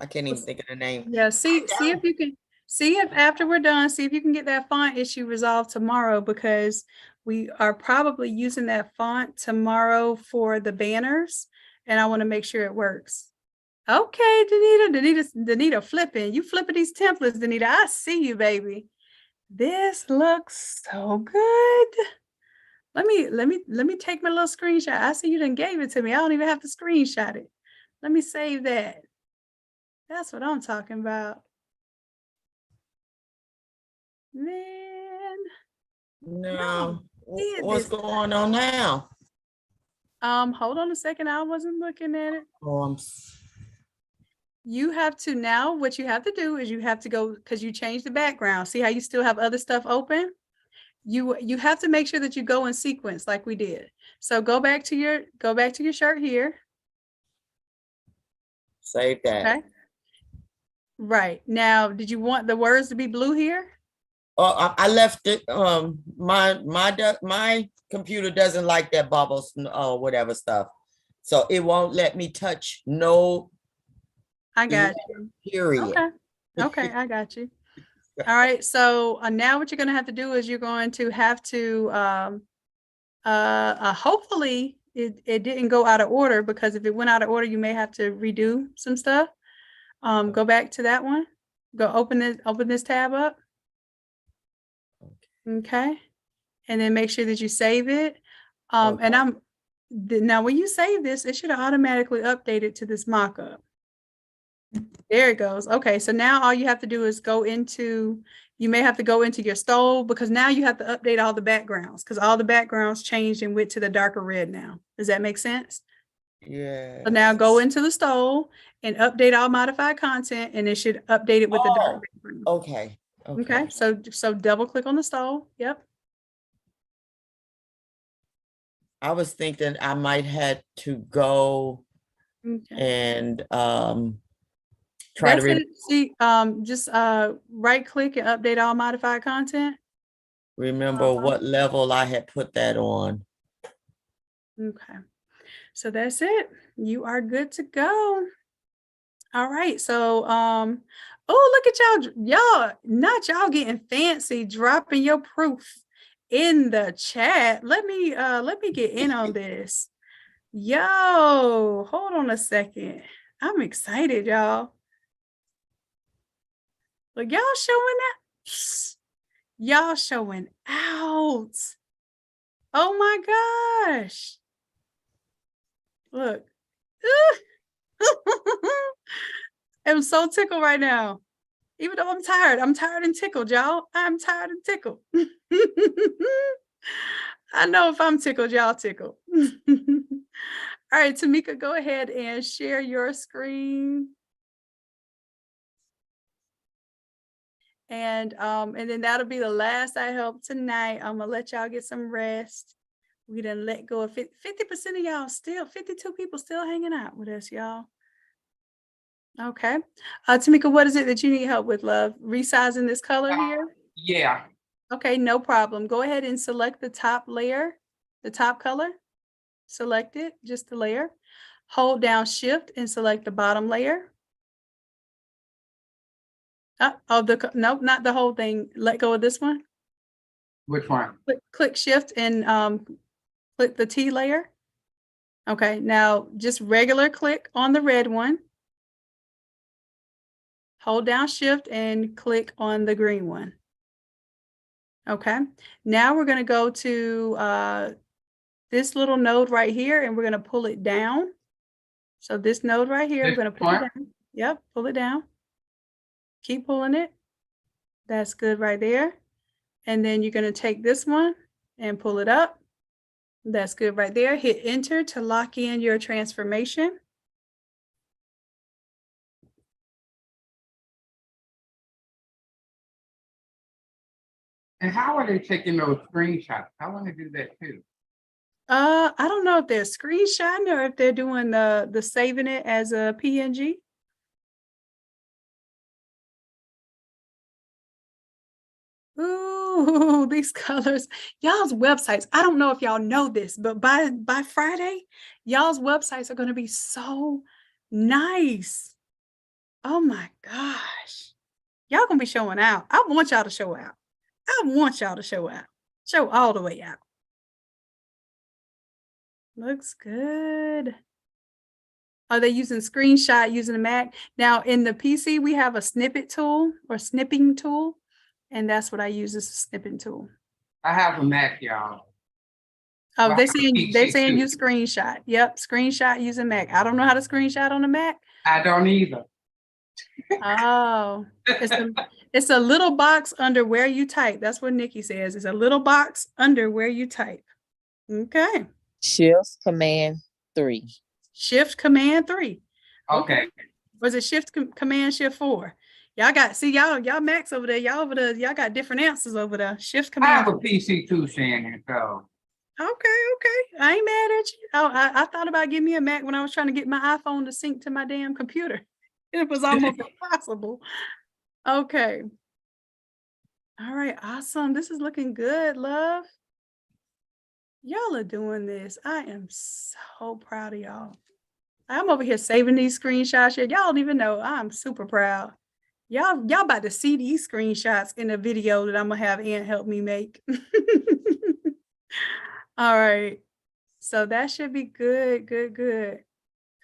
can't even think of the name. Yeah, see if you can after we're done, see if you can get that font issue resolved tomorrow, because we are probably using that font tomorrow for the banners, and I want to make sure it works. Okay, Danita flipping. You flipping these templates, Danita. I see you, baby. This looks so good. Let me take my little screenshot. I see you done gave it to me. I don't even have to screenshot it. Let me save that. That's what I'm talking about. Man. No. What's going on now? Hold on a second. I wasn't looking at it. You have to now, what you have to do is you have to go, because you changed the background. See how you still have other stuff open? You have to make sure that you go in sequence like we did. So go back to your shirt here. Save that. Okay. Right. Now, did you want the words to be blue here? Oh, I left it. My computer doesn't like that bubbles or whatever stuff, so it won't let me touch no. I got you. Period. Okay. Okay, I got you. All right. So now what you're going to have to do is you're going to have to hopefully it didn't go out of order, because if it went out of order, you may have to redo some stuff. Go back to that one. Go open this tab up. Okay. And then make sure that you save it. And now when you save this, it should have automatically updated to this mockup. There it goes. Okay, so now all you have to do is you may have to go into your stove, because now you have to update all the backgrounds, because all the backgrounds changed and went to the darker red now. Does that make sense? Yeah. So now go into the stove and update all modified content, and it should update it with the dark background. Okay. Okay, so double click on the stove. Yep. I was thinking I might have to go and try That's to it. See, just right click and update all modified content. remember what level I had put that on. Okay, so that's it. You are good to go. All right, so oh, look at y'all, not y'all getting fancy, dropping your proof in the chat. Let me get in on this. Yo, hold on a second. I'm excited, y'all. Look, y'all showing that. Y'all showing out. Oh my gosh. Look. I'm so tickled right now. Even though I'm tired and tickled, y'all. I'm tired and tickled. I know if I'm tickled, y'all tickled. All right, Tamika, go ahead and share your screen. And then that'll be the last I help tonight. I'm gonna let y'all get some rest. We done let go of 50% of y'all still, 52 people still hanging out with us, y'all. Okay. Tamika, what is it that you need help with, love? Resizing this color here? Yeah. Okay, no problem. Go ahead and select the top layer, the top color. Select it, just the layer. Hold down Shift and select the bottom layer. Nope, not the whole thing. Let go of this one. Which one? Click Shift and click the T layer. Okay, now just regular click on the red one. Hold down Shift and click on the green one. Okay, now we're going to go to this little node right here, and we're going to pull it down. So this node right here, we're going to pull it down. Yep, pull it down. Keep pulling it. That's good right there. And then you're going to take this one and pull it up. That's good right there. Hit enter to lock in your transformation. And how are they taking those screenshots? I want to do that too. I don't know if they're screenshotting or if they're doing the saving it as a PNG. Ooh, these colors. Y'all's websites. I don't know if y'all know this, but by Friday, y'all's websites are going to be so nice. Oh my gosh. Y'all going to be showing out. I want y'all to show out. I want y'all to show out. Show all the way out. Looks good. Are they using screenshot using a Mac? Now in the PC, we have a snippet tool or snipping tool. And that's what I use as a snipping tool. I have a Mac, y'all. Oh, they're saying use screenshot. Yep, screenshot using Mac. I don't know how to screenshot on the Mac. I don't either. Oh, it's a little box under where you type. That's what Nikki says. It's a little box under where you type. Okay. Shift Command 3. Shift Command 3. Okay. Was it Shift Command Shift 4? Y'all got, see, y'all Macs over there. Y'all over there. Y'all got different answers over there. Shift Command. I have a PC too, Shannon. So. Okay. I ain't mad at you. Oh, I thought about getting me a Mac when I was trying to get my iPhone to sync to my damn computer. It was almost impossible. Okay. All right, awesome. This is looking good, love. Y'all are doing this. I am so proud of y'all. I'm over here saving these screenshots. Y'all don't even know. I'm super proud. Y'all about to see these screenshots in a video that I'm gonna have Aunt help me make. All right. So that should be good, good, good.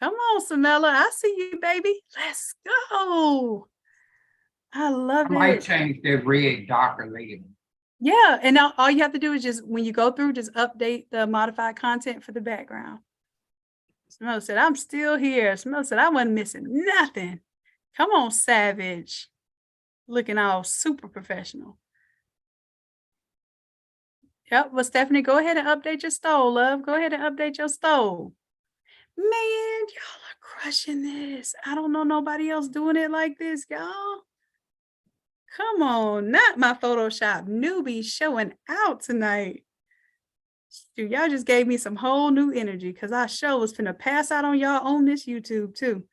Come on, Samela. I see you, baby. Let's go. I love I might it. change that red darker later. Yeah, and now all you have to do is just, when you go through, just update the modified content for the background. Samela said, I'm still here. Samela said, I wasn't missing nothing. Come on, Savage. Looking all super professional. Yep, well, Stephanie, go ahead and update your stove, love. Go ahead and update your stove. Man, y'all are crushing this. I don't know nobody else doing it like this, y'all. Come on, not my Photoshop newbie showing out tonight. Dude, y'all just gave me some whole new energy because I sure was finna pass out on y'all on this YouTube too.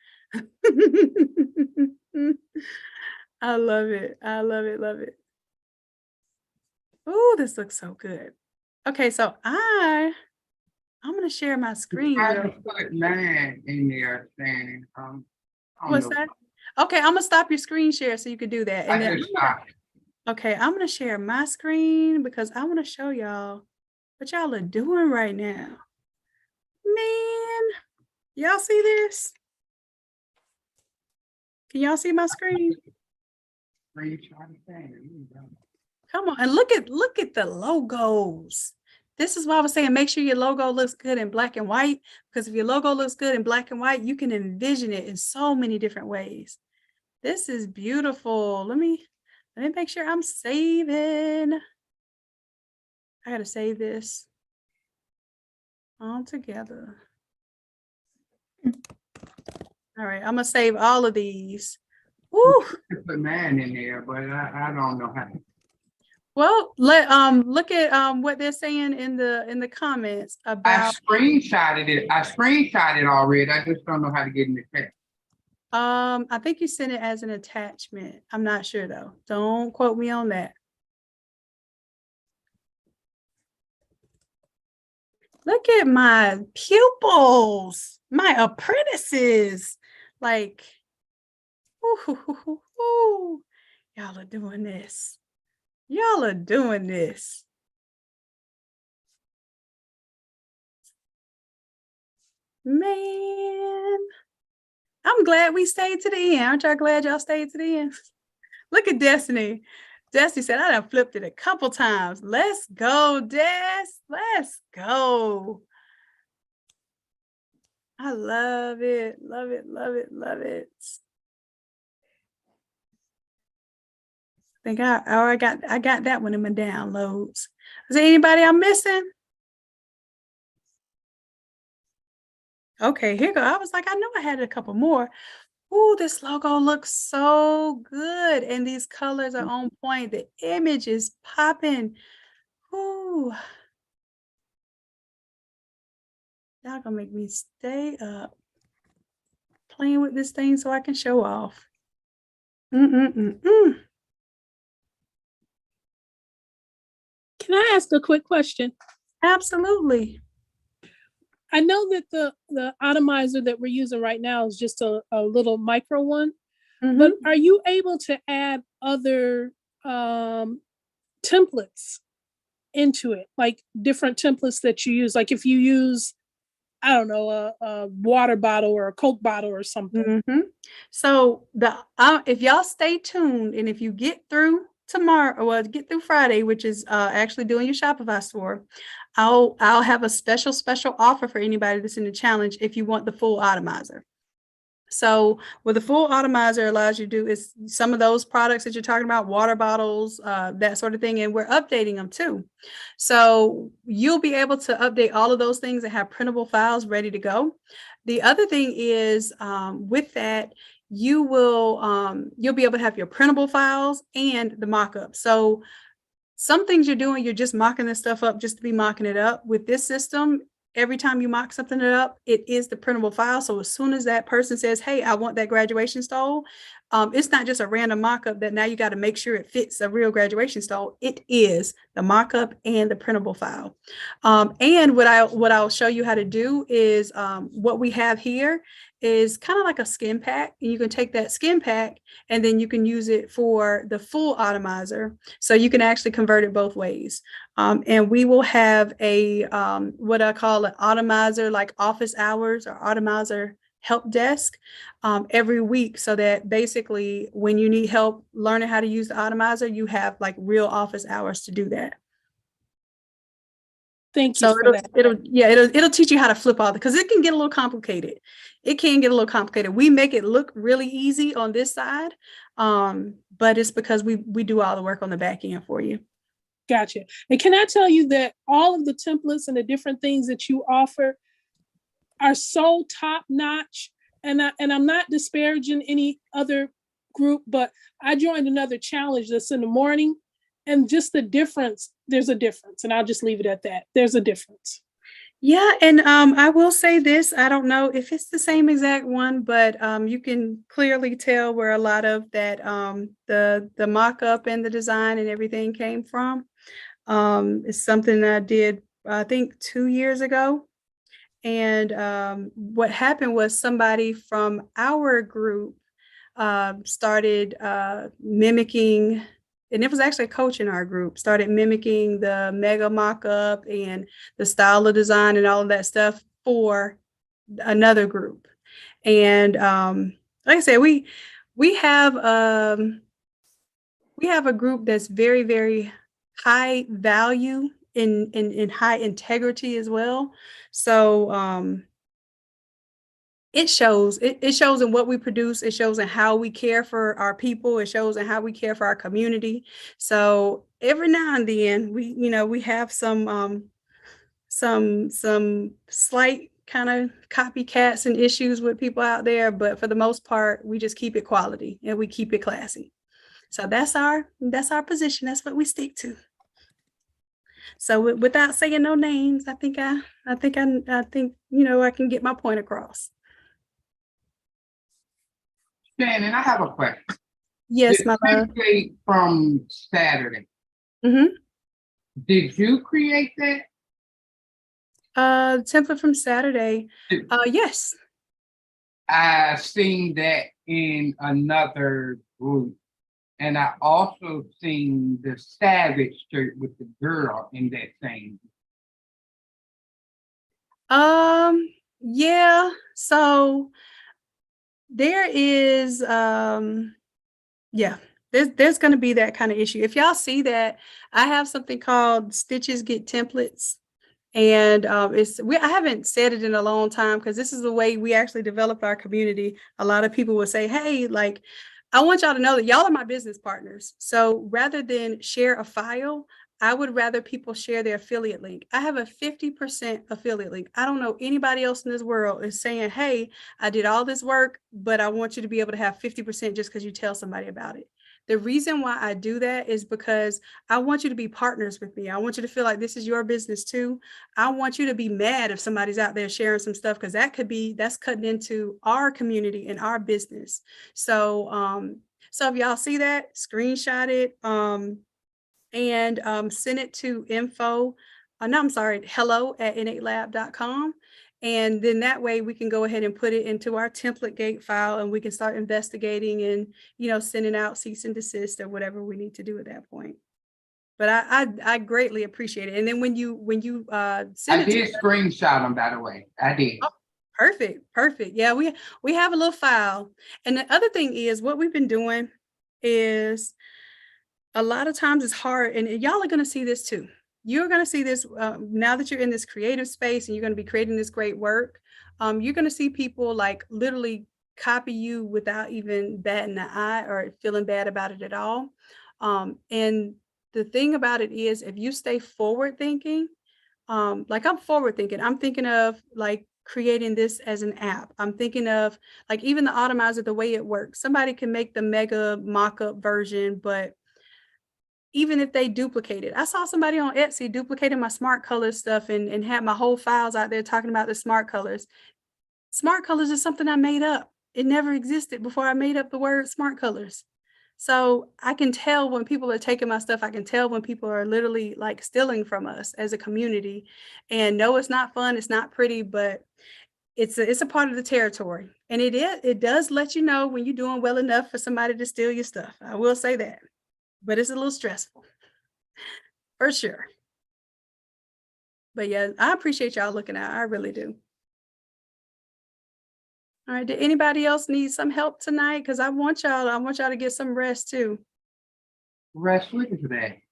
I love it. I love it. Love it. Oh, this looks so good. Okay, so I'm gonna share my screen. I real just put mine in there saying, I don't What's know. that? Okay, I'm gonna stop your screen share so you can do that. And I then just stopped. okay, I'm gonna share my screen because I want to show y'all what y'all are doing right now. Man, y'all see this? Can y'all see my screen? Come on, and look at the logos. This is why I was saying make sure your logo looks good in black and white, because if your logo looks good in black and white, you can envision it in so many different ways. This is beautiful. Let me make sure I'm saving. I gotta save this all together. All right, I'm gonna save all of these. Woo! Put mine in there, but I don't know how. Well, look at what they're saying in the comments about. I screenshotted it already. I just don't know how to get in the text. I think you sent it as an attachment. I'm not sure though. Don't quote me on that. Look at my pupils, my apprentices. Like, ooh, y'all are doing this. Y'all are doing this. Man, I'm glad we stayed to the end. Aren't y'all glad y'all stayed to the end? Look at Destiny. Destiny said, I done flipped it a couple times. Let's go, Des. Let's go. I love it. Love it. Love it. Love it. I think I got that one in my downloads. Is there anybody I'm missing? Okay, here go. I was like, I know I had a couple more. Ooh, this logo looks so good. And these colors are on point. The image is popping. Ooh. Y'all gonna make me stay up playing with this thing so I can show off. Can I ask a quick question? Absolutely. I know that the Automizer that we're using right now is just a little micro one, but are you able to add other templates into it, like different templates that you use? Like if you use, I don't know, a water bottle or a Coke bottle or something. So if y'all stay tuned, and if you get through tomorrow, or get through Friday, which is actually doing your Shopify store, I'll have a special offer for anybody that's in the challenge if you want the full Automizer. So what the full Automizer allows you to do is some of those products that you're talking about, water bottles, that sort of thing, and we're updating them too. So you'll be able to update all of those things and have printable files ready to go. The other thing is with that, you'll be able to have your printable files and the mock-up. So some things you're doing, you're just mocking this stuff up just to be mocking it up. With this system, every time you mock something up, it is the printable file. So as soon as that person says, hey, I want that graduation stole, it's not just a random mock-up that now you got to make sure it fits a real graduation stole. It is the mock-up and the printable file. And what I'll show you how to do is what we have here is kind of like a skin pack. And you can take that skin pack and then you can use it for the full Automizer. So you can actually convert it both ways. And we will have a what I call an Automizer, like office hours or Automizer help desk every week, so that basically when you need help learning how to use the Automizer, you have like real office hours to do that. Thank you for that. It'll teach you how to flip all because it can get a little complicated. It can get a little complicated. We make it look really easy on this side, but it's because we do all the work on the back end for you. Gotcha. And can I tell you that all of the templates and the different things that you offer are so top notch, and I'm not disparaging any other group, but I joined another challenge that's in the morning, and just the difference, there's a difference, and I'll just leave it at that. There's a difference. Yeah, and I will say this, I don't know if it's the same exact one, but you can clearly tell where a lot of that the mock-up and the design and everything came from. It's something that I did, I think 2 years ago. And what happened was somebody from our group started mimicking, and it was actually a coach in our group, started mimicking the mega mock-up and the style of design and all of that stuff for another group. And like I said, we have a group that's very, very high value in high integrity as well. So it shows in what we produce. It shows in how we care for our people. It shows in how we care for our community. So every now and then we have some slight kind of copycats and issues with people out there, but for the most part, we just keep it quality and we keep it classy. So that's our position. That's what we stick to. So without saying no names, I think I can get my point across. Shannon, I have a question. Yes, my love. Template from Saturday. Mm-hmm. Did you create that? Template from Saturday. Yes. I seen that in another group. And I also seen the Savage shirt with the girl in that same. Yeah. So there is there's going to be that kind of issue. If y'all see that, I have something called Stitches Get Templates. And I haven't said it in a long time because this is the way we actually develop our community. A lot of people will say, hey, like, I want y'all to know that y'all are my business partners. So rather than share a file, I would rather people share their affiliate link. I have a 50% affiliate link. I don't know anybody else in this world is saying, hey, I did all this work, but I want you to be able to have 50% just because you tell somebody about it. The reason why I do that is because I want you to be partners with me. I want you to feel like this is your business too. I want you to be mad if somebody's out there sharing some stuff, because that's cutting into our community and our business. So if y'all see that, screenshot it and send it to hello@innatelab.com. And then that way we can go ahead and put it into our template gate file and we can start investigating and, sending out cease and desist or whatever we need to do at that point. But I greatly appreciate it. And then when you send I did screenshot them, by the way. I did. Oh, perfect. Yeah, we have a little file. And the other thing is what we've been doing is a lot of times it's hard, and y'all are going to see this too. You're going to see this now that you're in this creative space and you're going to be creating this great work. You're going to see people like literally copy you without even batting an eye or feeling bad about it at all. And the thing about it is, if you stay forward thinking, like I'm forward thinking, I'm thinking of like creating this as an app. I'm thinking of like even the Automizer, the way it works. Somebody can make the mega mock-up version, but even if they duplicate it. I saw somebody on Etsy duplicating my smart color stuff and had my whole files out there talking about the smart colors. Smart colors is something I made up. It never existed before I made up the word smart colors. So I can tell when people are taking my stuff. I can tell when people are literally like stealing from us as a community. And no, it's not fun. It's not pretty, but it's a part of the territory. And it does let you know when you're doing well enough for somebody to steal your stuff. I will say that, but it's a little stressful for sure. But yeah, I appreciate y'all looking out. I really do. All right. Did anybody else need some help tonight? Because I want y'all to get some rest too. Rest with today.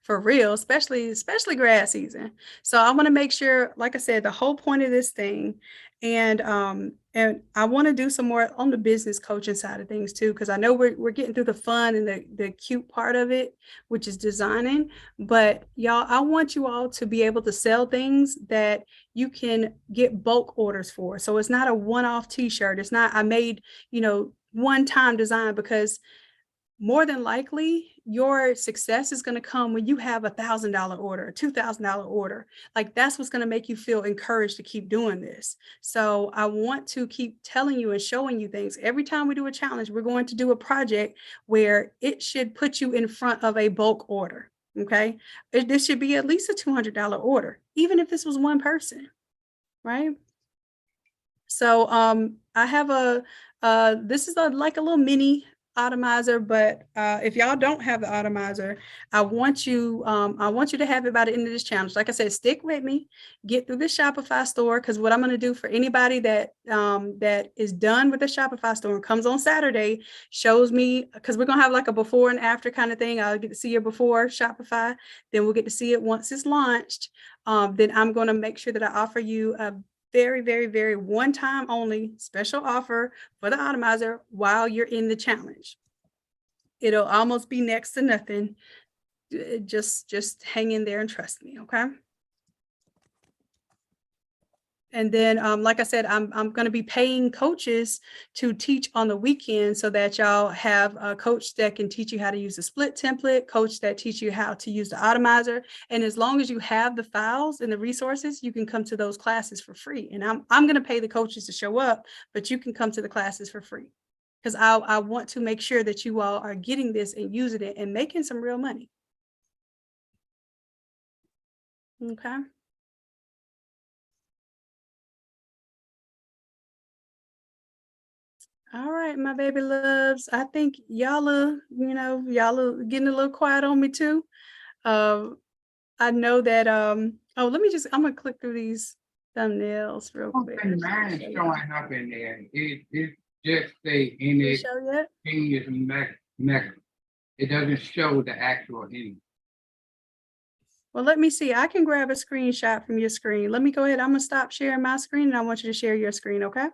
For real, especially grass season. So I want to make sure, like I said, the whole point of this thing, and I want to do some more on the business coaching side of things too, because I know we're getting through the fun and the cute part of it, which is designing. But y'all, I want you all to be able to sell things that you can get bulk orders for. So it's not a one-off t-shirt. It's not I made, one-time design, because more than likely your success is going to come when you have $1,000 order, $2,000 order. Like that's what's going to make you feel encouraged to keep doing this. So I want to keep telling you and showing you things. Every time we do a challenge, we're going to do a project where it should put you in front of a bulk order. Okay. This should be at least a $200 order, even if this was one person. Right. So I have this is like a little mini Automizer, but if y'all don't have the Automizer, I want you to have it by the end of this challenge. Like I said, stick with me, get through the Shopify store, because what I'm going to do for anybody that is done with the Shopify store and comes on Saturday, shows me, because we're going to have like a before and after kind of thing. I'll get to see your before Shopify, then we'll get to see it once it's launched. Then I'm going to make sure that I offer you a very, very, very one-time only special offer for the Automizer while you're in the challenge. It'll almost be next to nothing. Just hang in there and trust me, okay? And then, like I said, I'm going to be paying coaches to teach on the weekend, so that y'all have a coach that can teach you how to use the split template, coach that teach you how to use the Automizer. And as long as you have the files and the resources, you can come to those classes for free. And I'm going to pay the coaches to show up, but you can come to the classes for free, because I want to make sure that you all are getting this and using it and making some real money. Okay. All right, my baby loves. I think y'all are getting a little quiet on me too. I know that I'm gonna click through these thumbnails real quick. Mine is showing up in there. It just say in it. Show yet? Thing is mega. It doesn't show the actual image. Well, let me see. I can grab a screenshot from your screen. Let me go ahead. I'm gonna stop sharing my screen, and I want you to share your screen, okay?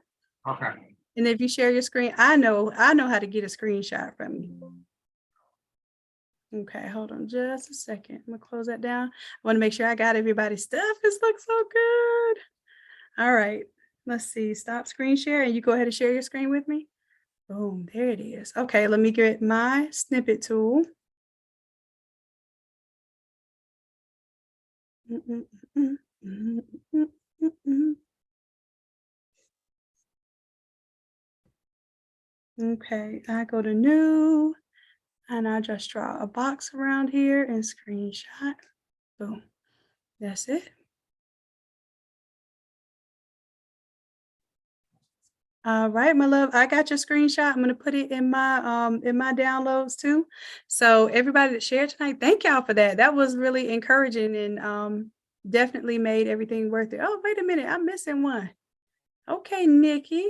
Okay. And if you share your screen, I know how to get a screenshot from you. Okay, hold on just a second. I'm gonna close that down. I want to make sure I got everybody's stuff. This looks so good. All right, let's see. Stop screen share, and you go ahead and share your screen with me. Boom, there it is. Okay, let me get my snippet tool. Okay, I go to new, and I just draw a box around here and screenshot. Boom, that's it. All right, my love, I got your screenshot. I'm going to put it in my downloads too. So everybody that shared tonight, thank y'all for that. That was really encouraging, and definitely made everything worth it. Oh, wait a minute, I'm missing one. Okay, Nikki.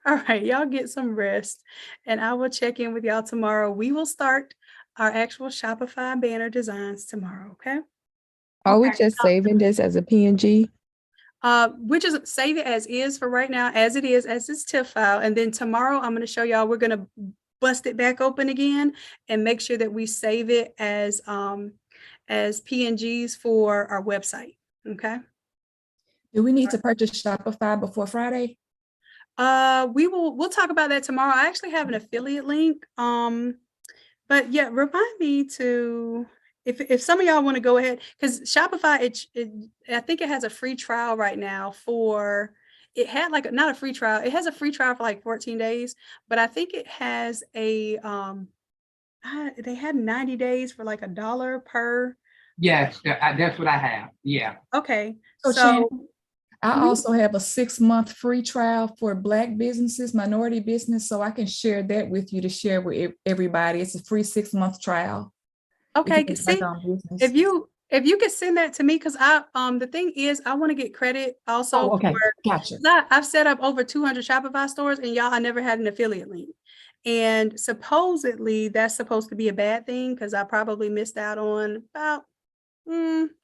All right, y'all get some rest, and I will check in with y'all tomorrow. We will start our actual Shopify banner designs tomorrow, okay? Are we just saving this as a PNG? We're just save it as is for right now, as it is, as this TIFF file. And then tomorrow I'm going to show y'all, we're going to bust it back open again and make sure that we save it as PNGs for our website. Okay. Do we need to purchase Shopify before Friday? We'll talk about that tomorrow. I actually have an affiliate link. But yeah, remind me to if some of y'all want to go ahead, because Shopify, I think it has a free trial right now for it had like not a free trial, it has a free trial for like 14 days, but I think it has a they had 90 days for like $1 per. Yes, that's what I have. Yeah. Okay. So So Shannon, I also have a 6-month free trial for Black businesses, minority business, so I can share that with you to share with everybody. It's a free 6-month trial. okay, see, if you could send that to me, because the thing is I want to get credit also Oh, okay. for Gotcha. I've set up over 200 Shopify stores, and y'all, I never had an affiliate link. And supposedly that's supposed to be a bad thing because I probably missed out on about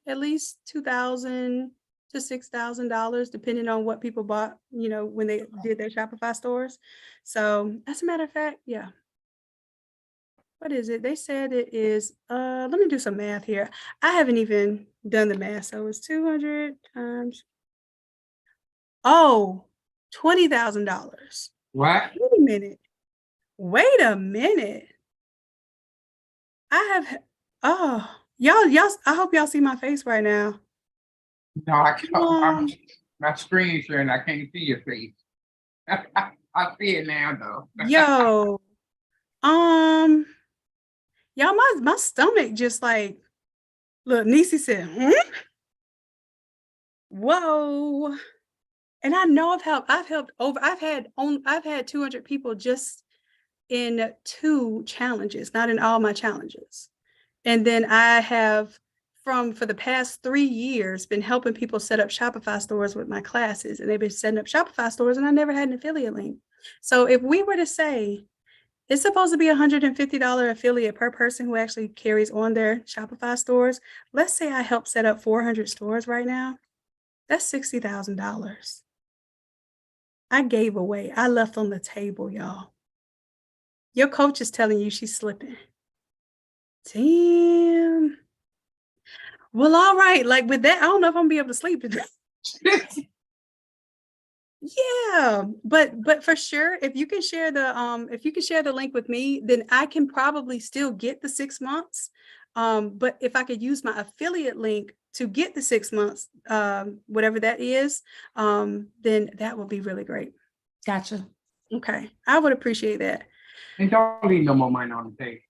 at least $2,000 to $6,000, depending on what people bought, when they did their Shopify stores. So as a matter of fact, yeah. What is it? They said it is, let me do some math here. I haven't even done the math. So it's 200 times, $20,000. What? Wait a minute. Wait a minute. Y'all, I hope y'all see my face right now. No, I can't. My screen sharing. I can't see your face. I see it now, though. Yo, y'all, my stomach just like, look, Nisi said, whoa. And I know I've had 200 people just in 2 challenges, not in all my challenges. And then I have for the past 3 years been helping people set up Shopify stores with my classes, and they've been setting up Shopify stores, and I never had an affiliate link. So if we were to say it's supposed to be $150 affiliate per person who actually carries on their Shopify stores, let's say I help set up 400 stores right now, that's $60,000. I gave away. I left on the table, y'all. Your coach is telling you she's slipping. Damn. Well, all right. Like with that, I don't know if I'm gonna be able to sleep today. Yeah, but for sure, if you can share the link with me, then I can probably still get the 6 months. But if I could use my affiliate link to get the 6 months, whatever that is, then that would be really great. Gotcha. Okay, I would appreciate that. And don't leave no more money on the table.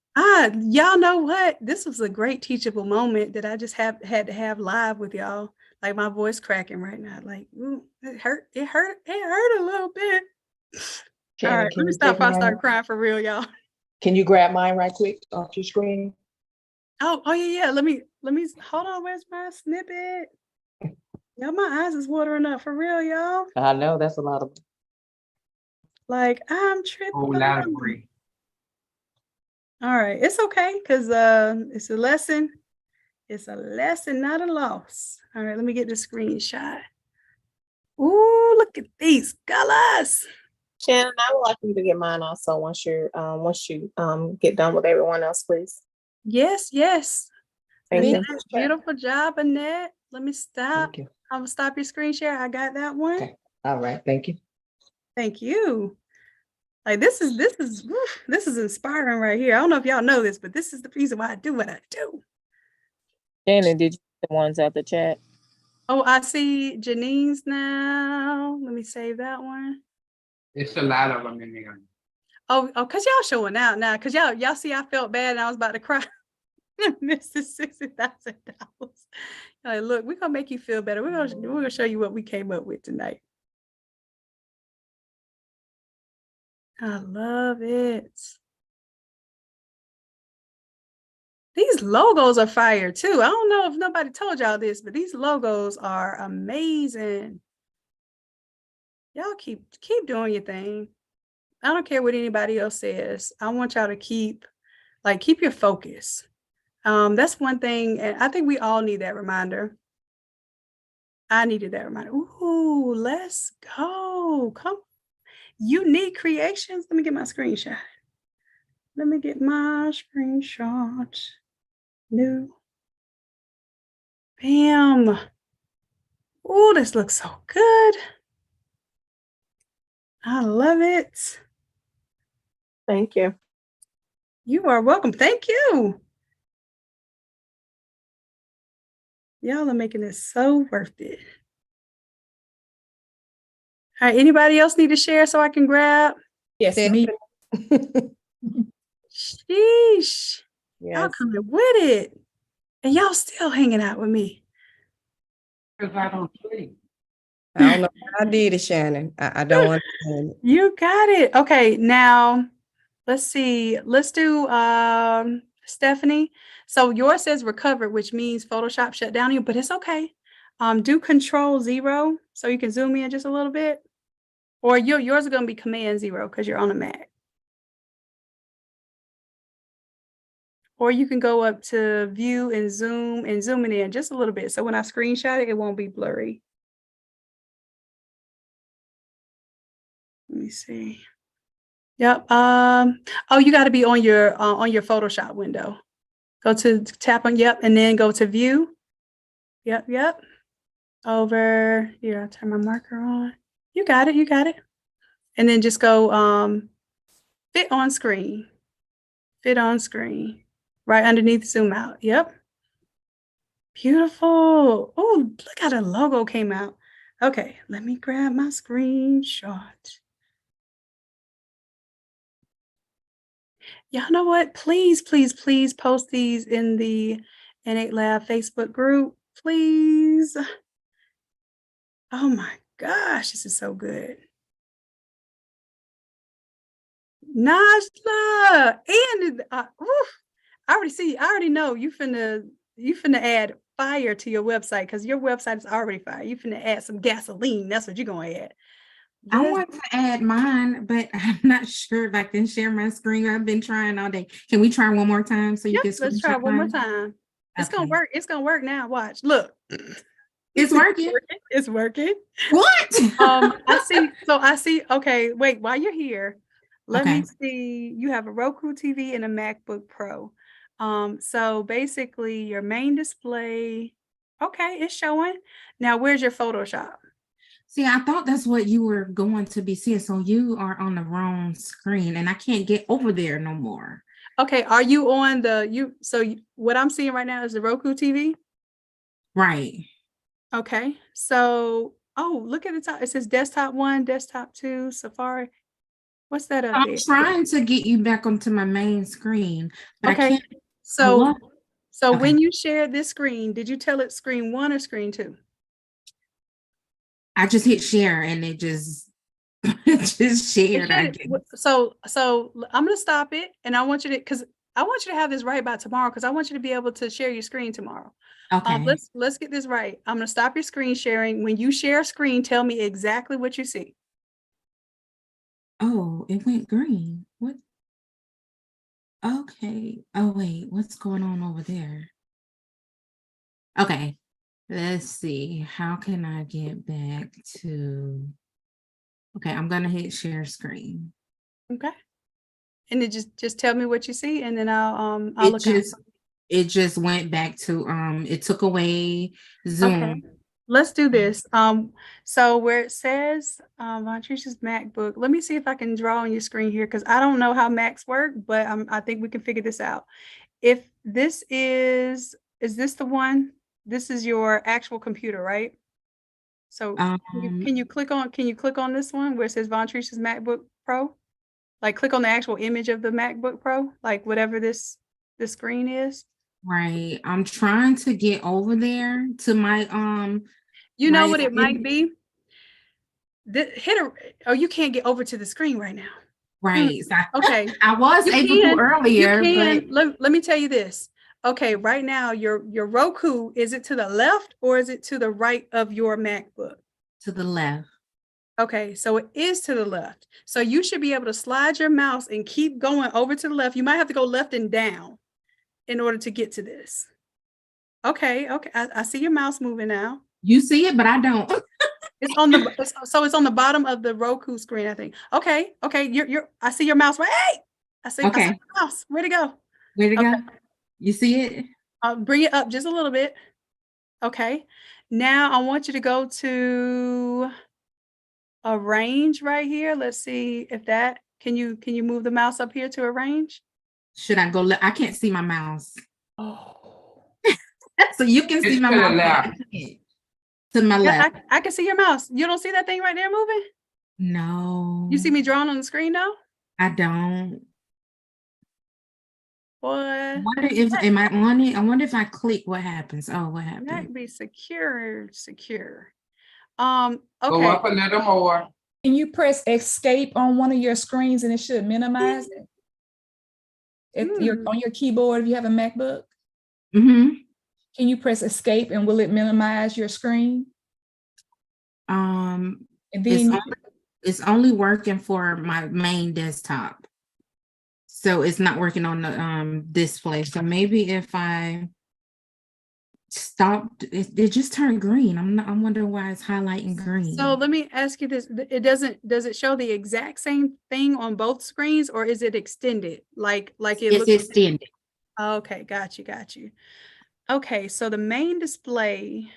Y'all know what? This was a great teachable moment that I just had to have live with y'all. Like my voice cracking right now. Like, ooh, it hurt a little bit. All right, let me stop before I start crying for real, y'all. Can you grab mine right quick off your screen? Oh yeah. Let me hold on. Where's my snippet? Y'all, my eyes is watering up for real, y'all. I know that's a lot of. Like I'm tripping. Whole lot of grief. All right, it's okay because it's a lesson. It's a lesson, not a loss. All right, let me get the screenshot. Ooh, look at these colors. Shannon, I would like you to get mine also once you get done with everyone else, please. Yes. Thank you. Beautiful job, Annette. Let me stop. Thank you. I'm gonna stop your screen share. I got that one. Okay. All right. Thank you. Thank you. Like this is inspiring right here. I don't know if y'all know this, but this is the reason why I do what I do. Shannon, did you get the ones out the chat? Oh, I see Janine's now. Let me save that one. It's a lot of them in there. Oh, because y'all showing out now. Because y'all see, I felt bad and I was about to cry. This is $60,000. Like, look, we're gonna make you feel better. We're gonna show you what we came up with tonight. I love it. These logos are fire too. I don't know if nobody told y'all this, but these logos are amazing. Y'all keep doing your thing. I don't care what anybody else says. I want y'all to keep your focus. That's one thing, and I think we all need that reminder. I needed that reminder. Ooh, let's go. Come. Unique creations. Let me get my screenshot. New. Bam. Oh, this looks so good. I love it. Thank you. You are welcome. Thank you. Y'all are making this so worth it. All right, anybody else need to share so I can grab? Yes. Me. Sheesh. Y'all Yes. coming with it. And y'all still hanging out with me. Because I don't sleep. I don't know how I did it, Shannon. I don't understand it. You got it. Okay, now let's see. Let's do Stephanie. So yours says recovered, which means Photoshop shut down you, but it's okay. Do Control-0 so you can zoom in just a little bit. Or yours are going to be Command-0 because you're on a Mac. Or you can go up to view and zoom it in just a little bit. So when I screenshot it, it won't be blurry. Let me see. Yep. Oh, you got to be on your Photoshop window. Go to tap on, yep, and then go to view. Yep. Over here, I'll turn my marker on. You got it. And then just go fit on screen. Fit on screen. Right underneath zoom out. Yep. Beautiful. Oh, look how the logo came out. Okay, let me grab my screenshot. Y'all know what? Please post these in the Innate Lab Facebook group. Please. Oh my gosh, this is so good. Najla. And I already know you finna add fire to your website because your website is already fire. You finna add some gasoline. That's what you're gonna add. I want to add mine, but I'm not sure if I can share my screen. I've been trying all day. Can we try one more time so you can Let's try screenshot one more mine? time. It's gonna Okay. work. It's gonna work now. Watch. Look. It's working. It's working. What? I see. Okay, wait, while you're here, let Okay. me see. You have a Roku TV and a MacBook Pro. So basically your main display, okay, it's showing. Now where's your Photoshop? See, I thought that's what you were going to be seeing. So you are on the wrong screen and I can't get over there no more. Okay, are you on what I'm seeing right now is the Roku TV? Right. Okay, so, oh, look at the top. It says desktop 1, desktop 2, Safari. What's that up I'm there? trying to get you back onto my main screen, but Okay, I can't. so Okay. when you shared this screen, did you tell it screen 1 or screen 2? I just hit share and it just shared. I guess. So I'm gonna stop it, and I want you to have this right by tomorrow because I want you to be able to share your screen tomorrow. Okay. Let's get this right. I'm gonna stop your screen sharing. When you share a screen, tell me exactly what you see. Oh, it went green. What? Okay. Oh, wait, what's going on over there? Okay. Let's see. How can I get back to? Okay, I'm gonna hit share screen. Okay. And it just tell me what you see, and then I'll look It just went back to it took away Zoom. Okay. Let's do this. So where it says Vontricia's MacBook, let me see if I can draw on your screen here because I don't know how Macs work, but I think we can figure this out. If this is this the one? This is your actual computer, right? So can you click on this one where it says Vontricia's MacBook Pro? Like click on the actual image of the MacBook Pro, like whatever this screen is. Right. I'm trying to get over there to my You know what it might be? You can't get over to the screen right now. Right. So Okay. I was able to earlier, but let me tell you this. Okay, right now your Roku, is it to the left or is it to the right of your MacBook? To the left. Okay, so it is to the left. So you should be able to slide your mouse and keep going over to the left. You might have to go left and down in order to get to this. Okay. I see your mouse moving now. You see it, but I don't. It's on the bottom of the Roku screen, I think. Okay. I see your mouse. Hey, I see your mouse. Where'd it go? Where'd it go? You see it? Bring it up just a little bit. Okay. Now I want you to go to arrange right here. Let's see if that, can you move the mouse up here to arrange? Should I go? I can't see my mouse. Oh. So you can see It's my to the mouse. left. To my Yeah, left. I can see your mouse. You don't see that thing right there moving? No. You see me drawing on the screen now? I don't. Boy. I wonder if, am I on it? I wonder if I click, what happens? Oh, what happened? That be secure. Go Okay. up a little more. Can you press escape on one of your screens and it should minimize it? If you're on your keyboard, if you have a MacBook, Mm-hmm. can you press escape and will it minimize your screen? And then it's only working for my main desktop. So it's not working on the display. So maybe if I stopped, it just turned green. I'm wondering why it's highlighting green. So let me ask you this. Does it show the exact same thing on both screens, or is it extended? Like it It's looks extended. Okay, got you. Okay, so the main display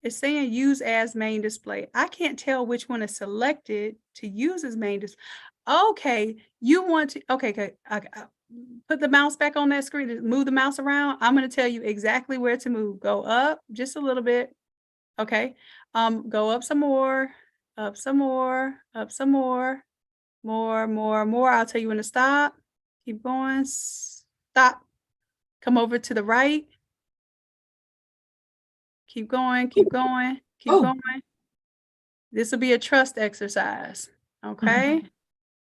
is saying use as main display. I can't tell which one is selected to use as main display. Okay, you want to, okay, put the mouse back on that screen, move the mouse around. I'm going to tell you exactly where to move. Go up just a little bit. Okay. Go up some more, up some more, up some more, more. I'll tell you when to stop. Keep going. Stop. Come over to the right. Keep going. This will be a trust exercise. Okay.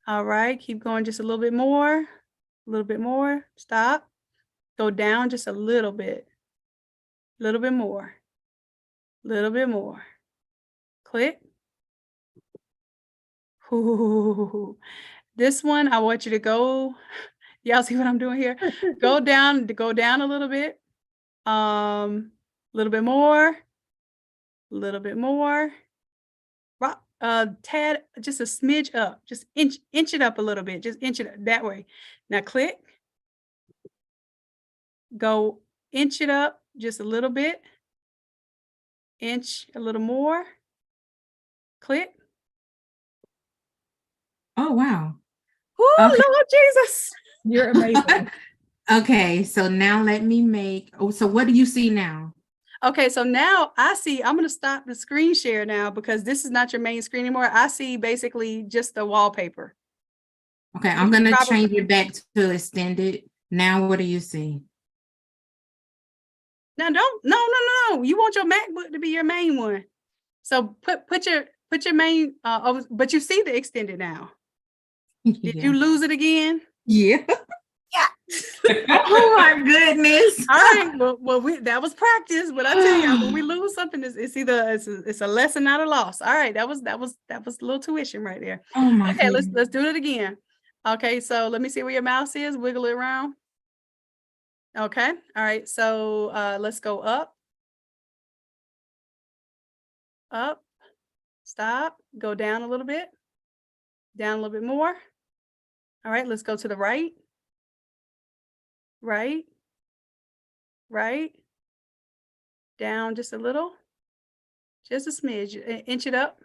All right. Keep going just a little bit more. Stop. Go down just a little bit. Little bit more. Click. Ooh. This one, I want you to go. Y'all see what I'm doing here? Go down a little bit. Little bit more. Tad, just a smidge up. Just inch it up a little bit. Just inch it up that way. Now click. Go inch it up just a little bit. Inch a little more. Click. Oh, wow. Oh, Okay. Lord Jesus. You're amazing. Okay, so now let me make, so what do you see now? Okay, so now I see, I'm going to stop the screen share now because this is not your main screen anymore. I see basically just the wallpaper. Okay, I'm going to change it back to extended. Now what do you see? Now no. You want your MacBook to be your main one. So put your main, but you see the extended now. Did you lose it again? Yeah. Oh my goodness. All right. Well, that was practice, but I tell you, when we lose something, it's either it's a lesson, not a loss. All right, that was a little tuition right there. Oh my Okay, goodness. let's do it again. Okay, so let me see where your mouse is. Wiggle it around. Okay. All right. So let's go up. Up. Stop. Go down a little bit. Down a little bit more. All right. Let's go to the right. Right. Down just a little. Just a smidge. Inch it up.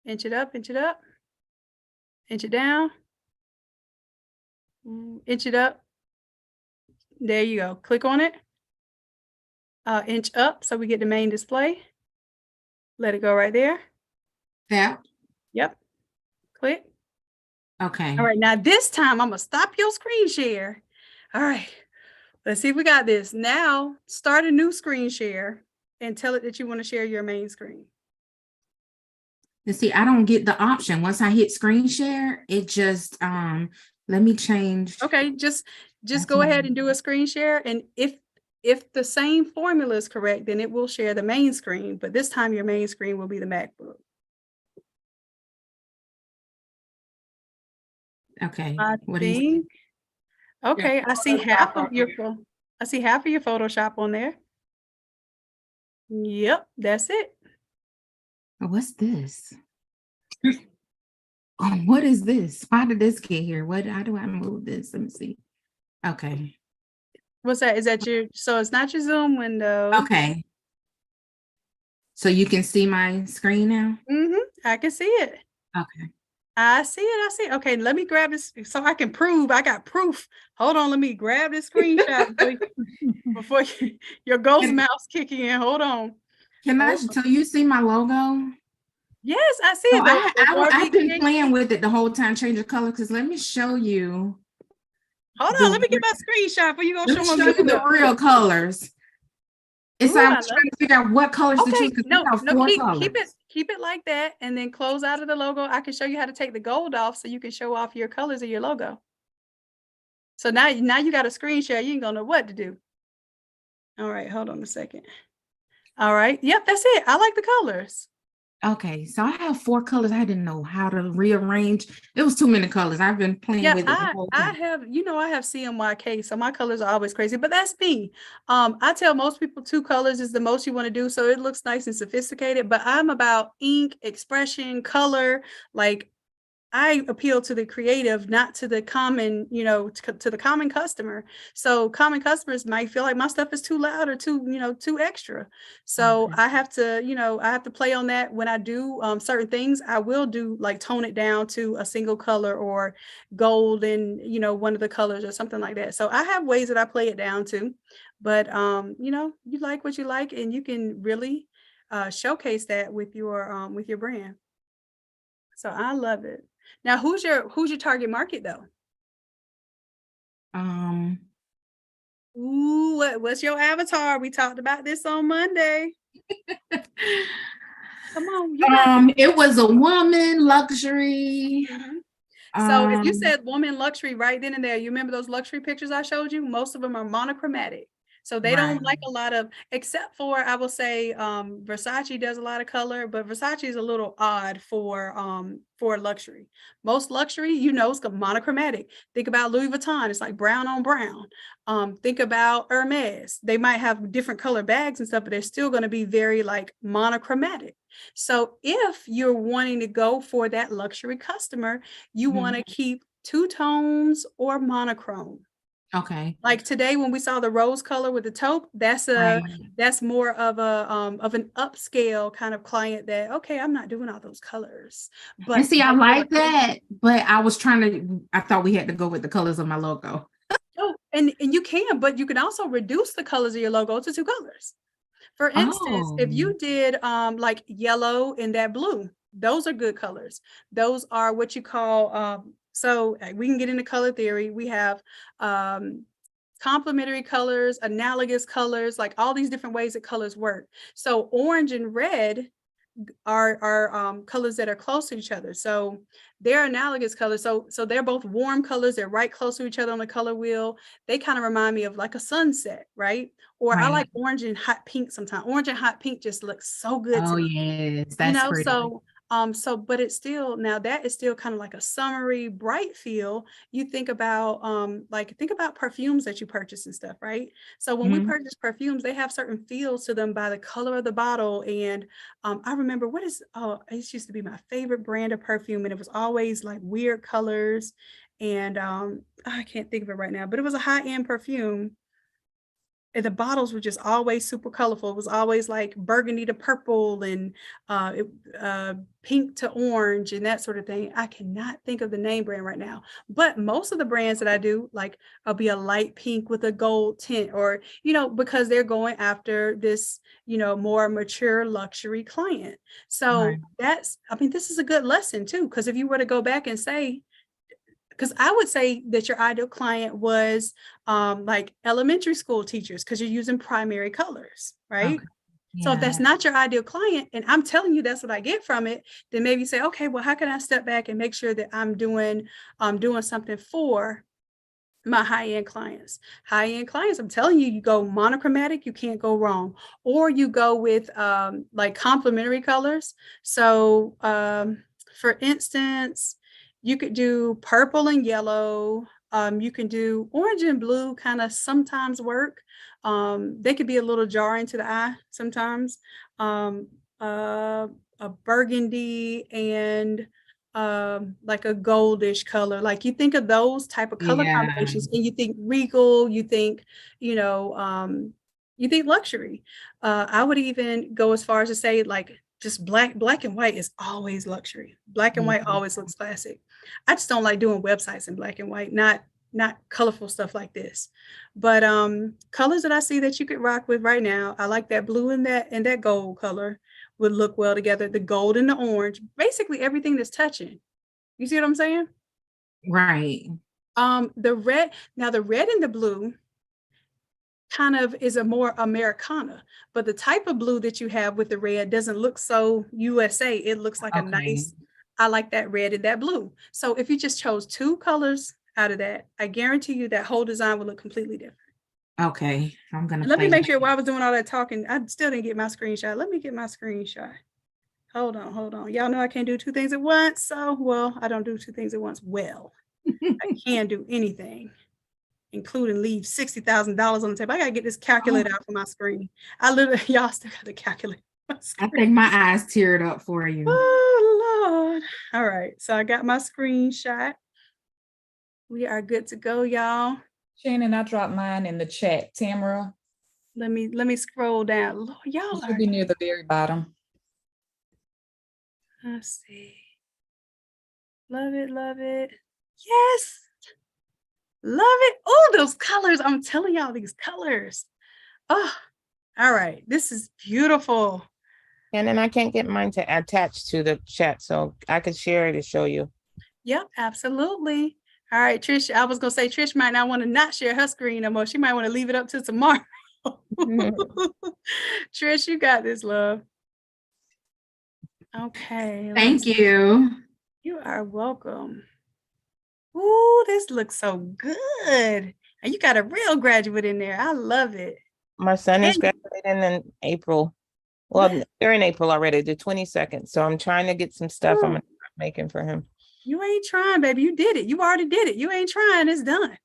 Inch it down. Inch it up. There you go. Click on it. Inch up so we get the main display. Let it go right there. That? Yep. Click. Okay. All right. Now this time I'm going to stop your screen share. All right. Let's see if we got this. Now start a new screen share and tell it that you want to share your main screen. You see, I don't get the option. Once I hit screen share, it just, let me change. Okay. Just go ahead and do a screen share. And if the same formula is correct, then it will share the main screen, but this time your main screen will be the MacBook. Okay. Okay, I see half of your Photoshop on there. Yep, that's it. What's this? Oh, what is this? Why did this get here? How do I move this? Let me see. Okay. What's that? So it's not your Zoom window. Okay. So you can see my screen now? I can see it. Okay. I see it. Okay, let me grab this so I can prove. I got proof. Hold on, let me grab this screenshot before your ghost mouse kicking in. Hold on. Can I tell you see my logo? Yes, I see So it. I've been playing with it the whole time, changing color, because let me show you. Hold on, let me get my screenshot for you. Gonna Let me show you the real colors. It's Ooh, I'm trying to figure out what colors to choose, because we have four colors. Keep it like that, and then close out of the logo. I can show you how to take the gold off so you can show off your colors of your logo. So now you got a screen share. You ain't gonna know what to do. All right, hold on a second. All right, yep, that's it. I like the colors. Okay, so I have four colors. I didn't know how to rearrange. It was too many colors. I've been playing with it the whole time. I have CMYK, so my colors are always crazy, but that's me. I tell most people 2 colors is the most you want to do, so it looks nice and sophisticated, but I'm about ink, expression, color. Like, I appeal to the creative, not to the common, to the common customer. So common customers might feel like my stuff is too loud or too extra. So I have to play on that. When I do certain things, I will do like tone it down to a single color or gold in, one of the colors or something like that. So I have ways that I play it down to, but you like what you like, and you can really showcase that with your brand. So I love it. Now, who's your target market though? What's your avatar? We talked about this on Monday. Come on. It was a woman luxury. So if you said woman luxury right then and there, you remember those luxury pictures I showed you? Most of them are monochromatic. So they don't like a lot of, except for, I will say, Versace does a lot of color, but Versace is a little odd for luxury. Most luxury, is monochromatic. Think about Louis Vuitton, it's like brown on brown. Think about Hermes. They might have different color bags and stuff, but they're still going to be very like monochromatic. So if you're wanting to go for that luxury customer, you want to keep 2 tones or monochrome. Okay. Like today, when we saw the rose color with the taupe, that's more of an upscale kind of client that, okay, I'm not doing all those colors. But and see, I like that, but I thought we had to go with the colors of my logo. Oh, and you can, but you can also reduce the colors of your logo to 2 colors. For instance, if you did like yellow and that blue, those are good colors. Those are what you call so we can get into color theory. We have complementary colors, analogous colors, like all these different ways that colors work. So orange and red are colors that are close to each other. So they're analogous colors. So they're both warm colors. They're right close to each other on the color wheel. They kind of remind me of like a sunset, right? Or I like orange and hot pink sometimes. Orange and hot pink just looks so good to me. Yes, that's pretty. But it's still, now that is still kind of like a summery, bright feel. You think about perfumes that you purchase and stuff, right? So when we purchase perfumes, they have certain feels to them by the color of the bottle. And I remember it used to be my favorite brand of perfume, and it was always like weird colors. And I can't think of it right now, but it was a high-end perfume. And the bottles were just always super colorful. It was always like burgundy to purple and pink to orange and that sort of thing. I cannot think of the name brand right now, but most of the brands that I do, like, I'll be a light pink with a gold tint, or, because they're going after this, more mature luxury client. So this is a good lesson too, because if you were to go back and say, because I would say that your ideal client was like elementary school teachers, because you're using primary colors, right? Okay. Yeah. So if that's not your ideal client, and I'm telling you that's what I get from it, then maybe say, okay, well, how can I step back and make sure that I'm doing something for my high-end clients? High-end clients, I'm telling you, you go monochromatic, you can't go wrong. Or you go with like complementary colors. So for instance, you could do purple and yellow. You can do orange and blue, kind of sometimes work. They could be a little jarring to the eye sometimes. A burgundy and like a goldish color. Like, you think of those type of color combinations, and you think regal, you think, You think luxury. I would even go as far as to say like just black and white is always luxury. Black and white always looks classic. I just don't like doing websites in black and white, not colorful stuff like this. But colors that I see that you could rock with right now, I like that blue and that gold color would look well together. The gold and the orange, basically everything that's touching. You see what I'm saying? Right. The red and the blue kind of is a more Americana, but the type of blue that you have with the red doesn't look so USA. It looks like a nice, I like that red and that blue. So if you just chose 2 colors out of that, I guarantee you that whole design will look completely different. Okay, I'm gonna Let me play make with sure while I was doing all that talking, I still didn't get my screenshot. Let me get my screenshot. Hold on. Y'all know I can't do 2 things at once. So, well, I don't do 2 things at once. Well, I can't do anything, including leave $60,000 on the table. I gotta get this calculator out for my screen. I literally, y'all still got to calculate. I think my eyes teared up for you. Oh Lord. All right. So I got my screenshot. We are good to go, y'all. Shannon, I dropped mine in the chat. Tamara. Let me scroll down. Lord, y'all it should be near the very bottom. Let's see. Love it. Yes. Love it. Oh, those colors. I'm telling y'all these colors. Oh, all right. This is beautiful. And then I can't get mine to attach to the chat, so I could share it to show you. Yep, absolutely. All right, Trish. I was gonna say Trish might not want to not share her screen no more. She might want to leave it up till tomorrow. Trish, you got this, love. Okay. Thank you. You are welcome. Ooh, this looks so good. And you got a real graduate in there. I love it. My son is graduating in April. Well, they're in April already, the 22nd. So I'm trying to get some stuff I'm making for him. You ain't trying, baby. You did it. You already did it. You ain't trying. It's done.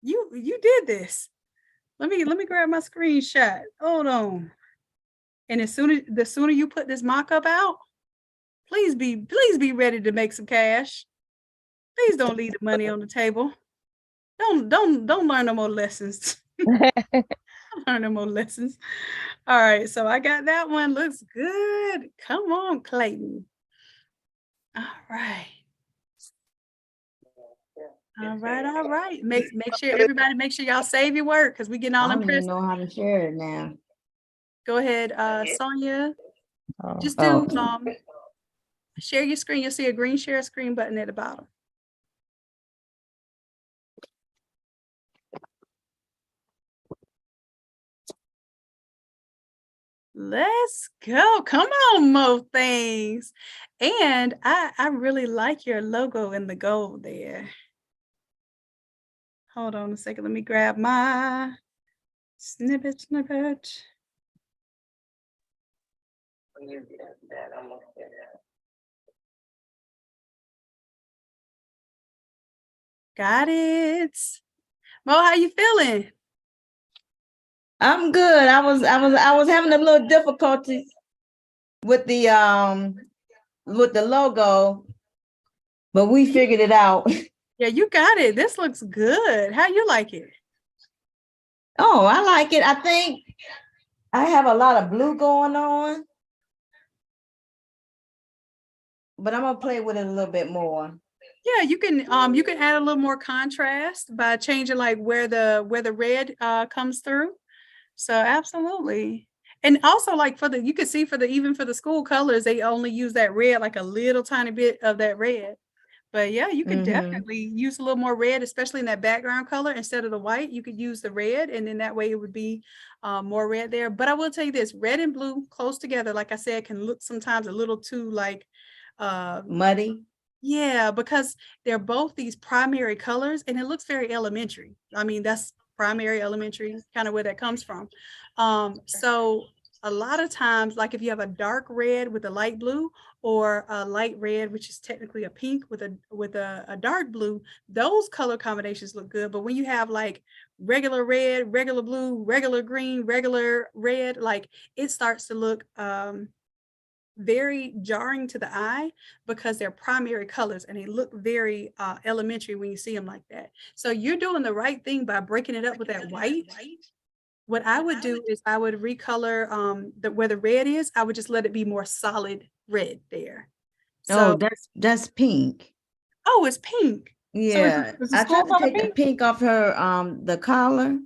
You did this. Let me grab my screenshot. Hold on. And the sooner you put this mock-up out, please be ready to make some cash. Please don't leave the money on the table. Don't learn no more lessons. Don't learn no more lessons. All right, so I got that one. Looks good. Come on, Clayton. All right. All right. Make sure everybody y'all save your work because we getting all I don't impressed. even know how to share it now. Go ahead, Sonia. Just Oh. do share your screen. You'll see a green share screen button at the bottom. Let's go. Come on, Mo Things. And I really like your logo in the gold there. Hold on a second. Let me grab my snippet. Got it. Mo, how you feeling? I'm good. I was having a little difficulty with the logo, but we figured it out. Yeah, you got it. This looks good. How you like it? Oh, I like it. I think I have a lot of blue going on, but I'm gonna play with it a little bit more. Yeah, you can add a little more contrast by changing like where the red comes through. So absolutely. And also like you can see even for the school colors, they only use that red, like a little tiny bit of that red. But yeah, you could definitely use a little more red, especially in that background color. Instead of the white, you could use the red, and then that way it would be more red there. But I will tell you this, red and blue close together, like I said, can look sometimes a little too like muddy. Yeah, because they're both these primary colors and it looks very elementary. I mean, that's primary, elementary, kind of where that comes from. So a lot of times, like if you have a dark red with a light blue or a light red, which is technically a pink with a dark blue, those color combinations look good. But when you have like regular red, regular blue, regular green, regular red, like it starts to look very jarring to the eye because they're primary colors and they look very elementary when you see them like that. So you're doing the right thing by breaking it up with that white What I would do is I would recolor where the red is, I would just let it be more solid red there. Oh, So, that's pink. oh, it's pink. So Yeah, is the I school tried to color take the pink? pink off her, the collar.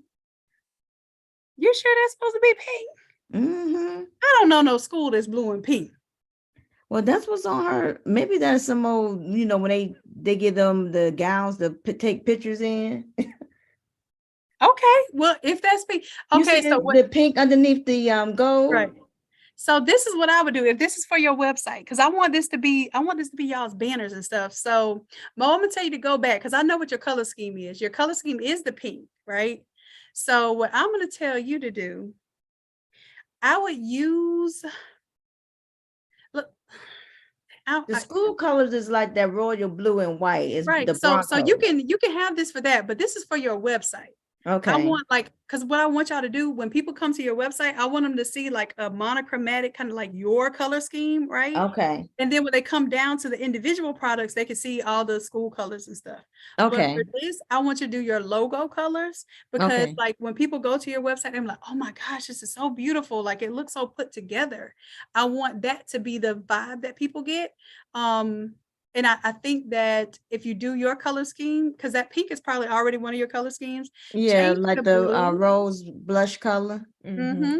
You sure that's supposed to be pink? Mm-hmm. I don't know no school that's blue and pink. Well, that's what's on her. Maybe that's some old, when they give them the gowns to take pictures in. Okay, well, if that's pink, You okay, see so the pink underneath the gold? right. So this is what I would do if this is for your website, because I want this to be y'all's banners and stuff. So Mo, I'm gonna tell you to go back because I know what your color scheme is. Your color scheme is the pink, right? So what I'm gonna tell you to do, I would use look. The school colors is like that royal blue and white. Is Right. the So you Broncos. can have this for that, but this is for your website. I Okay. want because what I want y'all to do when people come to your website, I want them to see like a monochromatic, kind of like your color scheme, right? Okay. And then when they come down to the individual products, they can see all the school colors and stuff. But Okay. for this, I want you to do your logo colors because Okay. like when people go to your website, they're like, oh my gosh, this is so beautiful. Like it looks so put together. I want that to be the vibe that people get. And I think that if you do your color scheme, because that pink is probably already one of your color schemes, Yeah, change like the the blue. rose blush color. Mm-hmm.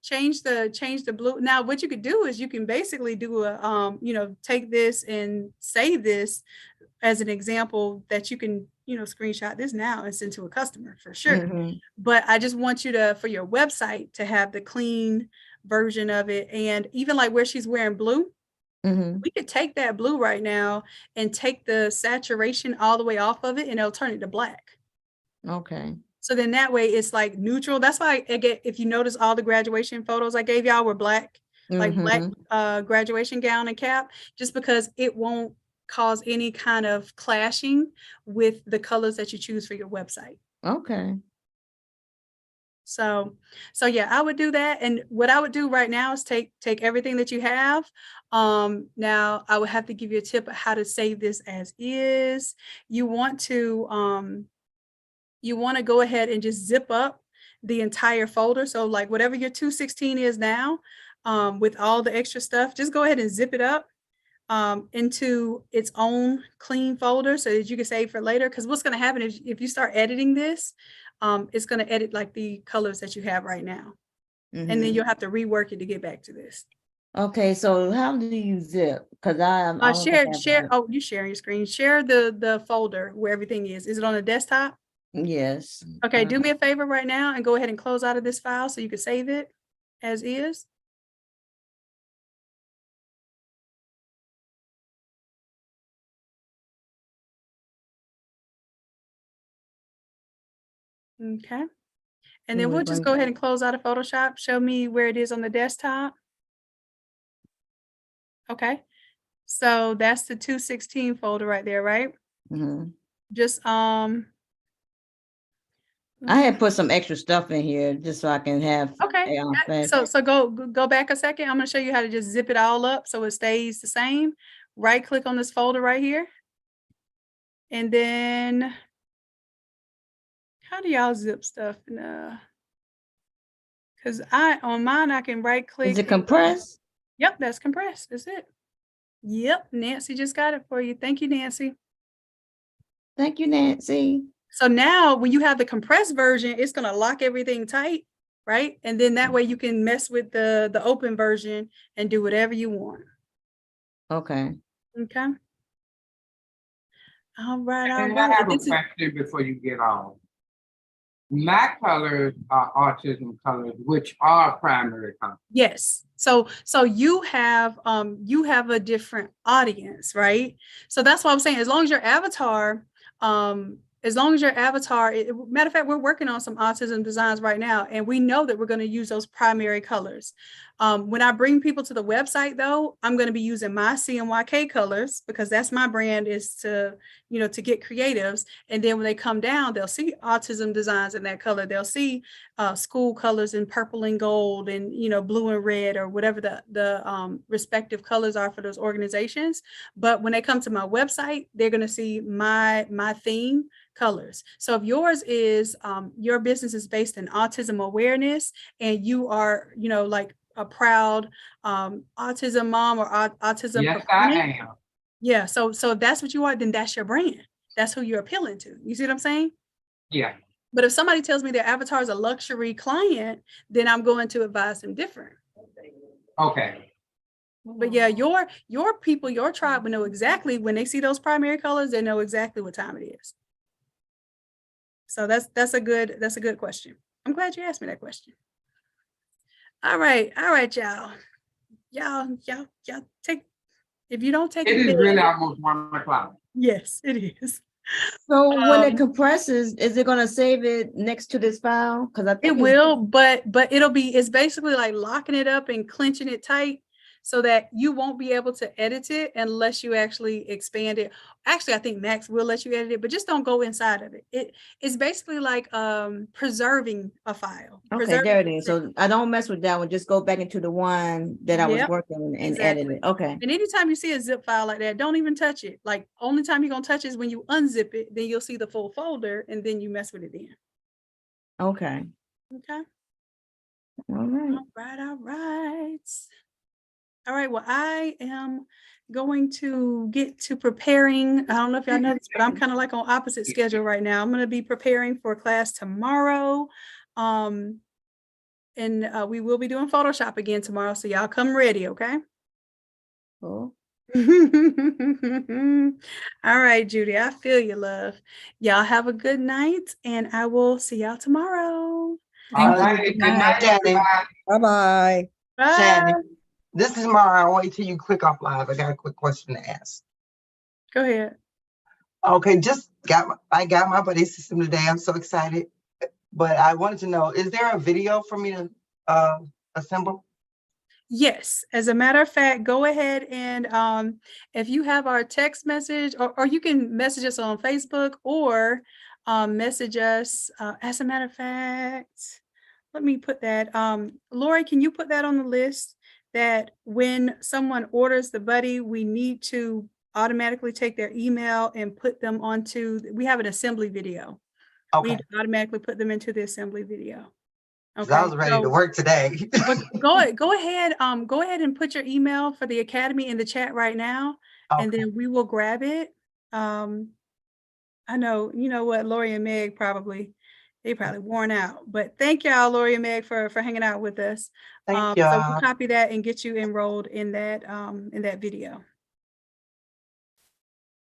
Change the blue. Now, what you could do is you can basically do a take this and save this as an example that you can screenshot this now and send to a customer for sure. Mhm. But I just want you to, for your website, to have the clean version of it. And even like where she's wearing blue, Mhm. we could take that blue right now and take the saturation all the way off of it and it'll turn it to black. Okay. So then that way it's like neutral. That's why if you notice all the graduation photos I gave y'all were black, like black graduation gown and cap, just because it won't cause any kind of clashing with the colors that you choose for your website. Okay. So yeah, I would do that. And what I would do right now is take everything that you have. Now I would have to give you a tip of how to save this as is. You want to go ahead and just zip up the entire folder. So like whatever your 216 is now, with all the extra stuff, just go ahead and zip it up into its own clean folder so that you can save for later. Because what's going to happen is if you start editing this, it's going to edit like the colors that you have right now. And then you'll have to rework it to get back to this. Okay, so how do you zip? Because Share. Oh, you sharing your screen. Share the folder where everything is. Is it on the desktop? Yes. Okay, do me a favor right now and go ahead and close out of this file so you can save it as is. Okay. And then we'll just go ahead and close out of Photoshop. Show me where it is on the desktop. Okay. So that's the 216 folder right there, right? Mhm. Just I had put some extra stuff in here just so I can have. okay. So go back a second. I'm going to show you how to just zip it all up so it stays the same. Right click on this folder right here. And then how do y'all zip stuff? Because on mine I can right click. Is it compressed? Yep, that's compressed. That's it. Yep, Nancy just got it for you. Thank you, Nancy. Thank you, Nancy. So now when you have the compressed version, it's going to lock everything tight, right? And then that way you can mess with the open version and do whatever you want. Okay. Okay. All right. And I have a question before you get on. My colors are autism colors, which are primary colors. Yes. So you have a different audience, right? So that's what I'm saying. As long as your avatar, matter of fact, we're working on some autism designs right now, and we know that we're going to use those primary colors. When I bring people to the website, though, I'm going to be using my CMYK colors because that's my brand, is to get creatives. And then when they come down, they'll see autism designs in that color. They'll see school colors in purple and gold and, blue and red, or whatever the respective colors are for those organizations. But when they come to my website, they're going to see my theme colors. So if yours is your business is based in autism awareness, and you are, you know, like a proud autism mom or autism Yes, proponent. I am. Yeah, so if that's what you are, then that's your brand. That's who you're appealing to. You see what I'm saying? Yeah. But if somebody tells me their avatar is a luxury client, then I'm going to advise them different. Okay. But yeah, your people, your tribe will know exactly when they see those primary colors, they know exactly what time it is. So that's a good question. I'm glad you asked me that question. All right, y'all. Y'all take, if you don't take It it is big, really almost 1 o'clock. yes, it is. So when it compresses, is it gonna save it next to this file? Because I think It will, but it's basically like locking it up and clenching it tight so that you won't be able to edit it unless you actually expand it. Actually, I think Max will let you edit it, but just don't go inside of it. It's basically like preserving a file. Okay, there it is. So I don't mess with that one. Just go back into the one that I was Yep, working and exactly. edit it. Okay. And anytime you see a zip file like that, don't even touch it. Like, only time you're gonna touch is when you unzip it, then you'll see the full folder, and then you mess with it then. Okay. Okay. All right. All right, well, I am going to get to preparing. I don't know if y'all know this, but I'm kind of like on opposite schedule right now. I'm going to be preparing for class tomorrow. And we will be doing Photoshop again tomorrow, so y'all come ready, okay? Cool. All right, Judy, I feel you, love. Y'all have a good night, and I will see y'all tomorrow. All right. Good night, Shannon. Bye-bye. Bye. Shannon, this is Mara. I'll wait till you click off live. I got a quick question to ask. Go ahead. Okay, I got my buddy system today. I'm so excited. But I wanted to know, is there a video for me to assemble? Yes, as a matter of fact, go ahead and if you have our text message, or you can message us on Facebook, or message us. As a matter of fact, let me put that. Lori, can you put that on the list, that when someone orders the buddy, we need to automatically take their email and put them onto, we have an assembly video. We Okay. need to automatically put them into the assembly video. 'Cause I was ready to work today. But go ahead and put your email for the Academy in the chat right now, and then we will grab it. I know, you know what, Lori and Meg they probably worn out, but thank y'all, Lori and Meg, for hanging out with us. Thank So y'all. we'll copy that and get you enrolled in that video.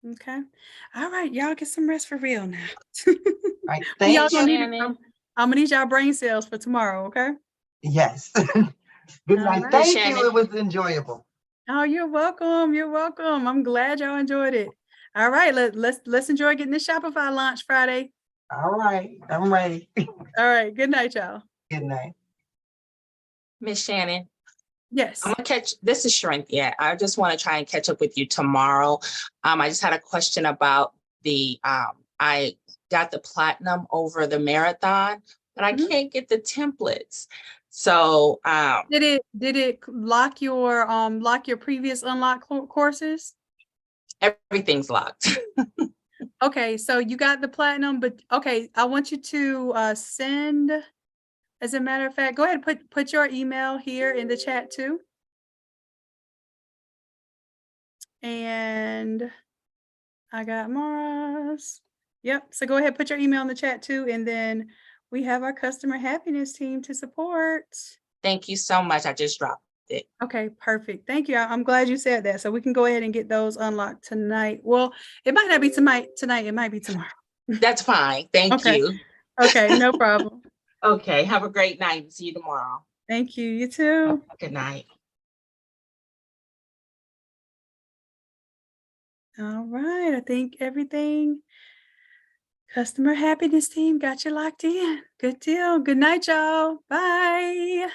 Okay. All right, y'all get some rest for real now. Right, Y'all thank gonna need you. I'm gonna need y'all brain cells for tomorrow, okay? Yes. Good night. right. Thank you. It was enjoyable. Oh, you're welcome. You're welcome. I'm glad y'all enjoyed it. All right, let's enjoy getting this Shopify launch Friday. All right, I'm ready. All right, good night, y'all. Good night. Miss Shannon. Yes. I'm gonna this is Sharon. I just want to try and catch up with you tomorrow. I just had a question about the I got the platinum over the marathon, but I can't get the templates. So did it lock your previous unlocked courses? Everything's locked. Okay, so you got the platinum, but okay, I want you to send, as a matter of fact, go ahead and put your email here in the chat too. And I got Mara's. Yep. So go ahead, put your email in the chat too. And then we have our customer happiness team to support. Thank you so much. I just dropped it. Okay, perfect. Thank you. I'm glad you said that. So we can go ahead and get those unlocked tonight. Well, it might not be tonight. It might be tomorrow. That's fine. Thank you. Okay, no problem. Okay. Have a great night. See you tomorrow. Thank you. You too. Good night. All right. I think everything. Customer happiness team got you locked in. Good deal. Good night, y'all. Bye.